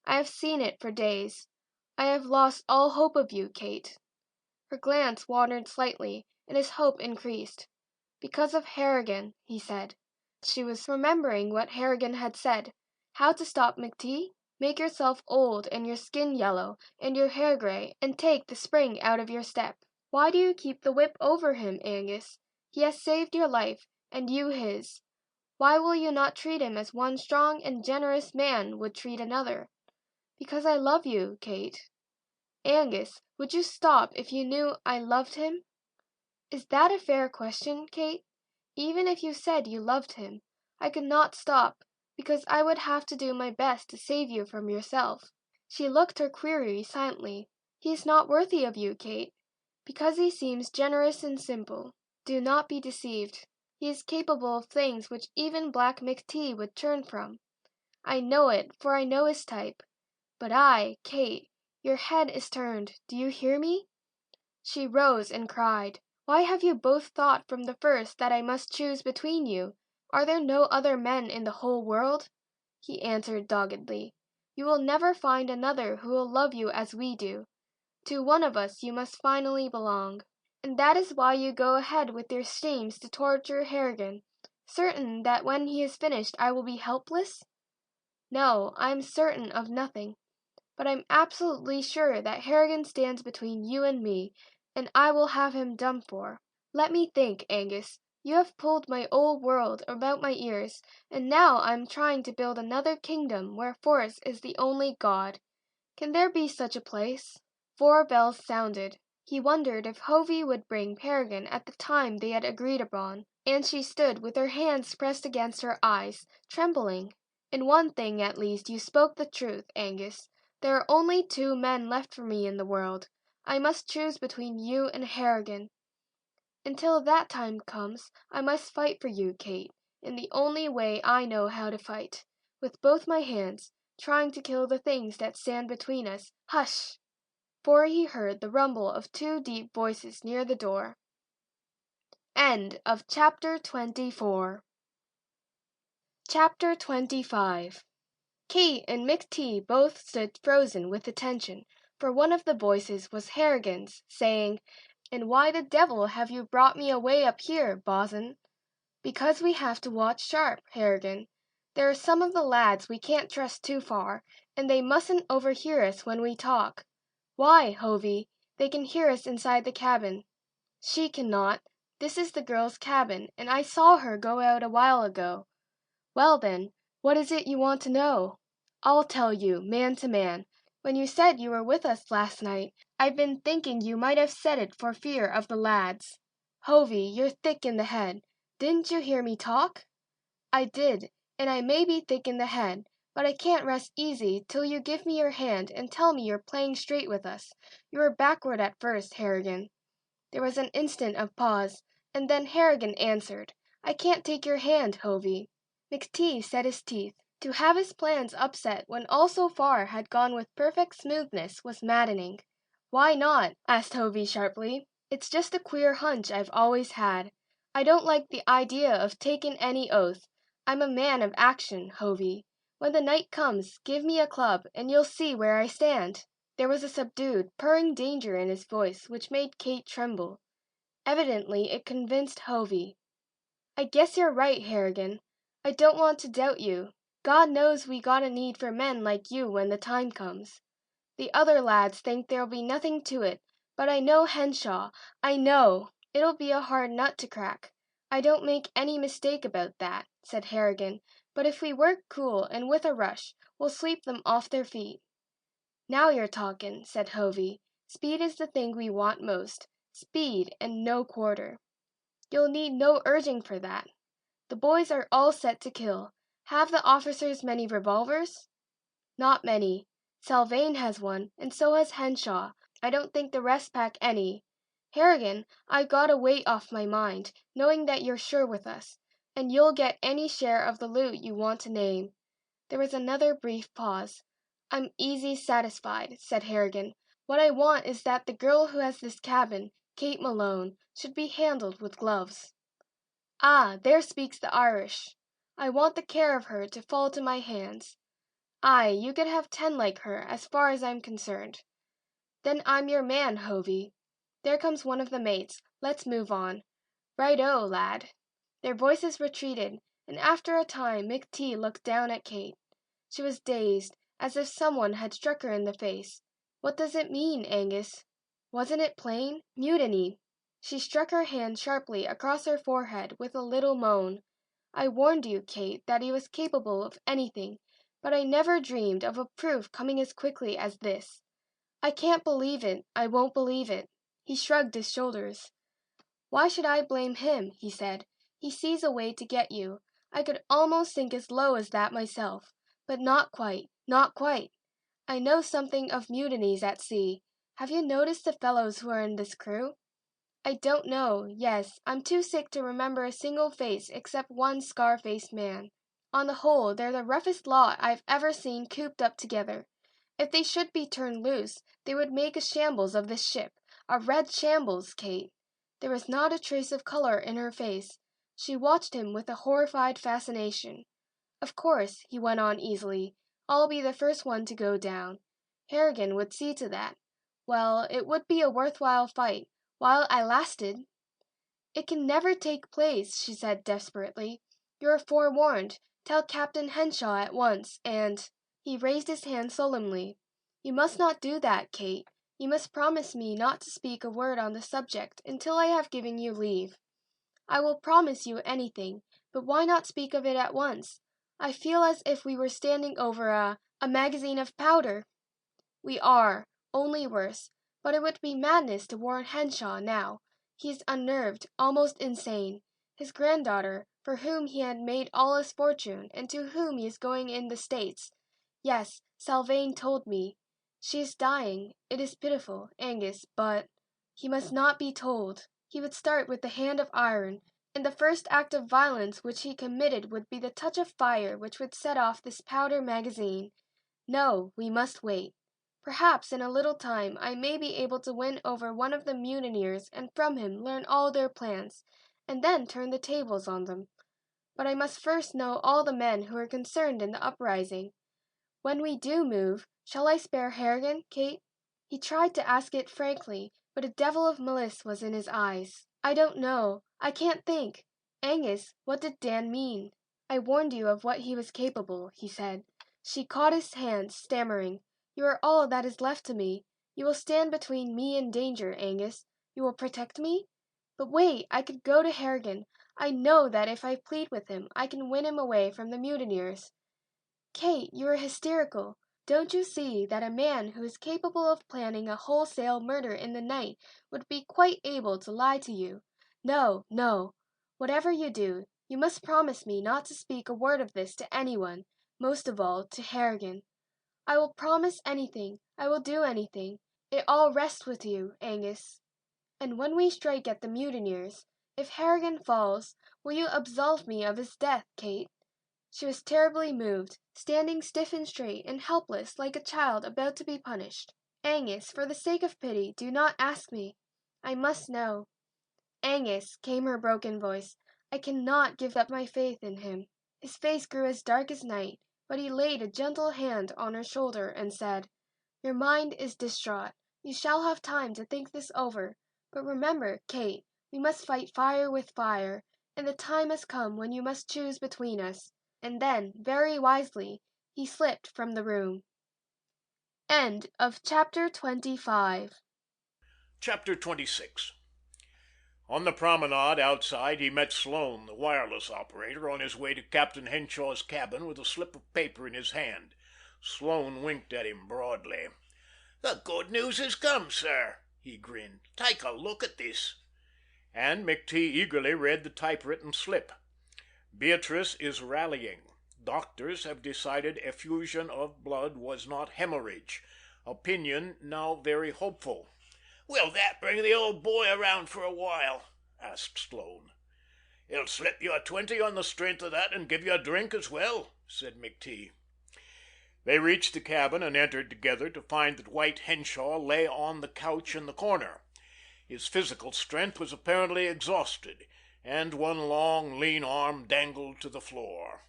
"I have seen it for days. I have lost all hope of you, Kate." Her glance wandered slightly, and his hope increased. "Because of Harrigan," he said. She was remembering what Harrigan had said. How to stop McTee? Make yourself old, and your skin yellow, and your hair gray, and take the spring out of your step. Why do you keep the whip over him, Angus? He has saved your life, and you his. Why will you not treat him as one strong and generous man would treat another? Because I love you, Kate. Angus, would you stop if you knew I loved him? Is that a fair question, Kate? Even if you said you loved him, I could not stop, because I would have to do my best to save you from yourself. She looked her query silently. He is not worthy of you, Kate, because he seems generous and simple. Do not be deceived. He is capable of things which even Black McTee would turn from. I know it, for I know his type. But Kate, your head is turned. Do you hear me? She rose and cried, "Why have you both thought from the first that I must choose between you? Are there no other men in the whole world?" He answered doggedly, "You will never find another who will love you as we do. To one of us you must finally belong. And that is why you go ahead with your schemes to torture Harrigan, certain that when he is finished I will be helpless? No, I am certain of nothing. But I'm absolutely sure that Harrigan stands between you and me, and I will have him done for. Let me think, Angus. You have pulled my old world about my ears, and now I am trying to build another kingdom where force is the only god. Can there be such a place?" 4 bells sounded. He wondered if Hovey would bring Harrigan at the time they had agreed upon, and she stood with her hands pressed against her eyes, trembling. "In one thing at least you spoke the truth, Angus. There are only 2 men left for me in the world. I must choose between you and Harrigan. Until that time comes, I must fight for you, Kate, in the only way I know how to fight, with both my hands, trying to kill the things that stand between us. Hush!" For he heard the rumble of 2 deep voices near the door. End of chapter 24. Chapter 25. Kate and McTee both stood frozen with attention, for one of the voices was Harrigan's, saying, "And why the devil have you brought me away up here, bo'sun?" "Because we have to watch sharp, Harrigan. There are some of the lads we can't trust too far, and they mustn't overhear us when we talk." "Why, Hovey? They can hear us inside the cabin." "She cannot. This is the girl's cabin, and I saw her go out a while ago." "Well then, what is it you want to know?" "I'll tell you, man to man. When you said you were with us last night, I've been thinking you might have said it for fear of the lads." "Hovey, you're thick in the head. Didn't you hear me talk?" "I did, and I may be thick in the head, but I can't rest easy till you give me your hand and tell me you're playing straight with us. You were backward at first, Harrigan." There was an instant of pause, and then Harrigan answered, "I can't take your hand, Hovey." McTee set his teeth. To have his plans upset when all so far had gone with perfect smoothness was maddening. "Why not?" asked Hovey sharply. "It's just a queer hunch I've always had. I don't like the idea of taking any oath. I'm a man of action, Hovey. When the night comes, give me a club, and you'll see where I stand." There was a subdued, purring danger in his voice which made Kate tremble. Evidently it convinced Hovey. "I guess you're right, Harrigan. I don't want to doubt you. God knows we got a need for men like you when the time comes. The other lads think there'll be nothing to it, but I know Henshaw. I know! It'll be a hard nut to crack. I don't make any mistake about that," said Harrigan, "but if we work cool and with a rush, we'll sweep them off their feet." "Now you're talkin'," said Hovey. "Speed is the thing we want most. Speed and no quarter." You'll need no urging for that. The boys are all set to kill. Have the officers many revolvers? Not many. Salvain has one, and so has Henshaw. I don't think the rest pack any. Harrigan, I've got a weight off my mind, knowing that you're sure with us, and you'll get any share of the loot you want to name. There was another brief pause. I'm easy satisfied, said Harrigan. What I want is that the girl who has this cabin, Kate Malone, should be handled with gloves. Ah, there speaks the Irish. I want the care of her to fall to my hands. Aye, you could have 10 like her, as far as I'm concerned. Then I'm your man, Hovey. There comes one of the mates. Let's move on. Right-o, lad. Their voices retreated, and after a time McTee looked down at Kate. She was dazed, as if someone had struck her in the face. What does it mean, Angus? Wasn't it plain? Mutiny. She struck her hand sharply across her forehead with a little moan. I warned you, Kate, that he was capable of anything, but I never dreamed of a proof coming as quickly as this. I can't believe it. I won't believe it. He shrugged his shoulders. Why should I blame him? He said. He sees a way to get you. I could almost sink as low as that myself, but not quite, not quite. I know something of mutinies at sea. Have you noticed the fellows who are in this crew? I don't know. Yes, I'm too sick to remember a single face except one scar-faced man. On the whole, they're the roughest lot I've ever seen cooped up together. If they should be turned loose, they would make a shambles of this ship. A red shambles, Kate. There was not a trace of color in her face. She watched him with a horrified fascination. Of course, he went on easily, I'll be the first one to go down. Harrigan would see to that. Well, it would be a worthwhile fight, while I lasted. It can never take place, she said desperately. You're forewarned. Tell Captain Henshaw at once, and... He raised his hand solemnly. You must not do that, Kate. You must promise me not to speak a word on the subject until I have given you leave. I will promise you anything, but why not speak of it at once? I feel as if we were standing over a magazine of powder. We are, only worse, but it would be madness to warn Henshaw now. He is unnerved, almost insane. His granddaughter, for whom he had made all his fortune, and to whom he is going in the States. Yes, Salvain told me. She is dying. It is pitiful, Angus, but he must not be told. He would start with the hand of iron, and the first act of violence which he committed would be the touch of fire which would set off this powder magazine. No, we must wait. Perhaps in a little time I may be able to win over one of the mutineers and from him learn all their plans, and then turn the tables on them. But I must first know all the men who are concerned in the uprising. When we do move, shall I spare Harrigan, Kate? He tried to ask it frankly, but a devil of malice was in his eyes. I don't know. I can't think. Angus, what did Dan mean? I warned you of what he was capable, he said. She caught his hand, stammering. You are all that is left to me. You will stand between me and danger, Angus. You will protect me? But wait, I could go to Harrigan. I know that if I plead with him, I can win him away from the mutineers. Kate, you are hysterical. Don't you see that a man who is capable of planning a wholesale murder in the night would be quite able to lie to you? No, no. Whatever you do, you must promise me not to speak a word of this to anyone, most of all to Harrigan. I will promise anything. I will do anything. It all rests with you, Angus. And when we strike at the mutineers, if Harrigan falls, will you absolve me of his death, Kate? She was terribly moved, standing stiff and straight and helpless like a child about to be punished. Angus, for the sake of pity, do not ask me. I must know. Angus, came her broken voice, I cannot give up my faith in him. His face grew as dark as night, but he laid a gentle hand on her shoulder and said, Your mind is distraught. You shall have time to think this over. But remember, Kate, we must fight fire with fire, and the time has come when you must choose between us. And then, very wisely, he slipped from the room. End of chapter 25. Chapter 26. On the promenade outside he met Sloan, the wireless operator, on his way to Captain Henshaw's cabin with a slip of paper in his hand. Sloan winked at him broadly. "The good news has come, sir," he grinned. "Take a look at this." and McTee eagerly read the typewritten slip. Beatrice is rallying. Doctors have decided effusion of blood was not hemorrhage. Opinion now very hopeful. "Will that bring the old boy around for a while?" asked Sloan. "He'll slip you a 20 on the strength of that and give you a drink as well," said McTee. They reached the cabin and entered together to find that White Henshaw lay on the couch in the corner. His physical strength was apparently exhausted, and one long, lean arm dangled to the floor.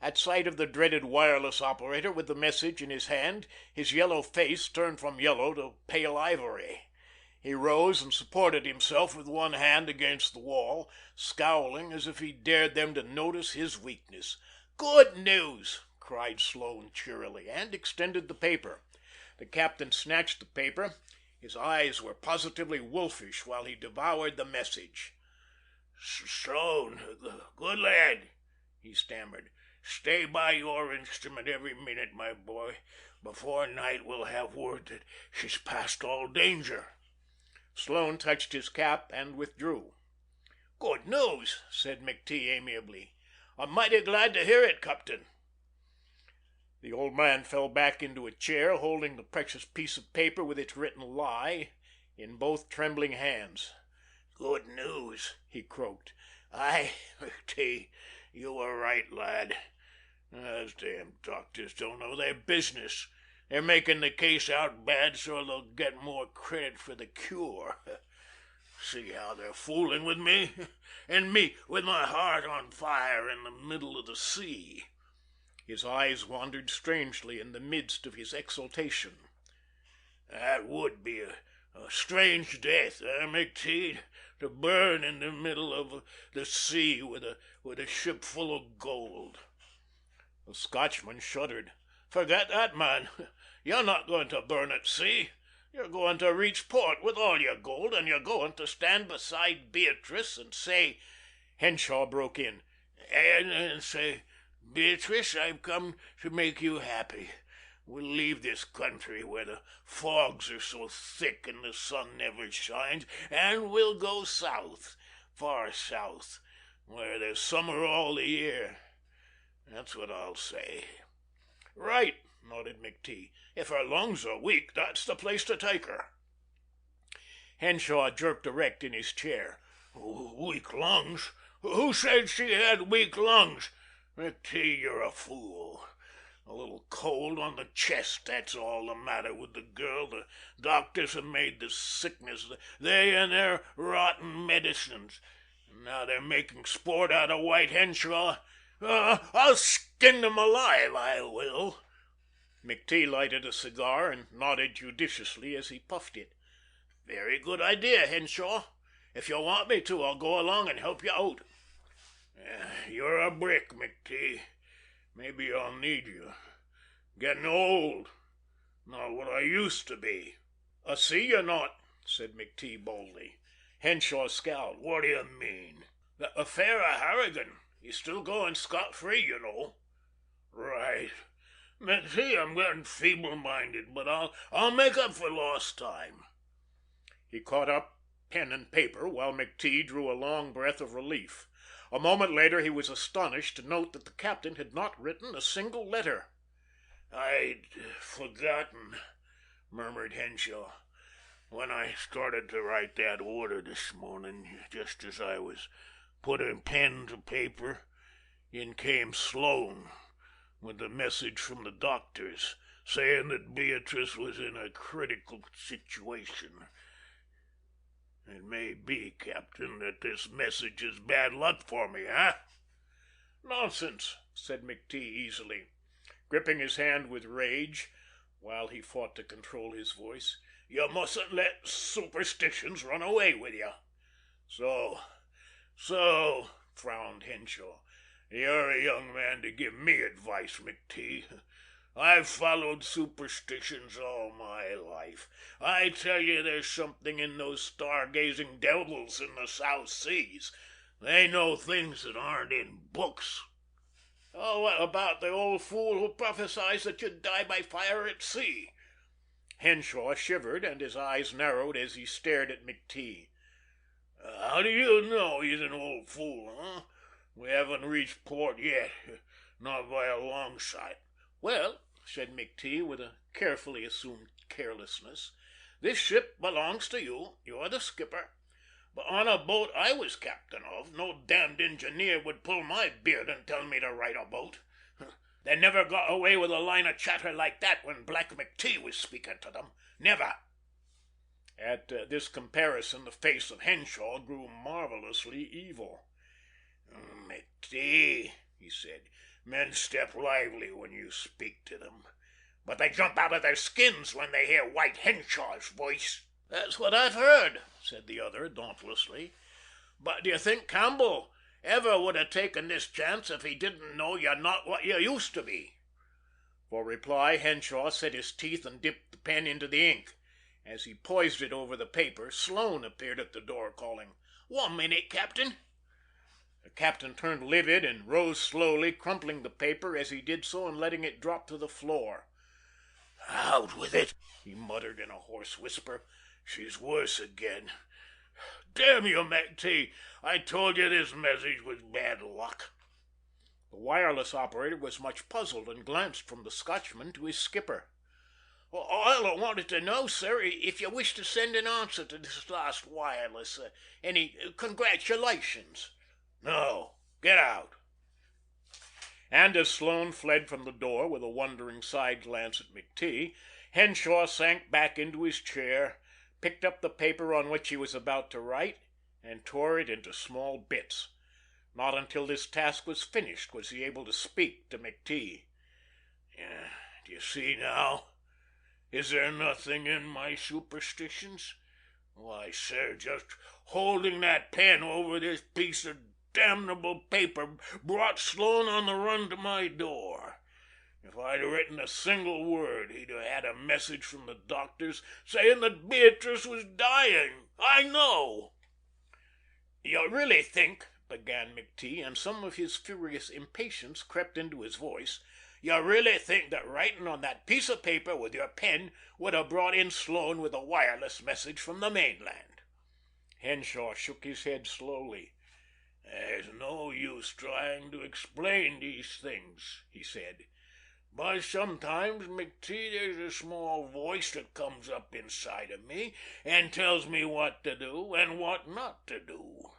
At sight of the dreaded wireless operator with the message in his hand, his yellow face turned from yellow to pale ivory. He rose and supported himself with one hand against the wall, scowling as if he dared them to notice his weakness. "Good news!" cried Sloan cheerily, and extended the paper. The captain snatched the paper. His eyes were positively wolfish while he devoured the message. "Sloan, good lad," he stammered. "Stay by your instrument every minute, my boy. Before night we'll have word that she's past all danger." Sloan touched his cap and withdrew. "Good news," said McTee amiably. "I'm mighty glad to hear it, Captain." The old man fell back into a chair, holding the precious piece of paper with its written lie in both trembling hands. "Good news," he croaked. "Aye, McTee, you were right, lad. Those damn doctors don't know their business. They're making the case out bad so they'll get more credit for the cure. See how they're fooling with me? And me with my heart on fire in the middle of the sea." His eyes wandered strangely in the midst of his exultation. "That would be a strange death, McTee, to burn in the middle of the sea with a ship full of gold." The Scotchman shuddered. "Forget that, man. You're not going to burn at sea. You're going to reach port with all your gold, and you're going to stand beside Beatrice and say—" Henshaw broke in. "And say, 'Beatrice, I've come to make you happy. We'll leave this country where the fogs are so thick and the sun never shines, and we'll go south, far south, where there's summer all the year.' That's what I'll say." "Right," nodded McTee. "If her lungs are weak, that's the place to take her." Henshaw jerked erect in his chair. "Weak lungs? Who said she had weak lungs? McTee, you're a fool. A little cold on the chest, that's all the matter with the girl. The doctors have made the sickness, they and their rotten medicines. And now they're making sport out of White Henshaw. I'll skin them alive, I will." McTee lighted a cigar and nodded judiciously as he puffed it. "Very good idea, Henshaw. If you want me to, I'll go along and help you out." "You're a brick, McTee. Maybe I'll need you. Getting old. Not what I used to be." "I see you're not," said McTee boldly. Henshaw scowled. "What do you mean?" "The affair of Harrigan. He's still going scot-free, you know." "Right. McTee, I'm getting feeble-minded, but I'll make up for lost time." He caught up pen and paper, while McTee drew a long breath of relief. A moment later he was astonished to note that the captain had not written a single letter. "I'd forgotten," murmured Henshaw. "When I started to write that order this morning, just as I was putting pen to paper, in came Sloan with the message from the doctors, saying that Beatrice was in a critical situation. It may be, Captain, that this message is bad luck for me, eh?" "Nonsense," said McTee easily, gripping his hand with rage, while he fought to control his voice. "You mustn't let superstitions run away with you." So, frowned Henshaw. "You're a young man to give me advice, McTee. I've followed superstitions all my life. I tell you, there's something in those star-gazing devils in the South Seas. They know things that aren't in books." "Oh, what about the old fool who prophesied that you'd die by fire at sea?" Henshaw shivered, and his eyes narrowed as he stared at McTee. How do you know he's an old fool, huh? We haven't reached port yet, not by a long shot." "Well," said McTee, with a carefully assumed carelessness, "this ship belongs to you. You're the skipper. But on a boat I was captain of, no damned engineer would pull my beard and tell me to ride a boat. They never got away with a line of chatter like that when Black McTee was speaking to them. Never." At this comparison the face of Henshaw grew marvelously evil. "McTee," he said, "men step lively when you speak to them, but they jump out of their skins when they hear White Henshaw's voice." "That's what I've heard," said the other dauntlessly. "But do you think Campbell ever would have taken this chance if he didn't know you're not what you used to be?" For reply Henshaw set his teeth and dipped the pen into the ink. As he poised it over the paper, Sloane appeared at the door, calling, "1 minute, Captain." The captain turned livid and rose slowly, crumpling the paper as he did so and letting it drop to the floor. "Out with it," he muttered in a hoarse whisper. "She's worse again. Damn you, McTee, I told you this message was bad luck." The wireless operator was much puzzled and glanced from the Scotchman to his skipper. "All I wanted to know, sir, if you wish to send an answer to this last wireless, any congratulations." "No, get out." And as Sloane fled from the door with a wondering side glance at McTee, Henshaw sank back into his chair, picked up the paper on which he was about to write, and tore it into small bits. Not until this task was finished was he able to speak to McTee. "Do you see now? Is there nothing in my superstitions? Why, sir, just holding that pen over this piece of damnable paper brought Sloane on the run to my door. If I'd written a single word, he'd have had a message from the doctors saying that Beatrice was dying. I know." "You really think," began McTee, and some of his furious impatience crept into his voice, "you really think that writing on that piece of paper with your pen would have brought in Sloane with a wireless message from the mainland?" Henshaw shook his head slowly. "There's no use trying to explain these things," he said. "But sometimes, McTee, there's a small voice that comes up inside of me and tells me what to do and what not to do.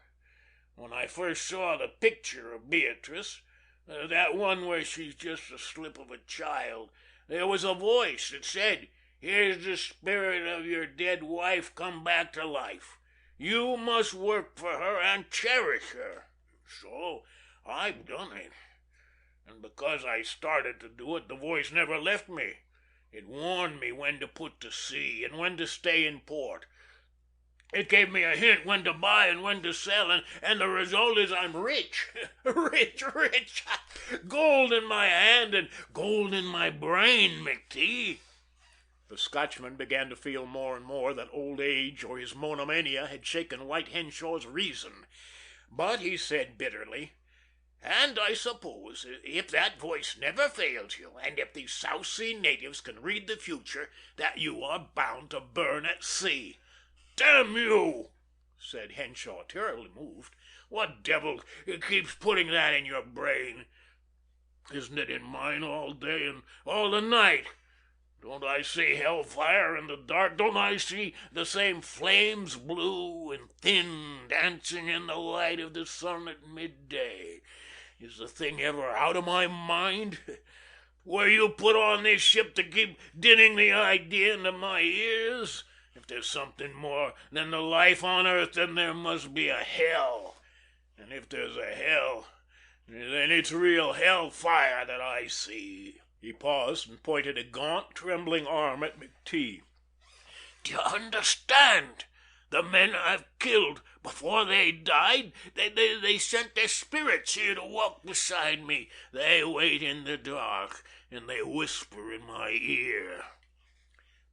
When I first saw the picture of Beatrice, that one where she's just a slip of a child, there was a voice that said, 'Here's the spirit of your dead wife come back to life. You must work for her and cherish her.' So I've done it. And because I started to do it, the voice never left me. It warned me when to put to sea and when to stay in port. It gave me a hint when to buy and when to sell, and the result is I'm rich. Rich. Gold in my hand and gold in my brain, McTee." The Scotchman began to feel more and more that old age or his monomania had shaken White Henshaw's reason. But he said bitterly, "And I suppose, if that voice never fails you, and if these South Sea natives can read the future, that you are bound to burn at sea." "Damn you!" said Henshaw, terribly moved. "What devil keeps putting that in your brain? Isn't it in mine all day and all the night? Don't I see hellfire in the dark? Don't I see the same flames, blue and thin, dancing in the light of the sun at midday? Is the thing ever out of my mind? Were you put on this ship to keep dinning the idea into my ears? If there's something more than the life on earth, then there must be a hell. And if there's a hell, then it's real hellfire that I see." He paused and pointed a gaunt, trembling arm at McTee. "Do you understand? The men I've killed, before they died, they sent their spirits here to walk beside me. They wait in the dark, and they whisper in my ear."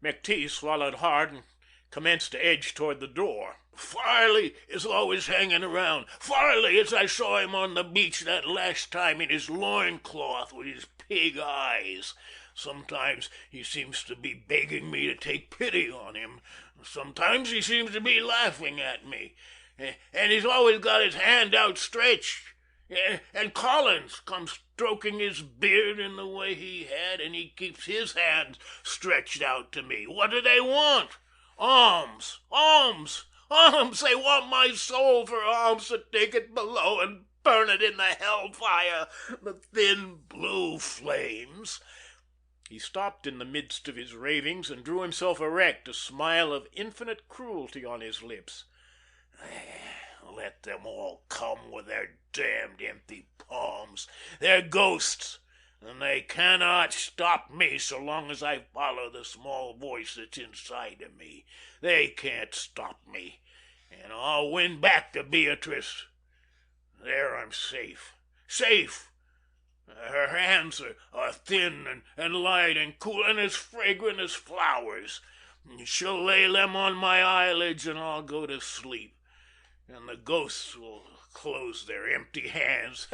McTee swallowed hard and commenced to edge toward the door. "Farley is always hanging around. Farley, as I saw him on the beach that last time, in his loincloth with his pig eyes. Sometimes he seems to be begging me to take pity on him. Sometimes he seems to be laughing at me. and he's always got his hand outstretched. And Collins comes stroking his beard in the way he had, and he keeps his hands stretched out to me. What do they want? Alms, alms, alms. They want my soul for alms to take it below and burn it in the hell fire, the thin blue flames. He stopped in the midst of his ravings and drew himself erect, a smile of infinite cruelty on his lips. Let them all come with their damned empty palms. They're ghosts, and they cannot stop me so long as I follow the small voice that's inside of me. They can't stop me, and I'll win back to Beatrice. There I'm safe. Safe! Her hands are thin and light and cool and as fragrant as flowers. She'll lay them on my eyelids and I'll go to sleep. And the ghosts will close their empty hands.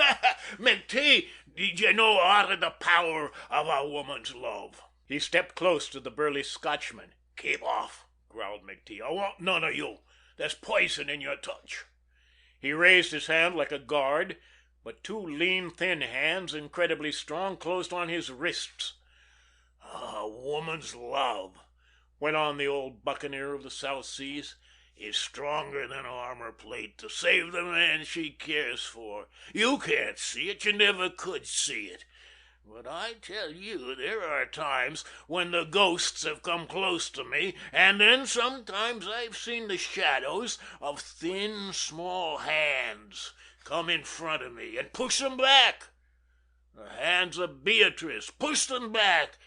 McTee, did you know aught of the power of a woman's love? He stepped close to the burly Scotchman. Keep off, growled McTee. I want none of you. There's poison in your touch. He raised his hand like a guard, but two lean, thin hands, incredibly strong, closed on his wrists. A woman's love, went on the old buccaneer of the South Seas, is stronger than armor plate to save the man she cares for. You can't see it, you never could see it. But I tell you, there are times when the ghosts have come close to me, and then sometimes I've seen the shadows of thin, small hands come in front of me and push them back. The hands of Beatrice push them back,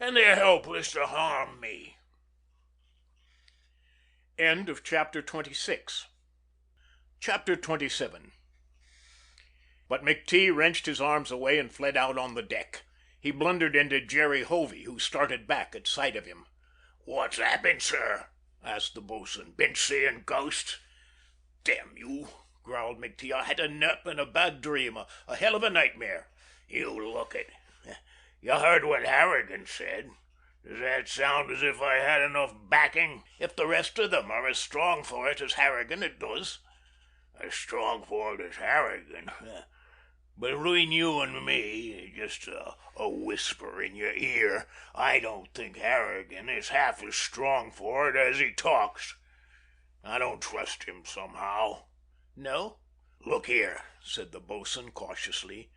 and they're helpless to harm me. End of chapter 26. Chapter 27. But McTee wrenched his arms away and fled out on the deck. He blundered into Jerry Hovey, who started back at sight of him. "What's happened, sir?" asked the bo'sun. "Been seeing ghosts?" "Damn you," growled McTee. "I had a nap and a bad dream, a hell of a nightmare." "You look it. You heard what Harrigan said. Does that sound as if I had enough backing? If the rest of them are as strong for it as Harrigan, it does." "As strong for it as Harrigan? But between you and me, just a whisper in your ear, I don't think Harrigan is half as strong for it as he talks. I don't trust him somehow." "No?" "Look here," said the bo'sun cautiously.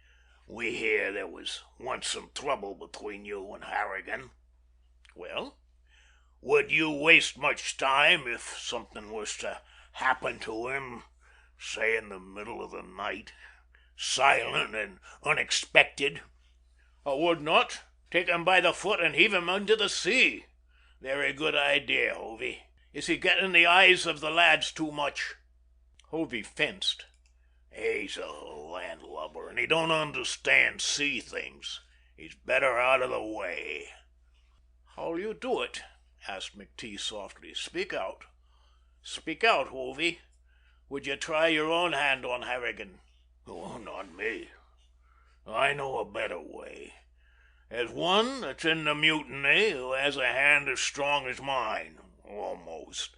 "We hear there was once some trouble between you and Harrigan." "Well?" "Would you waste much time if something was to happen to him, say in the middle of the night, silent and unexpected?" "I would not. Take him by the foot and heave him into the sea." "Very good idea, Hovey. Is he getting the eyes of the lads too much?" Hovey fenced. "He's a landlubber, and he don't understand sea things. He's better out of the way." "How'll you do it?" asked McTee softly. "Speak out. Speak out, Hovey. Would you try your own hand on Harrigan?" "Oh, not me. I know a better way. There's one that's in the mutiny who has a hand as strong as mine, almost,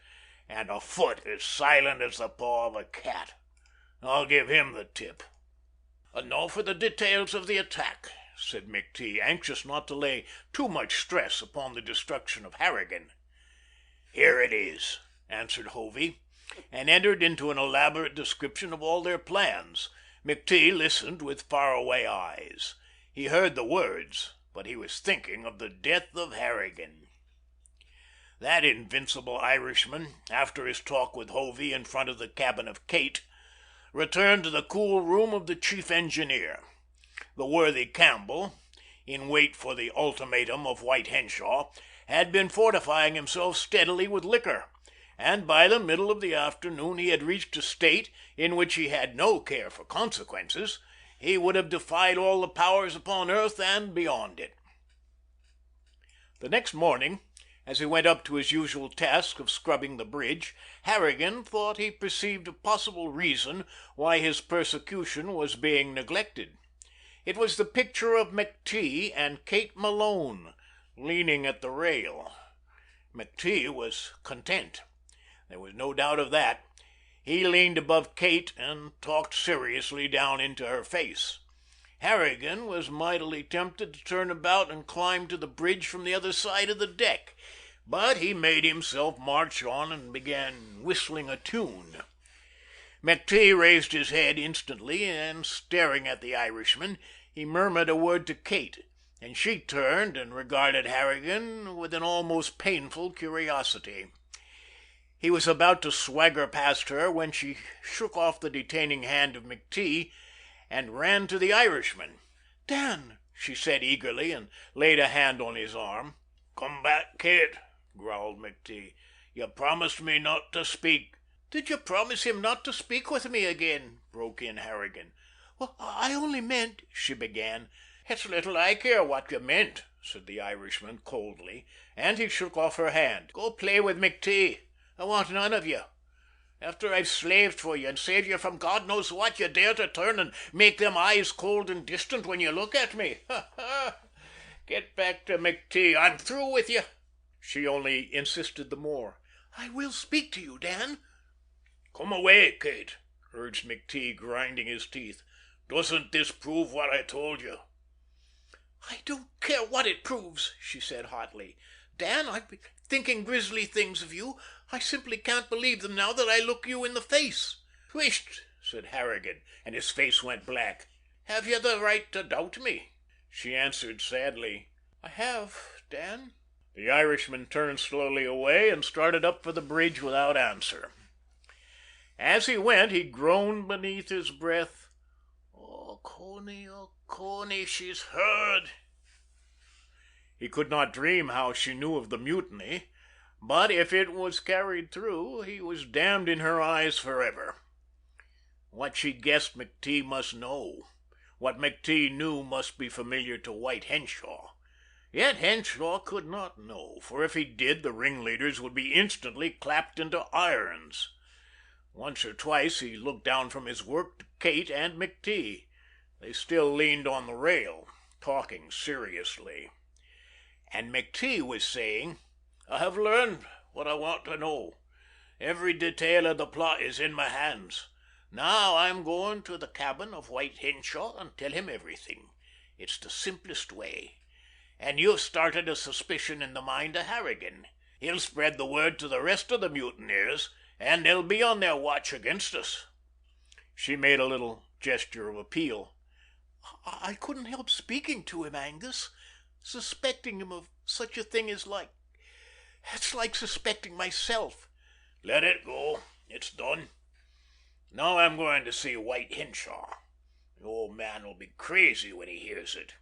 and a foot as silent as the paw of a cat. I'll give him the tip." "And now for the details of the attack," said McTee, anxious not to lay too much stress upon the destruction of Harrigan. "Here it is," answered Hovey, and entered into an elaborate description of all their plans. McTee listened with faraway eyes. He heard the words, but he was thinking of the death of Harrigan. That invincible Irishman, after his talk with Hovey in front of the cabin of Kate, returned to the cool room of the chief engineer. The worthy Campbell, in wait for the ultimatum of White Henshaw, had been fortifying himself steadily with liquor, and by the middle of the afternoon he had reached a state in which he had no care for consequences. He would have defied all the powers upon earth and beyond it. The next morning, as he went up to his usual task of scrubbing the bridge, Harrigan thought he perceived a possible reason why his persecution was being neglected. It was the picture of McTee and Kate Malone leaning at the rail. McTee was content. There was no doubt of that. He leaned above Kate and talked seriously down into her face. Harrigan was mightily tempted to turn about and climb to the bridge from the other side of the deck, but he made himself march on and began whistling a tune. McTee raised his head instantly, and staring at the Irishman, he murmured a word to Kate, and she turned and regarded Harrigan with an almost painful curiosity. He was about to swagger past her when she shook off the detaining hand of McTee and ran to the Irishman. "Dan!" she said eagerly, and laid a hand on his arm. "Come back, Kate," growled McTee. "You promised me not to speak." "Did you promise him not to speak with me again?" broke in Harrigan. "Well, I only meant—" she began. "It's little I care what you meant," said the Irishman coldly, and he shook off her hand. "Go play with McTee. I want none of you. After I've slaved for you and saved you from God knows what, you dare to turn and make them eyes cold and distant when you look at me. Ha ha! Get back to McTee. I'm through with you." She only insisted the more. "I will speak to you, Dan." "Come away, Kate," urged McTee, grinding his teeth. "Doesn't this prove what I told you?" "I don't care what it proves," she said hotly. "Dan, I've been thinking grisly things of you. I simply can't believe them now that I look you in the face." "Whisht!" said Harrigan, and his face went black. "Have you the right to doubt me?" She answered sadly, "I have, Dan." The Irishman turned slowly away and started up for the bridge without answer. As he went, he groaned beneath his breath, oh, Coney, she's heard." He could not dream how she knew of the mutiny, but if it was carried through, he was damned in her eyes forever. What she guessed McTee must know. What McTee knew must be familiar to White Henshaw. Yet Henshaw could not know, for if he did, the ringleaders would be instantly clapped into irons. Once or twice he looked down from his work to Kate and McTee. They still leaned on the rail, talking seriously. And McTee was saying, "I have learned what I want to know. Every detail of the plot is in my hands. Now I'm going to the cabin of White Henshaw and tell him everything. It's the simplest way. And you've started a suspicion in the mind of Harrigan. He'll spread the word to the rest of the mutineers, and they'll be on their watch against us." She made a little gesture of appeal. "I couldn't help speaking to him, Angus. Suspecting him of such a thing is it's like suspecting myself." "Let it go. It's done. Now I'm going to see White Henshaw. The old man will be crazy when he hears it."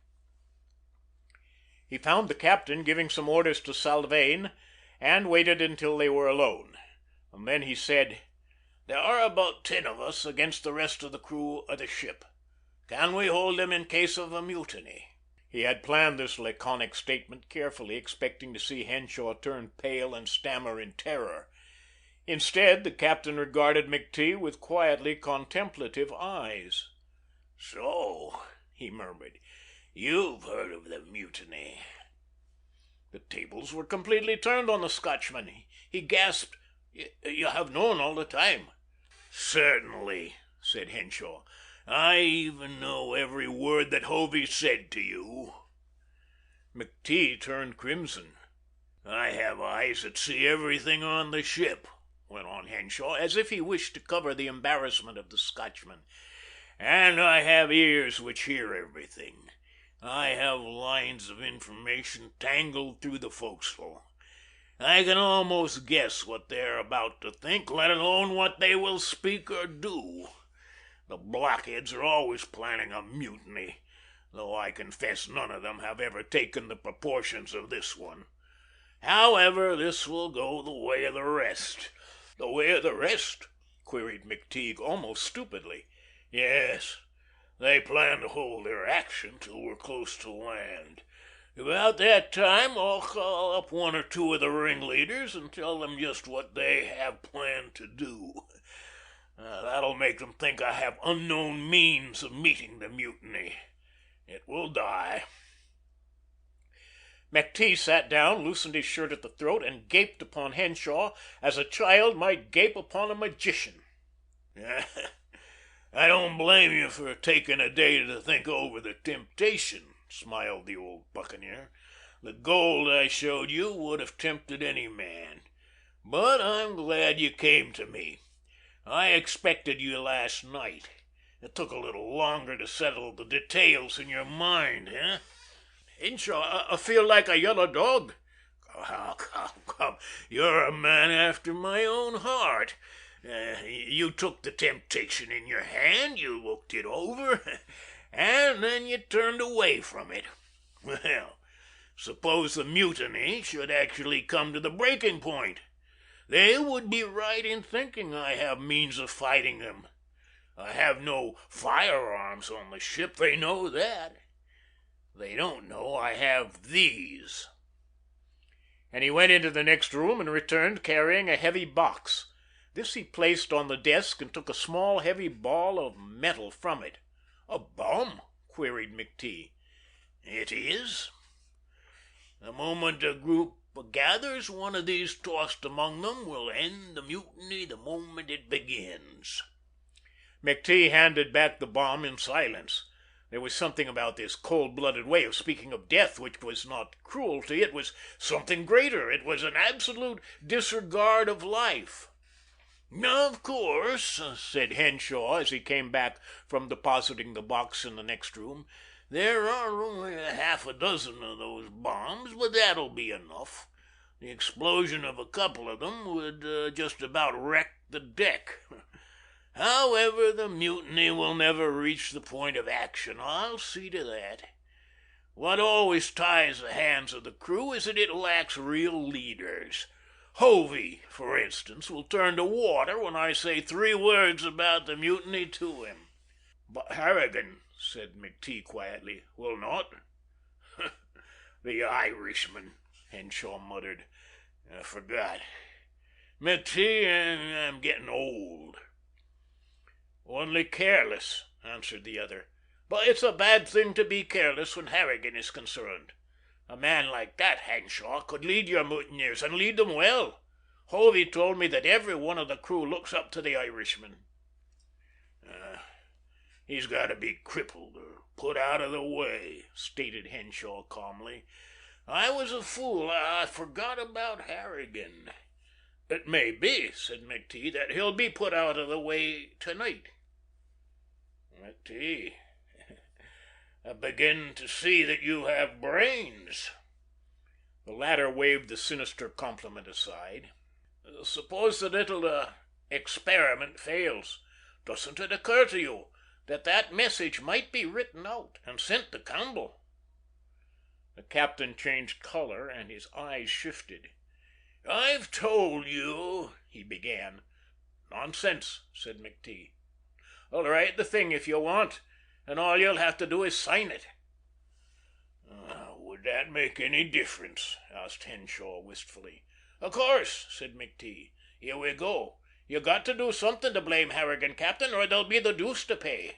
He found the captain giving some orders to Salvain, and waited until they were alone. And then he said, "There are about 10 of us against the rest of the crew of the ship. Can we hold them in case of a mutiny?" He had planned this laconic statement carefully, expecting to see Henshaw turn pale and stammer in terror. Instead, the captain regarded McTee with quietly contemplative eyes. "So," he murmured, "you've heard of the mutiny." The tables were completely turned on the Scotchman. He gasped, "You have known all the time?" "Certainly," said Henshaw. "I even know every word that Hovey said to you." McTee turned crimson. "I have eyes that see everything on the ship," went on Henshaw, as if he wished to cover the embarrassment of the Scotchman. "And I have ears which hear everything. I have lines of information tangled through the forecastle. I can almost guess what they are about to think, let alone what they will speak or do. The blockheads are always planning a mutiny, though I confess none of them have ever taken the proportions of this one. However, this will go the way of the rest." "The way of the rest?" queried McTeague, almost stupidly. "Yes. They plan to hold their action till we're close to land. About that time I'll call up 1 or 2 of the ringleaders and tell them just what they have planned to do. That'll make them think I have unknown means of meeting the mutiny. It will die." McTee sat down, loosened his shirt at the throat, and gaped upon Henshaw as a child might gape upon a magician. I don't blame you for taking a day to think over the temptation, smiled the old buccaneer. The gold I showed you would have tempted any man. But I'm glad you came to me. I expected you last night. It took a little longer to settle the details in your mind, eh? Henshaw, I feel like a yellow dog. Come. You're a man after my own heart. You took the temptation in your hand, you looked it over, and then you turned away from it. Well, suppose the mutiny should actually come to the breaking point. They would be right in thinking I have means of fighting them. I have no firearms on the ship, they know that. They don't know I have these. And he went into the next room and returned carrying a heavy box. This he placed on the desk and took a small, heavy ball of metal from it. "A bomb?" queried McTee. "It is. The moment a group gathers, one of these tossed among them will end the mutiny the moment it begins." McTee handed back the bomb in silence. There was something about this cold-blooded way of speaking of death which was not cruelty. It was something greater. It was an absolute disregard of life. "Of course," said Henshaw, as he came back from depositing the box in the next room, "there are only half a dozen of those bombs, but that'll be enough. The explosion of a couple of them would just about wreck the deck. However, the mutiny will never reach the point of action. I'll see to that. What always ties the hands of the crew is that it lacks real leaders. Hovey, for instance, will turn to water when I say 3 words about the mutiny to him." "But Harrigan," said McTee quietly, "will not." "The Irishman," Henshaw muttered. "I forgot. McTee, I'm getting old." "Only careless," answered the other. "But it's a bad thing to be careless when Harrigan is concerned. A man like that, Henshaw, could lead your mutineers, and lead them well. Hovey told me that every one of the crew looks up to the Irishman." "He's got to be crippled or put out of the way," stated Henshaw calmly. "I was a fool. I forgot about Harrigan." "It may be," said McTee, "that he'll be put out of the way tonight." "McTee, I begin to see that you have brains." The latter waved the sinister compliment aside. "Suppose the little experiment fails. Doesn't it occur to you that message might be written out and sent to Campbell?" The captain changed color and his eyes shifted. "I've told you," he began. "Nonsense," said McTee. "I'll write the thing if you want, and all you'll have to do is sign it." "Would that make any difference?" asked Henshaw wistfully. "Of course," said McTee. "Here we go. You got to do something to blame Harrigan, Captain, or there'll be the deuce to pay."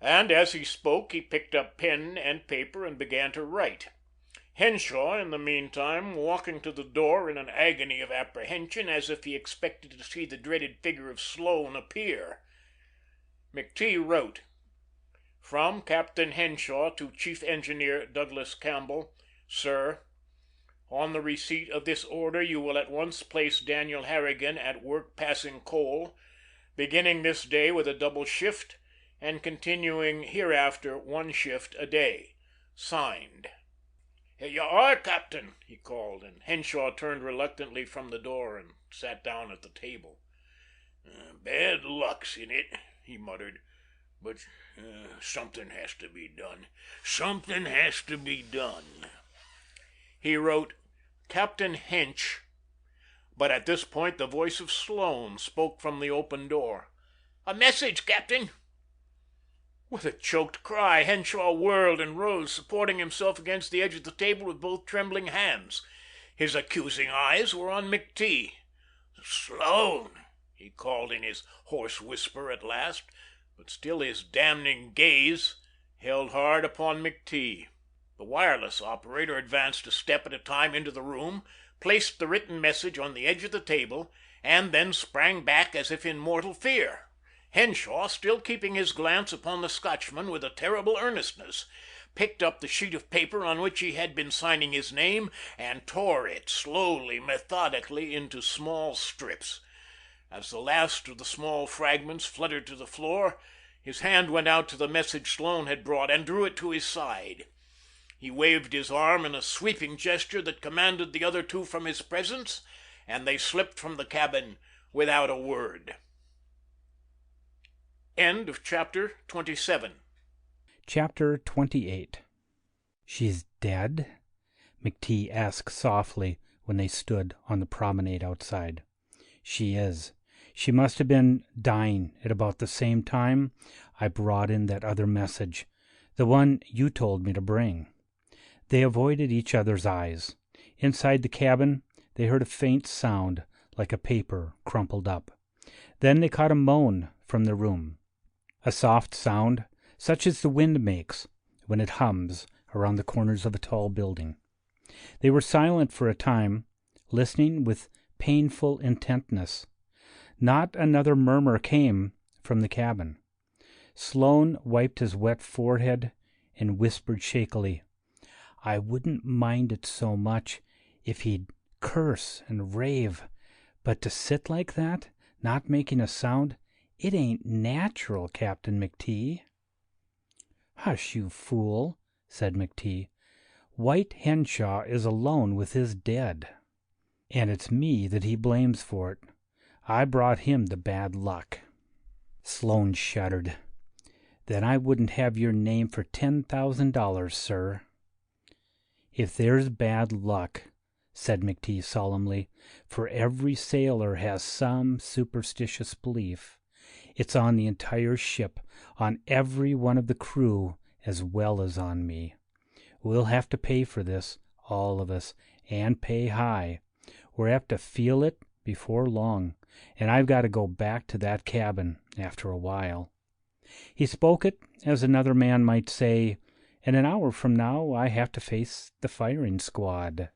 And as he spoke, he picked up pen and paper and began to write. Henshaw, in the meantime, walking to the door in an agony of apprehension, as if he expected to see the dreaded figure of Sloan appear. McTee wrote: "From Captain Henshaw to Chief Engineer Douglas Campbell. Sir, on the receipt of this order you will at once place Daniel Harrigan at work passing coal, beginning this day with a double shift, and continuing hereafter 1 shift a day. Signed." "Here you are, Captain," he called, and Henshaw turned reluctantly from the door and sat down at the table. "Bad luck's in it," he muttered, "but something has to be done. Something has to be done." He wrote Captain Hench, but at this point the voice of Sloan spoke from the open door. "A message, Captain." With a choked cry, Henshaw whirled and rose, supporting himself against the edge of the table with both trembling hands. His accusing eyes were on McTee. "Sloan," he called in his hoarse whisper at last, but still his damning gaze held hard upon McTee. The wireless operator advanced a step at a time into the room, placed the written message on the edge of the table, and then sprang back as if in mortal fear. Henshaw, still keeping his glance upon the Scotchman with a terrible earnestness, picked up the sheet of paper on which he had been signing his name, and tore it slowly, methodically, into small strips. As the last of the small fragments fluttered to the floor, his hand went out to the message Sloane had brought and drew it to his side. He waved his arm in a sweeping gesture that commanded the other two from his presence, and they slipped from the cabin without a word. End of chapter 27. Chapter 28. She's dead? McTee asked softly when they stood on the promenade outside. She is. She must have been dying at about the same time I brought in that other message, the one you told me to bring. They avoided each other's eyes. Inside the cabin, they heard a faint sound like a paper crumpled up. Then they caught a moan from the room, a soft sound such as the wind makes when it hums around the corners of a tall building. They were silent for a time, listening with painful intentness. Not another murmur came from the cabin. Sloane wiped his wet forehead and whispered shakily, "I wouldn't mind it so much if he'd curse and rave, but to sit like that, not making a sound, it ain't natural, Captain McTee." "Hush, you fool," said McTee. "White Henshaw is alone with his dead, and it's me that he blames for it. I brought him the bad luck." Sloane shuddered. "Then I wouldn't have your name for $10,000, sir." "If there's bad luck," said McTee solemnly, "for every sailor has some superstitious belief. It's on the entire ship, on every one of the crew, as well as on me. We'll have to pay for this, all of us, and pay high. We're apt to feel it before long, and I've got to go back to that cabin after a while." He spoke it as another man might say, "In an hour from now I have to face the firing squad."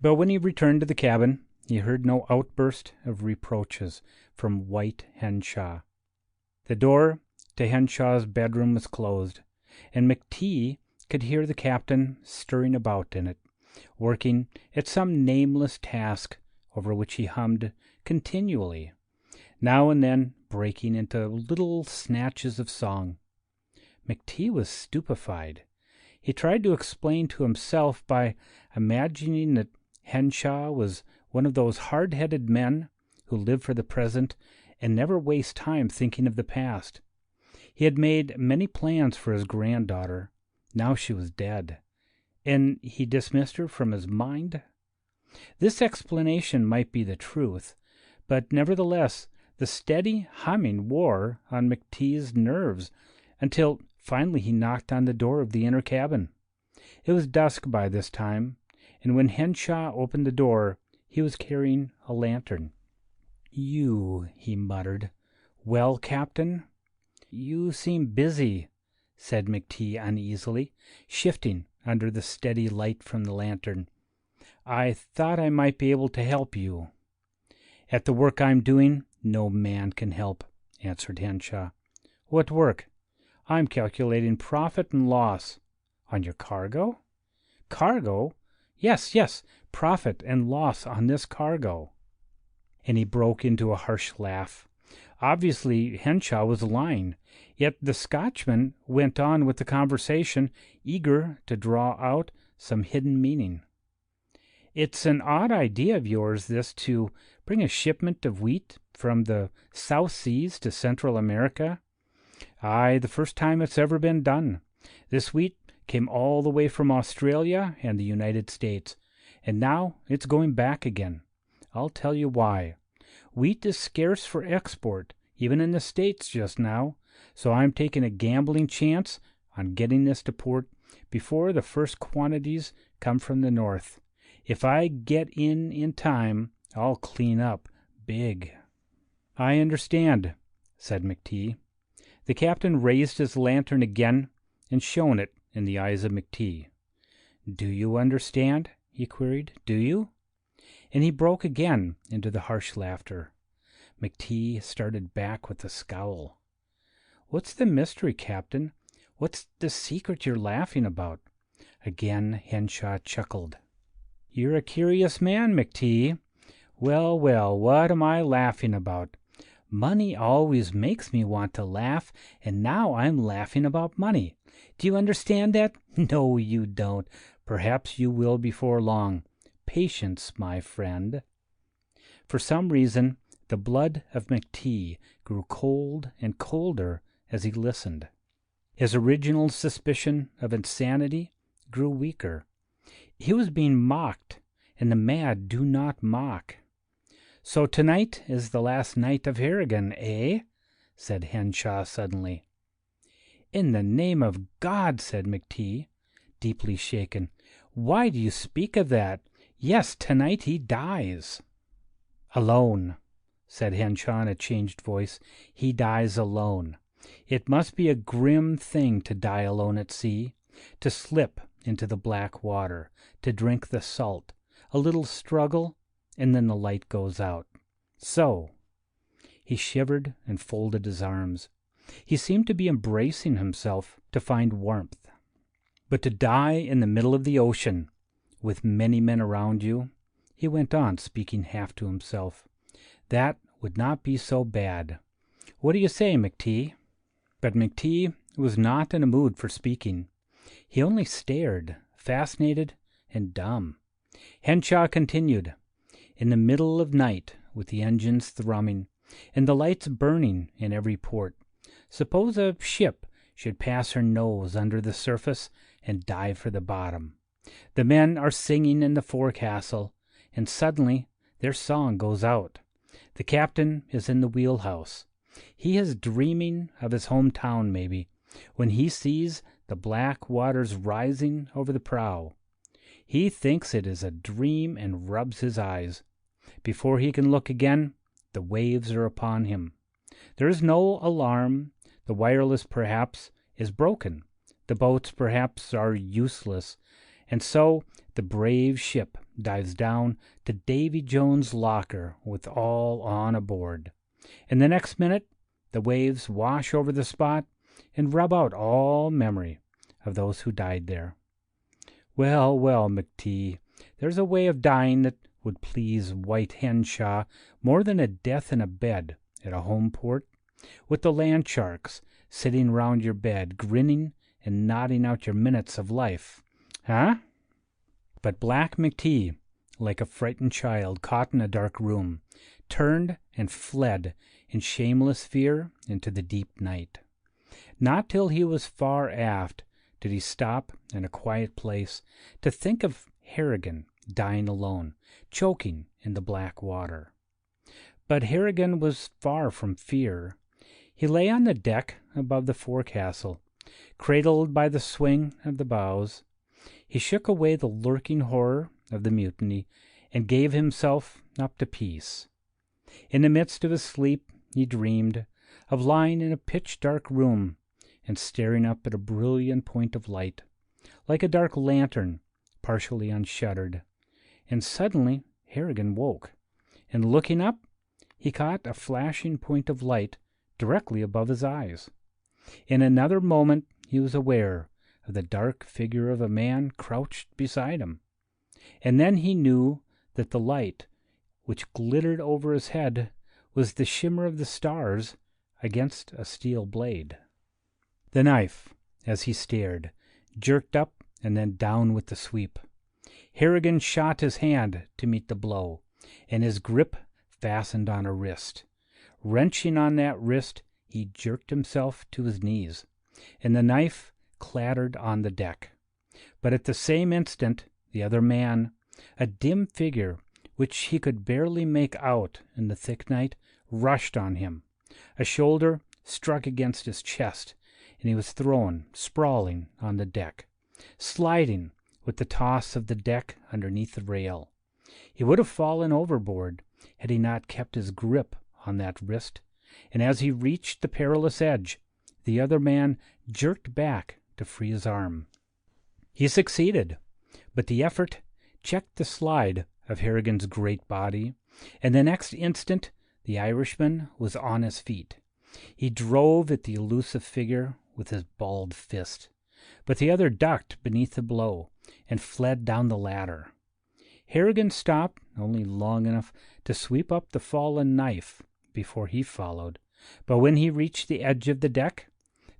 But when he returned to the cabin, he heard no outburst of reproaches from White Henshaw. The door to Henshaw's bedroom was closed, and McTee could hear the captain stirring about in it, working at some nameless task over which he hummed continually, now and then breaking into little snatches of song. McTee was stupefied. He tried to explain to himself by imagining that Henshaw was one of those hard-headed men who live for the present and never waste time thinking of the past. He had made many plans for his granddaughter. Now she was dead, and he dismissed her from his mind. This explanation might be the truth, but nevertheless the steady humming wore on McTee's nerves until finally he knocked on the door of the inner cabin. It was dusk by this time, and when Henshaw opened the door, he was carrying a lantern. "You," he muttered. "Well, Captain?" "You seem busy," said McTee uneasily, shifting under the steady light from the lantern. "I thought I might be able to help you." "At the work I'm doing, no man can help," answered Henshaw. "What work?" "I'm calculating profit and loss." "On your cargo?" "Cargo? Yes, profit and loss on this cargo." And he broke into a harsh laugh. Obviously, Henshaw was lying, yet the Scotchman went on with the conversation, eager to draw out some hidden meaning. "It's an odd idea of yours, this, to bring a shipment of wheat from the South Seas to Central America." "Aye, the first time it's ever been done. This wheat came all the way from Australia and the United States, and now it's going back again. I'll tell you why. Wheat is scarce for export, even in the States just now, so I'm taking a gambling chance on getting this to port before the first quantities come from the north. If I get in time, I'll clean up big." "I understand," said McTee. The captain raised his lantern again and shone it in the eyes of McTee. "Do you understand?" he queried. "Do you?" And he broke again into the harsh laughter. McTee started back with a scowl. "What's the mystery, Captain? What's the secret you're laughing about?" Again Henshaw chuckled. "You're a curious man, McTee. Well, well, what am I laughing about? Money always makes me want to laugh, and now I'm laughing about money. Do you understand that? No, you don't. Perhaps you will before long. Patience, my friend." For some reason, the blood of McTee grew cold and colder as he listened. His original suspicion of insanity grew weaker. He was being mocked, and the mad do not mock. "So tonight is the last night of Harrigan, eh?" said Henshaw suddenly. "In the name of God," said McTee, deeply shaken, "why do you speak of that? Yes, tonight he dies." "Alone," said Henshaw in a changed voice. "He dies alone. It must be a grim thing to die alone at sea, to slip into the black water, to drink the salt, a little struggle, and then the light goes out. So." He shivered and folded his arms. He seemed to be embracing himself to find warmth. "But to die in the middle of the ocean, with many men around you," he went on, speaking half to himself, "that would not be so bad. What do you say, McTee?" But McTee was not in a mood for speaking. He only stared, fascinated and dumb. Henshaw continued. "In the middle of night, with the engines thrumming, and the lights burning in every port, suppose a ship should pass her nose under the surface and dive for the bottom. The men are singing in the forecastle, and suddenly their song goes out. The captain is in the wheelhouse. He is dreaming of his hometown, maybe, when he sees the black waters rising over the prow. He thinks it is a dream and rubs his eyes. Before he can look again, the waves are upon him. There is no alarm. The wireless, perhaps, is broken. The boats, perhaps, are useless. And so the brave ship dives down to Davy Jones' locker with all on aboard. And the next minute, the waves wash over the spot and rub out all memory of those who died there. Well, well, McTee, there's a way of dying that would please White Henshaw more than a death in a bed at a home port, with the land sharks sitting round your bed, grinning and nodding out your minutes of life. Huh? But Black McTee, like a frightened child caught in a dark room, turned and fled in shameless fear into the deep night. Not till he was far aft did he stop in a quiet place to think of Harrigan dying alone, choking in the black water. But Harrigan was far from fear. He lay on the deck above the forecastle, cradled by the swing of the bows. He shook away the lurking horror of the mutiny and gave himself up to peace. In the midst of his sleep he dreamed of lying in a pitch-dark room and staring up at a brilliant point of light, like a dark lantern partially unshuttered. And suddenly Harrigan woke, and looking up, he caught a flashing point of light directly above his eyes. In another moment he was aware of the dark figure of a man crouched beside him. And then he knew that the light, which glittered over his head, was the shimmer of the stars against a steel blade. The knife, as he stared, jerked up and then down with the sweep. Harrigan shot his hand to meet the blow, and his grip fastened on a wrist. Wrenching on that wrist, he jerked himself to his knees, and the knife clattered on the deck. But at the same instant, the other man, a dim figure which he could barely make out in the thick night, rushed on him. A shoulder struck against his chest, and he was thrown sprawling on the deck, sliding with the toss of the deck underneath the rail. He would have fallen overboard had he not kept his grip on that wrist, and as he reached the perilous edge, the other man jerked back to free his arm. He succeeded, but the effort checked the slide of Harrigan's great body, and the next instant the Irishman was on his feet. He drove at the elusive figure with his balled fist, but the other ducked beneath the blow and fled down the ladder. Harrigan stopped only long enough to sweep up the fallen knife before he followed, but when he reached the edge of the deck,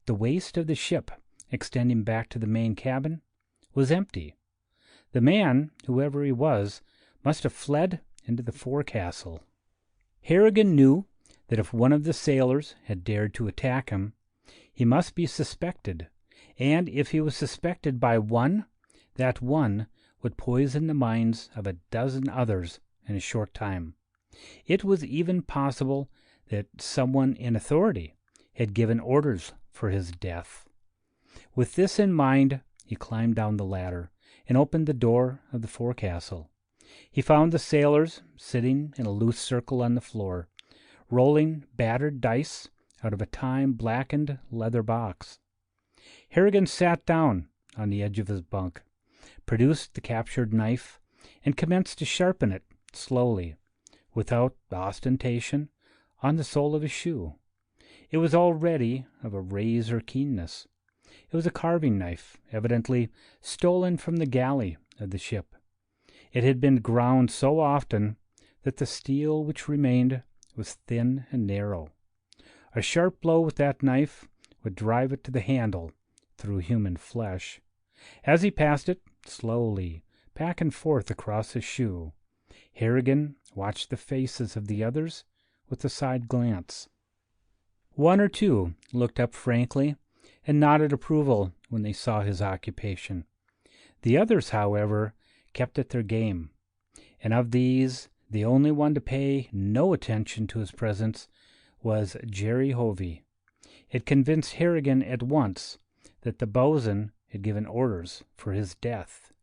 the waist of the ship, extending back to the main cabin, was empty. The man, whoever he was, must have fled into the forecastle. Harrigan knew that if one of the sailors had dared to attack him, he must be suspected, and if he was suspected by one, that one would poison the minds of a dozen others in a short time. It was even possible that someone in authority had given orders for his death. With this in mind, he climbed down the ladder and opened the door of the forecastle. He found the sailors sitting in a loose circle on the floor, rolling battered dice out of a time-blackened leather box. Harrigan sat down on the edge of his bunk, produced the captured knife, and commenced to sharpen it slowly, without ostentation, on the sole of his shoe. It was already of a razor keenness. It was a carving knife, evidently stolen from the galley of the ship. It had been ground so often that the steel which remained was thin and narrow. A sharp blow with that knife would drive it to the handle through human flesh. As he passed it, slowly, back and forth across his shoe, Harrigan watched the faces of the others with a side glance. One or two looked up frankly and nodded approval when they saw his occupation. The others, however, kept at their game, and of these, the only one to pay no attention to his presence was Jerry Hovey. It convinced Harrigan at once that the bosun had given orders for his death.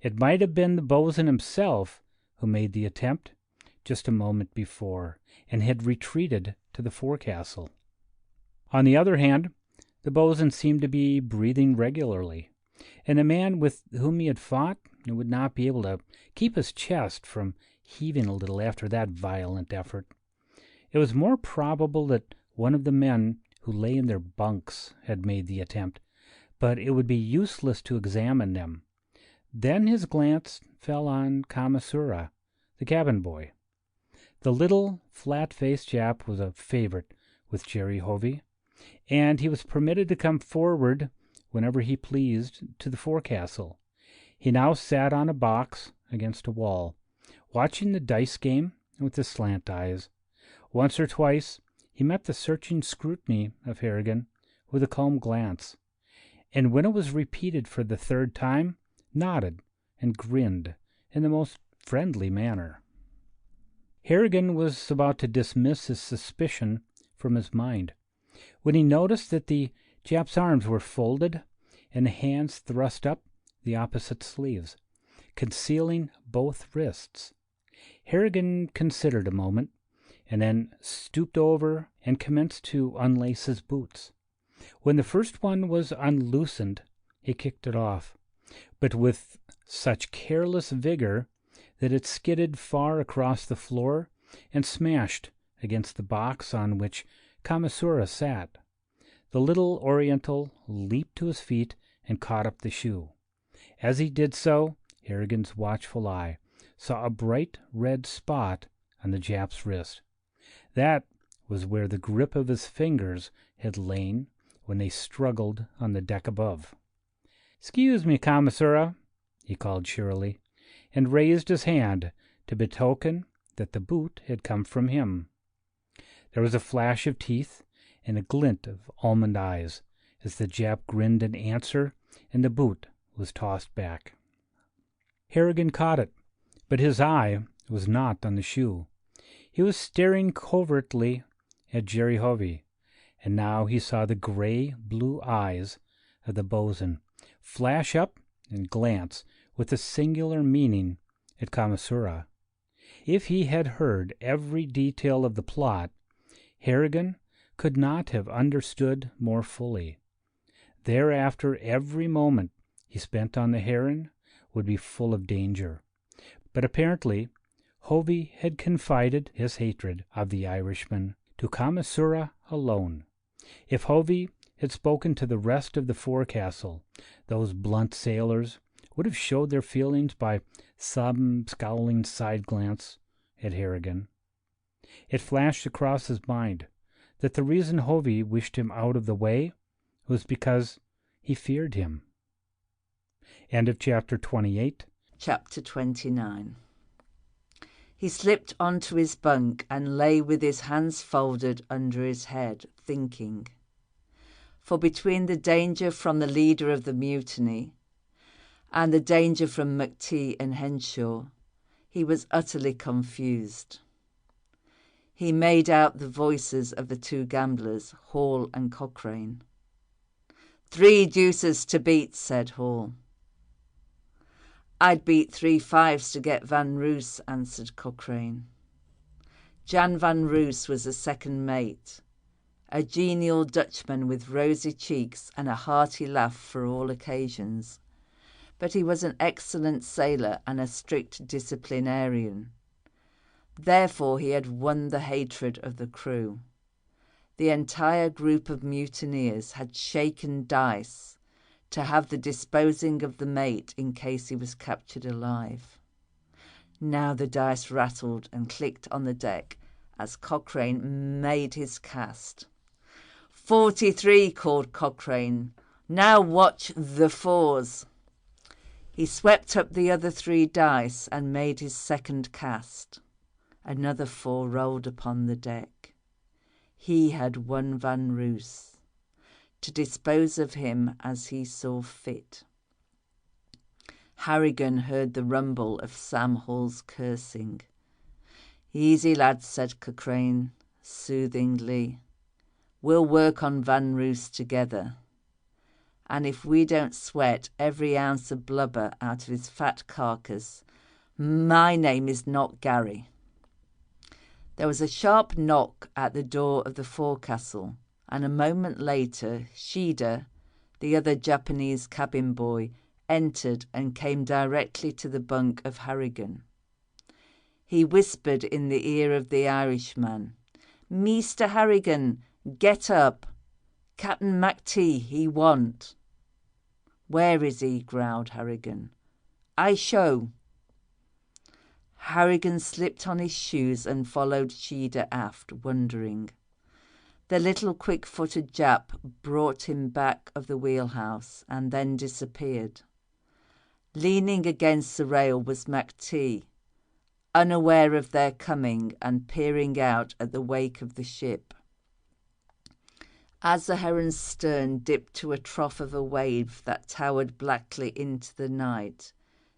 It might have been the bosun himself who made the attempt just a moment before and had retreated to the forecastle. On the other hand, the bosun seemed to be breathing regularly, and a man with whom he had fought would not be able to keep his chest from heaving a little after that violent effort. It was more probable that one of the men who lay in their bunks had made the attempt, but it would be useless to examine them. Then his glance fell on Kamasura, the cabin boy. The little, flat-faced chap was a favorite with Jerry Hovey, and he was permitted to come forward whenever he pleased to the forecastle. He now sat on a box against a wall, watching the dice game with his slant eyes. Once or twice he met the searching scrutiny of Harrigan with a calm glance, and when it was repeated for the third time, nodded and grinned in the most friendly manner. Harrigan was about to dismiss his suspicion from his mind when he noticed that the Jap's arms were folded and the hands thrust up the opposite sleeves, concealing both wrists. Harrigan considered a moment, and then stooped over and commenced to unlace his boots. When the first one was unloosened, he kicked it off, but with such careless vigor that it skidded far across the floor and smashed against the box on which Kamasura sat. The little Oriental leaped to his feet and caught up the shoe. As he did so, Harrigan's watchful eye saw a bright red spot on the Jap's wrist. That was where the grip of his fingers had lain when they struggled on the deck above. "Excuse me, Kamasura," he called cheerily, and raised his hand to betoken that the boot had come from him. There was a flash of teeth and a glint of almond eyes as the Jap grinned in answer, and the boot was tossed back. Harrigan caught it, but his eye was not on the shoe. He was staring covertly at Jerry Hovey, and now he saw the gray-blue eyes of the bosun flash up and glance with a singular meaning at Kamasura. If he had heard every detail of the plot, Harrigan could not have understood more fully. Thereafter, every moment he spent on the Heron would be full of danger. But apparently Hovey had confided his hatred of the Irishman to Kamasura alone. If Hovey had spoken to the rest of the forecastle, those blunt sailors would have showed their feelings by some scowling side glance at Harrigan. It flashed across his mind that the reason Hovey wished him out of the way was because he feared him. End of chapter 28. Chapter 29. He slipped onto his bunk and lay with his hands folded under his head, thinking. For between the danger from the leader of the mutiny and the danger from McTee and Henshaw, he was utterly confused. He made out the voices of the two gamblers, Hall and Cochrane. 3 deuces to beat, said Hall. I'd beat 3 fives to get Van Roos, answered Cochrane. Jan Van Roos was a second mate, a genial Dutchman with rosy cheeks and a hearty laugh for all occasions. But he was an excellent sailor and a strict disciplinarian. Therefore he had won the hatred of the crew. The entire group of mutineers had shaken dice to have the disposing of the mate in case he was captured alive. Now the dice rattled and clicked on the deck as Cochrane made his cast. 43, called Cochrane. Now watch the 4s. He swept up the other 3 dice and made his second cast. Another 4 rolled upon the deck. He had won Van Roos, to dispose of him as he saw fit. Harrigan heard the rumble of Sam Hall's cursing. Easy, lad, said Cochrane soothingly. We'll work on Van Roos together. And if we don't sweat every ounce of blubber out of his fat carcass, my name is not Gary. There was a sharp knock at the door of the forecastle, and a moment later Shida, the other Japanese cabin boy, entered and came directly to the bunk of Harrigan. He whispered in the ear of the Irishman, "Meester Harrigan, get up. Captain McTee, he want." "Where is he?" growled Harrigan. "I show." Harrigan slipped on his shoes and followed Shida aft, wondering. The little quick-footed Jap brought him back of the wheelhouse and then disappeared. Leaning against the rail was McTee, unaware of their coming and peering out at the wake of the ship. As the Heron's stern dipped to a trough of a wave that towered blackly into the night,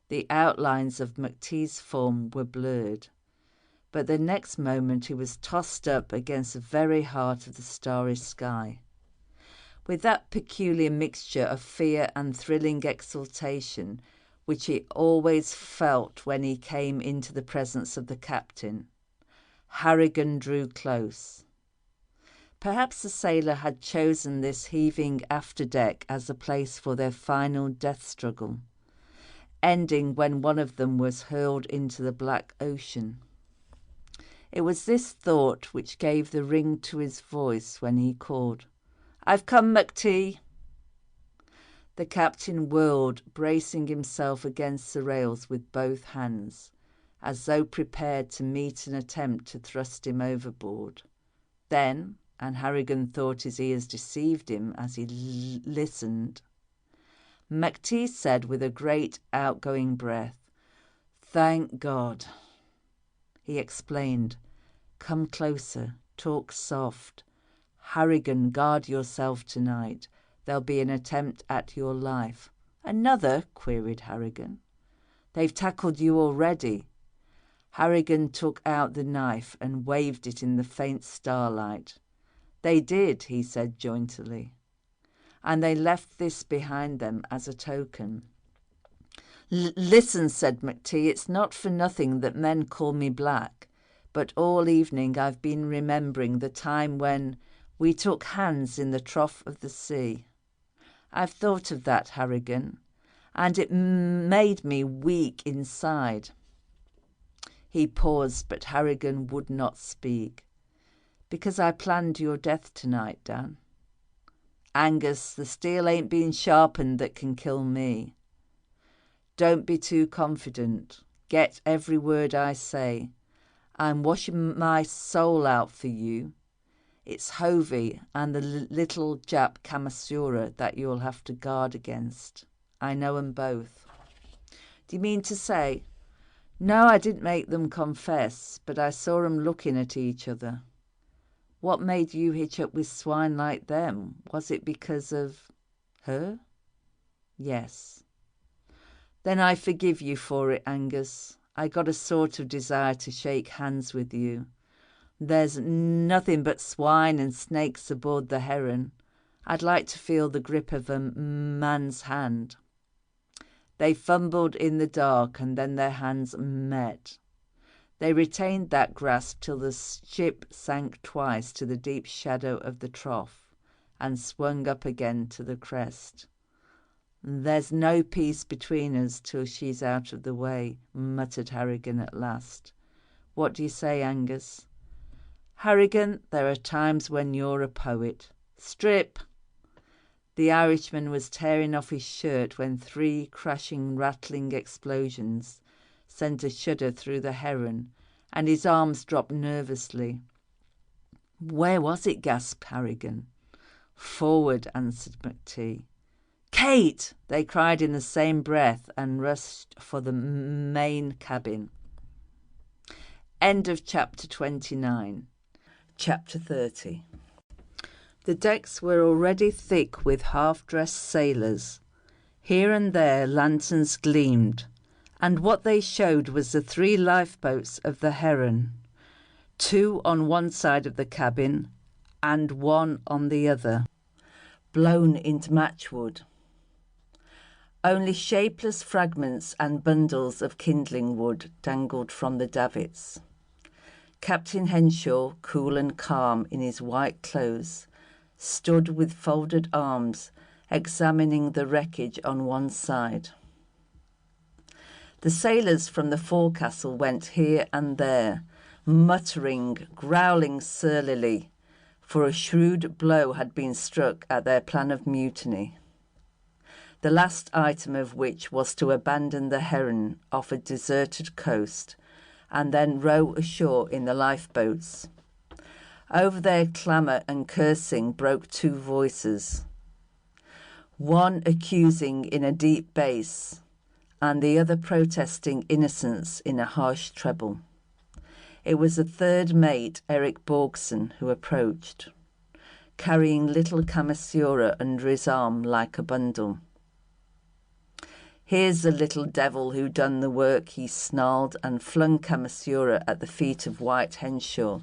the outlines of McTee's form were blurred. But the next moment he was tossed up against the very heart of the starry sky. With that peculiar mixture of fear and thrilling exultation which he always felt when he came into the presence of the captain, Harrigan drew close. Perhaps the sailor had chosen this heaving afterdeck as a place for their final death struggle, ending when one of them was hurled into the black ocean. It was this thought which gave the ring to his voice when he called, "I've come, McTee." The captain whirled, bracing himself against the rails with both hands, as though prepared to meet an attempt to thrust him overboard. Then, and Harrigan thought his ears deceived him as he listened, McTee said with a great outgoing breath, "Thank God." He explained, "Come closer, talk soft. Harrigan, guard yourself tonight. There'll be an attempt at your life." "Another?" queried Harrigan. "They've tackled you already." Harrigan took out the knife and waved it in the faint starlight. "They did," he said jauntily. "And they left this behind them as a token." Listen, said McTee, "it's not for nothing that men call me Black, but all evening I've been remembering the time when we took hands in the trough of the sea. I've thought of that, Harrigan, and it made me weak inside. He paused, but Harrigan would not speak. Because I planned your death tonight, Dan. Angus, the steel ain't been sharpened that can kill me. Don't be too confident. Get every word I say. I'm washing my soul out for you. It's Hovey and the little Jap Kamasura that you'll have to guard against. I know 'em both. Do you mean to say? No, I didn't make them confess, but I saw 'em looking at each other. What made you hitch up with swine like them? Was it because of her? Yes. Then I forgive you for it, Angus. I got a sort of desire to shake hands with you. There's nothing but swine and snakes aboard the Heron. I'd like to feel the grip of a man's hand. They fumbled in the dark, and then their hands met. They retained that grasp till the ship sank twice to the deep shadow of the trough, and swung up again to the crest. There's no peace between us till she's out of the way, muttered Harrigan at last. What do you say, Angus? Harrigan, there are times when you're a poet. Strip! The Irishman was tearing off his shirt when 3 crashing, rattling explosions sent a shudder through the Heron, and his arms dropped nervously. Where was it? Gasped Harrigan. Forward, answered McTee. Kate! They cried in the same breath and rushed for the main cabin. End of chapter 29. Chapter 30. The decks were already thick with half-dressed sailors. Here and there lanterns gleamed, and what they showed was the 3 lifeboats of the Heron, 2 on one side of the cabin and 1 on the other, blown into matchwood. Only shapeless fragments and bundles of kindling wood dangled from the davits. Captain Henshaw, cool and calm in his white clothes, stood with folded arms, examining the wreckage on one side. The sailors from the forecastle went here and there, muttering, growling surlily, for a shrewd blow had been struck at their plan of mutiny, the last item of which was to abandon the Heron off a deserted coast and then row ashore in the lifeboats. Over their clamour and cursing broke 2 voices, one accusing in a deep bass, and the other protesting innocence in a harsh treble. It was the 3rd mate, Eric Borgson, who approached, carrying little Kamasura under his arm like a bundle. Here's the little devil who done the work, he snarled, and flung Kamasura at the feet of White Henshaw.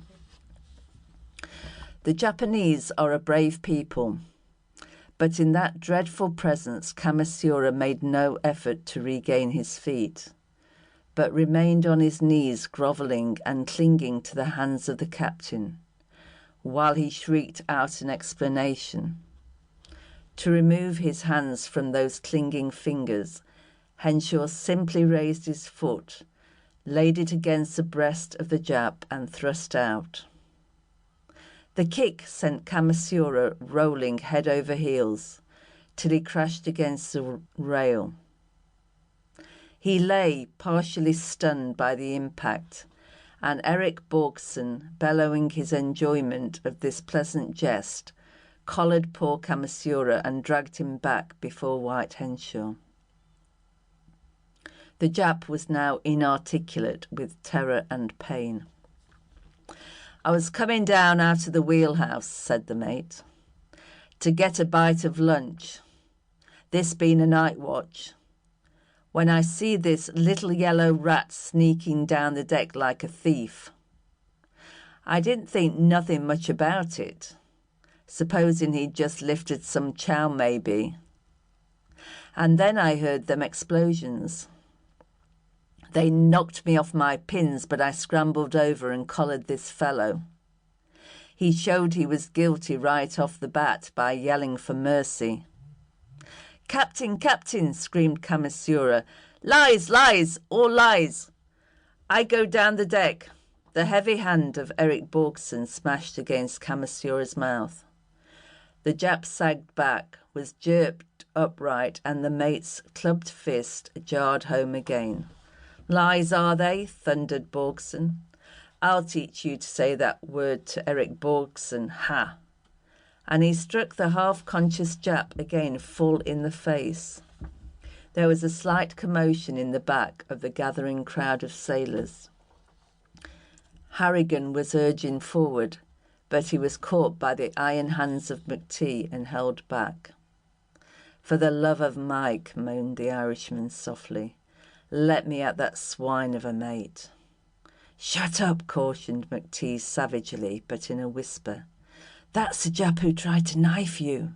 The Japanese are a brave people, but in that dreadful presence Kamasura made no effort to regain his feet, but remained on his knees grovelling and clinging to the hands of the captain, while he shrieked out an explanation. To remove his hands from those clinging fingers, Henshaw simply raised his foot, laid it against the breast of the Jap and thrust out. The kick sent Kamasura rolling head over heels till he crashed against the rail. He lay, partially stunned by the impact, and Eric Borgson, bellowing his enjoyment of this pleasant jest, collared poor Kamasura and dragged him back before White Henshaw. The Jap was now inarticulate with terror and pain. I was coming down out of the wheelhouse, said the mate, to get a bite of lunch, this being a night watch, when I see this little yellow rat sneaking down the deck like a thief. I didn't think nothing much about it, supposing he'd just lifted some chow maybe. And then I heard them explosions. They knocked me off my pins, but I scrambled over and collared this fellow. He showed he was guilty right off the bat by yelling for mercy. Captain, Captain, screamed Kamasura. Lies, lies, all lies. I go down the deck. The heavy hand of Eric Borgson smashed against Kamasura's mouth. The Jap sagged back, was jerked upright, and the mate's clubbed fist jarred home again. Lies, are they? Thundered Borgson. I'll teach you to say that word to Eric Borgson, ha! And he struck the half-conscious Jap again full in the face. There was a slight commotion in the back of the gathering crowd of sailors. Harrigan was urging forward, but he was caught by the iron hands of McTee and held back. For the love of Mike, moaned the Irishman softly, let me at that swine of a mate. Shut up, cautioned McTee savagely, but in a whisper. That's the Jap who tried to knife you.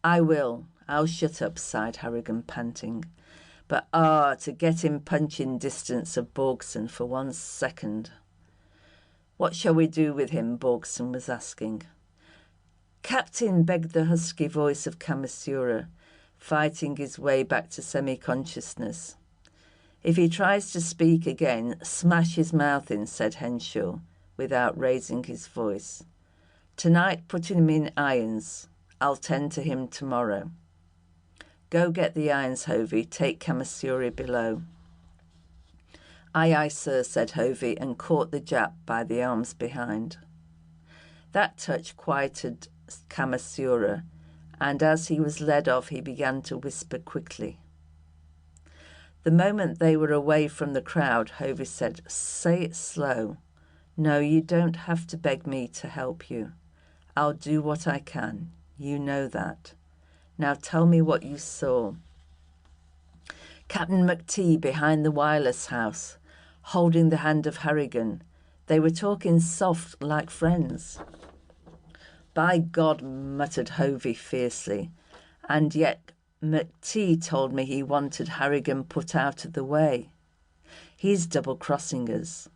I'll shut up, sighed Harrigan, panting. But to get in punching distance of Borgson for 1 second. What shall we do with him? Borgson was asking. Captain, begged the husky voice of Kamasura, fighting his way back to semi-consciousness. If he tries to speak again, smash his mouth in, said Henshaw, without raising his voice. Tonight, put him in irons. I'll tend to him tomorrow. Go get the irons, Hovey. Take Kamasura below. Aye, sir, said Hovey, and caught the Jap by the arms behind. That touch quieted Kamasura, and as he was led off, he began to whisper quickly. The moment they were away from the crowd, Hovey said, say it slow. No, you don't have to beg me to help you. I'll do what I can. You know that. Now tell me what you saw. Captain McTee behind the wireless house, holding the hand of Harrigan. They were talking soft like friends. By God, muttered Hovey fiercely, and yet McTee told me he wanted Harrigan put out of the way. He's double-crossing us.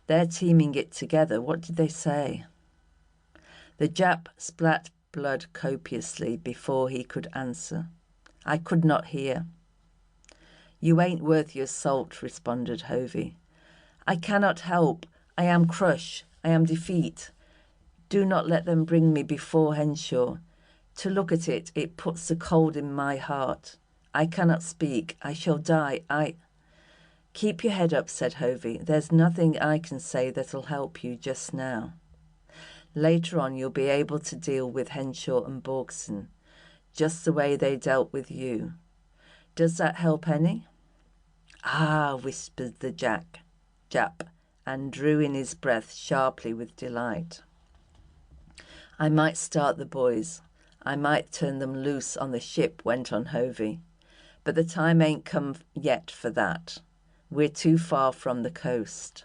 They're teaming it together. What did they say? The Jap splat blood copiously before he could answer. I could not hear. You ain't worth your salt, responded Hovey. I cannot help. I am crush. I am defeat. Do not let them bring me before Henshaw. To look at it, it puts a cold in my heart. I cannot speak. I shall die. Keep your head up, said Hovey. There's nothing I can say that'll help you just now. Later on, you'll be able to deal with Henshaw and Borgson, just the way they dealt with you. Does that help any? Whispered the Jap, and drew in his breath sharply with delight. I might start the boys. I might turn them loose on the ship, went on Hovey. But the time ain't come yet for that. We're too far from the coast.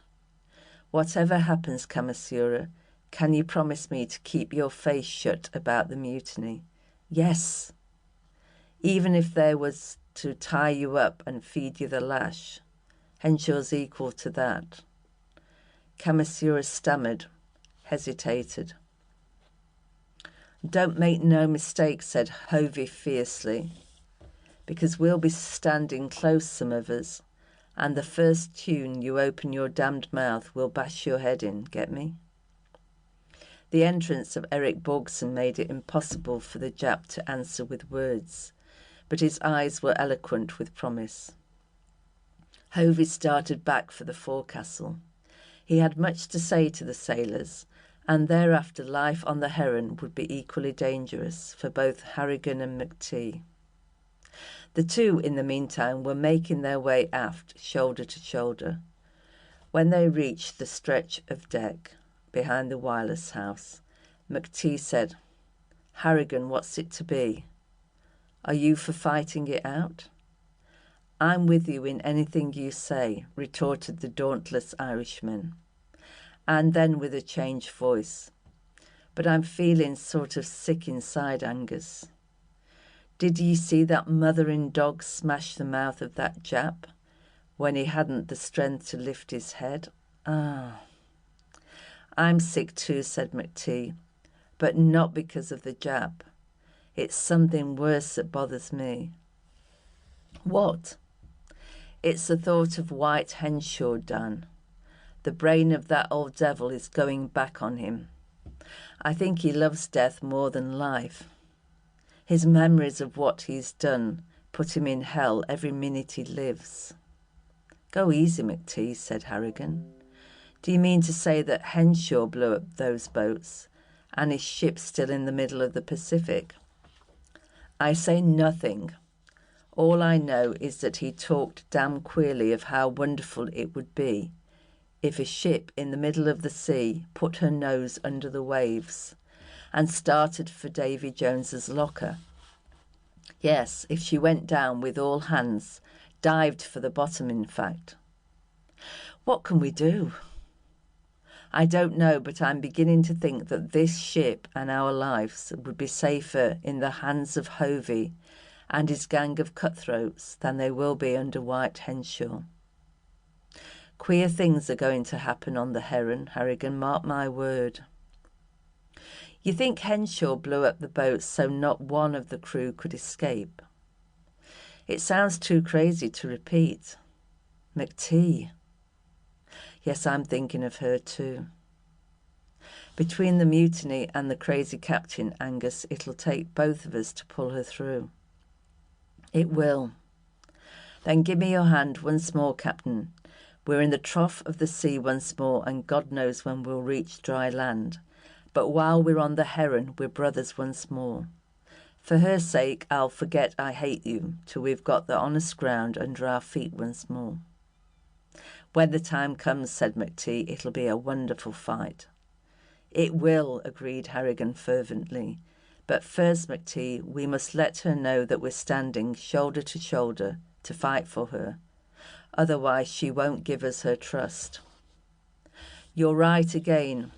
Whatever happens, Kamasura, can you promise me to keep your face shut about the mutiny? Yes. Even if there was to tie you up and feed you the lash. Henshaw's equal to that. Kamasura stammered, hesitated. Don't make no mistake, said Hovey fiercely, because we'll be standing close, some of us, and the first tune you open your damned mouth will bash your head in, get me? The entrance of Eric Borgson made it impossible for the Jap to answer with words, but his eyes were eloquent with promise. Hovey started back for the forecastle. He had much to say to the sailors, and thereafter life on the Heron would be equally dangerous for both Harrigan and McTee. The two, in the meantime, were making their way aft, shoulder to shoulder. When they reached the stretch of deck behind the wireless house, McTee said, Harrigan, what's it to be? Are you for fighting it out? I'm with you in anything you say, retorted the dauntless Irishman. And then with a changed voice, but I'm feeling sort of sick inside, Angus. Did ye see that mothering dog smash the mouth of that Jap when he hadn't the strength to lift his head? I'm sick too, said McTee, but not because of the Jap. It's something worse that bothers me. What? It's the thought of White Henshaw, Dan. The brain of that old devil is going back on him. I think he loves death more than life. His memories of what he's done put him in hell every minute he lives. Go easy, McTee, said Harrigan. Do you mean to say that Henshaw blew up those boats and his ship's still in the middle of the Pacific? I say nothing. All I know is that he talked damn queerly of how wonderful it would be if a ship in the middle of the sea put her nose under the waves and started for Davy Jones's locker. Yes, if she went down with all hands, dived for the bottom, in fact. What can we do? I don't know, but I'm beginning to think that this ship and our lives would be safer in the hands of Hovey and his gang of cutthroats than they will be under White Henshaw. Queer things are going to happen on the Heron, Harrigan, mark my word. You think Henshaw blew up the boat so not one of the crew could escape? It sounds too crazy to repeat. McTee. Yes, I'm thinking of her too. Between the mutiny and the crazy captain, Angus, it'll take both of us to pull her through. It will. Then give me your hand once more, Captain. We're in the trough of the sea once more, and God knows when we'll reach dry land. But while we're on the Heron, we're brothers once more. For her sake, I'll forget I hate you till we've got the honest ground under our feet once more. When the time comes, said McTee, it'll be a wonderful fight. It will, agreed Harrigan fervently. But first, McTee, we must let her know that we're standing shoulder to shoulder to fight for her. Otherwise, she won't give us her trust. You're right again.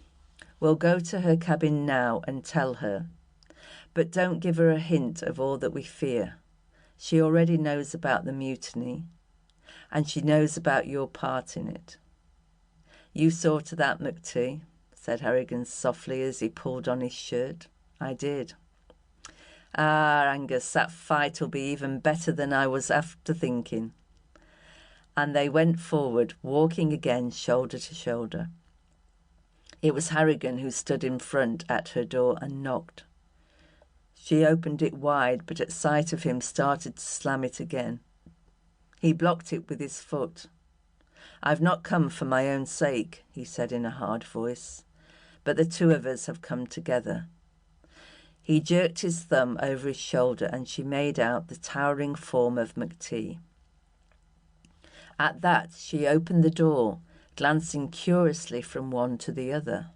We'll go to her cabin now and tell her. But don't give her a hint of all that we fear. She already knows about the mutiny, and she knows about your part in it. You saw to that, McTee, said Harrigan softly as he pulled on his shirt. I did. Ah, Angus, that fight'll be even better than I was after thinking. And they went forward, walking again shoulder to shoulder. It was Harrigan who stood in front at her door and knocked. She opened it wide, but at sight of him started to slam it again. He blocked it with his foot. I've not come for my own sake, he said in a hard voice, but the two of us have come together. He jerked his thumb over his shoulder and she made out the towering form of McTee. At that, she opened the door, glancing curiously from one to the other.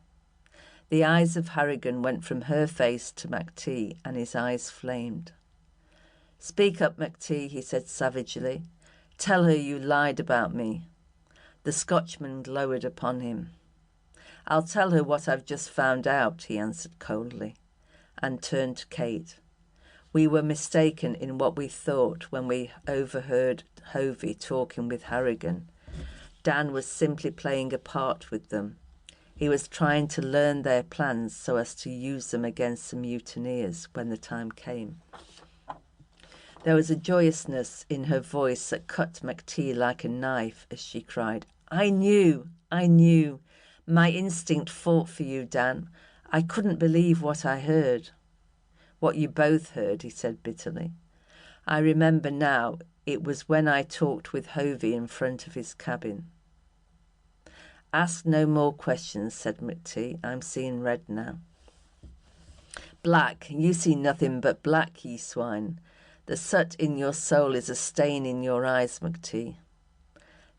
The eyes of Harrigan went from her face to McTee, and his eyes flamed. Speak up, McTee, he said savagely. Tell her you lied about me. The Scotchman glowered upon him. I'll tell her what I've just found out, he answered coldly, and turned to Kate. We were mistaken in what we thought when we overheard Hovey talking with Harrigan. Dan was simply playing a part with them. He was trying to learn their plans so as to use them against the mutineers when the time came. There was a joyousness in her voice that cut McTee like a knife as she cried, I knew. My instinct fought for you, Dan. I couldn't believe what I heard. What you both heard, he said bitterly. I remember now, it was when I talked with Hovey in front of his cabin. Ask no more questions, said McTee. I'm seeing red now. Black, you see nothing but black, ye swine. The soot in your soul is a stain in your eyes, McTee.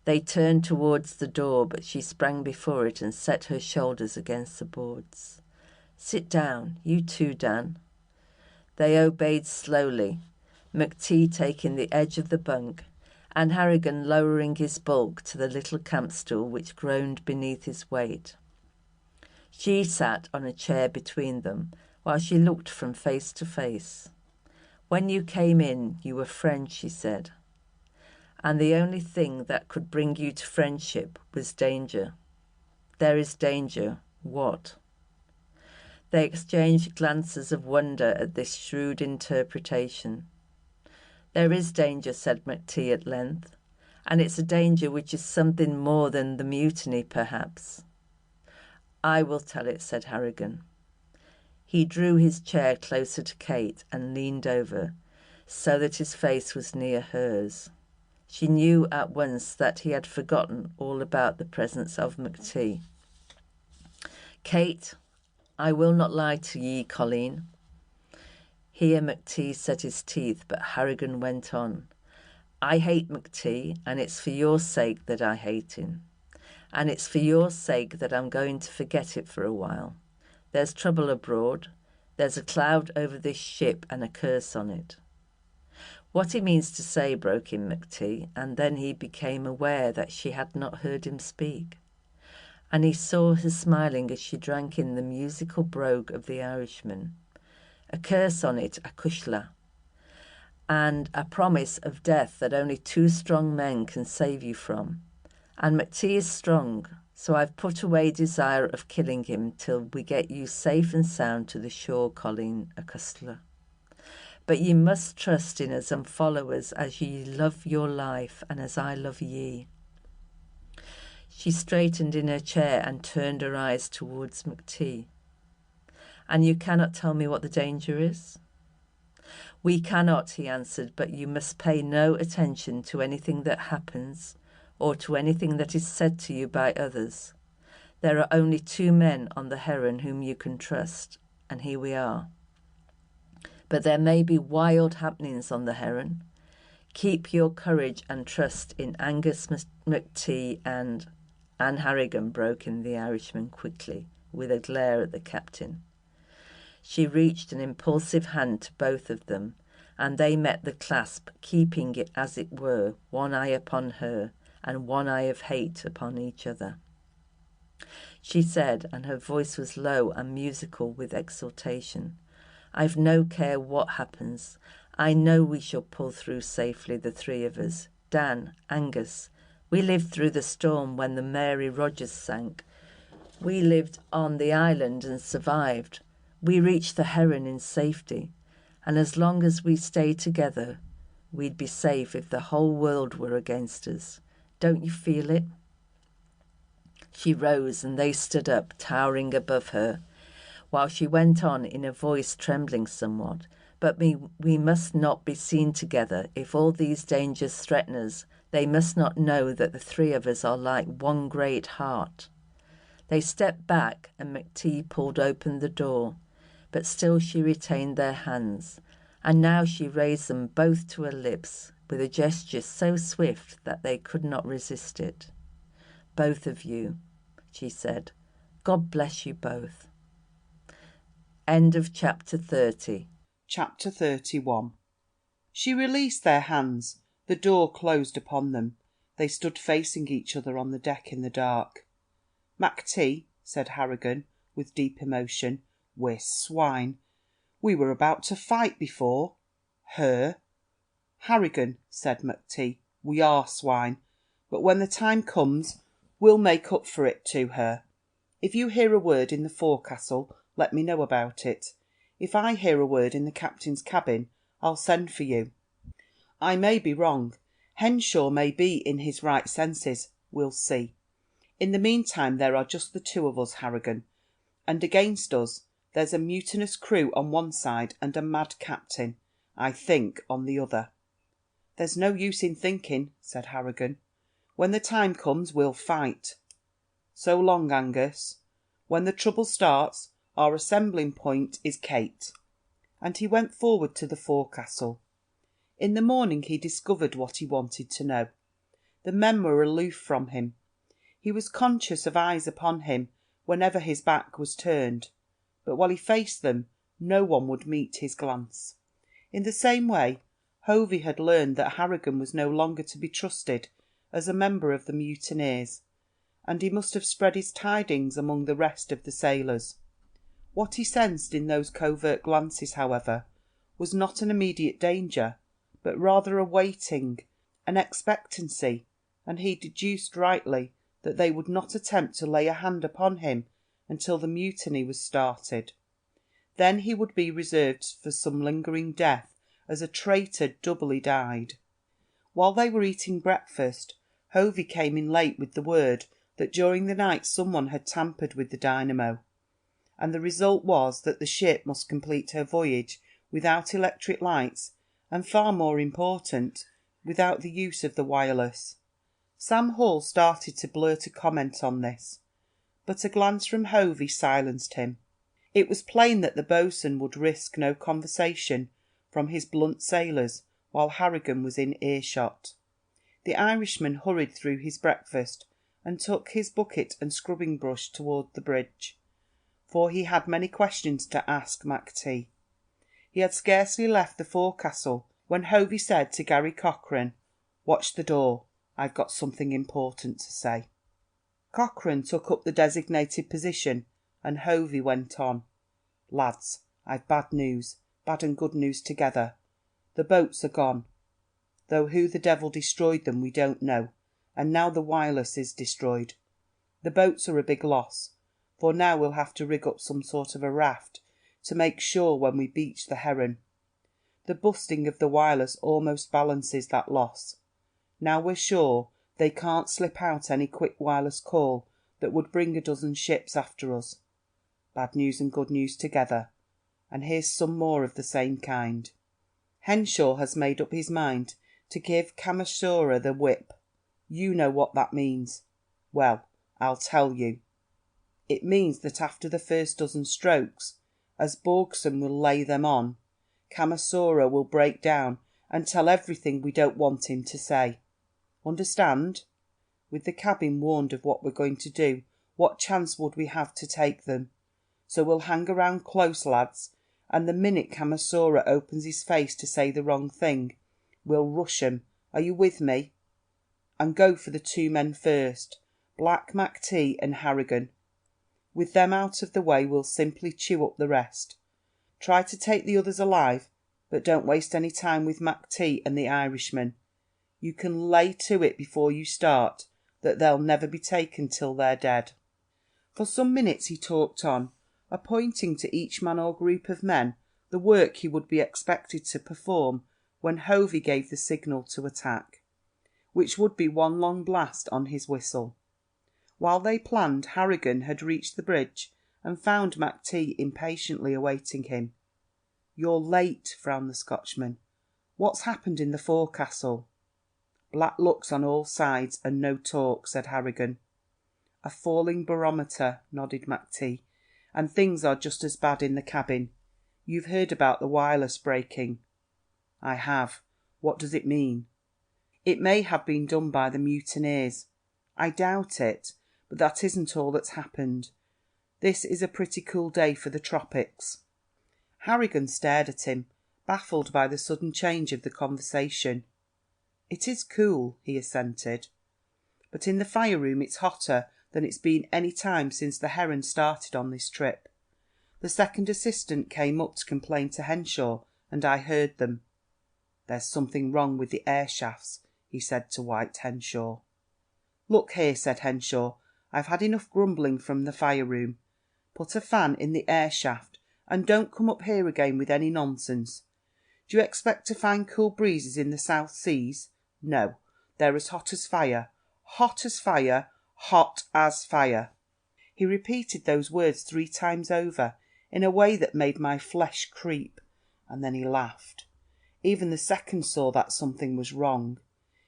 They turned towards the door, but she sprang before it and set her shoulders against the boards. Sit down, you too, Dan. They obeyed slowly, McTee taking the edge of the bunk, and Harrigan lowering his bulk to the little camp stool which groaned beneath his weight. She sat on a chair between them, while she looked from face to face. When you came in, you were friends, she said, and the only thing that could bring you to friendship was danger. There is danger. What? They exchanged glances of wonder at this shrewd interpretation. There is danger, said McTee at length, and it's a danger which is something more than the mutiny, perhaps." "I will tell it," said Harrigan. He drew his chair closer to Kate and leaned over, so that his face was near hers. She knew at once that he had forgotten all about the presence of McT. "Kate, I will not lie to ye, Colleen." Here McT set his teeth, but Harrigan went on. "I hate McT, and it's for your sake that I hate him. And it's for your sake that I'm going to forget it for a while. There's trouble abroad. There's a cloud over this ship and a curse on it." "What he means to say," broke in McT, and then he became aware that she had not heard him speak. And he saw her smiling as she drank in the musical brogue of the Irishman. "A curse on it, a cushla, and a promise of death that only two strong men can save you from. And McT is strong, so I've put away desire of killing him till we get you safe and sound to the shore, Colleen Acustler. But ye must trust in us and follow us as ye love your life and as I love ye." She straightened in her chair and turned her eyes towards McT. "And you cannot tell me what the danger is?" "We cannot," he answered, "but you must pay no attention to anything that happens or to anything that is said to you by others. There are only two men on the Heron whom you can trust, and here we are. But there may be wild happenings on the Heron. Keep your courage and trust in Angus McT and Anne Harrigan," broke in the Irishman quickly, with a glare at the captain. She reached an impulsive hand to both of them, and they met the clasp, keeping it, as it were, one eye upon her and one eye of hate upon each other. She said, and her voice was low and musical with exultation, "I've no care what happens. I know we shall pull through safely, the three of us. Dan, Angus, we lived through the storm when the Mary Rogers sank. We lived on the island and survived. We reached the Heron in safety. And as long as we stay together, we'd be safe if the whole world were against us. Don't you feel it?" She rose and they stood up, towering above her, while she went on in a voice trembling somewhat. "But we must not be seen together. If all these dangers threaten us, they must not know that the three of us are like one great heart." They stepped back and McT pulled open the door, but still she retained their hands, and now she raised them both to her lips with a gesture so swift that they could not resist it. "Both of you," she said. "God bless you both." End of chapter 30. Chapter 31. She released their hands. The door closed upon them. They stood facing each other on the deck in the dark. "McT," said Harrigan, with deep emotion, "we're swine. We were about to fight before her." "Harrigan," said McT, "we are swine, but when the time comes we'll make up for it to her. If you hear a word in the forecastle, let me know about it. If I hear a word in the captain's cabin, I'll send for you. I may be wrong. Henshaw may be in his right senses. We'll see. In the meantime there are just the two of us, Harrigan, and against us there's a mutinous crew on one side and a mad captain, I think, on the other." "There's no use in thinking," said Harrigan. "When the time comes we'll fight. So long, Angus. When the trouble starts, our assembling point is Kate." And he went forward to the forecastle. In the morning he discovered what he wanted to know. The men were aloof from him. He was conscious of eyes upon him whenever his back was turned, but while he faced them no one would meet his glance. In the same way, Hovey had learned that Harrigan was no longer to be trusted as a member of the mutineers, and he must have spread his tidings among the rest of the sailors. What he sensed in those covert glances, however, was not an immediate danger, but rather a waiting, an expectancy, and he deduced rightly that they would not attempt to lay a hand upon him until the mutiny was started. Then he would be reserved for some lingering death as a traitor doubly died. While they were eating breakfast, Hovey came in late with the word that during the night someone had tampered with the dynamo, and the result was that the ship must complete her voyage without electric lights, and far more important, without the use of the wireless. Sam Hall started to blurt a comment on this, but a glance from Hovey silenced him. It was plain that the boatswain would risk no conversation from his blunt sailors while Harrigan was in earshot. The Irishman hurried through his breakfast and took his bucket and scrubbing brush toward the bridge, for he had many questions to ask Mac-T. He had scarcely left the forecastle when Hovey said to Garry Cochrane, "Watch the door, I've got something important to say." Cochrane took up the designated position, and Hovey went on. "Lads, I've bad news, bad and good news together. The boats are gone, though who the devil destroyed them we don't know, and now the wireless is destroyed. The boats are a big loss, for now we'll have to rig up some sort of a raft to make sure when we beach the Heron. The busting of the wireless almost balances that loss. Now we're sure they can't slip out any quick wireless call that would bring a dozen ships after us. Bad news and good news together, and here's some more of the same kind. Henshaw has made up his mind to give Kamasura the whip. You know what that means. Well, I'll tell you. It means that after the first dozen strokes, as Borgson will lay them on, Kamasura will break down and tell everything we don't want him to say. Understand? With the cabin warned of what we're going to do, what chance would we have to take them? So we'll hang around close, lads, and the minute Kamasura opens his face to say the wrong thing, we'll rush 'em. Are you with me? And go for the two men first, Black Mac-T and Harrigan. With them out of the way, we'll simply chew up the rest. Try to take the others alive, but don't waste any time with Mac-T and the Irishman. You can lay to it before you start that they'll never be taken till they're dead." For some minutes he talked on, appointing to each man or group of men the work he would be expected to perform when Hovey gave the signal to attack, which would be one long blast on his whistle. While they planned, Harrigan had reached the bridge and found Mac-T impatiently awaiting him. "You're late," frowned the Scotchman. "What's happened in the forecastle?" "Black looks on all sides and no talk," said Harrigan. "A falling barometer," nodded Mac-T, "and things are just as bad in the cabin. You've heard about the wireless breaking?" "I have. What does it mean?" "It may have been done by the mutineers. I doubt it, but that isn't all that's happened. This is a pretty cool day for the tropics." Harrigan stared at him, baffled by the sudden change of the conversation. "It is cool," he assented, "but in the fire room it's hotter than it's been any time since the Heron started on this trip. The second assistant came up to complain to Henshaw, and I heard them. There's something wrong with the air shafts," he said to White Henshaw. "Look here," said Henshaw, "I've had enough grumbling from the fire room. Put a fan in the air shaft, and don't come up here again with any nonsense. Do you expect to find cool breezes in the South Seas? No, they're as hot as fire, hot as fire, hot as fire." He repeated those words 3 times over in a way that made my flesh creep, and then he laughed. Even the second saw that something was wrong.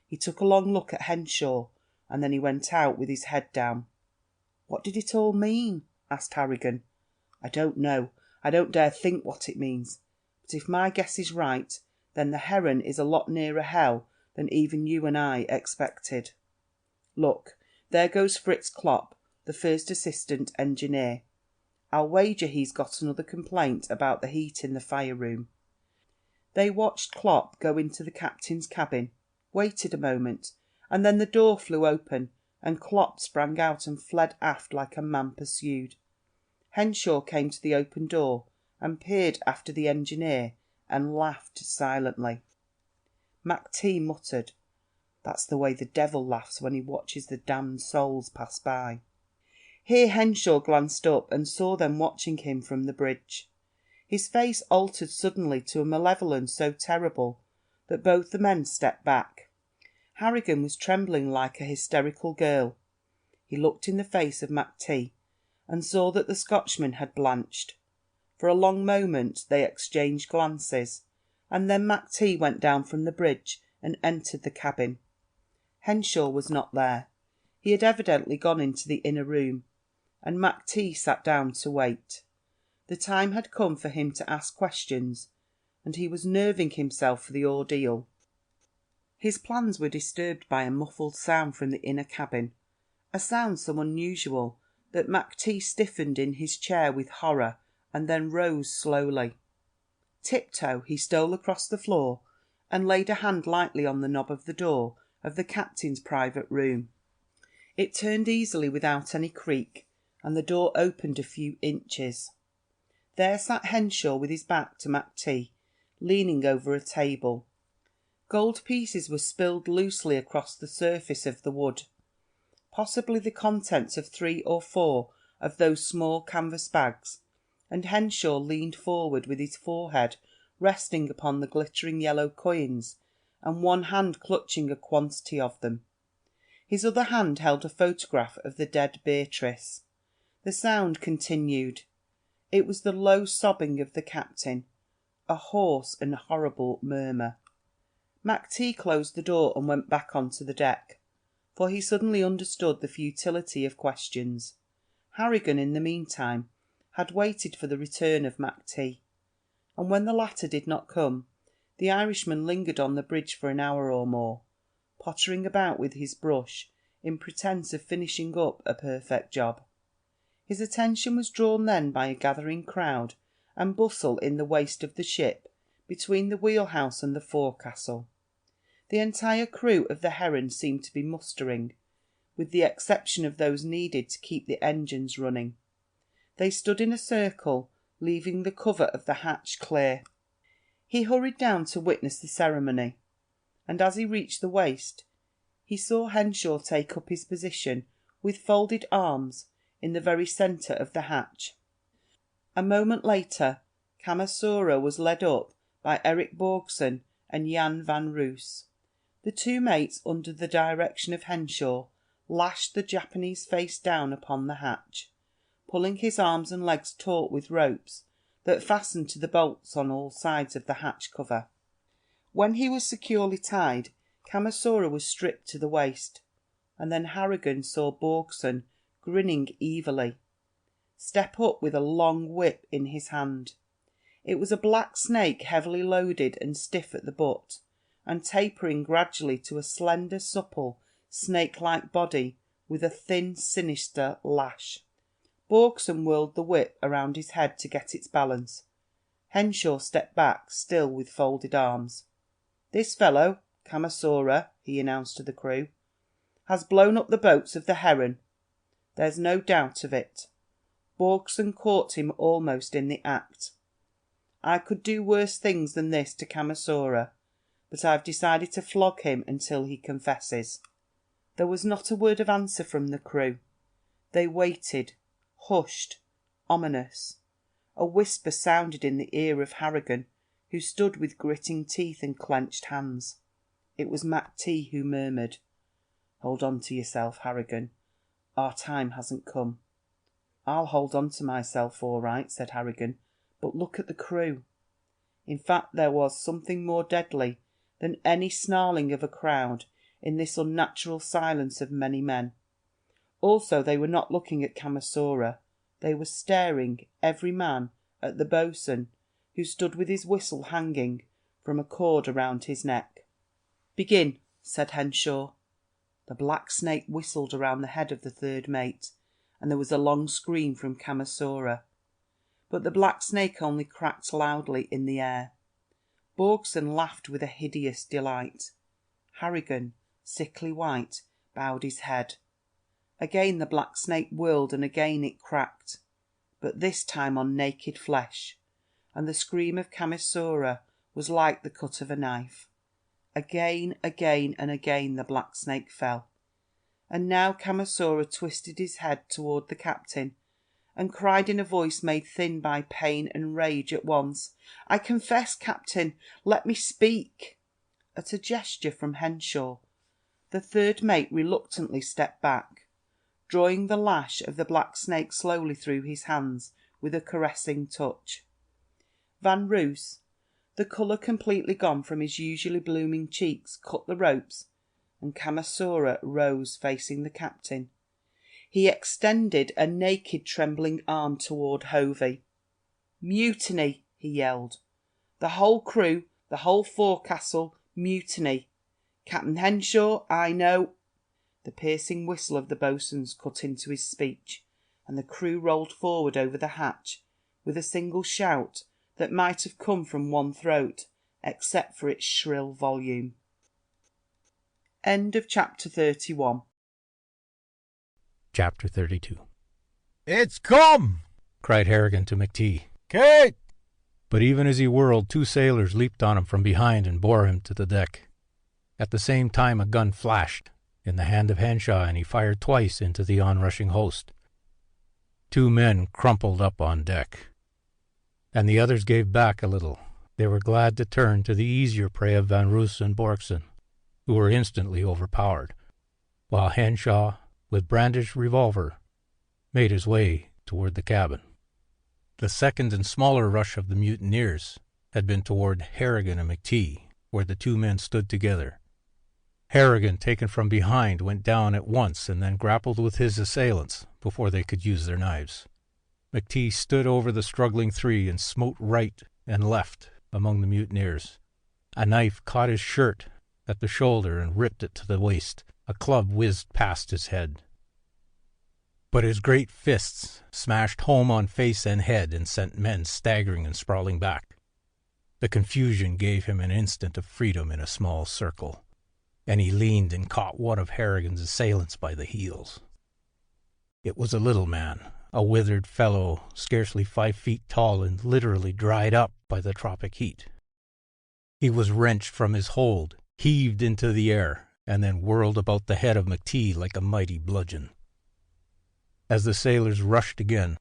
He took a long look at Henshaw, and then he went out with his head down. "What did it all mean?" asked Harrigan. "I don't know. I don't dare think what it means. But if my guess is right, then the Heron is a lot nearer hell than even you and I expected. Look, there goes Fritz Klopp, the first assistant engineer. I'll wager he's got another complaint about the heat in the fire room." They watched Klopp go into the captain's cabin, waited a moment, and then the door flew open, and Klopp sprang out and fled aft like a man pursued. Henshaw came to the open door and peered after the engineer and laughed silently. Mac-T muttered, "That's the way the devil laughs when he watches the damned souls pass by." Here Henshaw glanced up and saw them watching him from the bridge. His face altered suddenly to a malevolence so terrible that both the men stepped back. Harrigan was trembling like a hysterical girl. He looked in the face of Mac-T and saw that the Scotchman had blanched. For a long moment they exchanged glances, and then Mac-T went down from the bridge and entered the cabin. Henshaw was not there. He had evidently gone into the inner room, and Mac-T sat down to wait. The time had come for him to ask questions, and he was nerving himself for the ordeal. His plans were disturbed by a muffled sound from the inner cabin, a sound so unusual that Mac-T stiffened in his chair with horror and then rose slowly. Tiptoe he stole across the floor and laid a hand lightly on the knob of the door of the captain's private room. It turned easily without any creak, and the door opened a few inches. There sat Henshaw with his back to Mac-T, leaning over a table. Gold pieces were spilled loosely across the surface of the wood, possibly the contents of 3 or 4 of those small canvas bags, and Henshaw leaned forward with his forehead resting upon the glittering yellow coins, and one hand clutching a quantity of them. His other hand held a photograph of the dead Beatrice. The sound continued. It was the low sobbing of the captain, a hoarse and horrible murmur. Mac-T closed the door and went back onto the deck, for he suddenly understood the futility of questions. Harrigan, in the meantime, had waited for the return of Mac-T, and when the latter did not come, the Irishman lingered on the bridge for an hour or more, pottering about with his brush in pretence of finishing up a perfect job. His attention was drawn then by a gathering crowd and bustle in the waist of the ship between the wheelhouse and the forecastle. The entire crew of the Heron seemed to be mustering, with the exception of those needed to keep the engines running. They stood in a circle, leaving the cover of the hatch clear. He hurried down to witness the ceremony, and as he reached the waist, he saw Henshaw take up his position with folded arms in the very centre of the hatch. A moment later, Kamasura was led up by Eric Borgson and Jan van Roos. The two mates, under the direction of Henshaw, lashed the Japanese face down upon the hatch, pulling his arms and legs taut with ropes that fastened to the bolts on all sides of the hatch cover. When he was securely tied, Kamasura was stripped to the waist, and then Harrigan saw Borgson grinning evilly step up with a long whip in his hand. It was a black snake, heavily loaded and stiff at the butt, and tapering gradually to a slender, supple, snake-like body with a thin, sinister lash. Borgson whirled the whip around his head to get its balance. Henshaw stepped back, still with folded arms. "This fellow, Kamasura," he announced to the crew, "has blown up the boats of the Heron. There's no doubt of it. Borgson caught him almost in the act. I could do worse things than this to Kamasura, but I've decided to flog him until he confesses." There was not a word of answer from the crew. They waited, hushed, ominous. A whisper sounded in the ear of Harrigan, who stood with gritting teeth and clenched hands. It was Mac-T who murmured, "Hold on to yourself, Harrigan. Our time hasn't come." "I'll hold on to myself all right," said Harrigan, "but look at the crew." In fact, there was something more deadly than any snarling of a crowd in this unnatural silence of many men. Also, they were not looking at Kamasura. They were staring, every man, at the boatswain, who stood with his whistle hanging from a cord around his neck. "Begin," said Henshaw. The black snake whistled around the head of the third mate, and there was a long scream from Kamasura. But the black snake only cracked loudly in the air. Borgson laughed with a hideous delight. Harrigan, sickly white, bowed his head. Again the black snake whirled, and again it cracked, but this time on naked flesh, and the scream of Kamasura was like the cut of a knife. Again, and again the black snake fell, and now Kamasura twisted his head toward the captain, and cried in a voice made thin by pain and rage at once, "I confess, Captain, let me speak." At a gesture from Henshaw, The third mate reluctantly stepped back, drawing the lash of the black snake slowly through his hands with a caressing touch. Van Roos, the colour completely gone from his usually blooming cheeks, cut the ropes, and Kamasura rose facing the captain. He extended a naked, trembling arm toward Hovey. "Mutiny!" he yelled. "The whole crew, the whole forecastle, mutiny! Captain Henshaw, I know—" The piercing whistle of the boatswain's cut into his speech, and the crew rolled forward over the hatch with a single shout that might have come from one throat, except for its shrill volume. End of chapter 31. Chapter 32. "It's come!" cried Harrigan to McTee. "Kate!" But even as he whirled, 2 sailors leaped on him from behind and bore him to the deck. At the same time a gun flashed in the hand of Henshaw, and he fired twice into the onrushing host. 2 men crumpled up on deck, and the others gave back a little. They were glad to turn to the easier prey of Van Roos and Borkson, who were instantly overpowered, while Henshaw, with brandished revolver, made his way toward the cabin. The second and smaller rush of the mutineers had been toward Harrigan and McTee, where the 2 men stood together. Harrigan, taken from behind, went down at once and then grappled with his assailants before they could use their knives. McTee stood over the struggling 3 and smote right and left among the mutineers. A knife caught his shirt at the shoulder and ripped it to the waist. A club whizzed past his head. But his great fists smashed home on face and head and sent men staggering and sprawling back. The confusion gave him an instant of freedom in a small circle, and he leaned and caught one of Harrigan's assailants by the heels. It was a little man, a withered fellow, scarcely 5 feet tall and literally dried up by the tropic heat. He was wrenched from his hold, heaved into the air, and then whirled about the head of McTee like a mighty bludgeon. As the sailors rushed again,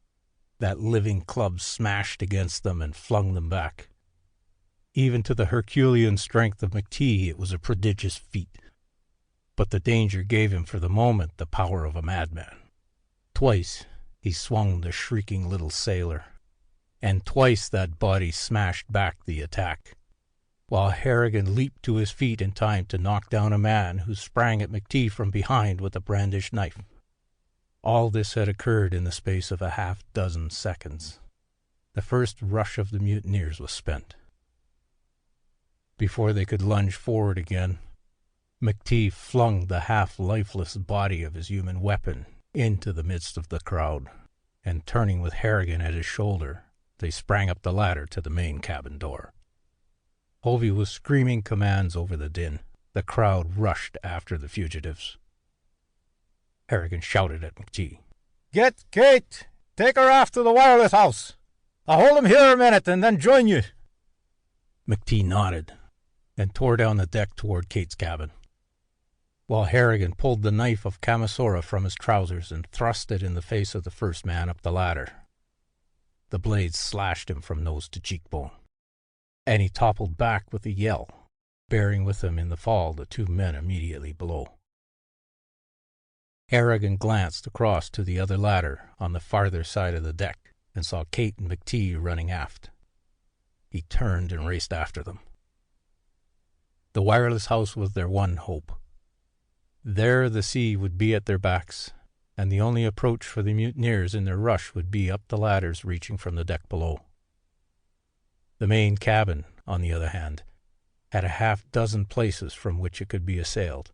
that living club smashed against them and flung them back. Even to the Herculean strength of McTee it was a prodigious feat. But the danger gave him for the moment the power of a madman. Twice he swung the shrieking little sailor, and twice that body smashed back the attack, while Harrigan leaped to his feet in time to knock down a man who sprang at McTee from behind with a brandished knife. All this had occurred in the space of a 6 seconds. The first rush of the mutineers was spent. Before they could lunge forward again, McTee flung the half-lifeless body of his human weapon into the midst of the crowd, and turning with Harrigan at his shoulder, they sprang up the ladder to the main cabin door. Hovey was screaming commands over the din. The crowd rushed after the fugitives. Harrigan shouted at McTee. "Get Kate! Take her aft to the wireless house. I'll hold him here a minute and then join you." McTee nodded and tore down the deck toward Kate's cabin, while Harrigan pulled the knife of Kamasura from his trousers and thrust it in the face of the first man up the ladder. The blade slashed him from nose to cheekbone, and he toppled back with a yell, bearing with him in the fall the 2 men immediately below. Harrigan glanced across to the other ladder on the farther side of the deck and saw Kate and McTee running aft. He turned and raced after them. The wireless house was their one hope. There the sea would be at their backs, and the only approach for the mutineers in their rush would be up the ladders reaching from the deck below. The main cabin, on the other hand, had a 6 places from which it could be assailed.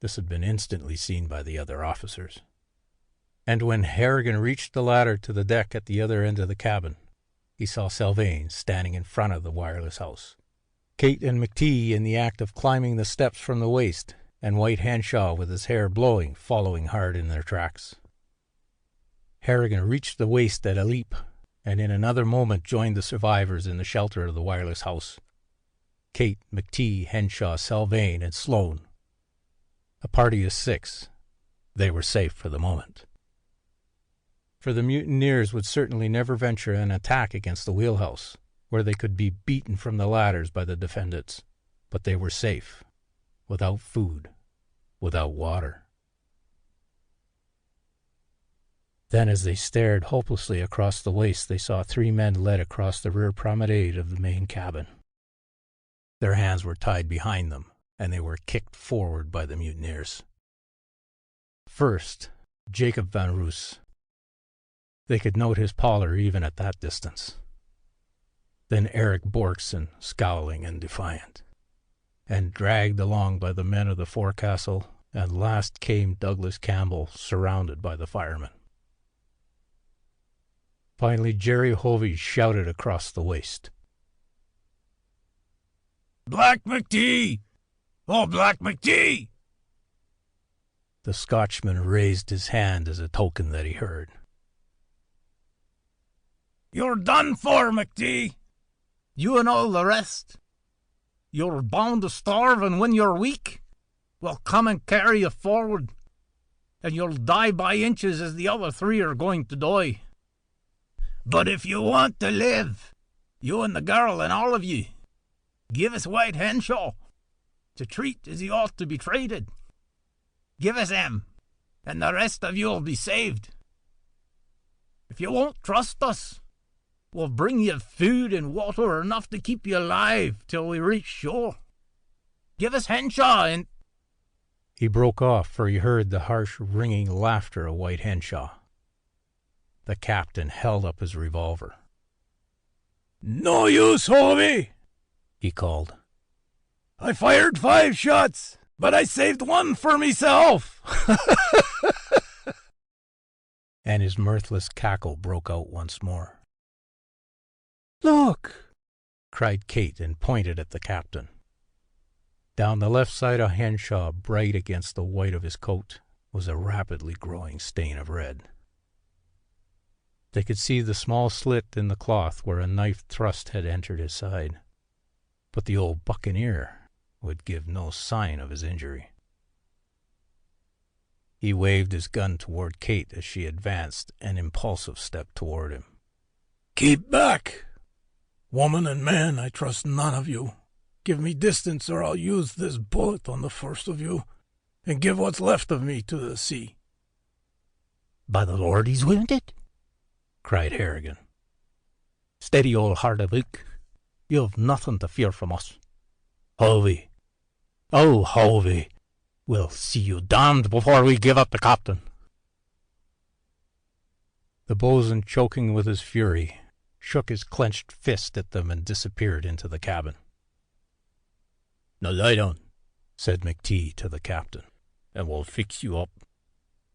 This had been instantly seen by the other officers. And when Harrigan reached the ladder to the deck at the other end of the cabin, he saw Sylvain standing in front of the wireless house, Kate and McTee in the act of climbing the steps from the waist, and White Henshaw with his hair blowing, following hard in their tracks. Harrigan reached the waist at a leap, and in another moment joined the survivors in the shelter of the wireless house. Kate, McTee, Henshaw, Sylvain, and Sloane. A party of 6. They were safe for the moment. For the mutineers would certainly never venture an attack against the wheelhouse, where they could be beaten from the ladders by the defendants. But they were safe, without food, without water. Then, as they stared hopelessly across the waste, they saw 3 men led across the rear promenade of the main cabin. Their hands were tied behind them, and they were kicked forward by the mutineers. First, Jacob Van Roos. They could note his pallor even at that distance. Then Eric Borkson, scowling and defiant, and dragged along by the men of the forecastle, and last came Douglas Campbell, surrounded by the firemen. Finally, Jerry Hovey shouted across the waist. "Black McTee! Oh, Black McTee!" The Scotchman raised his hand as a token that he heard. "You're done for, McTee. You and all the rest. You're bound to starve, and when you're weak, we'll come and carry you forward, and you'll die by inches as the other 3 are going to die. But if you want to live, you and the girl and all of you, give us White Henshaw to treat as he ought to be treated. Give us him, and the rest of you'll be saved. If you won't trust us, we'll bring you food and water enough to keep you alive till we reach shore. Give us Henshaw and—" He broke off, for he heard the harsh, ringing laughter of White Henshaw. The captain held up his revolver. "No use, Hovey," he called. "I fired 5 shots, but I saved 1 for myself." And his mirthless cackle broke out once more. "Look!" cried Kate, and pointed at the captain. Down the left side of Henshaw, bright against the white of his coat, was a rapidly growing stain of red. They could see the small slit in the cloth where a knife thrust had entered his side, but the old buccaneer would give no sign of his injury. He waved his gun toward Kate as she advanced an impulsive step toward him. "Keep back! Woman and man, I trust none of you. Give me distance, or I'll use this bullet on the first of you, and give what's left of me to the sea." "By the Lord, he's wounded!" cried Harrigan. "Steady, old heart of oak. You've nothing to fear from us. Hovey, oh, Hovey, we'll see you damned before we give up the captain." The bo'sun, choking with his fury, shook his clenched fist at them and disappeared into the cabin. "Now lie down," said McTee to the captain, "and we'll fix you up.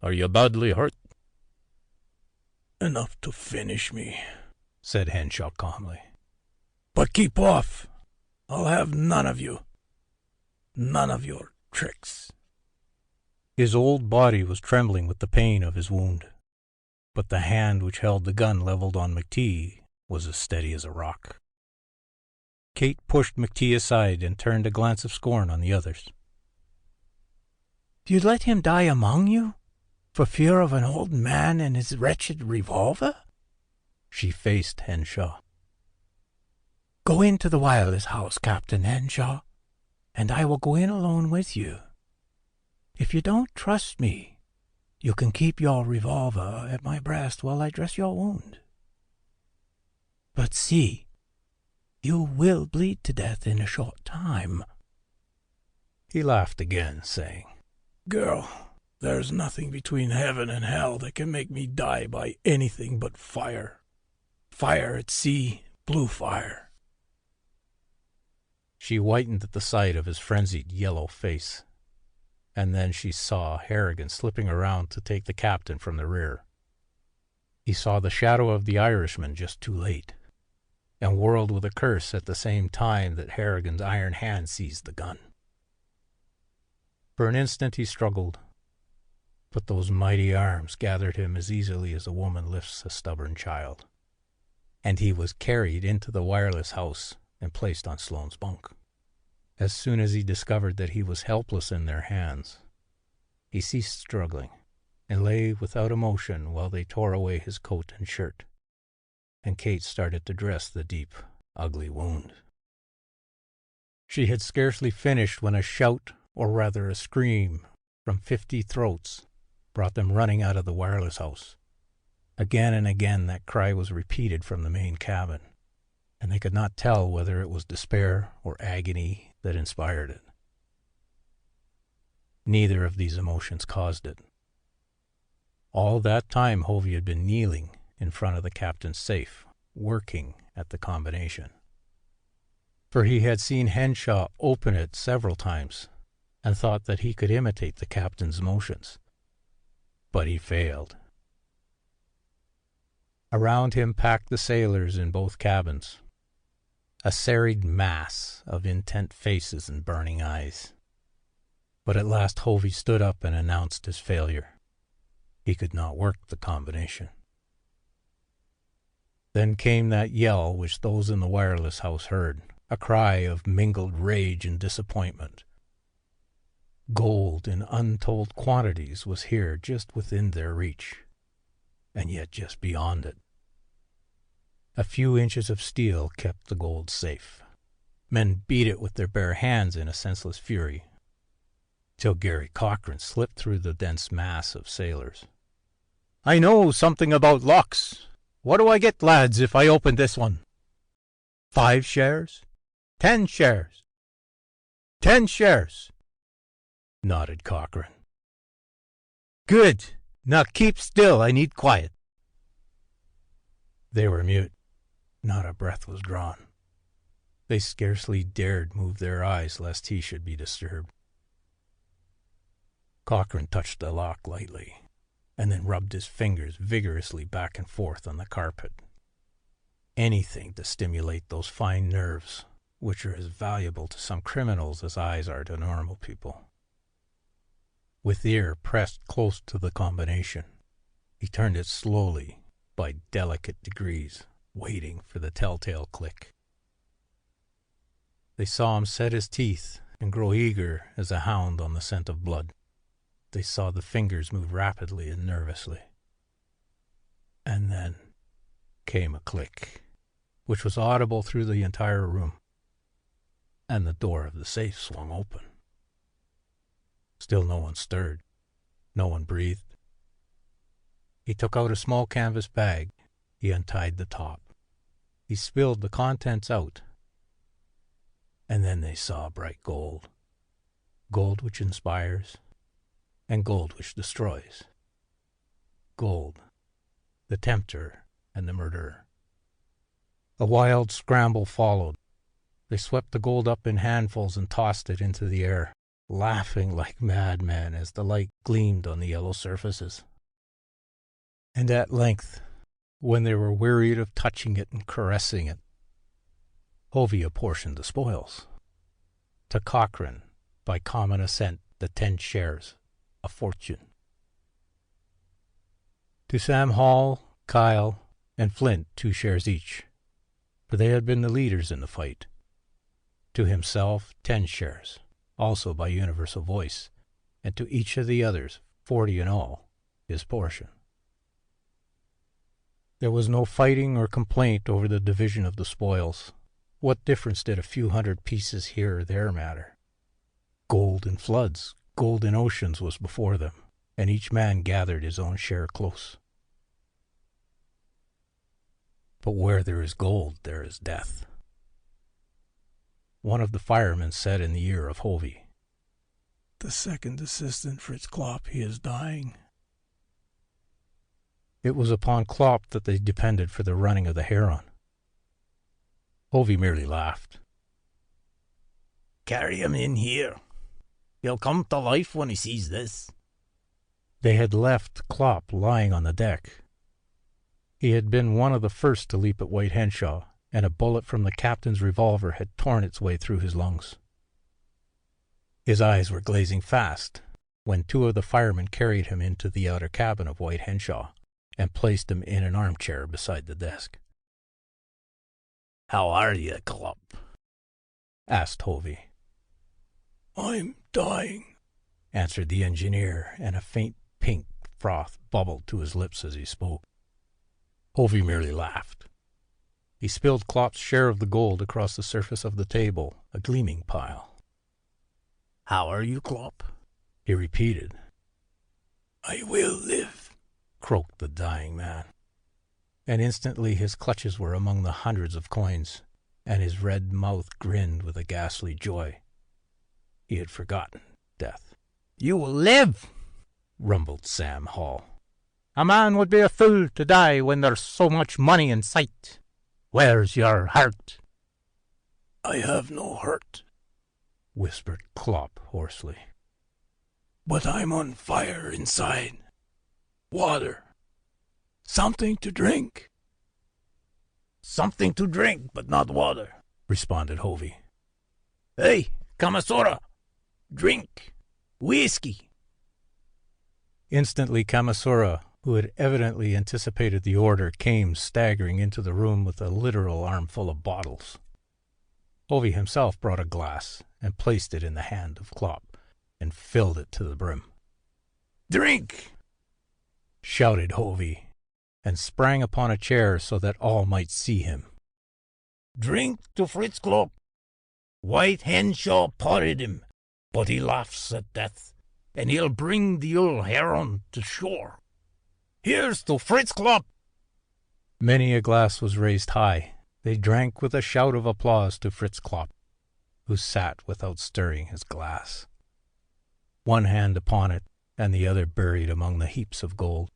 Are you badly hurt?" "Enough to finish me," said Henshaw calmly. "But keep off. I'll have none of you. None of your tricks." His old body was trembling with the pain of his wound, but the hand which held the gun leveled on McTee was as steady as a rock. Kate pushed McTee aside and turned a glance of scorn on the others. "You'd let him die among you, for fear of an old man and his wretched revolver?" She faced Henshaw. "Go into the wireless house, Captain Henshaw, and I will go in alone with you. If you don't trust me, you can keep your revolver at my breast while I dress your wound. But see, you will bleed to death in a short time." He laughed again, saying, "Girl, there's nothing between heaven and hell that can make me die by anything but fire. Fire at sea, blue fire." She whitened at the sight of his frenzied yellow face, and then she saw Harrigan slipping around to take the captain from the rear. He saw the shadow of the Irishman just too late, and whirled with a curse at the same time that Harrigan's iron hand seized the gun. For an instant he struggled, but those mighty arms gathered him as easily as a woman lifts a stubborn child, and he was carried into the wireless house and placed on Sloane's bunk. As soon as he discovered that he was helpless in their hands, he ceased struggling and lay without emotion while they tore away his coat and shirt, and Kate started to dress the deep, ugly wound. She had scarcely finished when a shout, or rather a scream, from 50 throats brought them running out of the wireless house. Again and again that cry was repeated from the main cabin, and they could not tell whether it was despair or agony that inspired it. Neither of these emotions caused it. All that time Hovey had been kneeling in front of the captain's safe, working at the combination. For he had seen Henshaw open it several times, and thought that he could imitate the captain's motions. But he failed. Around him packed the sailors in both cabins, a serried mass of intent faces and burning eyes. But at last Hovey stood up and announced his failure. He could not work the combination. Then came that yell which those in the wireless house heard, a cry of mingled rage and disappointment. Gold in untold quantities was here just within their reach, and yet just beyond it. A few inches of steel kept the gold safe. Men beat it with their bare hands in a senseless fury, till Garry Cochran slipped through the dense mass of sailors. "I know something about locks. What do I get, lads, if I open this one? 5 shares? 10 shares? 10 shares?" nodded Cochran. "Good. Now keep still. I need quiet." They were mute. Not a breath was drawn. They scarcely dared move their eyes lest he should be disturbed. Cochran touched the lock lightly, and then rubbed his fingers vigorously back and forth on the carpet. Anything to stimulate those fine nerves, which are as valuable to some criminals as eyes are to normal people. With ear pressed close to the combination, he turned it slowly, by delicate degrees, waiting for the telltale click. They saw him set his teeth and grow eager as a hound on the scent of blood. They saw the fingers move rapidly and nervously. And then came a click, which was audible through the entire room, and the door of the safe swung open. Still no one stirred. No one breathed. He took out a small canvas bag. He untied the top. He spilled the contents out. And then they saw bright gold. Gold which inspires, and gold which destroys. Gold, the tempter and the murderer. A wild scramble followed. They swept the gold up in handfuls and tossed it into the air, laughing like madmen as the light gleamed on the yellow surfaces. And at length, when they were wearied of touching it and caressing it, Hovey apportioned the spoils. To Cochran, by common assent, the 10 shares, a fortune. To Sam Hall, Kyle, and Flint 2 shares each, for they had been the leaders in the fight. To himself 10 shares, also by universal voice, and to each of the others 40 in all, his portion. There was no fighting or complaint over the division of the spoils. What difference did a few hundred pieces here or there matter? Gold in floods, gold in oceans was before them, and each man gathered his own share close. But where there is gold, there is death. One of the firemen said in the ear of Hovey, "The second assistant, Fritz Klopp, he is dying." It was upon Klopp that they depended for the running of the Heron. Hovey merely laughed. "Carry him in here. He'll come to life when he sees this." They had left Klopp lying on the deck. He had been one of the first to leap at White Henshaw, and a bullet from the captain's revolver had torn its way through his lungs. His eyes were glazing fast when 2 of the firemen carried him into the outer cabin of White Henshaw and placed him in an armchair beside the desk. "How are you, Klopp?" asked Hovey. "I'm dying," answered the engineer, and a faint pink froth bubbled to his lips as he spoke. Hovey merely laughed. He spilled Klopp's share of the gold across the surface of the table, a gleaming pile. "How are you, Klopp?" he repeated. "I will live," croaked the dying man. And instantly his clutches were among the hundreds of coins, and his red mouth grinned with a ghastly joy. He had forgotten death. "You will live," rumbled Sam Hall. "A man would be a fool to die when there's so much money in sight. Where's your heart?" "I have no heart," whispered Clop hoarsely. "But I'm on fire inside. Water. Something to drink." "Something to drink, but not water," responded Hovey. "Hey, Kamasora! Drink! Whiskey!" Instantly Kamasura, who had evidently anticipated the order, came staggering into the room with a literal armful of bottles. Hovey himself brought a glass and placed it in the hand of Clop, and filled it to the brim. "Drink!" shouted Hovey, and sprang upon a chair so that all might see him. "Drink to Fritz Klopp. White Henshaw potted him, but he laughs at death, and he'll bring the old heron to shore. Here's to Fritz Klopp!" Many a glass was raised high. They drank with a shout of applause to Fritz Klopp, who sat without stirring his glass, one hand upon it and the other buried among the heaps of gold,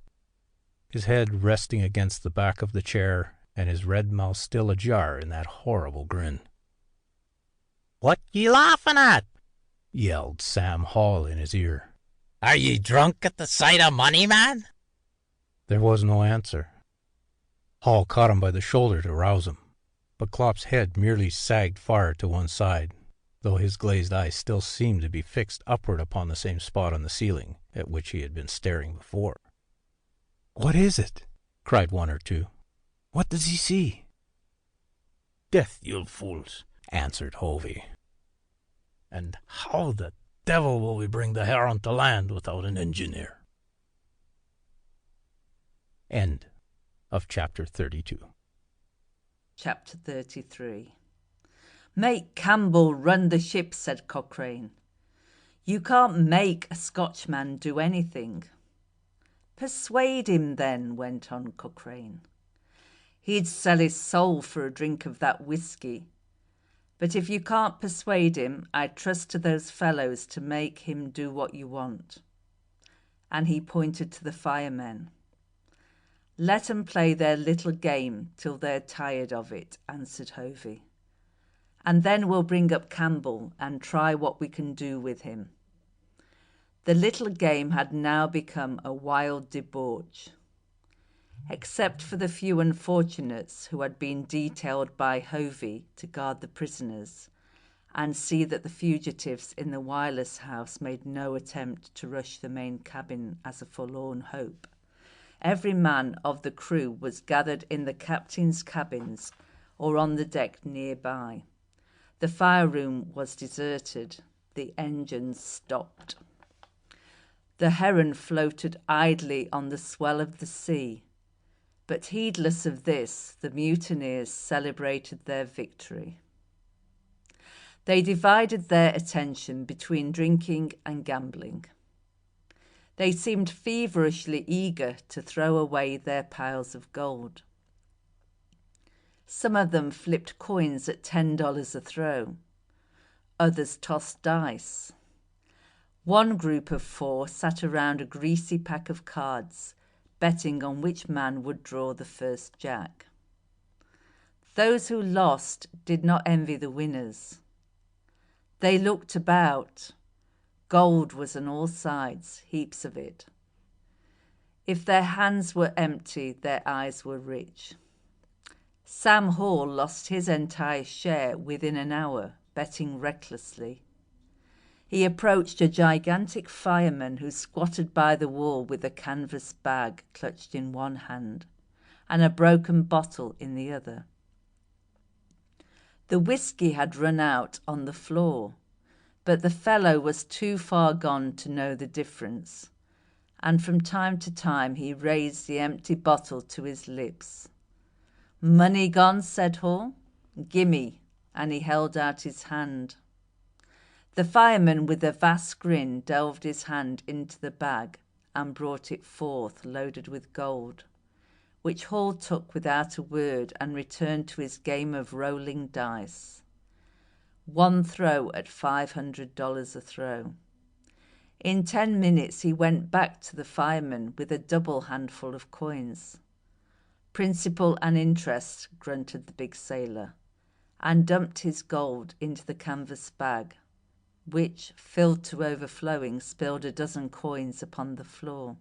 his head resting against the back of the chair and his red mouth still ajar in that horrible grin. "What ye laughing at?" yelled Sam Hall in his ear. "Are ye drunk at the sight of money, man?" There was no answer. Hall caught him by the shoulder to rouse him, but Klopp's head merely sagged far to one side, though his glazed eyes still seemed to be fixed upward upon the same spot on the ceiling at which he had been staring before. "What is it?" cried one or two. "What does he see?" "Death, you fools," answered Hovey. "And how the devil will we bring the heron to land without an engineer?" End of chapter 32. Chapter 33. "Make Campbell run the ship," said Cochrane. "You can't make a Scotchman do anything." "Persuade him then," went on Cochrane. "He'd sell his soul for a drink of that whiskey. But if you can't persuade him, I trust to those fellows to make him do what you want." And he pointed to the firemen. "Let 'em play their little game till they're tired of it," answered Hovey. "And then we'll bring up Campbell and try what we can do with him." The little game had now become a wild debauch. Except for the few unfortunates who had been detailed by Hovey to guard the prisoners and see that the fugitives in the wireless house made no attempt to rush the main cabin as a forlorn hope, every man of the crew was gathered in the captain's cabins or on the deck nearby. The fire room was deserted. The engines stopped. The heron floated idly on the swell of the sea, but heedless of this, the mutineers celebrated their victory. They divided their attention between drinking and gambling. They seemed feverishly eager to throw away their piles of gold. Some of them flipped coins at $10 a throw. Others tossed dice. One group of 4 sat around a greasy pack of cards, betting on which man would draw the first jack. Those who lost did not envy the winners. They looked about. Gold was on all sides, heaps of it. If their hands were empty, their eyes were rich. Sam Hall lost his entire share within an hour, betting recklessly. He approached a gigantic fireman who squatted by the wall with a canvas bag clutched in one hand and a broken bottle in the other. The whiskey had run out on the floor, but the fellow was too far gone to know the difference, and from time to time he raised the empty bottle to his lips. "Money gone?" said Hall. "Gimme," and he held out his hand. The fireman with a vast grin delved his hand into the bag and brought it forth loaded with gold, which Hall took without a word and returned to his game of rolling dice. One throw at $500 a throw. In 10 minutes he went back to the fireman with a double handful of coins. Principal and interest, grunted the big sailor, and dumped his gold into the canvas bag, which, filled to overflowing, spilled a dozen coins upon the floor.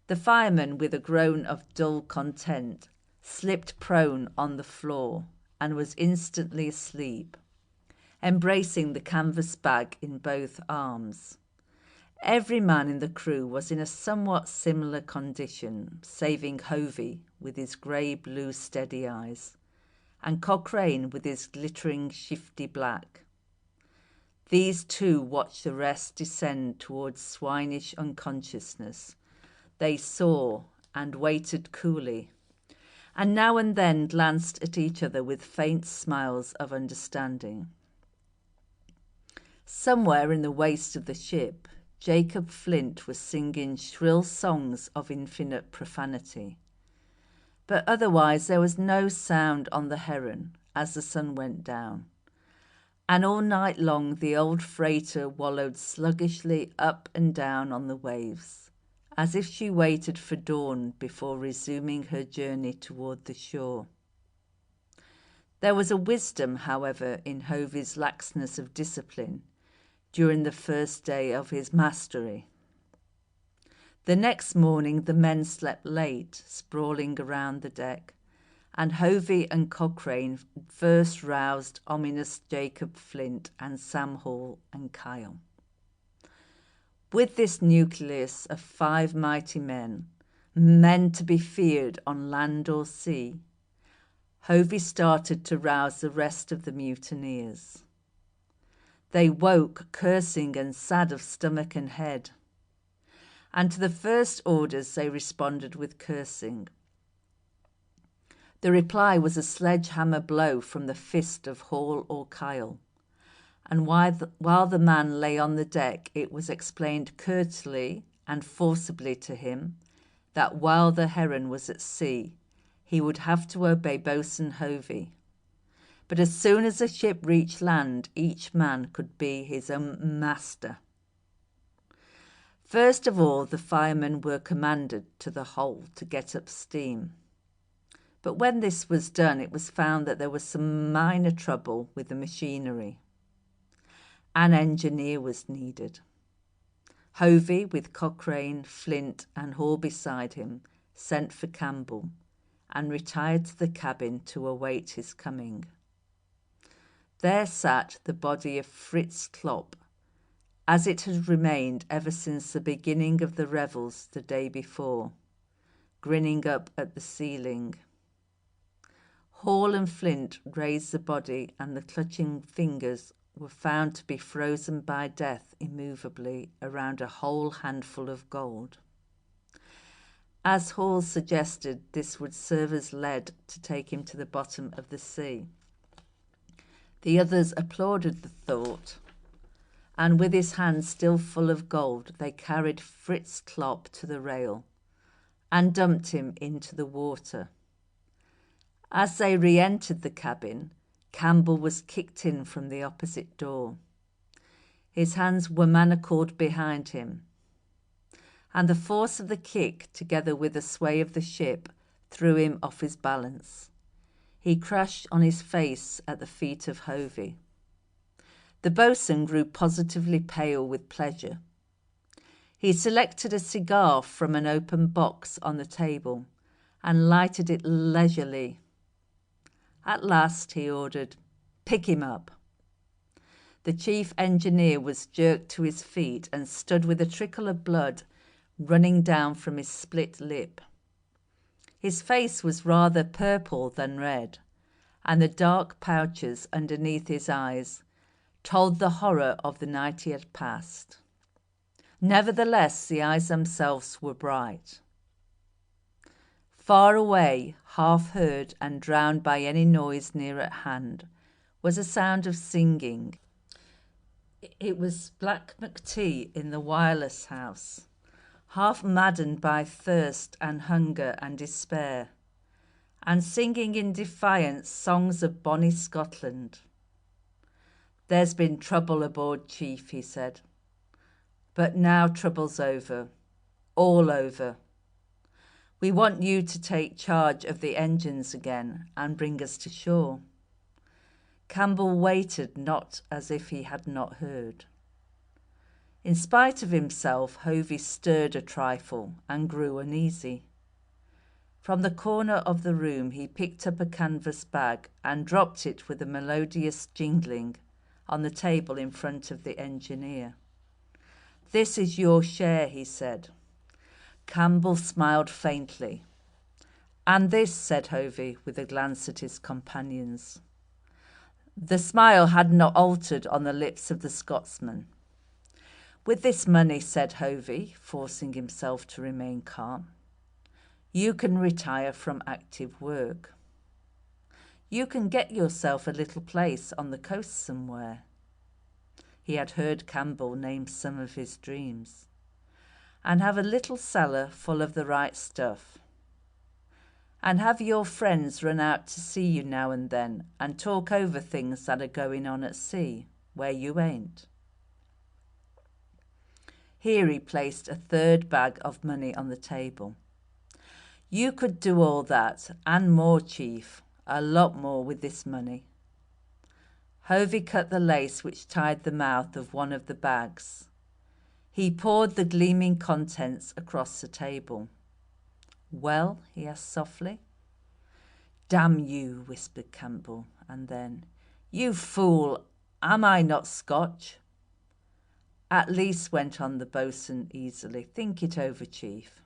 The fireman, with a groan of dull content, slipped prone on the floor and was instantly asleep, embracing the canvas bag in both arms. Every man in the crew was in a somewhat similar condition, saving Hovey with his grey-blue steady eyes, and Cochrane with his glittering shifty black. These two watched the rest descend towards swinish unconsciousness. They saw and waited coolly, and now and then glanced at each other with faint smiles of understanding. Somewhere in the waist of the ship, Jacob Flint was singing shrill songs of infinite profanity. But otherwise there was no sound on the Heron as the sun went down, and all night long the old freighter wallowed sluggishly up and down on the waves, as if she waited for dawn before resuming her journey toward the shore. There was a wisdom, however, in Hovey's laxness of discipline during the first day of his mastery. The next morning the men slept late, sprawling around the deck, and Hovey and Cochrane first roused ominous Jacob Flint and Sam Hall and Kyle. With this nucleus of 5 mighty men, men to be feared on land or sea, Hovey started to rouse the rest of the mutineers. They woke cursing and sad of stomach and head, and to the first orders they responded with cursing. The reply was a sledgehammer blow from the fist of Hall or Kyle, and while the man lay on the deck it was explained curtly and forcibly to him that while the Heron was at sea he would have to obey Boatswain Hovey. But as soon as the ship reached land, each man could be his own master. First of all, the firemen were commanded to the hold to get up steam. But when this was done, it was found that there was some minor trouble with the machinery. An engineer was needed. Hovey, with Cochrane, Flint, and Hall beside him, sent for Campbell and retired to the cabin to await his coming. There sat the body of Fritz Klopp, as it had remained ever since the beginning of the revels the day before, grinning up at the ceiling. Hall and Flint raised the body, and the clutching fingers were found to be frozen by death immovably around a whole handful of gold. As Hall suggested, this would serve as lead to take him to the bottom of the sea. The others applauded the thought, and with his hands still full of gold, they carried Fritz Klopp to the rail and dumped him into the water. As they re-entered the cabin, Campbell was kicked in from the opposite door. His hands were manacled behind him, and the force of the kick, together with the sway of the ship, threw him off his balance. He crashed on his face at the feet of Hovey. The boatswain grew positively pale with pleasure. He selected a cigar from an open box on the table and lighted it leisurely. At last he ordered, "Pick him up." The chief engineer was jerked to his feet and stood with a trickle of blood running down from his split lip. His face was rather purple than red, and the dark pouches underneath his eyes told the horror of the night he had passed. Nevertheless, the eyes themselves were bright. Far away, half heard and drowned by any noise near at hand, was a sound of singing. It was Black McTee in the wireless house, half maddened by thirst and hunger and despair, and singing in defiance songs of bonny Scotland. "There's been trouble aboard, Chief," he said, "but now trouble's over, all over. We want you to take charge of the engines again and bring us to shore." Campbell waited, not as if he had not heard. In spite of himself, Hovey stirred a trifle and grew uneasy. From the corner of the room he picked up a canvas bag and dropped it with a melodious jingling on the table in front of the engineer. "This is your share," he said. Campbell smiled faintly. "And this," said Hovey, with a glance at his companions. The smile had not altered on the lips of the Scotsman. "With this money," said Hovey, forcing himself to remain calm, "you can retire from active work. You can get yourself a little place on the coast somewhere." He had heard Campbell name some of his dreams. "And have a little cellar full of the right stuff. And have your friends run out to see you now and then and talk over things that are going on at sea, where you ain't." Here he placed a third bag of money on the table. "You could do all that, and more, Chief, a lot more with this money." Hovey cut the lace which tied the mouth of one of the bags. He poured the gleaming contents across the table. "Well?" he asked softly. "Damn you," whispered Campbell, and then, "You fool, am I not Scotch?" "At least," went on the boatswain easily, "think it over, Chief.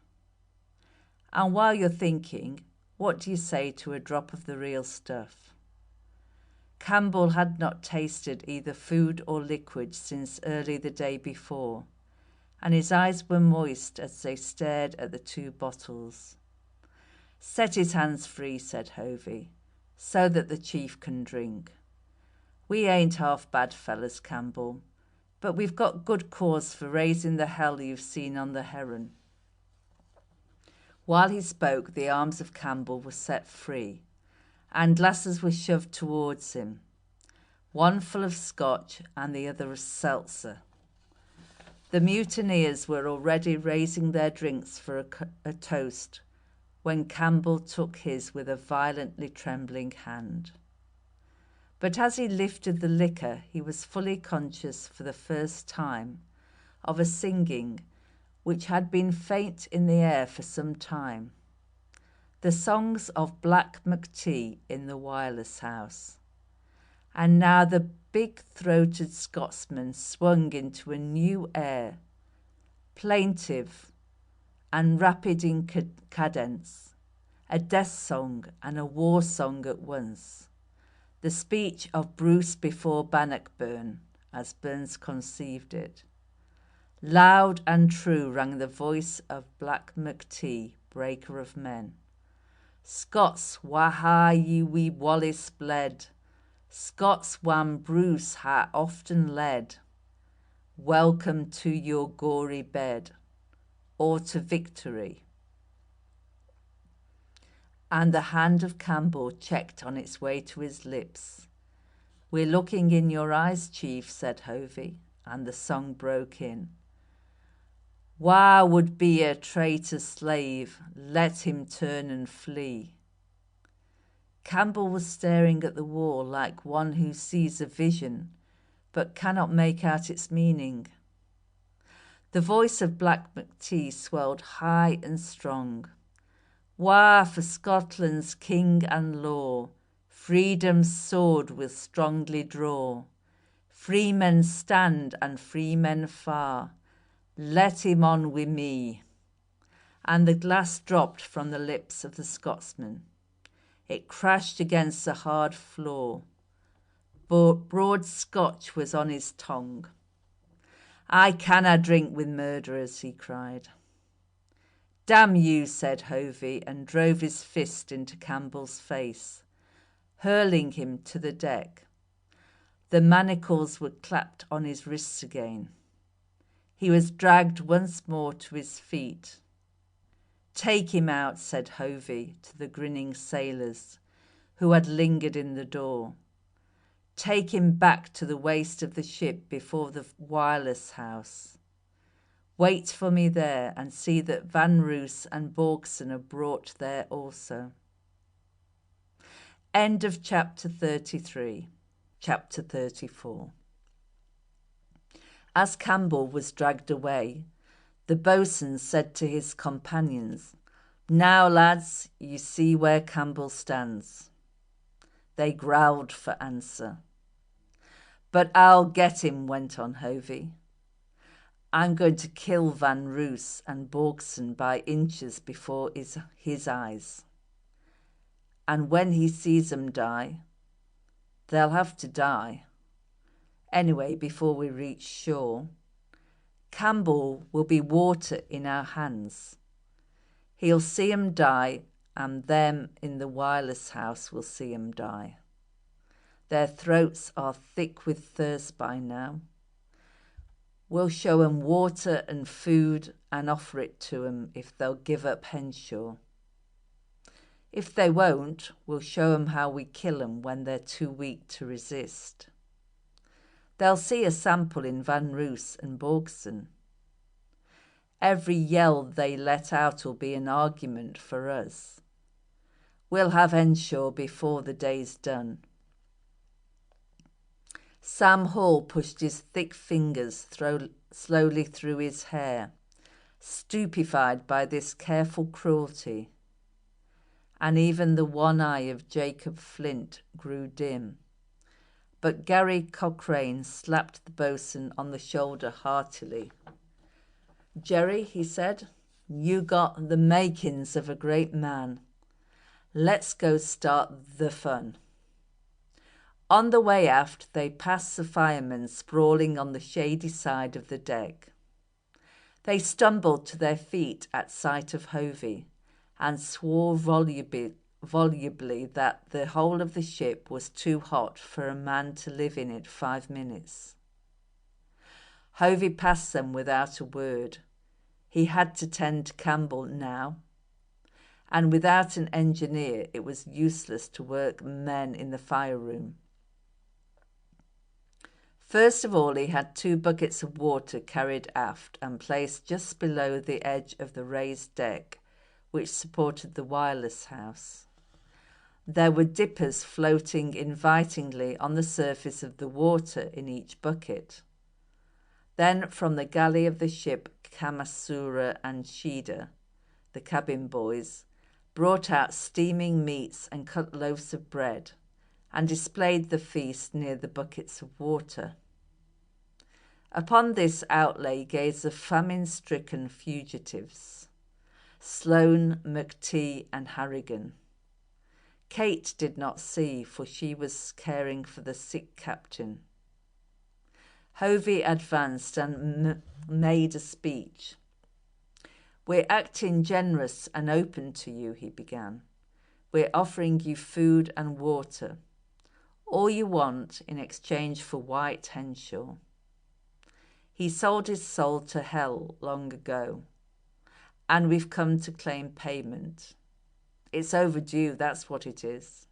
And while you're thinking, what do you say to a drop of the real stuff?" Campbell had not tasted either food or liquid since early the day before, and his eyes were moist as they stared at the two bottles. "Set his hands free," said Hovey, "so that the chief can drink. We ain't half bad fellas, Campbell, but we've got good cause for raising the hell you've seen on the Heron." While he spoke, the arms of Campbell were set free, and glasses were shoved towards him, one full of Scotch and the other of seltzer. The mutineers were already raising their drinks for a toast when Campbell took his with a violently trembling hand. But as he lifted the liquor, he was fully conscious for the first time of a singing which had been faint in the air for some time, the songs of Black McTee in the wireless house. And now the big-throated Scotsman swung into a new air, plaintive and rapid in cadence, a death song and a war song at once, the speech of Bruce before Bannockburn, as Burns conceived it. Loud and true rang the voice of Black McTee, breaker of men. "Scots, wha hae ye wi Wallace bled? Scots wham Bruce ha often led. Welcome to your gory bed, or to victory." And the hand of Campbell checked on its way to his lips. "We're looking in your eyes, Chief," said Hovey, and the song broke in. "Wha would be a traitor slave, let him turn and flee." Campbell was staring at the wall like one who sees a vision but cannot make out its meaning. The voice of Black McTee swelled high and strong. "Wha for Scotland's king and law, freedom's sword will strongly draw. Free men stand and free men far, let him on wi' me." And the glass dropped from the lips of the Scotsman. It crashed against the hard floor. Broad Scotch was on his tongue. "I canna drink with murderers," he cried. "Damn you," said Hovey, and drove his fist into Campbell's face, hurling him to the deck. The manacles were clapped on his wrists again. He was dragged once more to his feet. "Take him out," said Hovey to the grinning sailors who had lingered in the door. "Take him back to the waist of the ship before the wireless house. Wait for me there and see that Van Roos and Borgson are brought there also." End of chapter 33. Chapter 34. As Campbell was dragged away, the boatswain said to his companions, "Now, lads, you see where Campbell stands." They growled for answer. "But I'll get him," went on Hovey. "I'm going to kill Van Roos and Borgson by inches before his eyes. And when he sees 'em die, they'll have to die. Anyway, before we reach shore, Campbell will be water in our hands. He'll see 'em die, and them in the wireless house will see 'em die. Their throats are thick with thirst by now. We'll show 'em water and food and offer it to 'em if they'll give up Henshaw. If they won't, we'll show 'em how we kill 'em when they're too weak to resist. They'll see a sample in Van Roos and Borgson. Every yell they let out will be an argument for us. We'll have Henshaw before the day's done." Sam Hall pushed his thick fingers slowly through his hair, stupefied by this careful cruelty, and even the one eye of Jacob Flint grew dim. But Gary Cochrane slapped the boatswain on the shoulder heartily. "Jerry," he said, "you got the makings of a great man. Let's go start the fun." On the way aft, they passed the firemen sprawling on the shady side of the deck. They stumbled to their feet at sight of Hovey and swore volubly that the whole of the ship was too hot for a man to live in it 5 minutes. Hovey passed them without a word. He had to tend to Campbell now, and without an engineer it was useless to work men in the fire room. First of all, he had 2 buckets of water carried aft and placed just below the edge of the raised deck which supported the wireless house. There were dippers floating invitingly on the surface of the water in each bucket. Then from the galley of the ship, Kamasura and Shida, the cabin boys, brought out steaming meats and cut loaves of bread, and displayed the feast near the buckets of water. Upon this outlay gazed the famine-stricken fugitives, Sloane, McTee, and Harrigan. Kate did not see, for she was caring for the sick captain. Hovey advanced and made a speech. "We're acting generous and open to you," he began. "We're offering you food and water. All you want in exchange for White Henshaw. He sold his soul to hell long ago, and we've come to claim payment. It's overdue, that's what it is."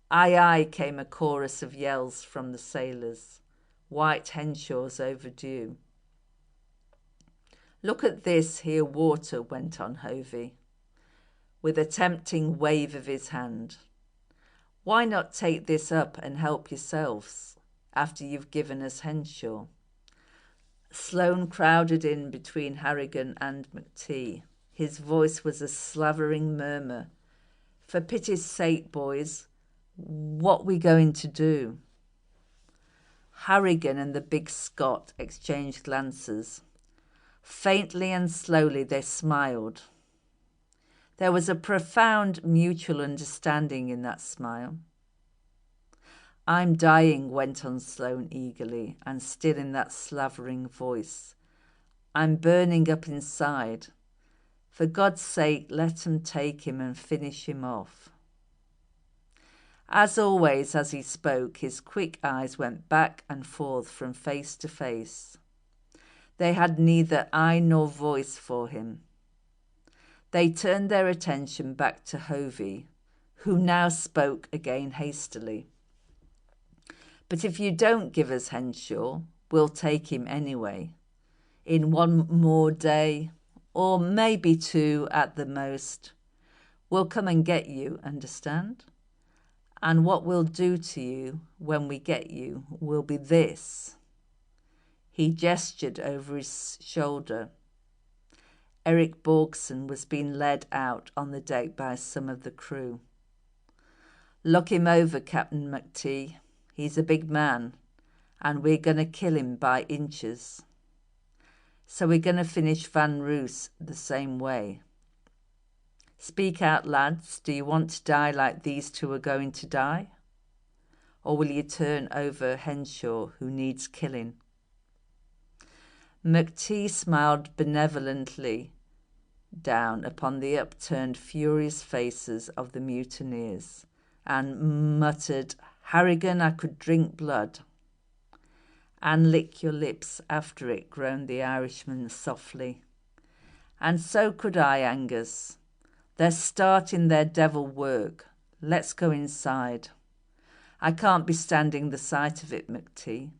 "Aye, aye," came a chorus of yells from the sailors. "White Henshaw's overdue." "Look at this here water," went on Hovey, with a tempting wave of his hand. "Why not take this up and help yourselves after you've given us Henshaw?" Sloane crowded in between Harrigan and McTee. His voice was a slavering murmur. "For pity's sake, boys, what we going to do?" Harrigan and the big Scot exchanged glances. Faintly and slowly they smiled. There was a profound mutual understanding in that smile. "I'm dying," went on Sloane eagerly, and still in that slavering voice. "I'm burning up inside. For God's sake, let 'em take him and finish him off." As always, as he spoke, his quick eyes went back and forth from face to face. They had neither eye nor voice for him. They turned their attention back to Hovey, who now spoke again hastily. "But if you don't give us Henshaw, we'll take him anyway. In one more day, or maybe 2 at the most. We'll come and get you, understand? And what we'll do to you when we get you will be this." He gestured over his shoulder. Eric Borgson was being led out on the deck by some of the crew. "Look him over, Captain McTee. He's a big man, and we're going to kill him by inches. So we're going to finish Van Roos the same way. Speak out, lads. Do you want to die like these 2 are going to die? Or will you turn over Henshaw, who needs killing?" McTee smiled benevolently down upon the upturned, furious faces of the mutineers and muttered, "Harrigan, I could drink blood." "And lick your lips after it," groaned the Irishman softly. "And so could I, Angus. They're starting their devil work. Let's go inside. I can't be standing the sight of it, McTee."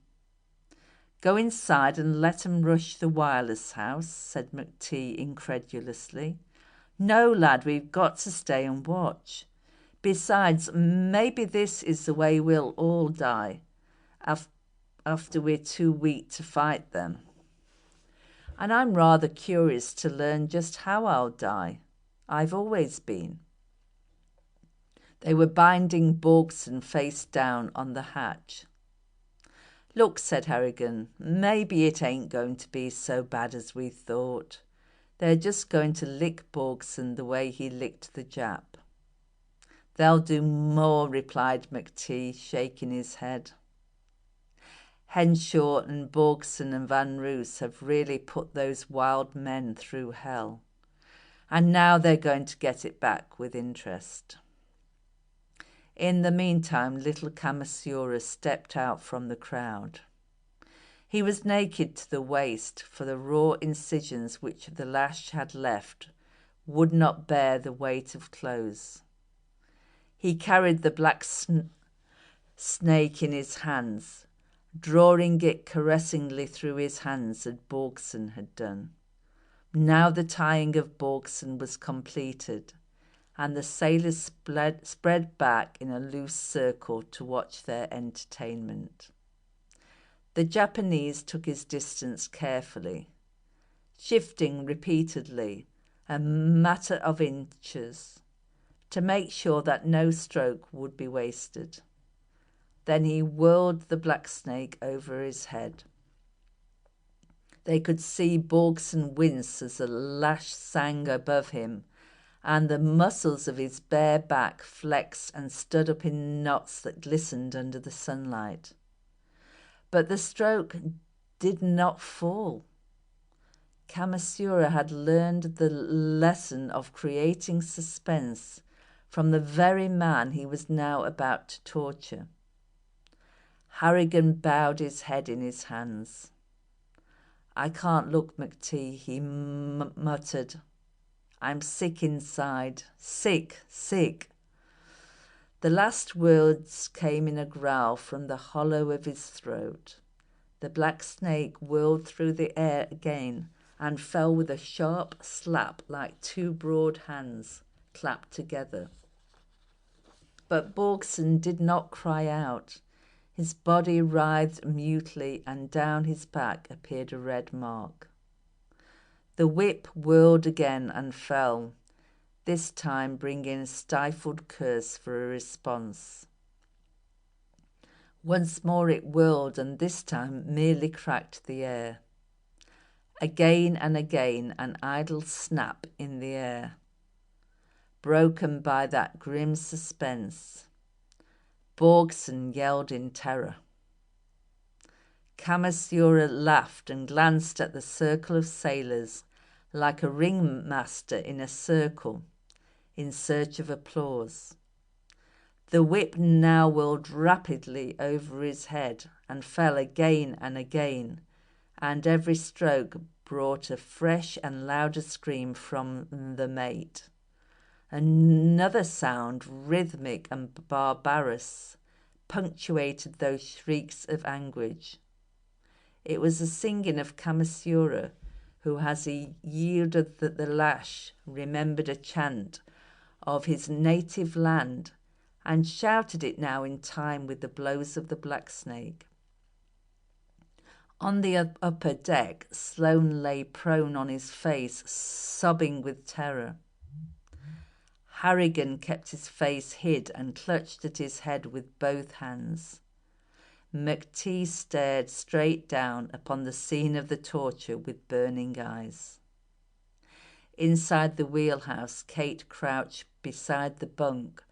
"Go inside and let 'em rush the wireless house," said McTee incredulously. "No, lad, we've got to stay and watch. Besides, maybe this is the way we'll all die, after we're too weak to fight them. And I'm rather curious to learn just how I'll die. I've always been." They were binding Borgson face down on the hatch. "Look," said Harrigan, "maybe it ain't going to be so bad as we thought. They're just going to lick Borgson the way he licked the Jap." "They'll do more," replied McTee, shaking his head. "Henshaw and Borgson and Van Roos have really put those wild men through hell, and now they're going to get it back with interest." In the meantime, little Kamasura stepped out from the crowd. He was naked to the waist, for the raw incisions which the lash had left would not bear the weight of clothes. He carried the black snake in his hands, drawing it caressingly through his hands as Borgson had done. Now the tying of Borgson was completed, and the sailors spread back in a loose circle to watch their entertainment. The Japanese took his distance carefully, shifting repeatedly a matter of inches to make sure that no stroke would be wasted. Then he whirled the black snake over his head. They could see Borgson wince as the lash sang above him, and the muscles of his bare back flexed and stood up in knots that glistened under the sunlight. But the stroke did not fall. Kamasura had learned the lesson of creating suspense from the very man he was now about to torture. Harrigan bowed his head in his hands. "I can't look, McTee," he muttered. "I'm sick inside. Sick, sick." The last words came in a growl from the hollow of his throat. The black snake whirled through the air again and fell with a sharp slap like 2 broad hands clapped together. But Borgson did not cry out. His body writhed mutely, and down his back appeared a red mark. The whip whirled again and fell, this time bringing a stifled curse for a response. Once more it whirled, and this time merely cracked the air. Again and again an idle snap in the air, broken by that grim suspense. Borgson yelled in terror. Kamasura laughed and glanced at the circle of sailors like a ringmaster in a circle in search of applause. The whip now whirled rapidly over his head and fell again and again, and every stroke brought a fresh and louder scream from the mate. Another sound, rhythmic and barbarous, punctuated those shrieks of anguish. It was the singing of Kamasura, who, as he yielded the lash, remembered a chant of his native land and shouted it now in time with the blows of the black snake. On the upper deck, Sloane lay prone on his face, sobbing with terror. Harrigan kept his face hid and clutched at his head with both hands. McTee stared straight down upon the scene of the torture with burning eyes. Inside the wheelhouse, Kate crouched beside the bunk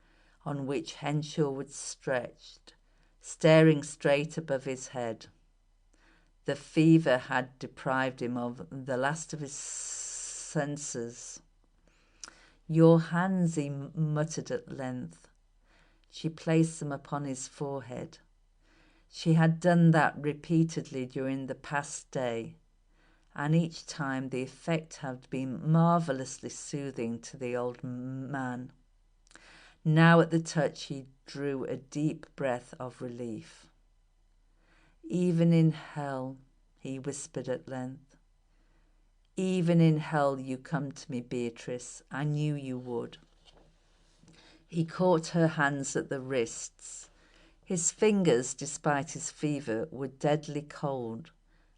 on which Henshaw was stretched, staring straight above his head. The fever had deprived him of the last of his senses. "Your hands," he muttered at length. She placed them upon his forehead. She had done that repeatedly during the past day, and each time the effect had been marvellously soothing to the old man. Now at the touch he drew a deep breath of relief. "Even in hell," he whispered at length, "even in hell you come to me, Beatrice. I knew you would." He caught her hands at the wrists. His fingers, despite his fever, were deadly cold,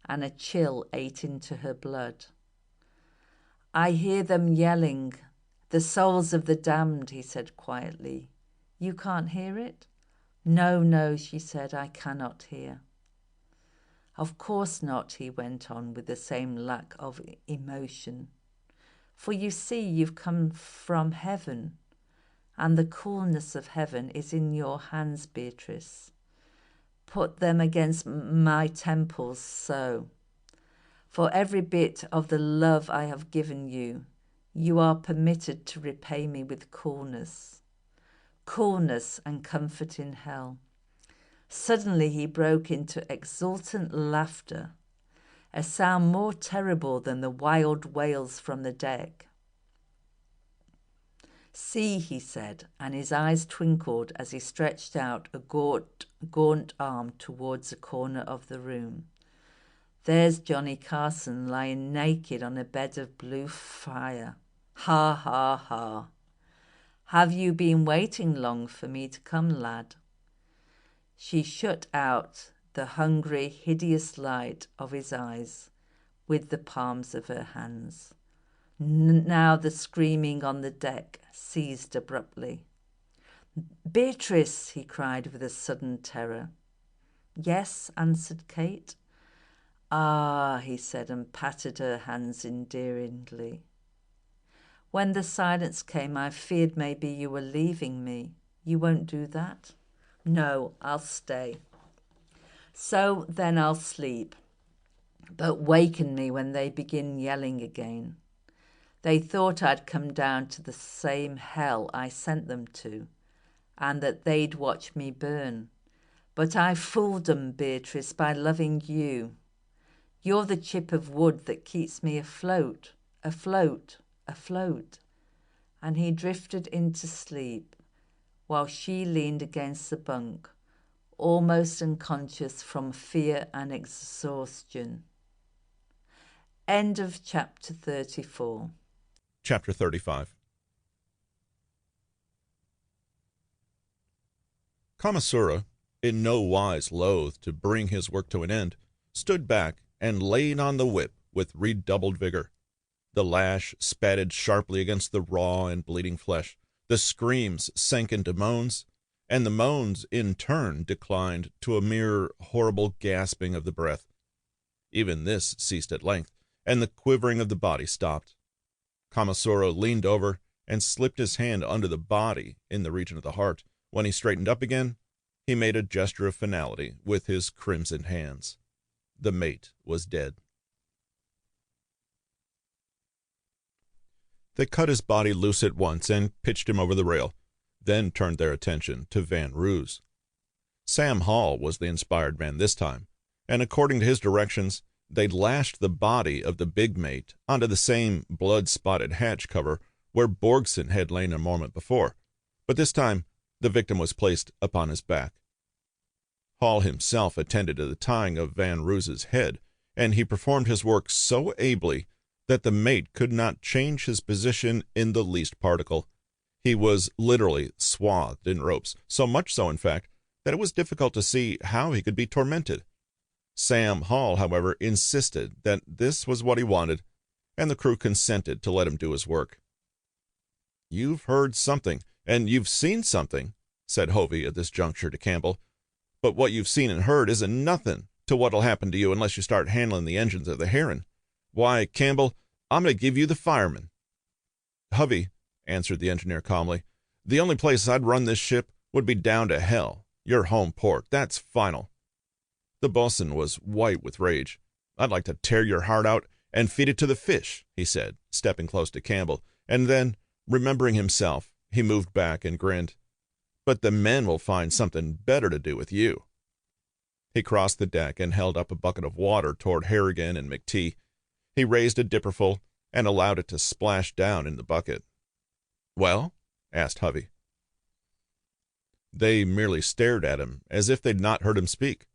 and a chill ate into her blood. "I hear them yelling, the souls of the damned," he said quietly. "You can't hear it?" "No, no," she said, "I cannot hear." "Of course not," he went on with the same lack of emotion. "For you see, you've come from heaven, and the coolness of heaven is in your hands, Beatrice. Put them against my temples, so. For every bit of the love I have given you, you are permitted to repay me with coolness. Coolness and comfort in hell." Suddenly he broke into exultant laughter, a sound more terrible than the wild wails from the deck. "See," he said, and his eyes twinkled as he stretched out a gaunt arm towards a corner of the room. "There's Johnny Carson lying naked on a bed of blue fire. Ha, ha, ha. Have you been waiting long for me to come, lad?" She shut out the hungry, hideous light of his eyes with the palms of her hands. Now the screaming on the deck ceased abruptly. "Beatrice!" he cried with a sudden terror. "Yes," answered Kate. "Ah," he said, and patted her hands endearingly. "When the silence came, I feared maybe you were leaving me. You won't do that?" "No, I'll stay." "So then I'll sleep. But waken me when they begin yelling again. They thought I'd come down to the same hell I sent them to, and that they'd watch me burn. But I fooled 'em, Beatrice, by loving you. You're the chip of wood that keeps me afloat, afloat, afloat." And he drifted into sleep, while she leaned against the bunk, almost unconscious from fear and exhaustion. End of chapter 34. Chapter 35. Kamasura, in no wise loath to bring his work to an end, stood back and laid on the whip with redoubled vigor. The lash spatted sharply against the raw and bleeding flesh. The screams sank into moans, and the moans in turn declined to a mere horrible gasping of the breath. Even this ceased at length, and the quivering of the body stopped. Kamasura leaned over and slipped his hand under the body in the region of the heart. When he straightened up again, he made a gesture of finality with his crimson hands. The mate was dead. They cut his body loose at once and pitched him over the rail. then turned their attention to Van Roos. Sam Hall was the inspired man this time, and according to his directions, they'd lashed the body of the big mate onto the same blood-spotted hatch cover where Borgson had lain a moment before, but this time the victim was placed upon his back. Hall himself attended to the tying of Van Roos's head, and he performed his work so ably that the mate could not change his position in the least particle. He was literally swathed in ropes, so much so, in fact, that it was difficult to see how he could be tormented. Sam Hall, however, insisted that this was what he wanted, and the crew consented to let him do his work. "You've heard something, and you've seen something," said Hovey at this juncture to Campbell, "but what you've seen and heard isn't nothing to what'll happen to you unless you start handling the engines of the Heron. Why, Campbell, I'm going to give you the fireman." "Hovey," answered the engineer calmly, "the only place I'd run this ship would be down to hell, your home port. That's final." The boatswain was white with rage. "I'd like to tear your heart out and feed it to the fish," he said, stepping close to Campbell, and then, remembering himself, he moved back and grinned. "But the men will find something better to do with you." He crossed the deck and held up a bucket of water toward Harrigan and McTee. He raised a dipperful and allowed it to splash down in the bucket. "Well?" asked Hovey. They merely stared at him, as if they'd not heard him speak.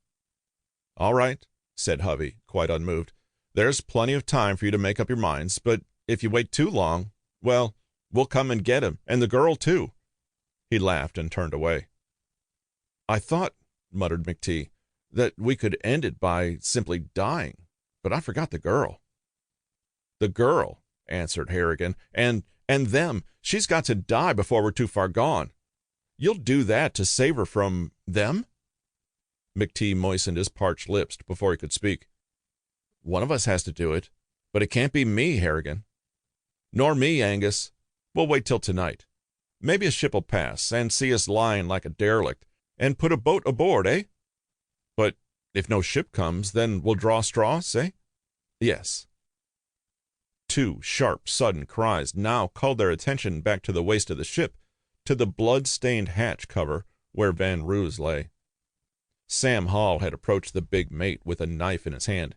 "All right," said Hovey, quite unmoved. "There's plenty of time for you to make up your minds, but if you wait too long, well, we'll come and get him, and the girl, too." He laughed and turned away. "I thought," muttered McTee, "that we could end it by simply dying, but I forgot the girl." "The girl," answered Harrigan, and them. She's got to die before we're too far gone. You'll do that to save her from them?" McTee moistened his parched lips before he could speak. "One of us has to do it, but it can't be me, Harrigan." "Nor me, Angus. We'll wait till tonight. Maybe a ship will pass and see us lying like a derelict and put a boat aboard, eh?" "But if no ship comes, then we'll draw straws, eh?" "Yes." Two sharp, sudden cries now called their attention back to the waist of the ship, to the blood-stained hatch cover where Van Roos lay. Sam Hall had approached the big mate with a knife in his hand.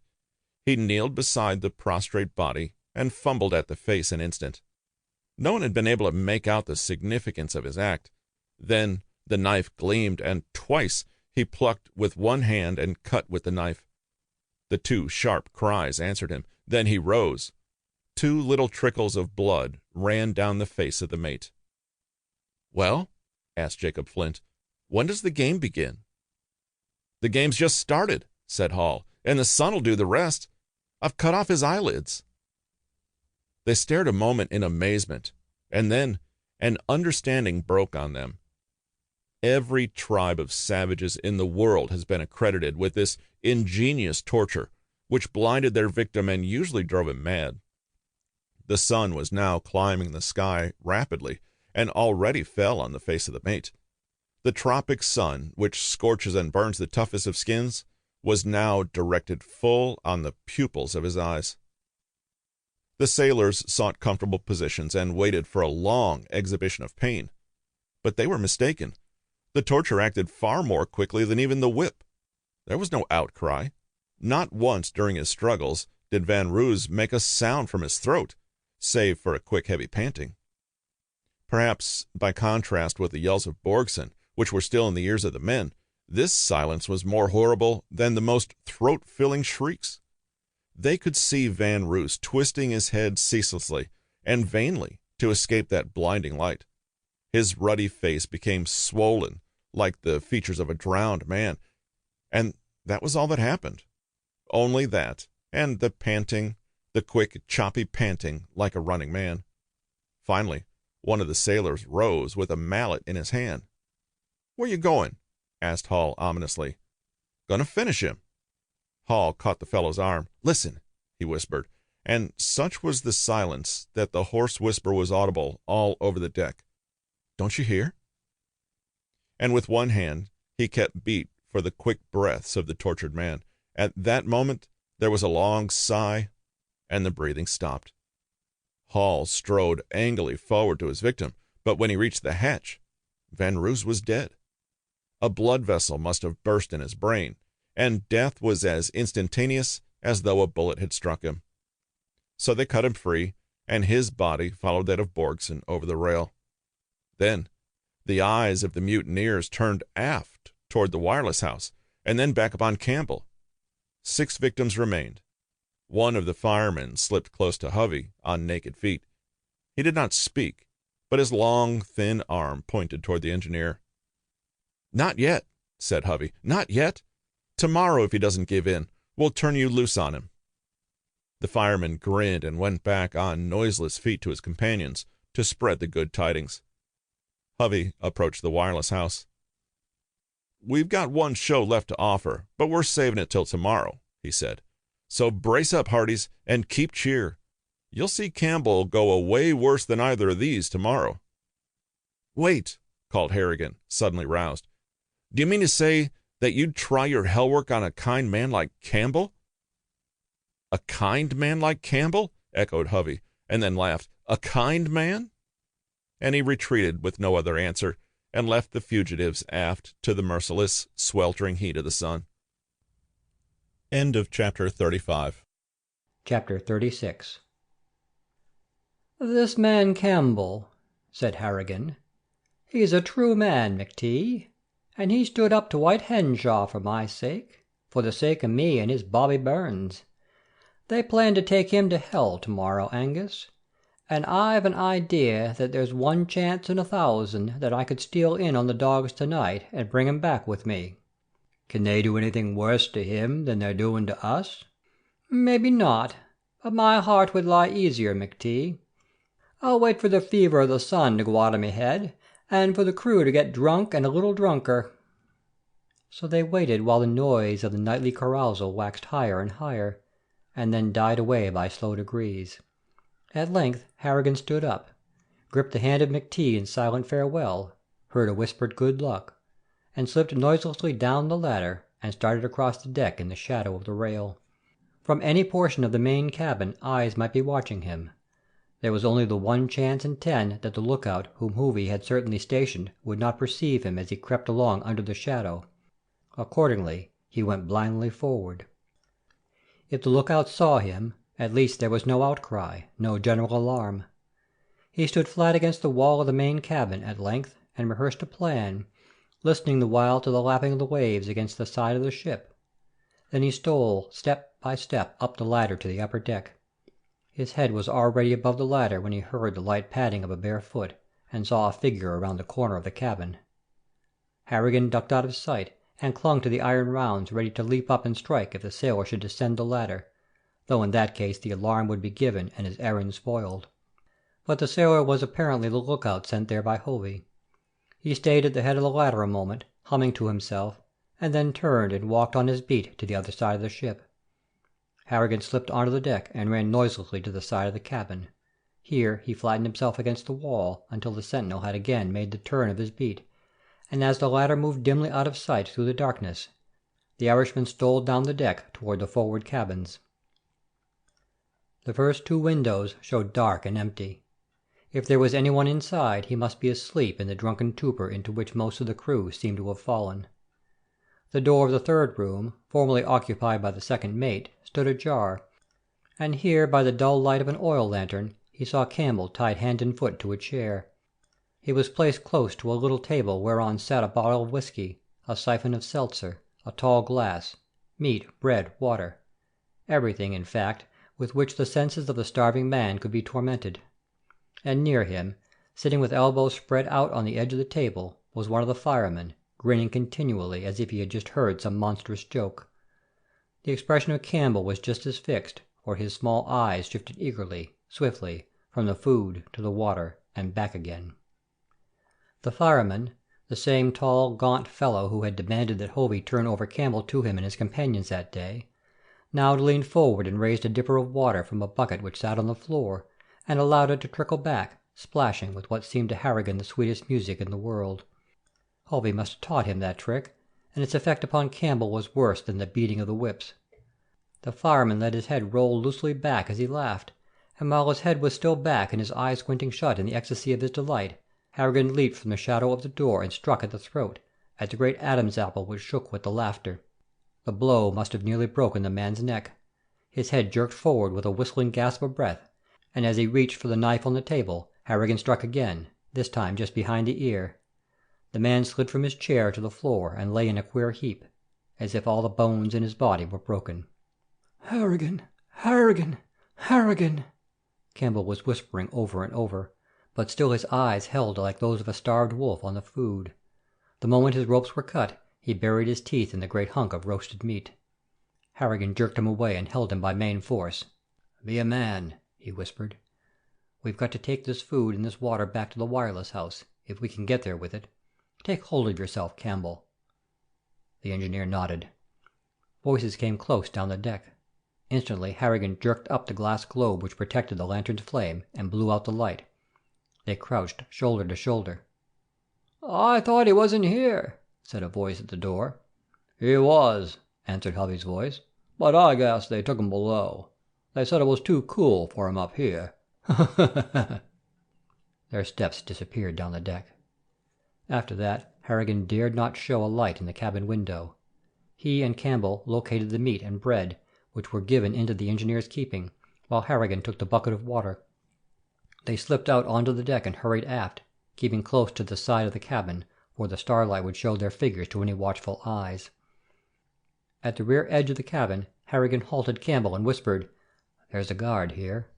He kneeled beside the prostrate body and fumbled at the face an instant. No one had been able to make out the significance of his act. Then the knife gleamed, and twice he plucked with one hand and cut with the knife. The two sharp cries answered him. Then he rose. 2 little trickles of blood ran down the face of the mate. "Well?" asked Jacob Flint. "When does the game begin?" "The game's just started," said Hall, "and the sun'll do the rest. I've cut off his eyelids." They stared a moment in amazement, and then an understanding broke on them. Every tribe of savages in the world has been accredited with this ingenious torture, which blinded their victim and usually drove him mad. The sun was now climbing the sky rapidly, and already fell on the face of the mate. The tropic sun, which scorches and burns the toughest of skins, was now directed full on the pupils of his eyes. The sailors sought comfortable positions and waited for a long exhibition of pain. But they were mistaken. The torture acted far more quickly than even the whip. There was no outcry. Not once during his struggles did Van Roos make a sound from his throat, save for a quick, heavy panting. Perhaps, by contrast with the yells of Borgson, which were still in the ears of the men, this silence was more horrible than the most throat-filling shrieks. They could see Van Roos twisting his head ceaselessly and vainly to escape that blinding light. His ruddy face became swollen like the features of a drowned man, and that was all that happened. Only that, and the panting, the quick, choppy panting like a running man. Finally, one of the sailors rose with a mallet in his hand. "Where you going?" asked Hall ominously. "Gonna finish him." Hall caught the fellow's arm. "Listen," he whispered, and such was the silence that the hoarse whisper was audible all over the deck. "Don't you hear?" And with one hand he kept beat for the quick breaths of the tortured man. At that moment there was a long sigh, and the breathing stopped. Hall strode angrily forward to his victim, but when he reached the hatch, Van Roos was dead. A blood vessel must have burst in his brain, and death was as instantaneous as though a bullet had struck him. So they cut him free, and his body followed that of Borgson over the rail. Then the eyes of the mutineers turned aft toward the wireless house, and then back upon Campbell. 6 victims remained. One of the firemen slipped close to Hovey on naked feet. He did not speak, but his long, thin arm pointed toward the engineer. "Not yet," said Hovey. "Not yet. Tomorrow, if he doesn't give in, we'll turn you loose on him." The fireman grinned and went back on noiseless feet to his companions to spread the good tidings. Hovey approached the wireless house. "We've got one show left to offer, but we're saving it till tomorrow," he said. "So brace up, hearties, and keep cheer. You'll see Campbell go away worse than either of these tomorrow." "Wait," called Harrigan, suddenly roused. "Do you mean to say that you'd try your hell work on a kind man like Campbell?" "A kind man like Campbell?" echoed Hovey, and then laughed. "A kind man?" And he retreated with no other answer, and left the fugitives aft to the merciless, sweltering heat of the sun. End of chapter 35. Chapter 36. "This man Campbell," said Harrigan, "he's a true man, McTee, and he stood up to White Henshaw for my sake, for the sake of me and his Bobby Burns. They plan to take him to hell tomorrow, Angus, and I've an idea that there's one chance in 1,000 that I could steal in on the dogs tonight and bring him back with me. Can they do anything worse to him than they're doing to us? Maybe not, but my heart would lie easier, McTee. I'll wait for the fever of the sun to go out of me head, and for the crew to get drunk and a little drunker." So they waited while the noise of the nightly carousal waxed higher and higher, and then died away by slow degrees. At length Harrigan stood up, gripped the hand of McTee in silent farewell, heard a whispered good luck, and slipped noiselessly down the ladder and started across the deck in the shadow of the rail. From any portion of the main cabin eyes might be watching him. There was only the one chance in 10 that the lookout whom Hovey had certainly stationed would not perceive him as he crept along under the shadow. Accordingly, he went blindly forward. If the lookout saw him, at least there was no outcry, no general alarm. He stood flat against the wall of the main cabin at length and rehearsed a plan, listening the while to the lapping of the waves against the side of the ship. Then he stole step by step up the ladder to the upper deck. His head was already above the ladder when he heard the light padding of a bare foot, and saw a figure around the corner of the cabin. Harrigan ducked out of sight, and clung to the iron rounds ready to leap up and strike if the sailor should descend the ladder, though in that case the alarm would be given and his errand spoiled. But the sailor was apparently the lookout sent there by Hovey. He stayed at the head of the ladder a moment, humming to himself, and then turned and walked on his beat to the other side of the ship. Harrigan slipped onto the deck and ran noiselessly to the side of the cabin. Here he flattened himself against the wall until the sentinel had again made the turn of his beat, and as the latter moved dimly out of sight through the darkness, the Irishman stole down the deck toward the forward cabins. The first 2 windows showed dark and empty. If there was anyone inside, he must be asleep in the drunken torpor into which most of the crew seemed to have fallen. The door of the 3rd room, formerly occupied by the second mate, stood ajar, and here by the dull light of an oil lantern he saw Campbell tied hand and foot to a chair. He was placed close to a little table whereon sat a bottle of whiskey, a siphon of seltzer, a tall glass, meat, bread, water, everything, in fact, with which the senses of the starving man could be tormented. And near him, sitting with elbows spread out on the edge of the table, was one of the firemen, grinning continually as if he had just heard some monstrous joke. The expression of Campbell was just as fixed, for his small eyes shifted eagerly, swiftly, from the food to the water and back again. The fireman, the same tall, gaunt fellow who had demanded that Hovey turn over Campbell to him and his companions that day, now leaned forward and raised a dipper of water from a bucket which sat on the floor, and allowed it to trickle back, splashing with what seemed to Harrigan the sweetest music in the world. Hovey must have taught him that trick, and its effect upon Campbell was worse than the beating of the whips. The fireman let his head roll loosely back as he laughed, and while his head was still back and his eyes squinting shut in the ecstasy of his delight, Harrigan leaped from the shadow of the door and struck at the throat, at the great Adam's apple which shook with the laughter. The blow must have nearly broken the man's neck. His head jerked forward with a whistling gasp of breath, and as he reached for the knife on the table, Harrigan struck again, this time just behind the ear. The man slid from his chair to the floor and lay in a queer heap, as if all the bones in his body were broken. "Harrigan! Harrigan! Harrigan!" Campbell was whispering over and over, but still his eyes held like those of a starved wolf on the food. The moment his ropes were cut, he buried his teeth in the great hunk of roasted meat. Harrigan jerked him away and held him by main force. "Be a man," he whispered. "We've got to take this food and this water back to the wireless house, if we can get there with it. Take hold of yourself, Campbell." The engineer nodded. Voices came close down the deck. Instantly Harrigan jerked up the glass globe which protected the lantern's flame and blew out the light. They crouched shoulder to shoulder. "I thought he wasn't here," said a voice at the door. "He was," answered Hovey's voice, "but I guess they took him below. They said it was too cool for him up here." Their steps disappeared down the deck. After that, Harrigan dared not show a light in the cabin window. He and Campbell located the meat and bread, which were given into the engineer's keeping, while Harrigan took the bucket of water. They slipped out onto the deck and hurried aft, keeping close to the side of the cabin, where the starlight would show their figures to any watchful eyes. At the rear edge of the cabin, Harrigan halted Campbell and whispered, "There's a guard here.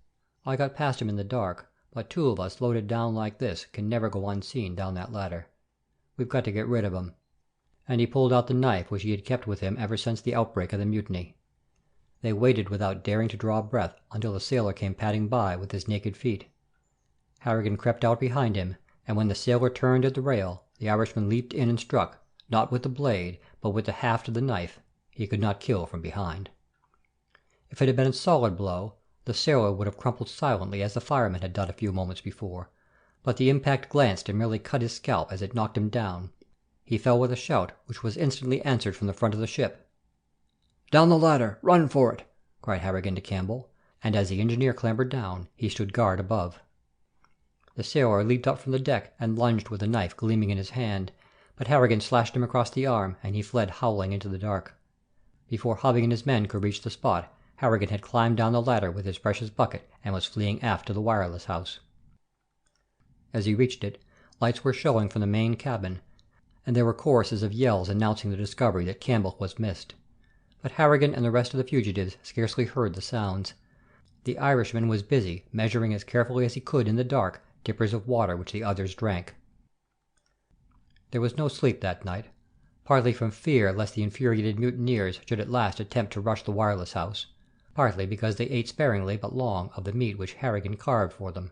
I got past him in the dark, but two of us loaded down like this can never go unseen down that ladder. We've got to get rid of him." And he pulled out the knife which he had kept with him ever since the outbreak of the mutiny. They waited without daring to draw breath until the sailor came padding by with his naked feet. Harrigan crept out behind him, and when the sailor turned at the rail, the Irishman leaped in and struck, not with the blade, but with the haft of the knife. He could not kill from behind. If it had been a solid blow, the sailor would have crumpled silently as the fireman had done a few moments before, but the impact glanced and merely cut his scalp as it knocked him down. He fell with a shout, which was instantly answered from the front of the ship. "Down the ladder! Run for it!" cried Harrigan to Campbell, and as the engineer clambered down, he stood guard above. The sailor leaped up from the deck and lunged with the knife gleaming in his hand, but Harrigan slashed him across the arm, and he fled howling into the dark. Before Hovey and his men could reach the spot, Harrigan had climbed down the ladder with his precious bucket and was fleeing aft to the wireless house. As he reached it, lights were showing from the main cabin, and there were choruses of yells announcing the discovery that Campbell was missed. But Harrigan and the rest of the fugitives scarcely heard the sounds. The Irishman was busy measuring as carefully as he could in the dark dippers of water which the others drank. There was no sleep that night, partly from fear lest the infuriated mutineers should at last attempt to rush the wireless house, partly because they ate sparingly but long of the meat which Harrigan carved for them,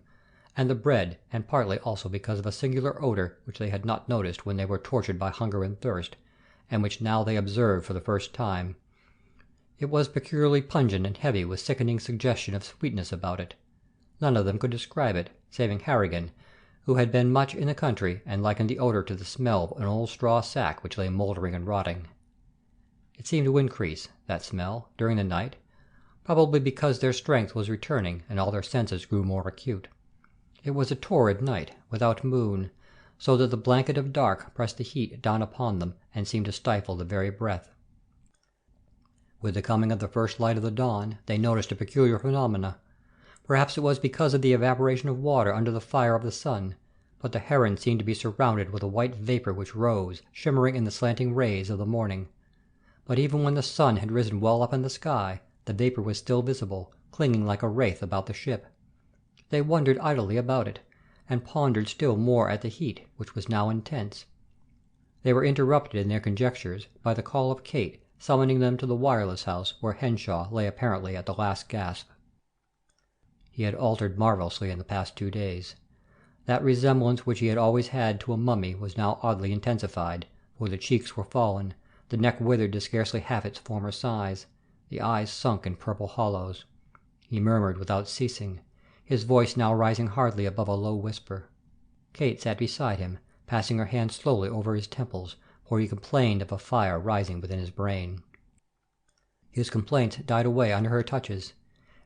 and the bread, and partly also because of a singular odor which they had not noticed when they were tortured by hunger and thirst, and which now they observed for the first time. It was peculiarly pungent and heavy with sickening suggestion of sweetness about it. None of them could describe it, saving Harrigan, who had been much in the country and likened the odor to the smell of an old straw sack which lay mouldering and rotting. It seemed to increase, that smell, during the night, probably because their strength was returning and all their senses grew more acute. It was a torrid night, without moon, so that the blanket of dark pressed the heat down upon them and seemed to stifle the very breath. With the coming of the first light of the dawn, they noticed a peculiar phenomena. Perhaps it was because of the evaporation of water under the fire of the sun, but the heron seemed to be surrounded with a white vapor which rose, shimmering in the slanting rays of the morning. But even when the sun had risen well up in the sky, the vapor was still visible, clinging like a wraith about the ship. They wondered idly about it, and pondered still more at the heat, which was now intense. They were interrupted in their conjectures by the call of Kate, summoning them to the wireless house where Henshaw lay apparently at the last gasp. He had altered marvellously in the past 2 days. That resemblance which he had always had to a mummy was now oddly intensified, for the cheeks were fallen, the neck withered to scarcely half its former size, the eyes sunk in purple hollows. He murmured without ceasing, his voice now rising hardly above a low whisper. Kate sat beside him, passing her hand slowly over his temples, for he complained of a fire rising within his brain. His complaints died away under her touches,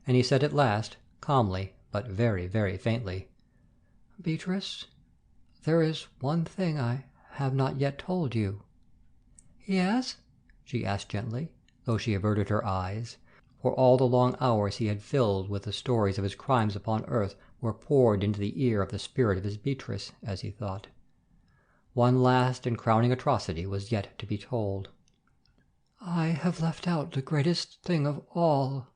and he said at last, calmly, but very, very faintly, "Beatrice, there is one thing I have not yet told you." "Yes?" she asked gently, though she averted her eyes, for all the long hours he had filled with the stories of his crimes upon earth were poured into the ear of the spirit of his Beatrice, as he thought. One last and crowning atrocity was yet to be told. "I have left out the greatest thing of all."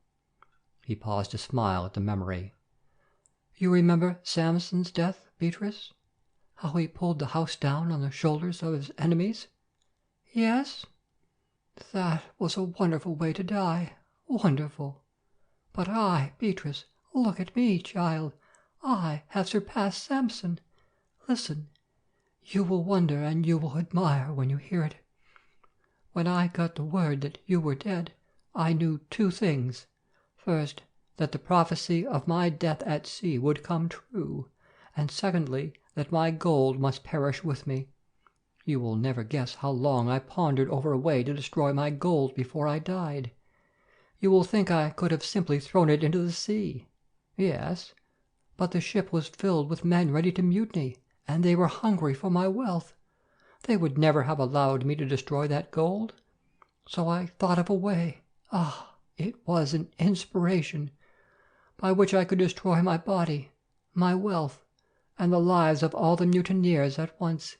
He paused to smile at the memory. "You remember Samson's death, Beatrice? How he pulled the house down on the shoulders of his enemies?" "Yes." "That was a wonderful way to die, wonderful. But I, Beatrice, look at me, child. I have surpassed Samson. Listen. You will wonder and you will admire when you hear it. When I got the word that you were dead, I knew two things. First, that the prophecy of my death at sea would come true, and secondly, that my gold must perish with me. You will never guess how long I pondered over a way to destroy my gold before I died. You will think I could have simply thrown it into the sea. Yes, but the ship was filled with men ready to mutiny, and they were hungry for my wealth. They would never have allowed me to destroy that gold. So I thought of a way, it was an inspiration, by which I could destroy my body, my wealth, and the lives of all the mutineers at once.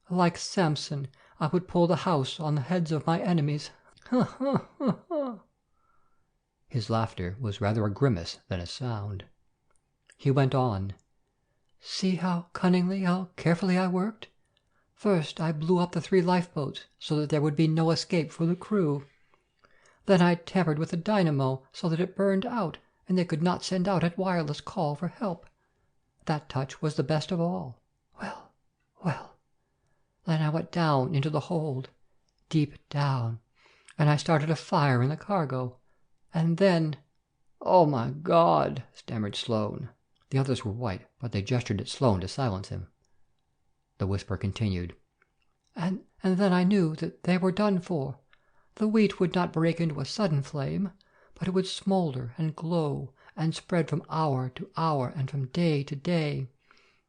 Like Samson, I would pull the house on the heads of my enemies. Ha, ha, ha, ha." His laughter was rather a grimace than a sound. He went on. "See how cunningly, how carefully I worked? First I blew up the 3 lifeboats so that there would be no escape for the crew. Then I tampered with the dynamo so that it burned out and they could not send out a wireless call for help. That touch was the best of all. Well, well. Then I went down into the hold, deep down, and I started a fire in the cargo. And then—" "Oh, my God!" stammered Sloane. The others were white, but they gestured at Sloane to silence him. The whisper continued. And then I knew that they were done for. The wheat would not break into a sudden flame, but it would smolder and glow and spread from hour to hour and from day to day.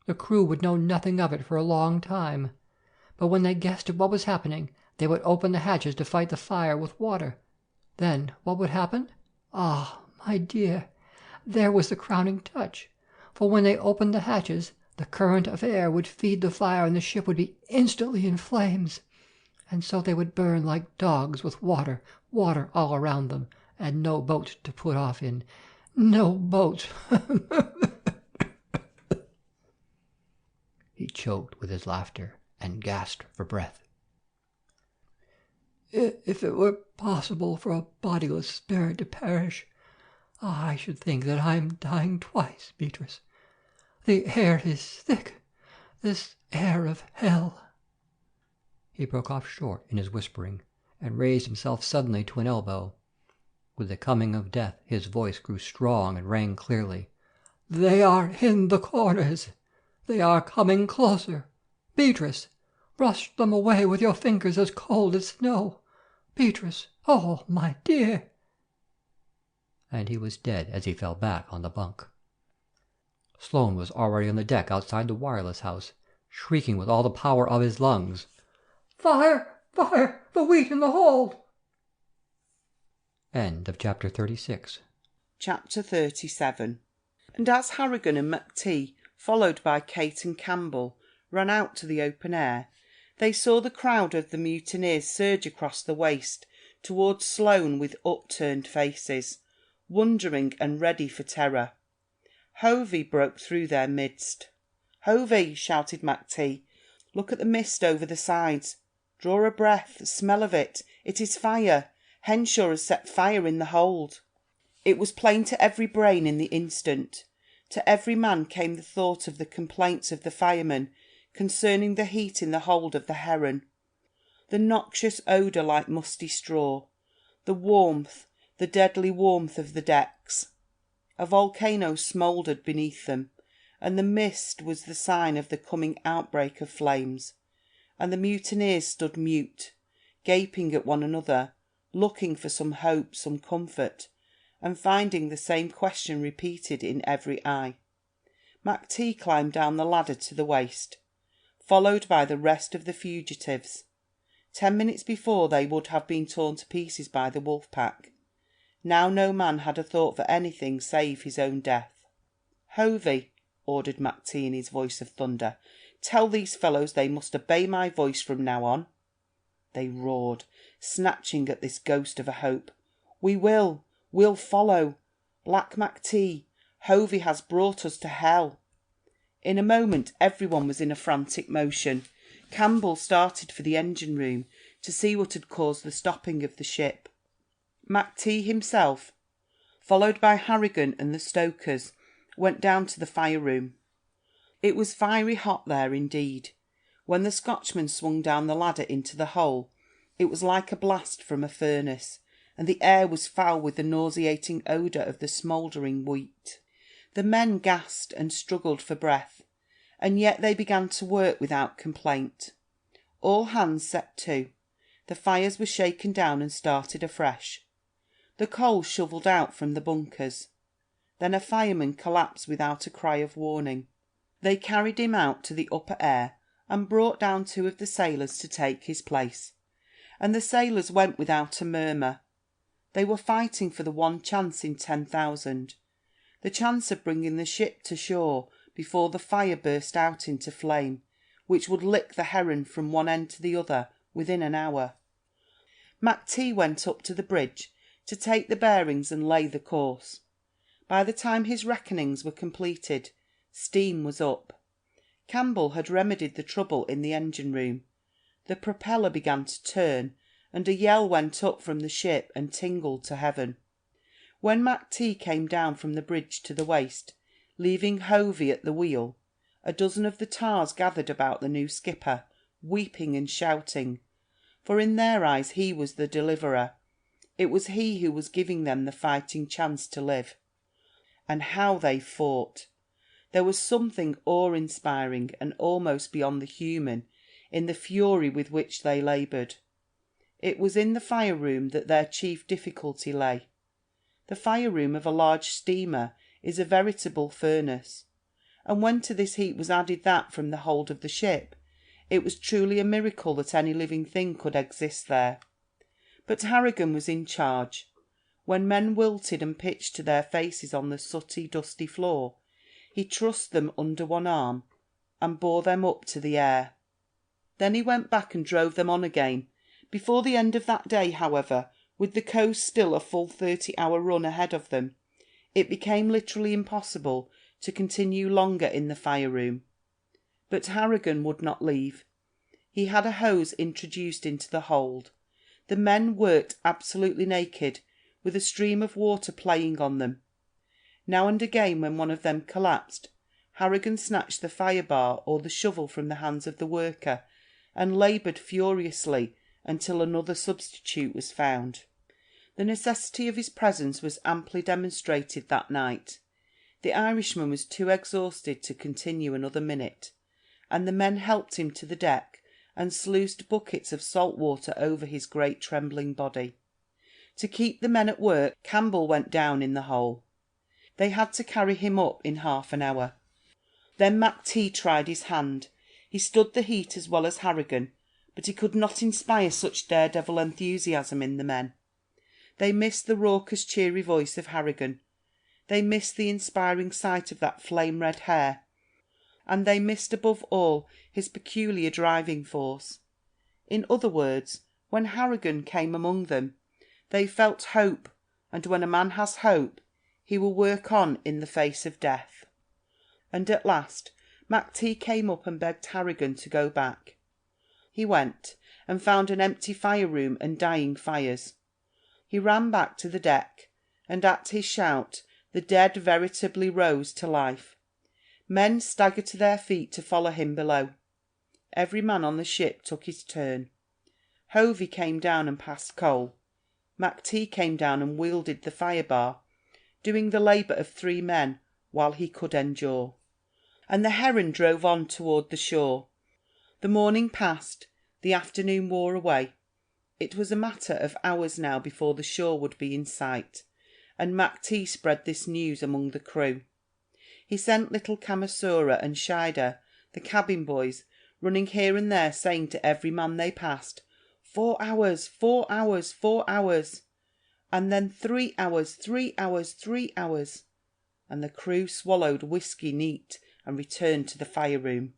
The crew would know nothing of it for a long time. But when they guessed at what was happening, they would open the hatches to fight the fire with water. Then what would happen? Ah, my dear, there was the crowning touch. For when they opened the hatches, the current of air would feed the fire and the ship would be instantly in flames. And so they would burn like dogs with water all around them, and no boat to put off in. No boat." He choked with his laughter and gasped for breath. "If it were possible for a bodiless spirit to perish, I should think that I am dying twice, Beatrice. The air is thick, this air of hell." He broke off short in his whispering, and raised himself suddenly to an elbow. With the coming of death his voice grew strong and rang clearly. "They are in the corners. They are coming closer. Beatrice, brush them away with your fingers as cold as snow. Beatrice, oh, my dear!" And he was dead as he fell back on the bunk. Sloane was already on the deck outside the wireless house, shrieking with all the power of his lungs. "Fire! Fire! The wheat in the hold!" End of chapter 36. Chapter 37. And as Harrigan and McT, followed by Kate and Campbell, ran out to the open air, they saw the crowd of the mutineers surge across the waist towards Sloane with upturned faces, wondering and ready for terror. Hovey broke through their midst. "Hovey," shouted McT, "look at the mist over the sides. Draw a breath. Smell of it. It is fire. Henshaw has set fire in the hold." It was plain to every brain in the instant. To every man came the thought of the complaints of the firemen concerning the heat in the hold of the Heron. The noxious odour like musty straw. The warmth, the deadly warmth of the decks. A volcano smouldered beneath them, and the mist was the sign of the coming outbreak of flames. And the mutineers stood mute, gaping at one another, looking for some hope, some comfort, and finding the same question repeated in every eye. McT climbed down the ladder to the waist. followed by the rest of the fugitives. 10 minutes before they would have been torn to pieces by the wolf pack. Now no man had a thought for anything save his own death. "Hovey," ordered McT in his voice of thunder, "tell these fellows they must obey my voice from now on." They roared, snatching at this ghost of a hope. We'll follow. Black McT, Hovey has brought us to hell." In a moment everyone was in a frantic motion. Campbell started for the engine room to see what had caused the stopping of the ship. McT himself, followed by Harrigan and the stokers, went down to the fire room. It was fiery hot there indeed. When the Scotchman swung down the ladder into the hole, it was like a blast from a furnace, and the air was foul with the nauseating odour of the smouldering wheat. The men gasped and struggled for breath, and yet they began to work without complaint. All hands set to. The fires were shaken down and started afresh. The coal shovelled out from the bunkers. Then a fireman collapsed without a cry of warning. They carried him out to the upper air and brought down 2 of the sailors to take his place. And the sailors went without a murmur. They were fighting for the one chance in 10,000. The chance of bringing the ship to shore before the fire burst out into flame, which would lick the Heron from one end to the other within an hour. McT went up to the bridge to take the bearings and lay the course. By the time his reckonings were completed, steam was up. Campbell had remedied the trouble in the engine room. The propeller began to turn, and a yell went up from the ship and tingled to heaven. When McT came down from the bridge to the waist, leaving Hovey at the wheel, a dozen of the tars gathered about the new skipper, weeping and shouting, for in their eyes he was the deliverer. It was he who was giving them the fighting chance to live. And how they fought! There was something awe-inspiring and almost beyond the human in the fury with which they laboured. It was in the fire-room that their chief difficulty lay. The fire-room of a large steamer is a veritable furnace, and when to this heat was added that from the hold of the ship, it was truly a miracle that any living thing could exist there. But Harrigan was in charge. When men wilted and pitched to their faces on the sooty, dusty floor, he trussed them under one arm and bore them up to the air. Then he went back and drove them on again. Before the end of that day, however, with the coast still a full 30-hour run ahead of them, it became literally impossible to continue longer in the fire-room. But Harrigan would not leave. He had a hose introduced into the hold. The men worked absolutely naked, with a stream of water playing on them. Now and again, when one of them collapsed, Harrigan snatched the fire-bar or the shovel from the hands of the worker and laboured furiously until another substitute was found. The necessity of his presence was amply demonstrated that night. The Irishman was too exhausted to continue another minute, and the men helped him to the deck and sluiced buckets of salt water over his great trembling body. To keep the men at work, Campbell went down in the hole. They had to carry him up in half an hour. Then McT tried his hand. He stood the heat as well as Harrigan, but he could not inspire such daredevil enthusiasm in the men. They missed the raucous, cheery voice of Harrigan. They missed the inspiring sight of that flame-red hair. And they missed above all his peculiar driving force. In other words, when Harrigan came among them, they felt hope, and when a man has hope, he will work on in the face of death. And at last McT came up and begged Harrigan to go back. He went, and found an empty fire-room and dying fires. He ran back to the deck, and at his shout the dead veritably rose to life. Men staggered to their feet to follow him below. Every man on the ship took his turn. Hovey came down and passed coal. McT came down and wielded the fire-bar, doing the labour of 3 men while he could endure. And the Heron drove on toward the shore. The morning passed, the afternoon wore away. It was a matter of hours now before the shore would be in sight, and McT spread this news among the crew. He sent little Kamasura and Shida, the cabin boys, running here and there, saying to every man they passed, 4 hours, 4 hours, 4 hours, and then 3 hours, 3 hours, 3 hours, and the crew swallowed whisky neat and returned to the fire-room.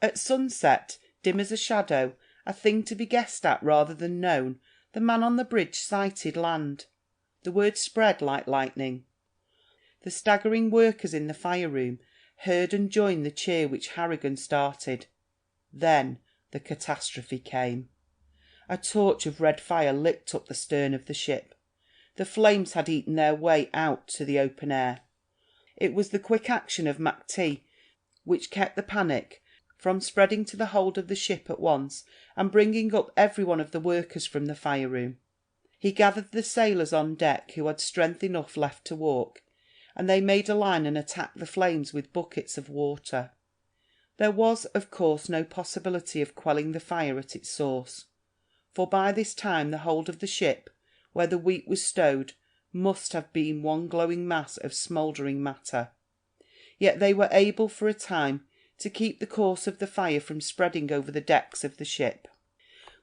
At sunset, dim as a shadow, a thing to be guessed at rather than known, the man on the bridge sighted land. The word spread like lightning. The staggering workers in the fire-room heard and joined the cheer which Harrigan started. Then the catastrophe came. A torch of red fire licked up the stern of the ship. The flames had eaten their way out to the open air. It was the quick action of Mac-T which kept the panic from spreading to the hold of the ship at once and bringing up every one of the workers from the fire-room. He gathered the sailors on deck who had strength enough left to walk, and they made a line and attacked the flames with buckets of water. There was, of course, no possibility of quelling the fire at its source, for by this time the hold of the ship, where the wheat was stowed, must have been one glowing mass of smouldering matter. Yet they were able for a time to keep the course of the fire from spreading over the decks of the ship.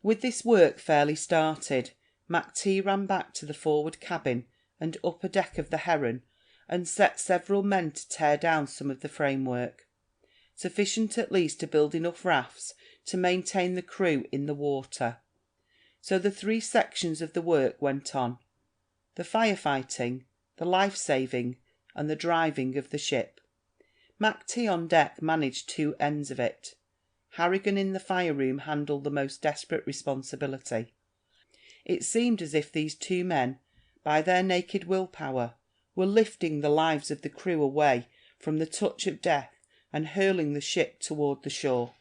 With this work fairly started, Mac-T ran back to the forward cabin and upper deck of the Heron, and set several men to tear down some of the framework, sufficient at least to build enough rafts to maintain the crew in the water. So the 3 sections of the work went on: the firefighting, the life-saving, and the driving of the ship. Mac-T on deck managed 2 ends of it. Harrigan in the fire-room handled the most desperate responsibility. It seemed as if these 2 men, by their naked willpower, were lifting the lives of the crew away from the touch of death and hurling the ship toward the shore.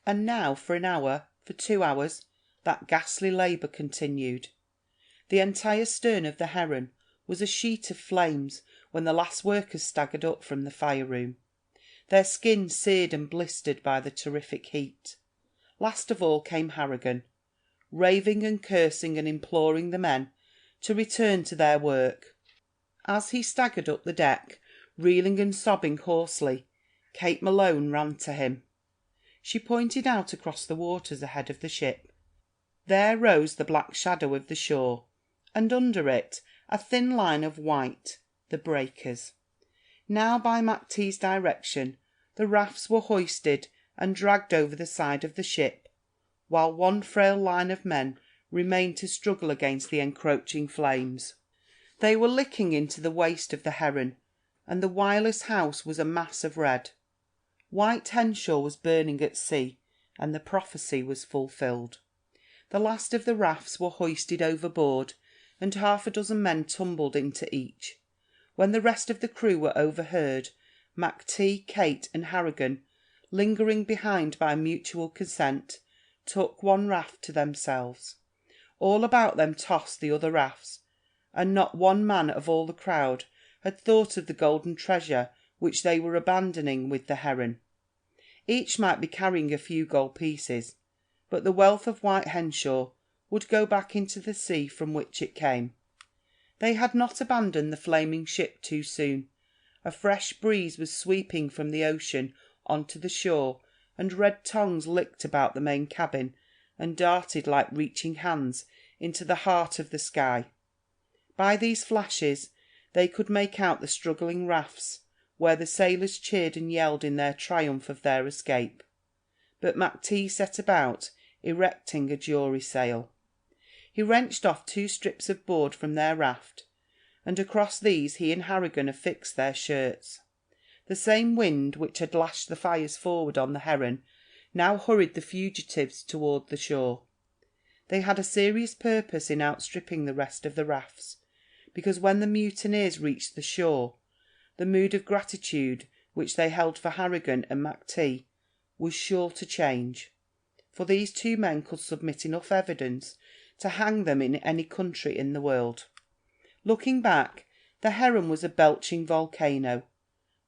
And now, for an hour, for 2 hours, that ghastly labour continued. The entire stern of the Heron was a sheet of flames when the last workers staggered up from the fire-room, their skins seared and blistered by the terrific heat. Last of all came Harrigan, raving and cursing and imploring the men to return to their work. As he staggered up the deck, reeling and sobbing hoarsely, Kate Malone ran to him. She pointed out across the waters ahead of the ship. There rose the black shadow of the shore, and under it a thin line of white, the breakers. Now, by Mac-T's direction, the rafts were hoisted and dragged over the side of the ship, while one frail line of men remained to struggle against the encroaching flames. They were licking into the waist of the Heron, and the wireless house was a mass of red. White Henshaw was burning at sea, and the prophecy was fulfilled. The last of the rafts were hoisted overboard, and 6 men tumbled into each. When the rest of the crew were overheard, Mac-T, Kate, and Harrigan, lingering behind by mutual consent, took one raft to themselves. All about them tossed the other rafts, and not one man of all the crowd had thought of the golden treasure which they were abandoning with the Heron. Each might be carrying a few gold pieces, but the wealth of White Henshaw would go back into the sea from which it came. They had not abandoned the flaming ship too soon. A fresh breeze was sweeping from the ocean onto the shore, and red tongues licked about the main cabin and darted like reaching hands into the heart of the sky. By these flashes they could make out the struggling rafts, where the sailors cheered and yelled in their triumph of their escape. But Mac-T set about erecting a jury sail. He wrenched off 2 strips of board from their raft, and across these he and Harrigan affixed their shirts. The same wind which had lashed the fires forward on the Heron now hurried the fugitives toward the shore. They had a serious purpose in outstripping the rest of the rafts, because when the mutineers reached the shore, the mood of gratitude which they held for Harrigan and Mac-T was sure to change, for these 2 men could submit enough evidence to hang them in any country in the world. Looking back, the Heron was a belching volcano,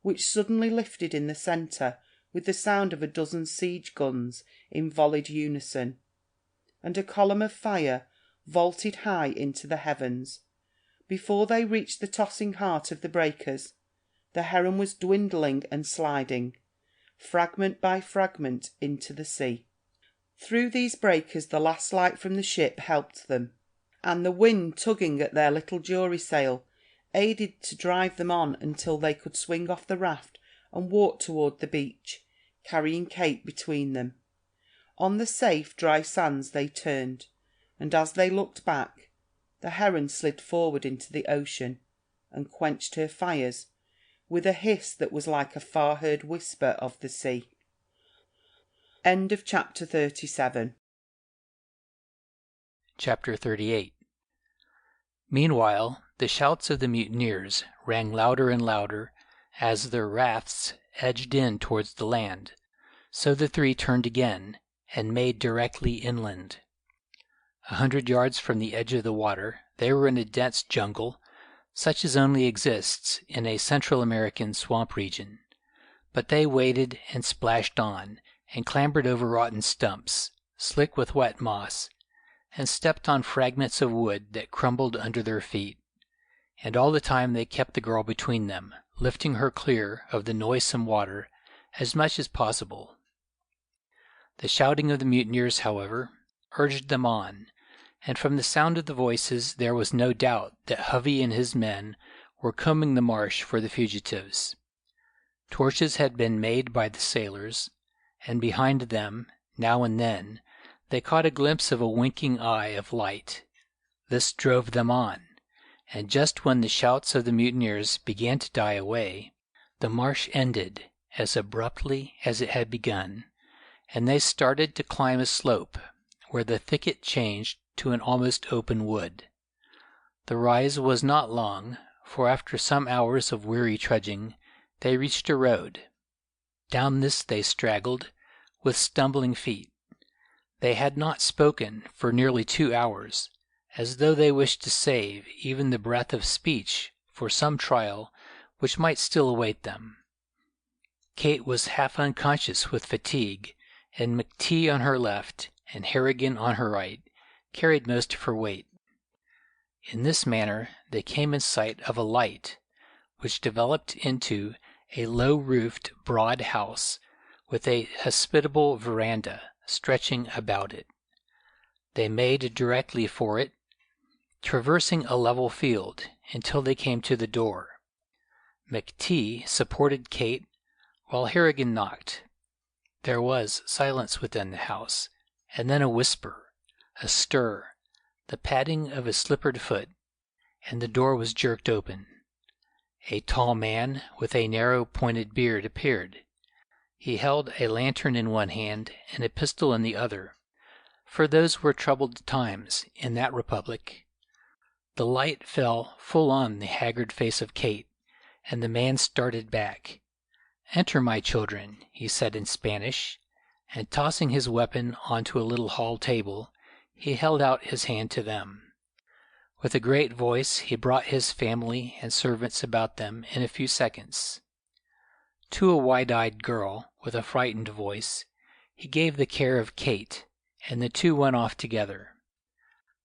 which suddenly lifted in the centre with the sound of 12 siege guns in volleyed unison, and a column of fire vaulted high into the heavens. Before they reached the tossing heart of the breakers, the Heron was dwindling and sliding, fragment by fragment, into the sea. Through these breakers the last light from the ship helped them, and the wind tugging at their little jury sail aided to drive them on until they could swing off the raft and walk toward the beach, carrying Kate between them. On the safe, dry sands they turned, and as they looked back, the Heron slid forward into the ocean and quenched her fires with a hiss that was like a far-heard whisper of the sea. End of chapter 37. Chapter 38. Meanwhile, the shouts of the mutineers rang louder and louder as their rafts edged in towards the land, so the three turned again and made directly inland. 100 yards from the edge of the water, they were in a dense jungle, such as only exists in a Central American swamp region. But they waded and splashed on, and clambered over rotten stumps, slick with wet moss, and stepped on fragments of wood that crumbled under their feet. And all the time they kept the girl between them, lifting her clear of the noisome water as much as possible. The shouting of the mutineers, however, urged them on, and from the sound of the voices there was no doubt that Hovey and his men were combing the marsh for the fugitives. Torches had been made by the sailors, and behind them, now and then, they caught a glimpse of a winking eye of light. This drove them on, and just when the shouts of the mutineers began to die away, the marsh ended as abruptly as it had begun, and they started to climb a slope where the thicket changed to an almost open wood. The rise was not long, for after some hours of weary trudging, they reached a road. Down this they straggled, with stumbling feet. They had not spoken for nearly 2 hours, as though they wished to save even the breath of speech for some trial which might still await them. Kate was half unconscious with fatigue, and McTee on her left and Harrigan on her right carried most of her weight. In this manner they came in sight of a light, which developed into a low-roofed, broad house with a hospitable veranda stretching about it. They made directly for it, traversing a level field until they came to the door. McTee supported Kate while Harrigan knocked. There was silence within the house, and then a whisper, a stir, the padding of a slippered foot, and the door was jerked open. A tall man with a narrow pointed beard appeared. He held a lantern in one hand and a pistol in the other, for those were troubled times in that republic. The light fell full on the haggard face of Kate, and the man started back. "Enter, my children," he said in Spanish, and tossing his weapon onto a little hall table, he held out his hand to them. With a great voice he brought his family and servants about them in a few seconds. To a wide-eyed girl with a frightened voice he gave the care of Kate, and the two went off together.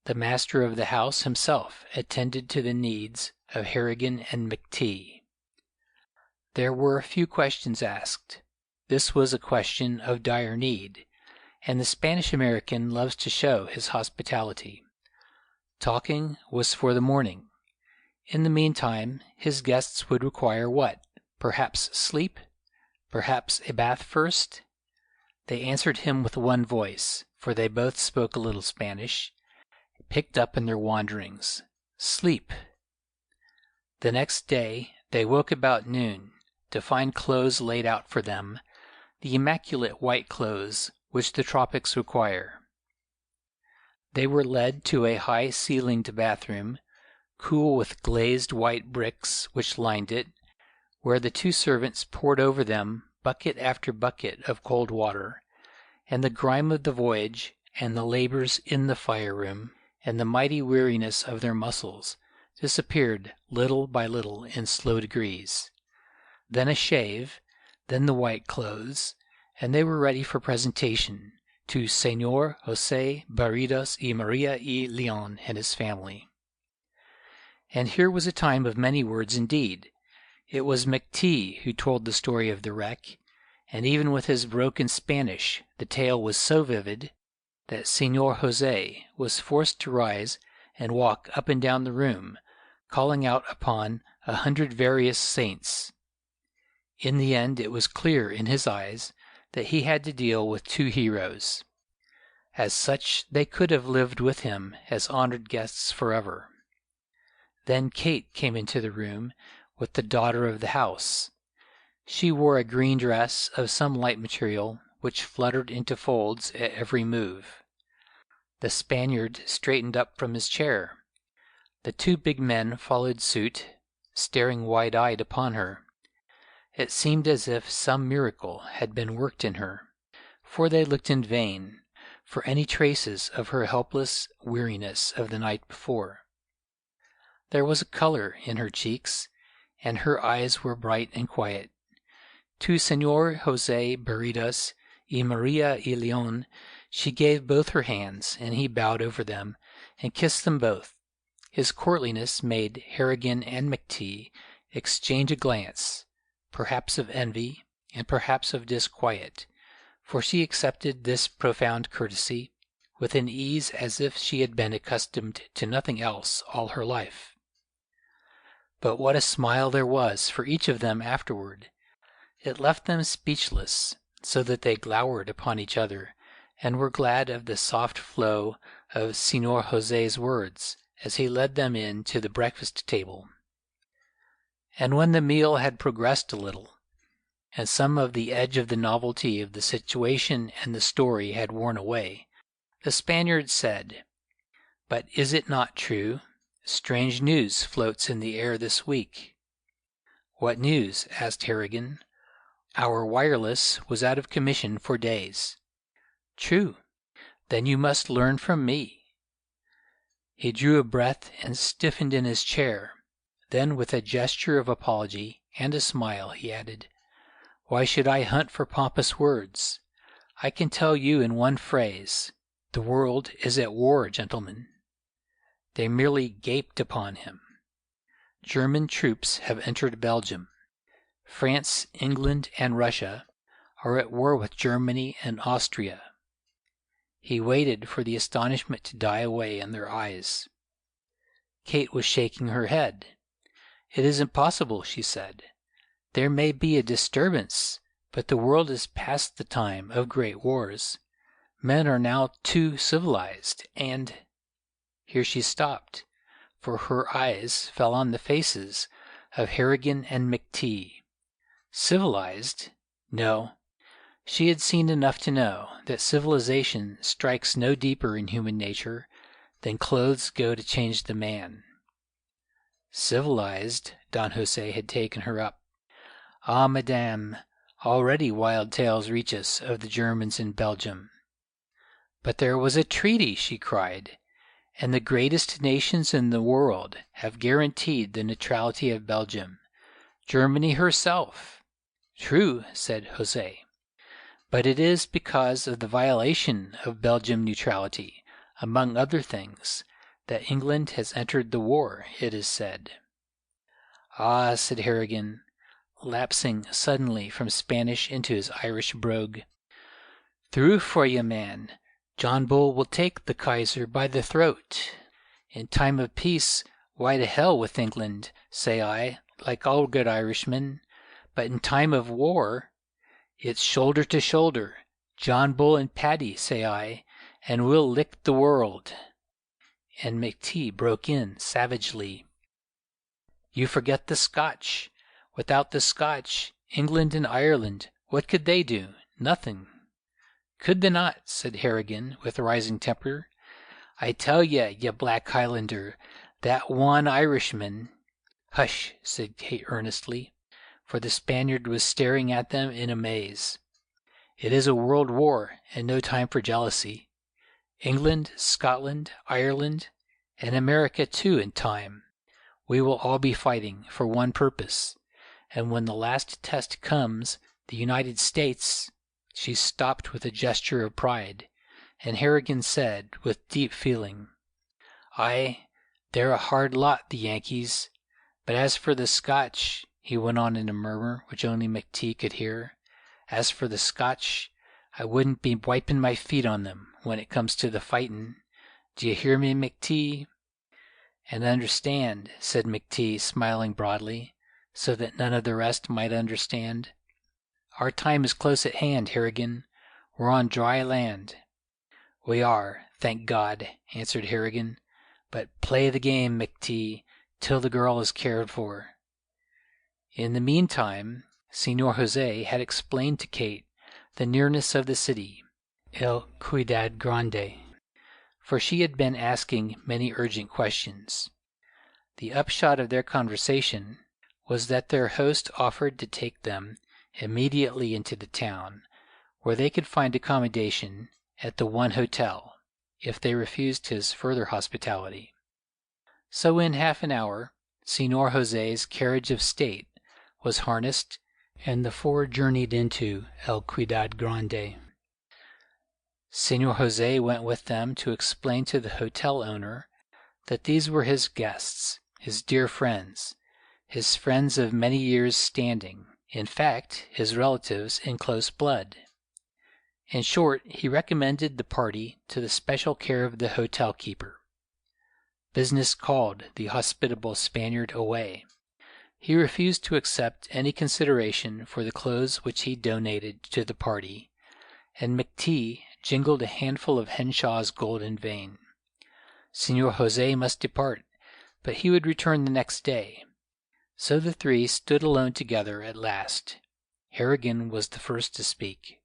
The master of the house himself attended to the needs of Harrigan and McTee. There were few questions asked. This was a question of dire need, and the Spanish-American loves to show his hospitality. Talking was for the morning. In the meantime, his guests would require what? Perhaps sleep? Perhaps a bath first? They answered him with one voice, for they both spoke a little Spanish, picked up in their wanderings. Sleep. The next day they woke about noon to find clothes laid out for them, the immaculate white clothes which the tropics require. They were led to a high-ceilinged bathroom, cool with glazed white bricks which lined it, where the two servants poured over them bucket after bucket of cold water, and the grime of the voyage and the labors in the fire-room and the mighty weariness of their muscles disappeared little by little in slow degrees. Then a shave, then the white clothes, and they were ready for presentation to Señor José Barridos y María y León and his family. And here was a time of many words indeed. It was McTee who told the story of the wreck, and even with his broken Spanish the tale was so vivid that Señor José was forced to rise and walk up and down the room, calling out upon 100 various saints. In the end it was clear in his eyes that he had to deal with two heroes. As such they could have lived with him as honored guests forever. Then Kate came into the room with the daughter of the house. She wore a green dress of some light material which fluttered into folds at every move. The Spaniard straightened up from his chair. The two big men followed suit, staring wide-eyed upon her. It seemed as if some miracle had been worked in her, for they looked in vain for any traces of her helpless weariness of the night before. There was a color in her cheeks, and her eyes were bright and quiet. To Señor José Barridas y Maria y Leon she gave both her hands, and he bowed over them and kissed them both. His courtliness made Harrigan and McTee exchange a glance, perhaps of envy and perhaps of disquiet, for she accepted this profound courtesy with an ease as if she had been accustomed to nothing else all her life. But what a smile there was for each of them afterward! It left them speechless, so that they glowered upon each other, and were glad of the soft flow of Señor José's words as he led them in to the breakfast table. And when the meal had progressed a little, and some of the edge of the novelty of the situation and the story had worn away, the Spaniard said, "But is it not true? Strange news floats in the air this week." "What news?" asked Harrigan. "Our wireless was out of commission for days." "True. Then you must learn from me." He drew a breath and stiffened in his chair. Then, with a gesture of apology and a smile, he added, "Why should I hunt for pompous words? I can tell you in one phrase, the world is at war, gentlemen." They merely gaped upon him. German troops have entered Belgium. France, England, and Russia are at war with Germany and Austria. He waited for the astonishment to die away in their eyes. Kate was shaking her head. "It is impossible," she said. "There may be a disturbance, but the world is past the time of great wars. Men are now too civilized, and—" Here she stopped, for her eyes fell on the faces of Harrigan and McTee. Civilized? No. She had seen enough to know that civilization strikes no deeper in human nature than clothes go to change the man. "Civilized?" Don José had taken her up. "Ah, madame, already wild tales reach us of the Germans in Belgium." "But there was a treaty," she cried, "and the greatest nations in the world have guaranteed the neutrality of Belgium. Germany herself." "True," said José. "But it is because of the violation of Belgian neutrality, among other things, that England has entered the war, it is said." "Ah," said Harrigan, lapsing suddenly from Spanish into his Irish brogue. "Through for ye, man. John Bull will take the Kaiser by the throat. In time of peace, why to hell with England, say I, like all good Irishmen. But in time of war, it's shoulder to shoulder, John Bull and Paddy, say I, and we'll lick the world." And McTee broke in savagely. "You forget the Scotch. Without the Scotch, England and Ireland, what could they do? Nothing." "Could they not?" said Harrigan, with rising temper. "I tell ye black Highlander, that one Irishman—" "Hush," said Kate earnestly, for the Spaniard was staring at them in amaze. "It is a world war, and no time for jealousy. England, Scotland, Ireland, and America too in time. We will all be fighting for one purpose, and when the last test comes, the United States—" She stopped with a gesture of pride, and Harrigan said, with deep feeling, "Aye, they're a hard lot, the Yankees. But as for the Scotch," he went on in a murmur which only McTee could hear, As for the Scotch, I wouldn't be wiping my feet on them when it comes to the fightin'. D'ye hear me, McTee?" "And understand," said McTee, smiling broadly, so that none of the rest might understand. "Our time is close at hand, Harrigan. We're on dry land." "We are, thank God," answered Harrigan. "But play the game, McTee, till the girl is cared for." In the meantime, Senor Jose had explained to Kate the nearness of the city, El Ciudad Grande, for she had been asking many urgent questions. The upshot of their conversation was that their host offered to take them immediately into the town, where they could find accommodation at the one hotel, if they refused his further hospitality. So in half an hour, Senor Jose's carriage of state was harnessed, and the four journeyed into El Ciudad Grande. Senor Jose went with them to explain to the hotel owner that these were his guests, his dear friends, his friends of many years' standing, in fact, his relatives in close blood. In short, he recommended the party to the special care of the hotel keeper. Business called the hospitable Spaniard away. He refused to accept any consideration for the clothes which he donated to the party, and McTee jingled a handful of Henshaw's gold in vain. Senor Jose must depart, but he would return the next day. So the three stood alone together at last. Harrigan was the first to speak.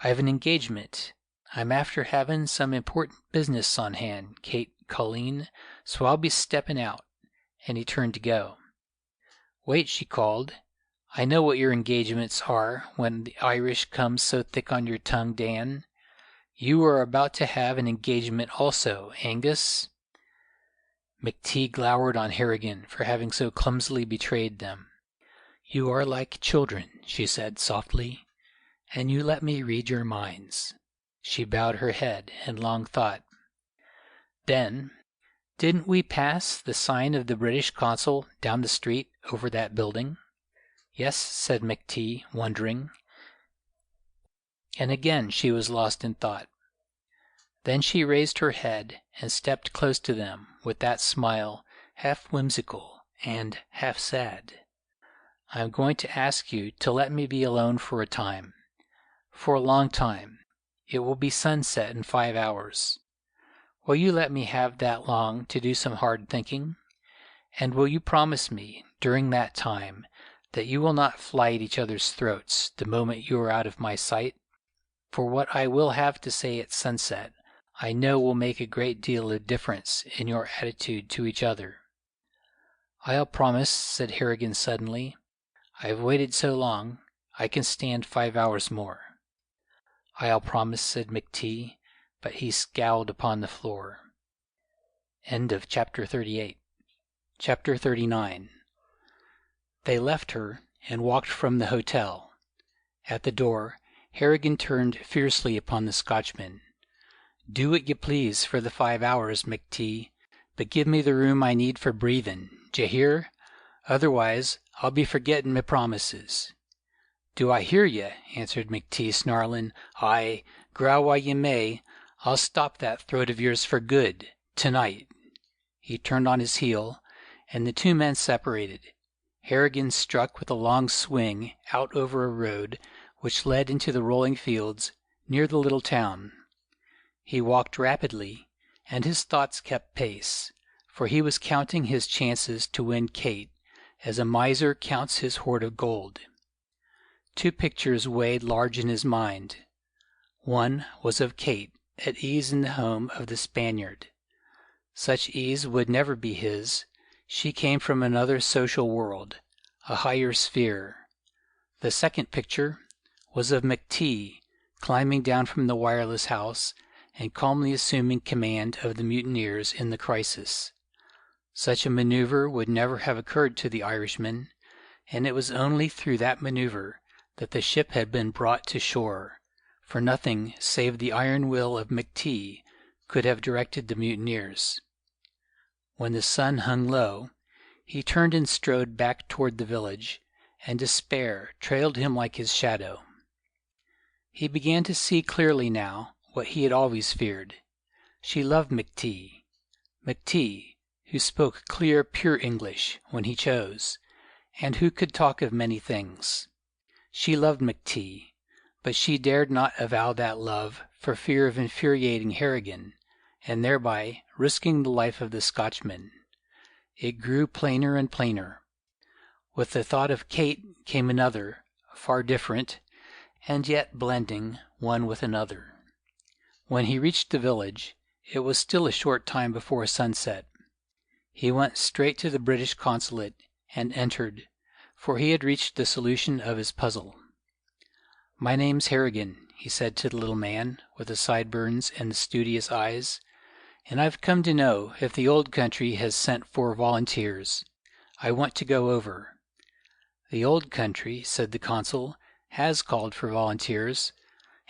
"I've an engagement. I'm after having some important business on hand, Kate Colleen, so I'll be stepping out," and he turned to go. "Wait," she called. "I know what your engagements are when the Irish comes so thick on your tongue, Dan. You are about to have an engagement also, Angus." McTee glowered on Harrigan for having so clumsily betrayed them. "You are like children," she said softly, "and you let me read your minds." She bowed her head in long thought. Then, "Didn't we pass the sign of the British consul down the street over that building?" "Yes," said McTee, wondering. And again she was lost in thought. Then she raised her head and stepped close to them with that smile, half whimsical and half sad. "I'm going to ask you to let me be alone for a time. For a long time. It will be sunset in 5 hours. Will you let me have that long to do some hard thinking? And will you promise me, during that time, that you will not fly at each other's throats the moment you are out of my sight? For what I will have to say at sunset, I know will make a great deal of difference in your attitude to each other." "I'll promise," said Harrigan suddenly. "I've waited so long, I can stand 5 hours more." "I'll promise," said McTee, but he scowled upon the floor. End of chapter 38. Chapter 39. They left her and walked from the hotel. At the door, Harrigan turned fiercely upon the Scotchman. "Do what you please for the 5 hours, McTee, but give me the room I need for breathin', d'ye hear? Otherwise, I'll be forgettin' me promises." "Do I hear ye?" answered McTee, snarling. "Aye, growl while ye may. I'll stop that throat of yours for good, tonight." He turned on his heel, and the two men separated. Harrigan struck with a long swing out over a road which led into the rolling fields near the little town. He walked rapidly, and his thoughts kept pace, for he was counting his chances to win Kate as a miser counts his hoard of gold. Two pictures weighed large in his mind. One was of Kate at ease in the home of the Spaniard. Such ease would never be his. She came from another social world, a higher sphere. The second picture was of McTee climbing down from the wireless house and calmly assuming command of the mutineers in the crisis. Such a maneuver would never have occurred to the Irishman, and it was only through that maneuver that the ship had been brought to shore, for nothing save the iron will of McTee could have directed the mutineers. When the sun hung low, he turned and strode back toward the village, and despair trailed him like his shadow. He began to see clearly now what he had always feared. She loved McTeague, who spoke clear, pure English when he chose, and who could talk of many things. She loved McTeague, but she dared not avow that love for fear of infuriating Harrigan, and thereby risking the life of the Scotchman. It grew plainer and plainer. With the thought of Kate came another, far different, and yet blending one with another. When he reached the village, it was still a short time before sunset. He went straight to the British consulate and entered, for he had reached the solution of his puzzle. "My name's Harrigan," he said to the little man with the sideburns and the studious eyes, "and I've come to know if the old country has sent for volunteers. I want to go over." "The old country," said the consul, "has called for volunteers,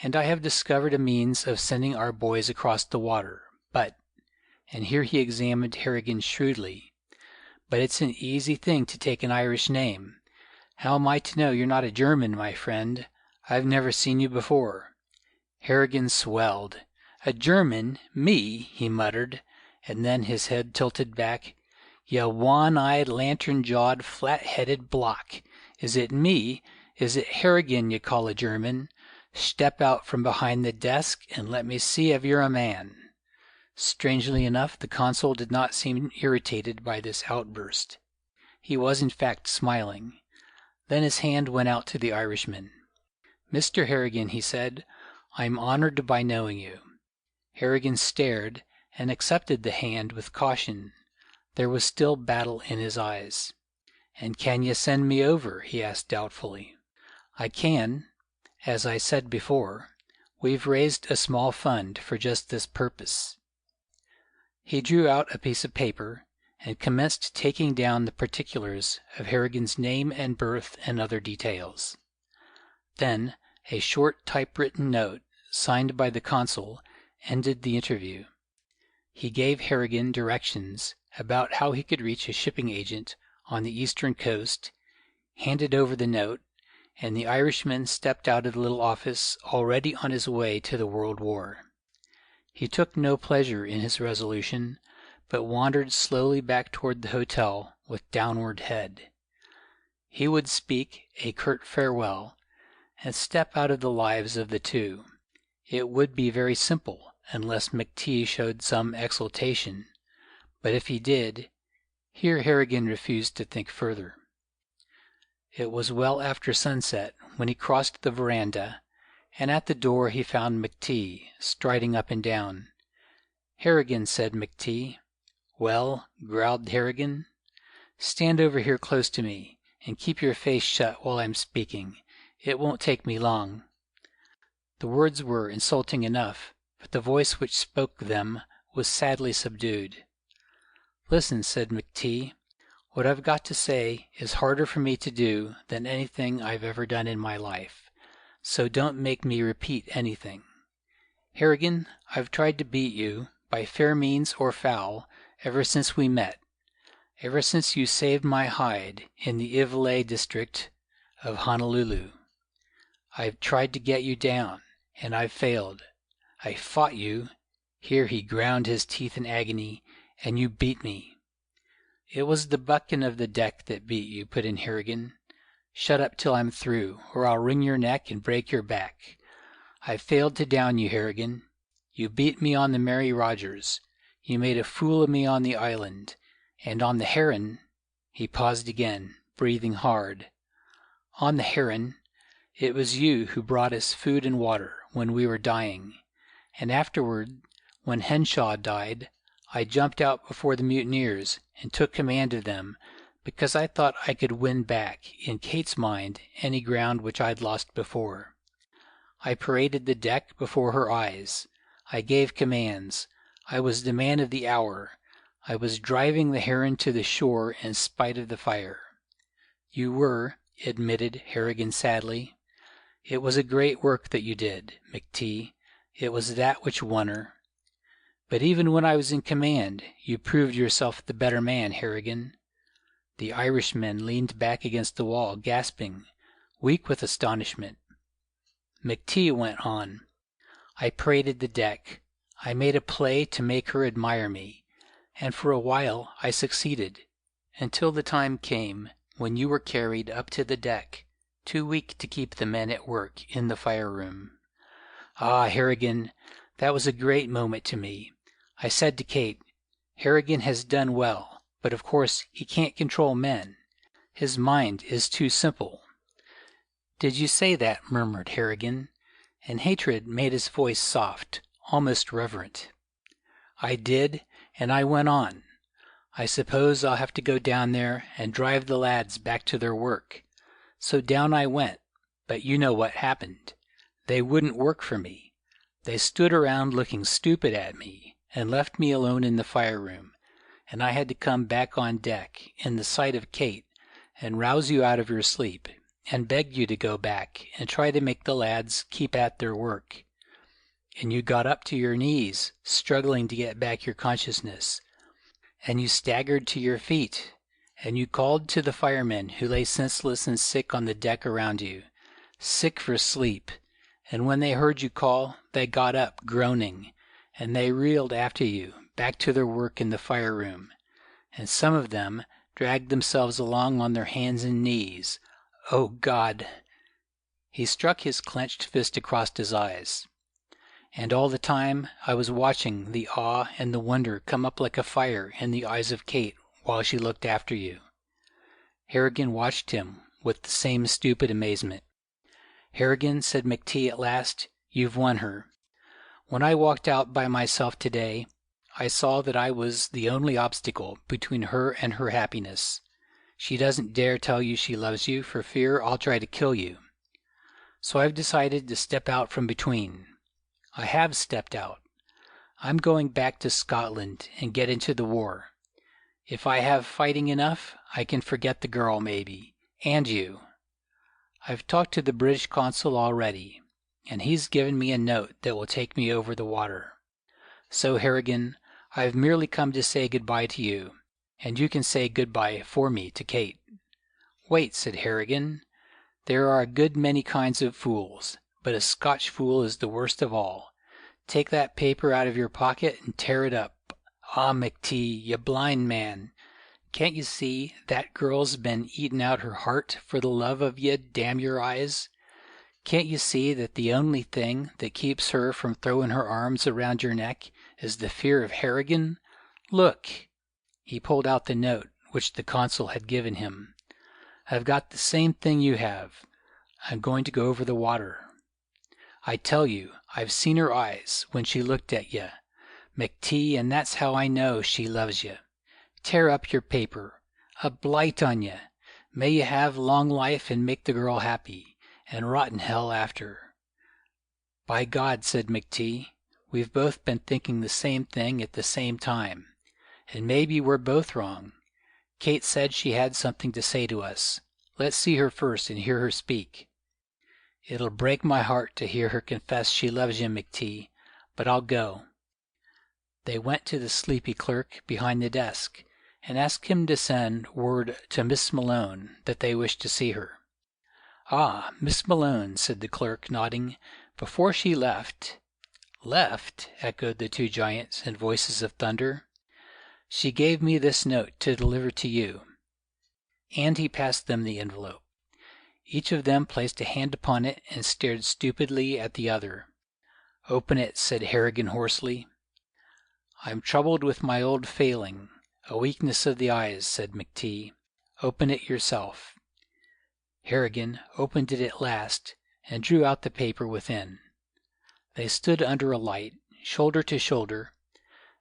and I have discovered a means of sending our boys across the water, but," and here he examined Harrigan shrewdly, "but it's an easy thing to take an Irish name. How am I to know you're not a German, my friend? I've never seen you before." Harrigan swelled. "A German? Me?" he muttered, and then his head tilted back. "You wan-eyed, lantern-jawed, flat-headed block! Is it me? Is it Harrigan you call a German? Step out from behind the desk and let me see if you're a man." Strangely enough, the consul did not seem irritated by this outburst. He was in fact smiling. Then his hand went out to the Irishman. "Mr. Harrigan," he said, "I'm honored by knowing you." Harrigan stared and accepted the hand with caution. There was still battle in his eyes. "And can you send me over?" he asked doubtfully. "I can. As I said before, we've raised a small fund for just this purpose." He drew out a piece of paper and commenced taking down the particulars of Harrigan's name and birth and other details. Then a short typewritten note, signed by the consul, ended the interview. He gave Harrigan directions about how he could reach a shipping agent on the eastern coast, handed over the note, and the Irishman stepped out of the little office already on his way to the World War. He took no pleasure in his resolution, but wandered slowly back toward the hotel with downward head. He would speak a curt farewell, and step out of the lives of the two. It would be very simple, unless McTeague showed some exultation, but if he did, here Harrigan refused to think further. It was well after sunset when he crossed the veranda, and at the door he found McTeague, striding up and down. "Harrigan," said McTeague. "Well," growled Harrigan. "Stand over here close to me, and keep your face shut while I'm speaking. It won't take me long." The words were insulting enough, but the voice which spoke them was sadly subdued. "Listen," said McTeague. "What I've got to say is harder for me to do than anything I've ever done in my life, so don't make me repeat anything. Harrigan, I've tried to beat you, by fair means or foul, ever since we met, ever since you saved my hide in the Ivaley district of Honolulu. I've tried to get you down, and I've failed. I fought you," here he ground his teeth in agony, "and you beat me." "It was the bucking of the deck that beat you," put in Harrigan. "Shut up till I'm through, or I'll wring your neck and break your back. I failed to down you, Harrigan. You beat me on the Mary Rogers. You made a fool of me on the island. And on the Heron—" He paused again, breathing hard. "On the Heron, it was you who brought us food and water when we were dying. And afterward, when Henshaw died, I jumped out before the mutineers and took command of them because I thought I could win back, in Kate's mind, any ground which I'd lost before. I paraded the deck before her eyes. I gave commands. I was the man of the hour. I was driving the Heron to the shore in spite of the fire." "You were," admitted Harrigan sadly. "It was a great work that you did, McTeague. It was that which won her. But even when I was in command, you proved yourself the better man, Harrigan." The Irishman leaned back against the wall, gasping, weak with astonishment. McTee went on. I paraded the deck. I made a play to make her admire me, and for a while I succeeded, until the time came when you were carried up to the deck, too weak to keep the men at work in the fire room. Ah, Harrigan, that was a great moment to me. I said to Kate, Harrigan has done well, but of course he can't control men. His mind is too simple. Did you say that? Murmured Harrigan, and hatred made his voice soft, almost reverent. I did, and I went on. I suppose I'll have to go down there and drive the lads back to their work. So down I went, but you know what happened. They wouldn't work for me. They stood around looking stupid at me and left me alone in the fire room, and I had to come back on deck in the sight of Kate and rouse you out of your sleep and beg you to go back and try to make the lads keep at their work. And you got up to your knees, struggling to get back your consciousness, and you staggered to your feet, and you called to the firemen who lay senseless and sick on the deck around you, sick for sleep, and when they heard you call, they got up, groaning, and they reeled after you, back to their work in the fire room, and some of them dragged themselves along on their hands and knees. Oh, God! He struck his clenched fist across his eyes. And all the time I was watching the awe and the wonder come up like a fire in the eyes of Kate while she looked after you. Harrigan watched him with the same stupid amazement. Harrigan, said McTee at last, you've won her. When I walked out by myself today, I saw that I was the only obstacle between her and her happiness. She doesn't dare tell you she loves you for fear I'll try to kill you. So I've decided to step out from between. I have stepped out. I'm going back to Scotland and get into the war. If I have fighting enough, I can forget the girl maybe, and you. I've talked to the British consul already, and he's given me a note that will take me over the water. So, Harrigan, I've merely come to say goodbye to you, and you can say goodbye for me to Kate. Wait, said Harrigan. There are a good many kinds of fools, but a Scotch fool is the worst of all. Take that paper out of your pocket and tear it up. Ah, McTee, you blind man. Can't you see that girl's been eating out her heart for the love of you, damn your eyes? Can't you see that the only thing that keeps her from throwing her arms around your neck is the fear of Harrigan? Look! He pulled out the note which the consul had given him. I've got the same thing you have. I'm going to go over the water. I tell you, I've seen her eyes when she looked at you, McTee, and that's how I know she loves you. Tear up your paper. A blight on you. May you have long life and make the girl happy, and rot in hell after. By God, said McTee, we've both been thinking the same thing at the same time, and maybe we're both wrong. Kate said she had something to say to us. Let's see her first and hear her speak. It'll break my heart to hear her confess she loves you, McTee, but I'll go. They went to the sleepy clerk behind the desk and asked him to send word to Miss Malone that they wished to see her. Ah, Miss Malone, said the clerk, nodding, before she left. Left? Echoed the two giants in voices of thunder. She gave me this note to deliver to you. And he passed them the envelope. Each of them placed a hand upon it and stared stupidly at the other. Open it, said Harrigan hoarsely. I'm troubled with my old failing, a weakness of the eyes, said McTee. Open it yourself. Harrigan opened it at last and drew out the paper within. They stood under a light, shoulder to shoulder,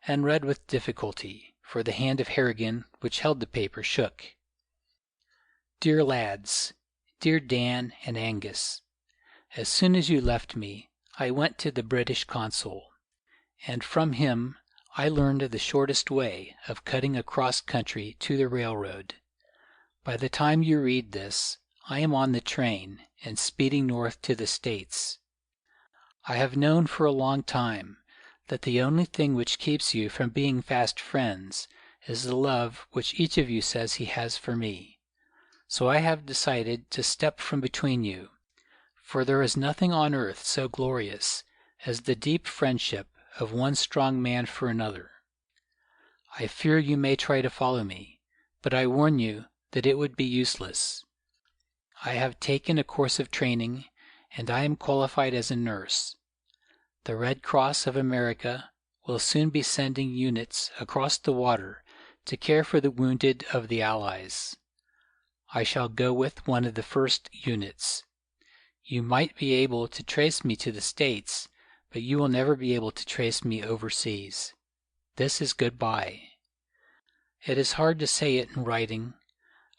and read with difficulty, for the hand of Harrigan which held the paper shook. Dear lads, dear Dan and Angus, as soon as you left me, I went to the British consul, and from him I learned the shortest way of cutting across country to the railroad. By the time you read this, I am on the train and speeding north to the States. I have known for a long time that the only thing which keeps you from being fast friends is the love which each of you says he has for me. So I have decided to step from between you, For there is nothing on earth so glorious as the deep friendship of one strong man for another. I fear you may try to follow me, but I warn you that it would be useless. I have taken a course of training, and I am qualified as a nurse. The Red Cross of America will soon be sending units across the water to care for the wounded of the Allies. I shall go with one of the first units. You might be able to trace me to the States, but you will never be able to trace me overseas. This is goodbye. It is hard to say it in writing.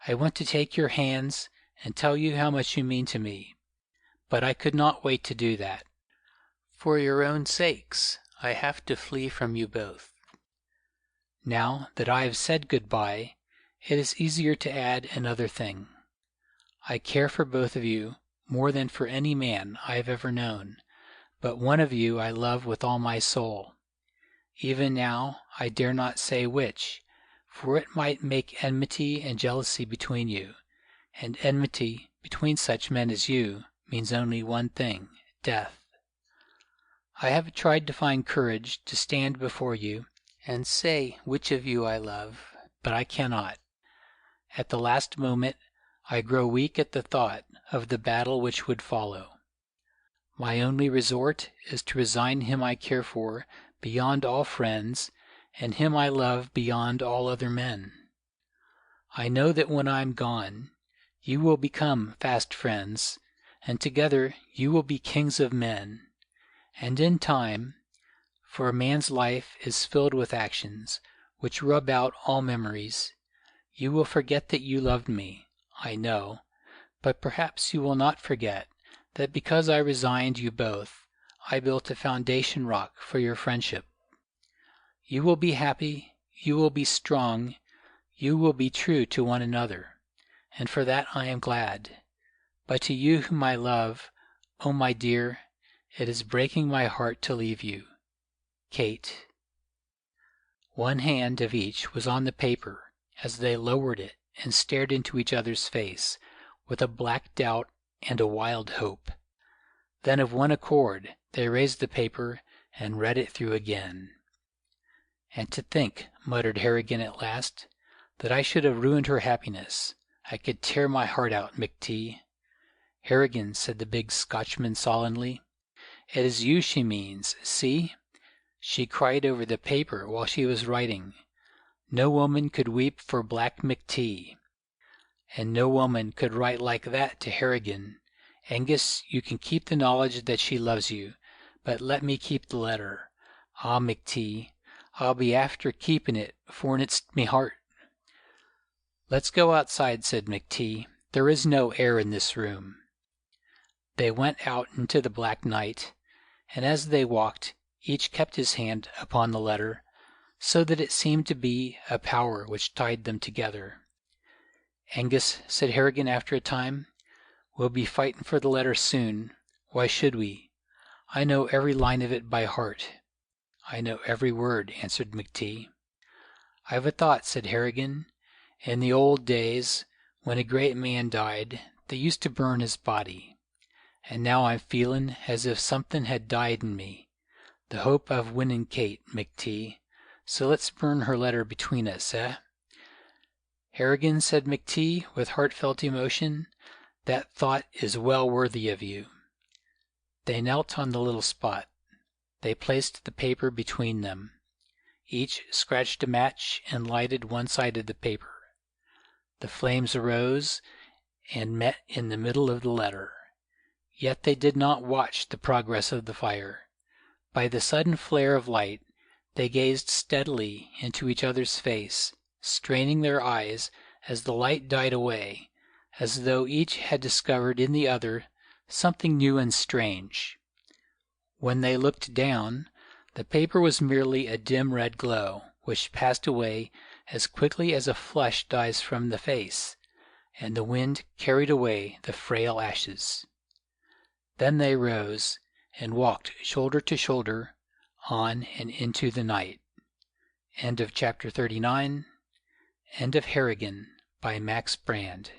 I want to take your hands and tell you how much you mean to me, but I could not wait to do that. For your own sakes, I have to flee from you both. Now that I have said goodbye, it is easier to add another thing. I care for both of you more than for any man I have ever known, but one of you I love with all my soul. Even now I dare not say which, for it might make enmity and jealousy between you, and enmity between such men as you means only one thing, death. I have tried to find courage to stand before you and say which of you I love, but I cannot. At the last moment I grow weak at the thought of the battle which would follow. My only resort is to resign him I care for beyond all friends, and him I love beyond all other men. I know that when I am gone, you will become fast friends, and together you will be kings of men. And in time, for a man's life is filled with actions which rub out all memories, you will forget that you loved me, I know, but perhaps you will not forget that because I resigned you both, I built a foundation rock for your friendship. You will be happy, you will be strong, you will be true to one another, and for that I am glad. But to you whom I love, oh my dear, it is breaking my heart to leave you. Kate. One hand of each was on the paper as they lowered it and stared into each other's face with a black doubt and a wild hope. Then of one accord they raised the paper and read it through again. "And to think," muttered Harrigan at last, "that I should have ruined her happiness. I could tear my heart out, McT." "Harrigan," said the big Scotchman sullenly, "it is you she means, see? She cried over the paper while she was writing. No woman could weep for black McT. And no woman could write like that to Harrigan. Angus, you can keep the knowledge that she loves you, but let me keep the letter. Ah, McT, I'll be after keeping it, for'n it's me heart." "Let's go outside," said McT. "There is no air in this room." They went out into the black night, and as they walked, each kept his hand upon the letter, so that it seemed to be a power which tied them together. "Angus," said Harrigan after a time, "we'll be fighting for the letter soon. Why should we? I know every line of it by heart." "I know every word," answered McT. "I've a thought," said Harrigan. "In the old days, when a great man died, they used to burn his body. And now I'm feelin' as if somethin' had died in me, the hope of winnin' Kate, McT. So let's burn her letter between us, eh?" "Harrigan," said McT. with heartfelt emotion, "that thought is well worthy of you." They knelt on the little spot. They placed the paper between them. Each scratched a match and lighted one side of the paper. The flames arose and met in the middle of the letter. Yet they did not watch the progress of the fire. By the sudden flare of light, they gazed steadily into each other's face, straining their eyes as the light died away, as though each had discovered in the other something new and strange. When they looked down, the paper was merely a dim red glow, which passed away as quickly as a flush dies from the face, and the wind carried away the frail ashes. Then they rose and walked shoulder to shoulder on and into the night. End of chapter 39. End of Harrigan by Max Brand.